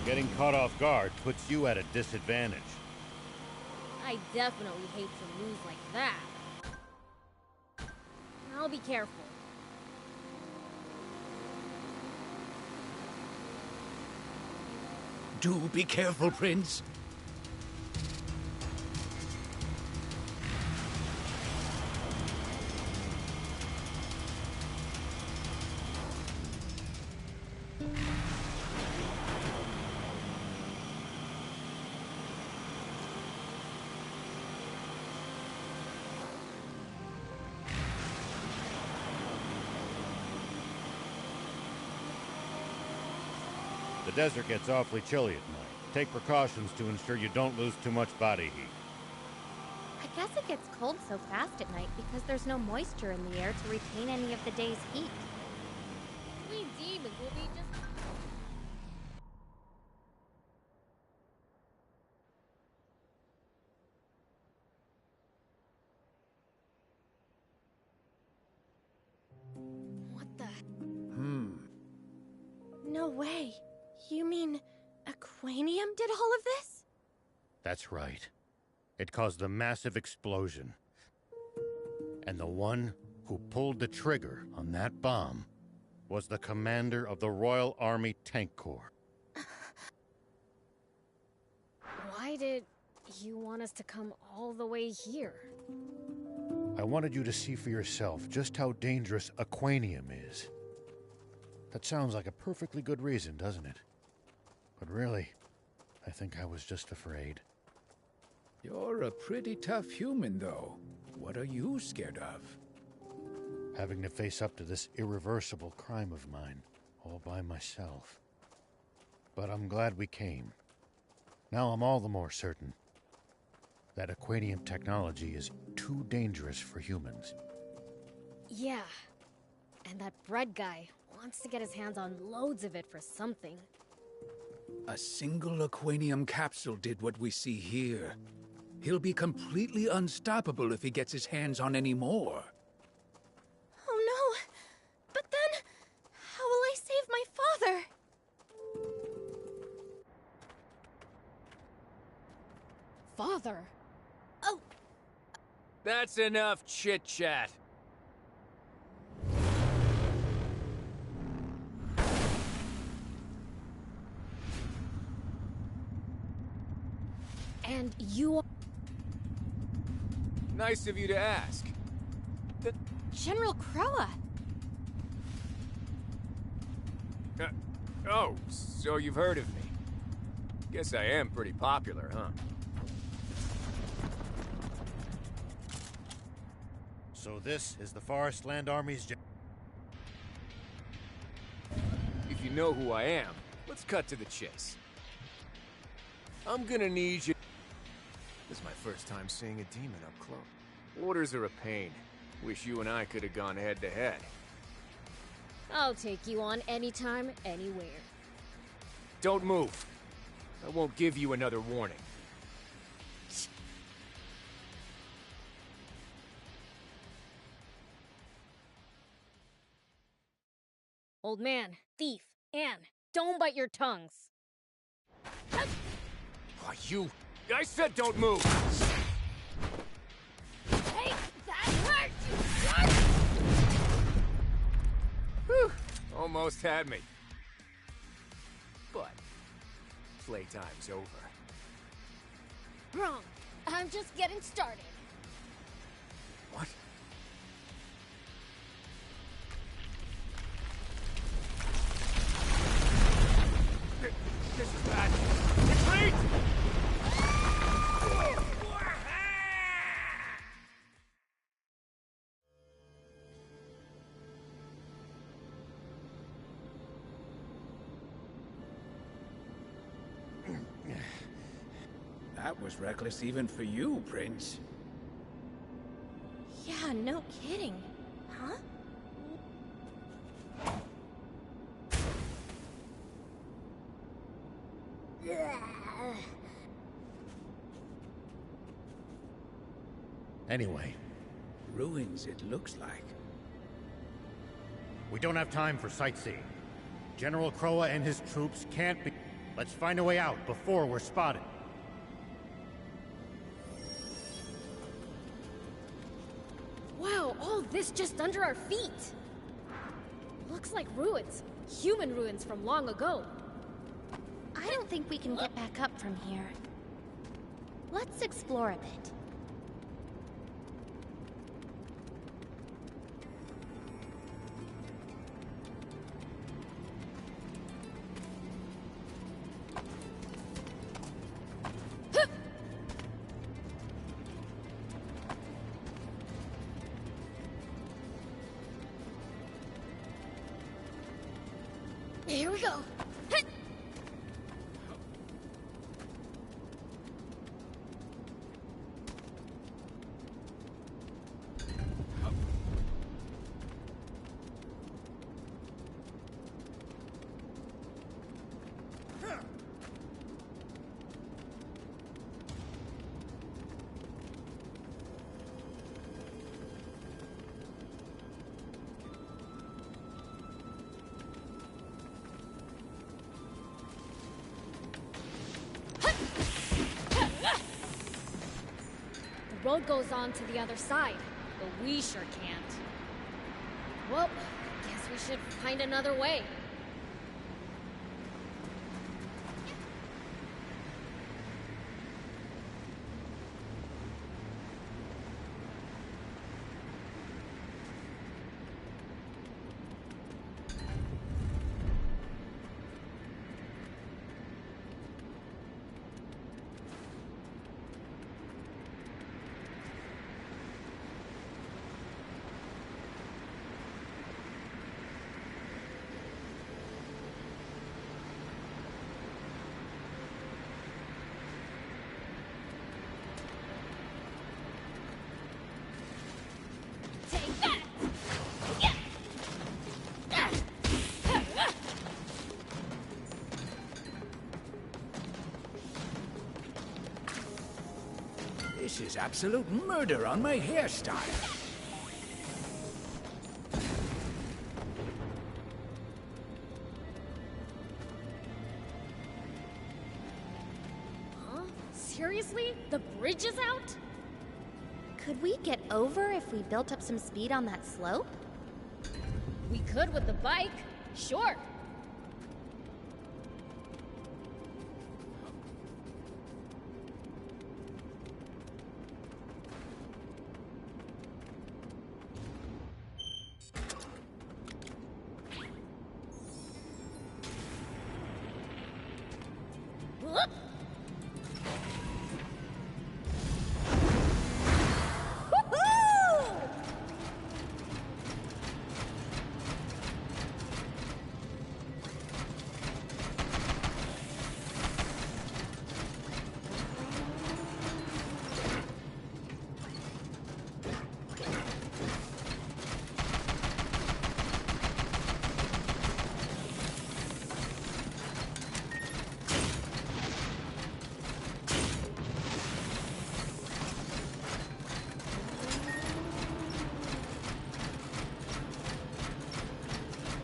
Getting caught off guard puts you at a disadvantage. I definitely hate to lose like that. I'll be careful. Do be careful, Prince. The desert gets awfully chilly at night. Take precautions to ensure you don't lose too much body heat. I guess it gets cold so fast at night because there's no moisture in the air to retain any of the day's heat. We demons will be just... What the... No way. You mean Aquanium did all of this? That's right. It caused a massive explosion. And the one who pulled the trigger on that bomb was the commander of the Royal Army Tank Corps. Why did you want us to come all the way here? I wanted you to see for yourself just how dangerous Aquanium is. That sounds like a perfectly good reason, doesn't it? But really, I think I was just afraid. You're a pretty tough human, though. What are you scared of? Having to face up to this irreversible crime of mine, all by myself. But I'm glad we came. Now I'm all the more certain that aquanium technology is too dangerous for humans. Yeah. And that bread guy wants to get his hands on loads of it for something. A single aquanium capsule did what we see here. He'll be completely unstoppable if he gets his hands on any more. Oh no! But then, how will I save my father? Father? Oh! That's enough chit-chat. And you are... Nice of you to ask. General Croa! Oh, so you've heard of me. Guess I am pretty popular, huh? So this is the Forest Land Army's... If you know who I am, let's cut to the chase. I'm gonna need you... This is my first time seeing a demon up close. Orders are a pain. Wish you and I could have gone head-to-head. I'll take you on anytime, anywhere. Don't move. I won't give you another warning. Old man, thief, Anne, don't bite your tongues. Why, you... I said don't move! Hey, that hurt, you jerk! Whew, almost had me. But, playtime's over. Wrong. I'm just getting started. What? This is bad. Retreat! That was reckless even for you, Prince. Yeah, no kidding. Huh? Anyway. Ruins, it looks like. We don't have time for sightseeing. General Croa and his troops can't be... Let's find a way out before we're spotted. Wow, all this just under our feet! Looks like ruins. Human ruins from long ago. I don't think we can get back up from here. Let's explore a bit. Here we go. The road goes on to the other side, but we sure can't. Well, guess we should find another way. was absolute murder on my hairstyle. Huh? Seriously? The bridge is out? Could we get over if we built up some speed on that slope? We could with the bike. Sure. Huh?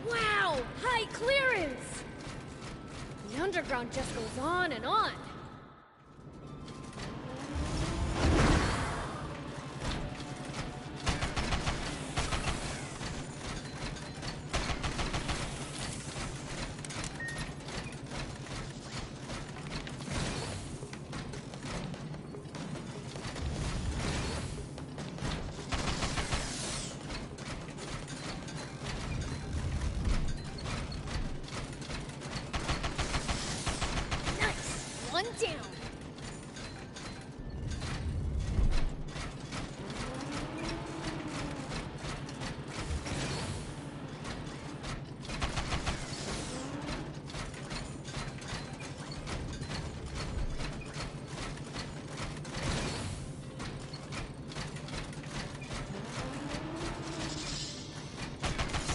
Wow! High clearance! The underground just goes on and on. One down.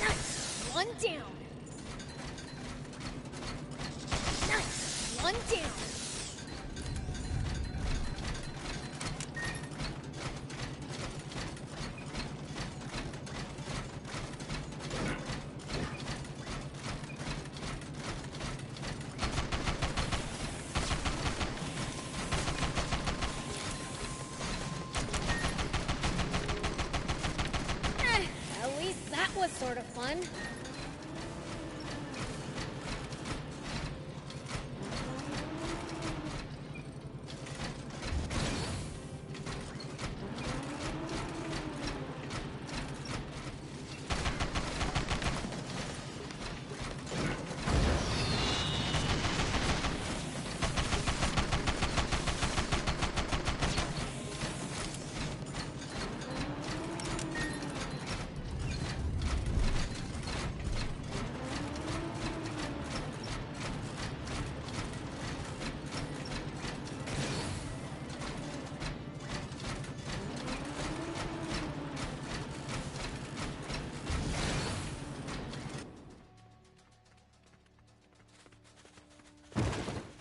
Nice. One down. Nice. One down. At least that was sort of fun.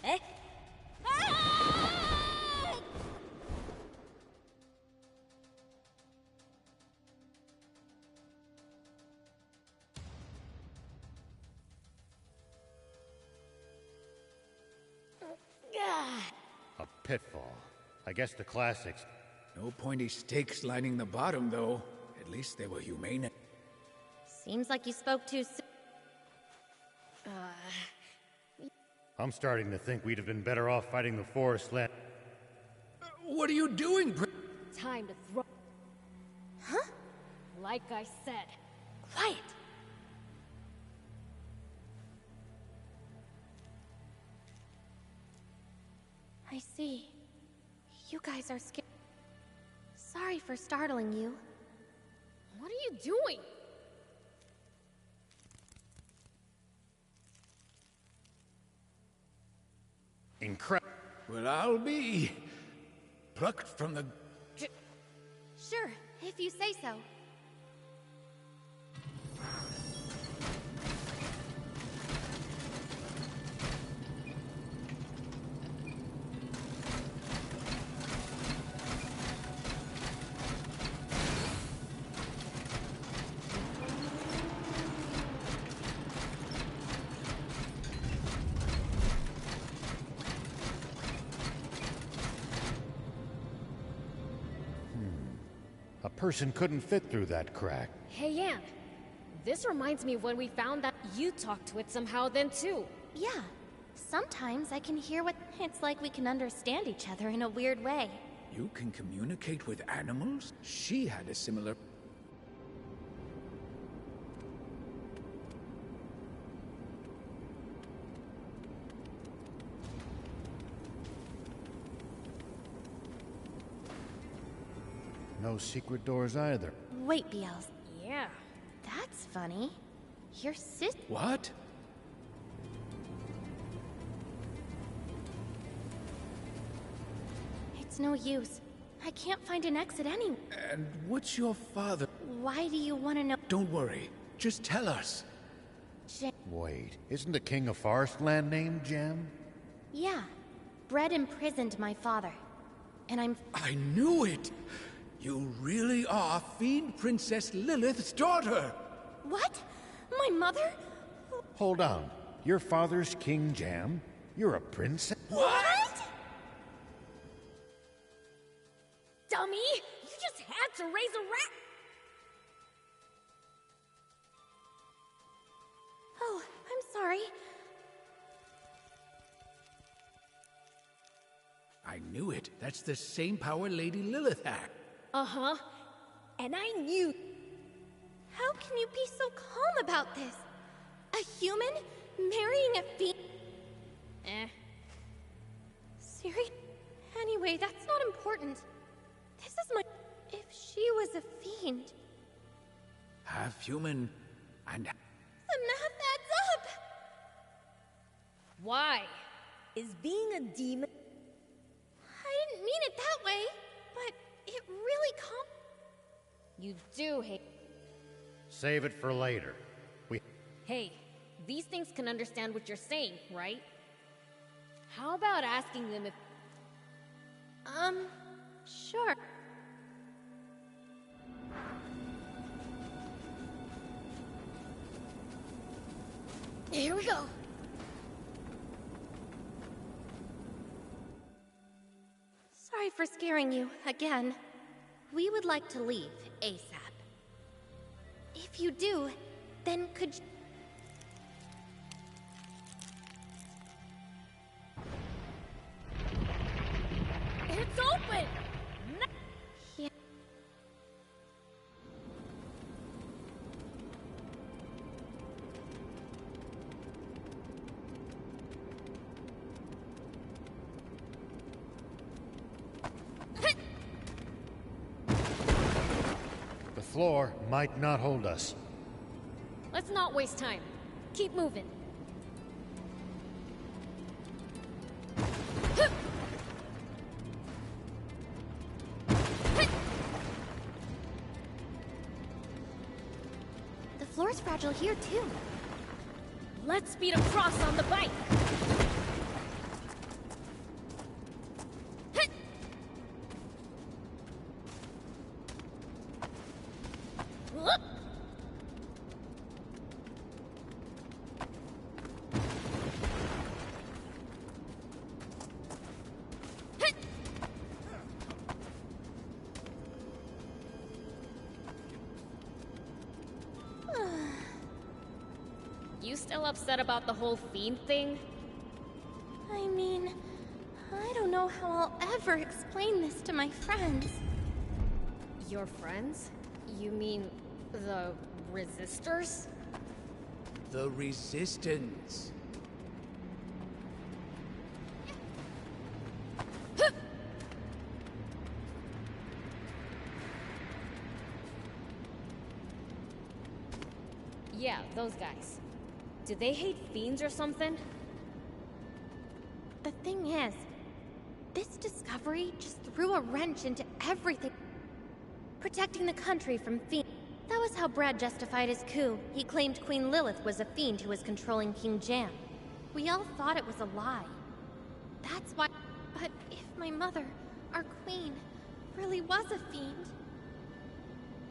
Eh? A pitfall. I guess the classics. No pointy stakes lining the bottom, though. At least they were humane. Seems like you spoke too soon. I'm starting to think we'd have been better off fighting the forest land. What are you doing, Time to throw. Huh? Like I said. Quiet. I see. You guys are scared. Sorry for startling you. What are you doing? Incredible. Well, I'll be plucked from the... Sure, if you say so. person couldn't fit through that crack. Hey, Anne. This reminds me of when we found that you talked to it somehow then, too. Yeah. Sometimes I can hear what... It's like we can understand each other in a weird way. You can communicate with animals? She had a similar... No secret doors either. Wait, Biels. Yeah. That's funny. Your sis... What? It's no use. I can't find an exit anywhere. And what's your father? Why do you want to know? Don't worry. Just tell us. Wait, isn't the king of Forestland named Jem? Yeah. Brett imprisoned my father. And I'm... I knew it! You really are Fiend Princess Lilith's daughter! What? My mother? Hold on. Your father's King Jem? You're a princess? What? Dummy! You just had to raise a rat! Oh, I'm sorry. I knew it. That's the same power Lady Lilith had. Uh-huh. And I knew... How can you be so calm about this? A human marrying a fiend? Serious? Anyway, that's not important. This is my... If she was a fiend... Half human and... The math adds up! Why? Is being a demon... I didn't mean it that way, but it really You do hate... Save it for later. Hey, these things can understand what you're saying, right? How about asking them if... Sure. Here we go. Sorry for scaring you, again. We would like to leave ASAP. If you do, then could you... It's open! Yeah. The floor might not hold us. Let's not waste time. Keep moving. The floor's fragile here, too. Let's speed across on the bike. You still upset about the whole fiend thing? I mean, I don't know how I'll ever explain this to my friends. Your friends? You mean the resistors? The resistance. Yeah, those guys. Do they hate fiends or something? The thing is, this discovery just threw a wrench into everything. Protecting the country from fiends. That was how Brad justified his coup. He claimed Queen Lilith was a fiend who was controlling King Jem. We all thought it was a lie. That's why... But if my mother, our queen, really was a fiend...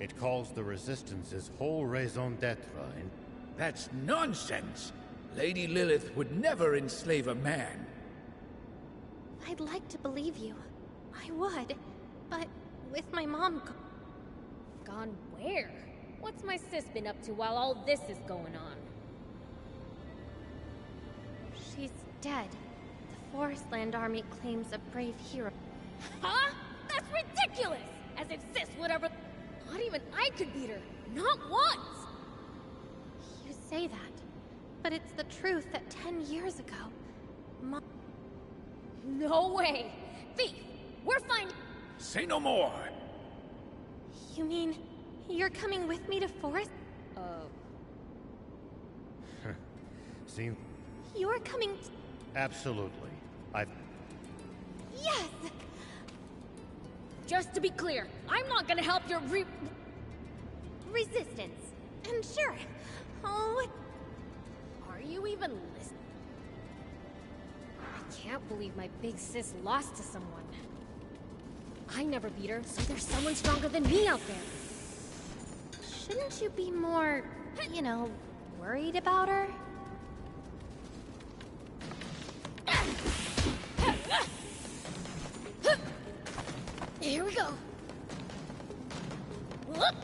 It calls the Resistance's whole raison d'etre, and... That's nonsense! Lady Lilith would never enslave a man. I'd like to believe you. I would. But with my mom... Gone where? What's my sis been up to while all this is going on? She's dead. The Forestland Army claims a brave hero. Huh? That's ridiculous! As if sis would ever... Not even I could beat her. Not once! You say that, but it's the truth that 10 years ago, No way! Thief! We're fine... Say no more! You mean, you're coming with me to Forest? Seems... You're coming... Absolutely. Yes! Just to be clear, I'm not gonna help your resistance. And sure. Oh... Are you even listening? I can't believe my big sis lost to someone. I never beat her, so there's someone stronger than me out there. Shouldn't you be more, you know, worried about her? Here we go. Whoop.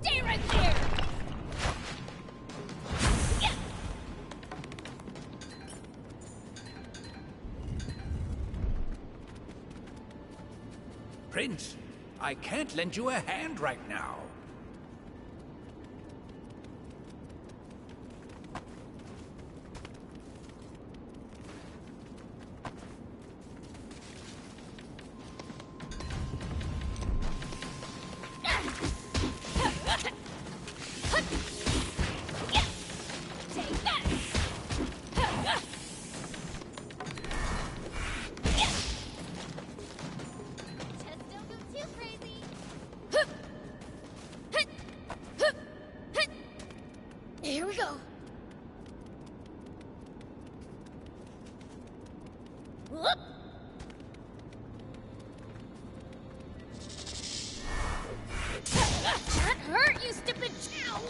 Stay right there! Prince, I can't lend you a hand right now. Take that! Just don't go too crazy. Here we go. Whoop. That hurt, you stupid chow!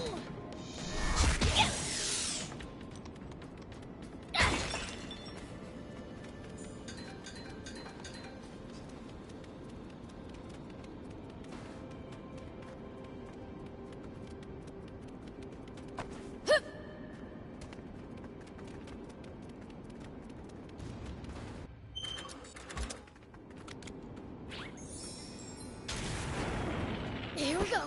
Here we go.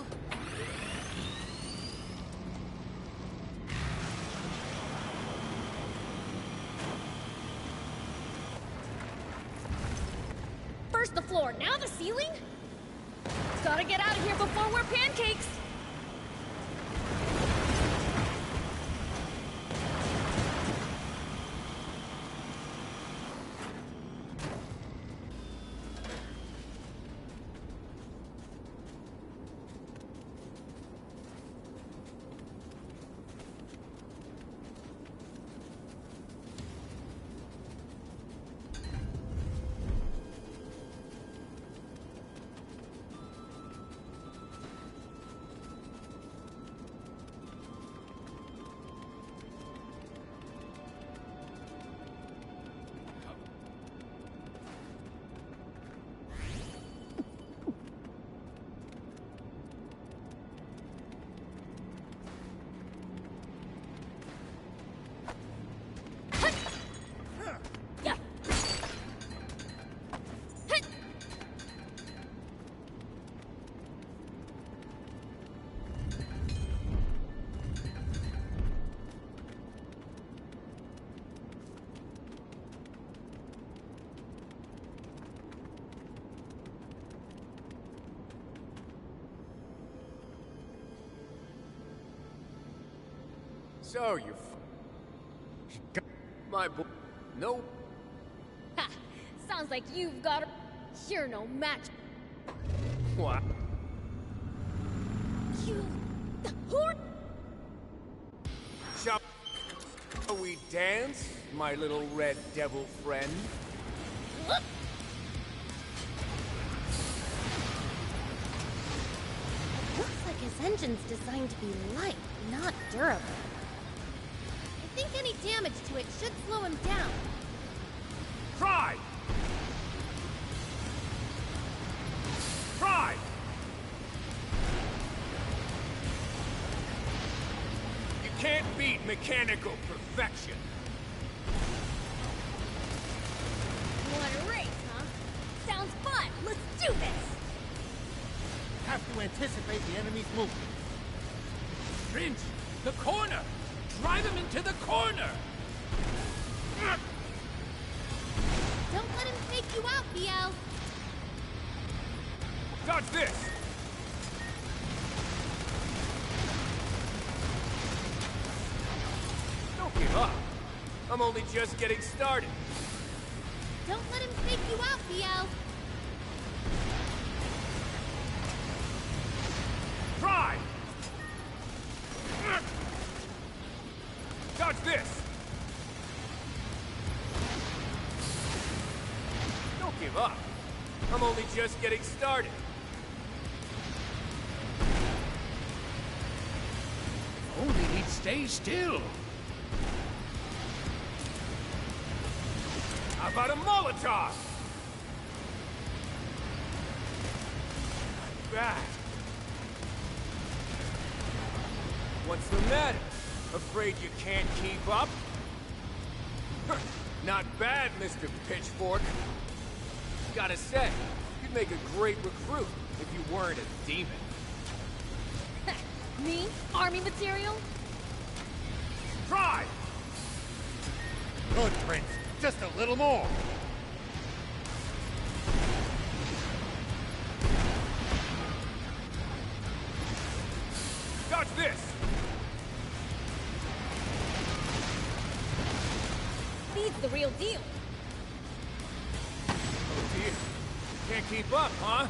First the floor, now the ceiling? Gotta get out of here before we're pancakes! So you my boy. No. Ha! Sounds like you've got her. You're no match. What? You... Who are... dance, my little red devil friend? Looks like his engine's designed to be light, not durable. I think any damage to it should slow him down. Try! Try! You can't beat mechanical perfection. You want a race, huh? Sounds fun! Let's do this! Have to anticipate the enemy's movement. Prince, the corner! Drive him into the corner! Don't let him take you out, BL! Dodge this! Don't give up. I'm only just getting started. Don't let him take you out, BL! Try! Dodge this! Don't give up. I'm only just getting started. If only he'd stay still. How about a Molotov? Not bad. What's the matter? Afraid you can't keep up? Not bad, Mr. Pitchfork. Gotta say, you'd make a great recruit if you weren't a demon. Me? Army material? Try! Good, Prince. Just a little more. Dodge this! He's the real deal. Oh dear. Can't keep up, huh?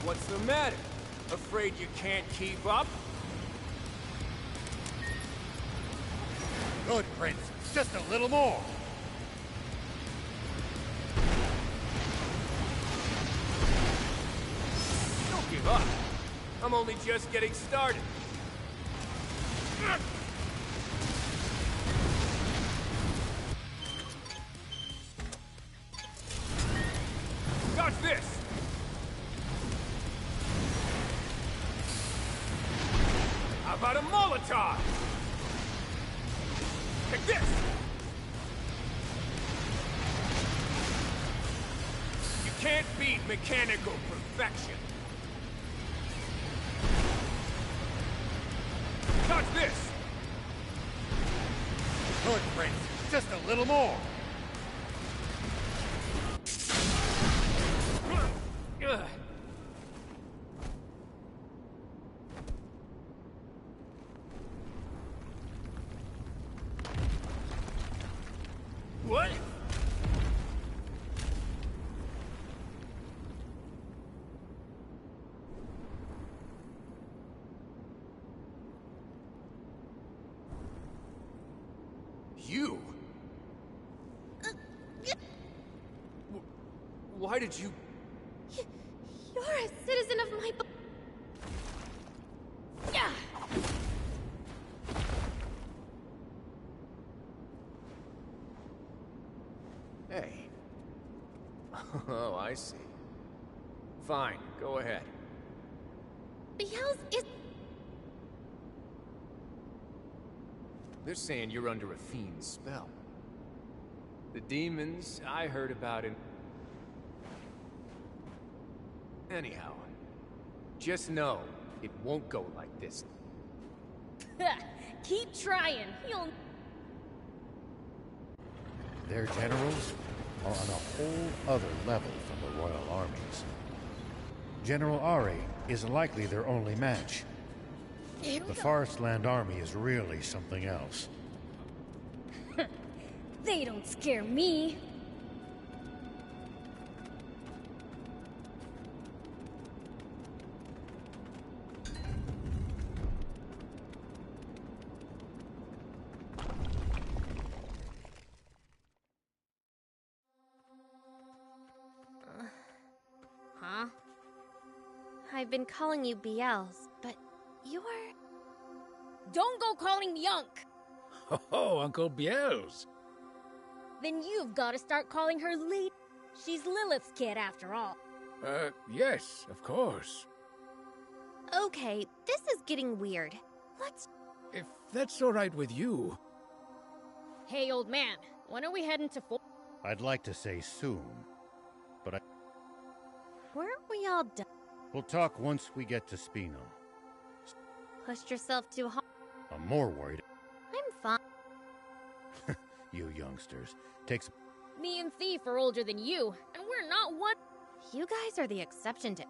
What's the matter? Afraid you can't keep up? Good, Prince. Just a little more. Don't give up. I'm only just getting started. Dodge this! How about a Molotov? Take this! You can't beat mechanical perfection. Dodge this! Good, Prince. Just a little more. What? You? Why did you... You're a citizen of my... Yeah. Hey. Oh, I see. Fine, go ahead. BL's is... They're saying you're under a fiend's spell. The demons I heard about in... Anyhow, just know it won't go like this. Keep trying. You'll... Their generals are on a whole other level from the royal armies. General Ari is likely their only match. The Forestland army is really something else. They don't scare me. I've been calling you BLs, but you're... Don't go calling me Unc! Oh, Uncle Biels. Then you've got to start calling her Lady. She's Lilith's kid, after all. Yes, of course. Okay, this is getting weird. Let's... If that's all right with you. Hey, old man, when are we heading to I'd like to say soon, but Weren't we all done? we'll talk once we get to Spino. Pushed yourself too hard? I'm more worried. I'm fine. You youngsters. Takes... Me and Thief are older than you, and we're not one. You guys are the exception to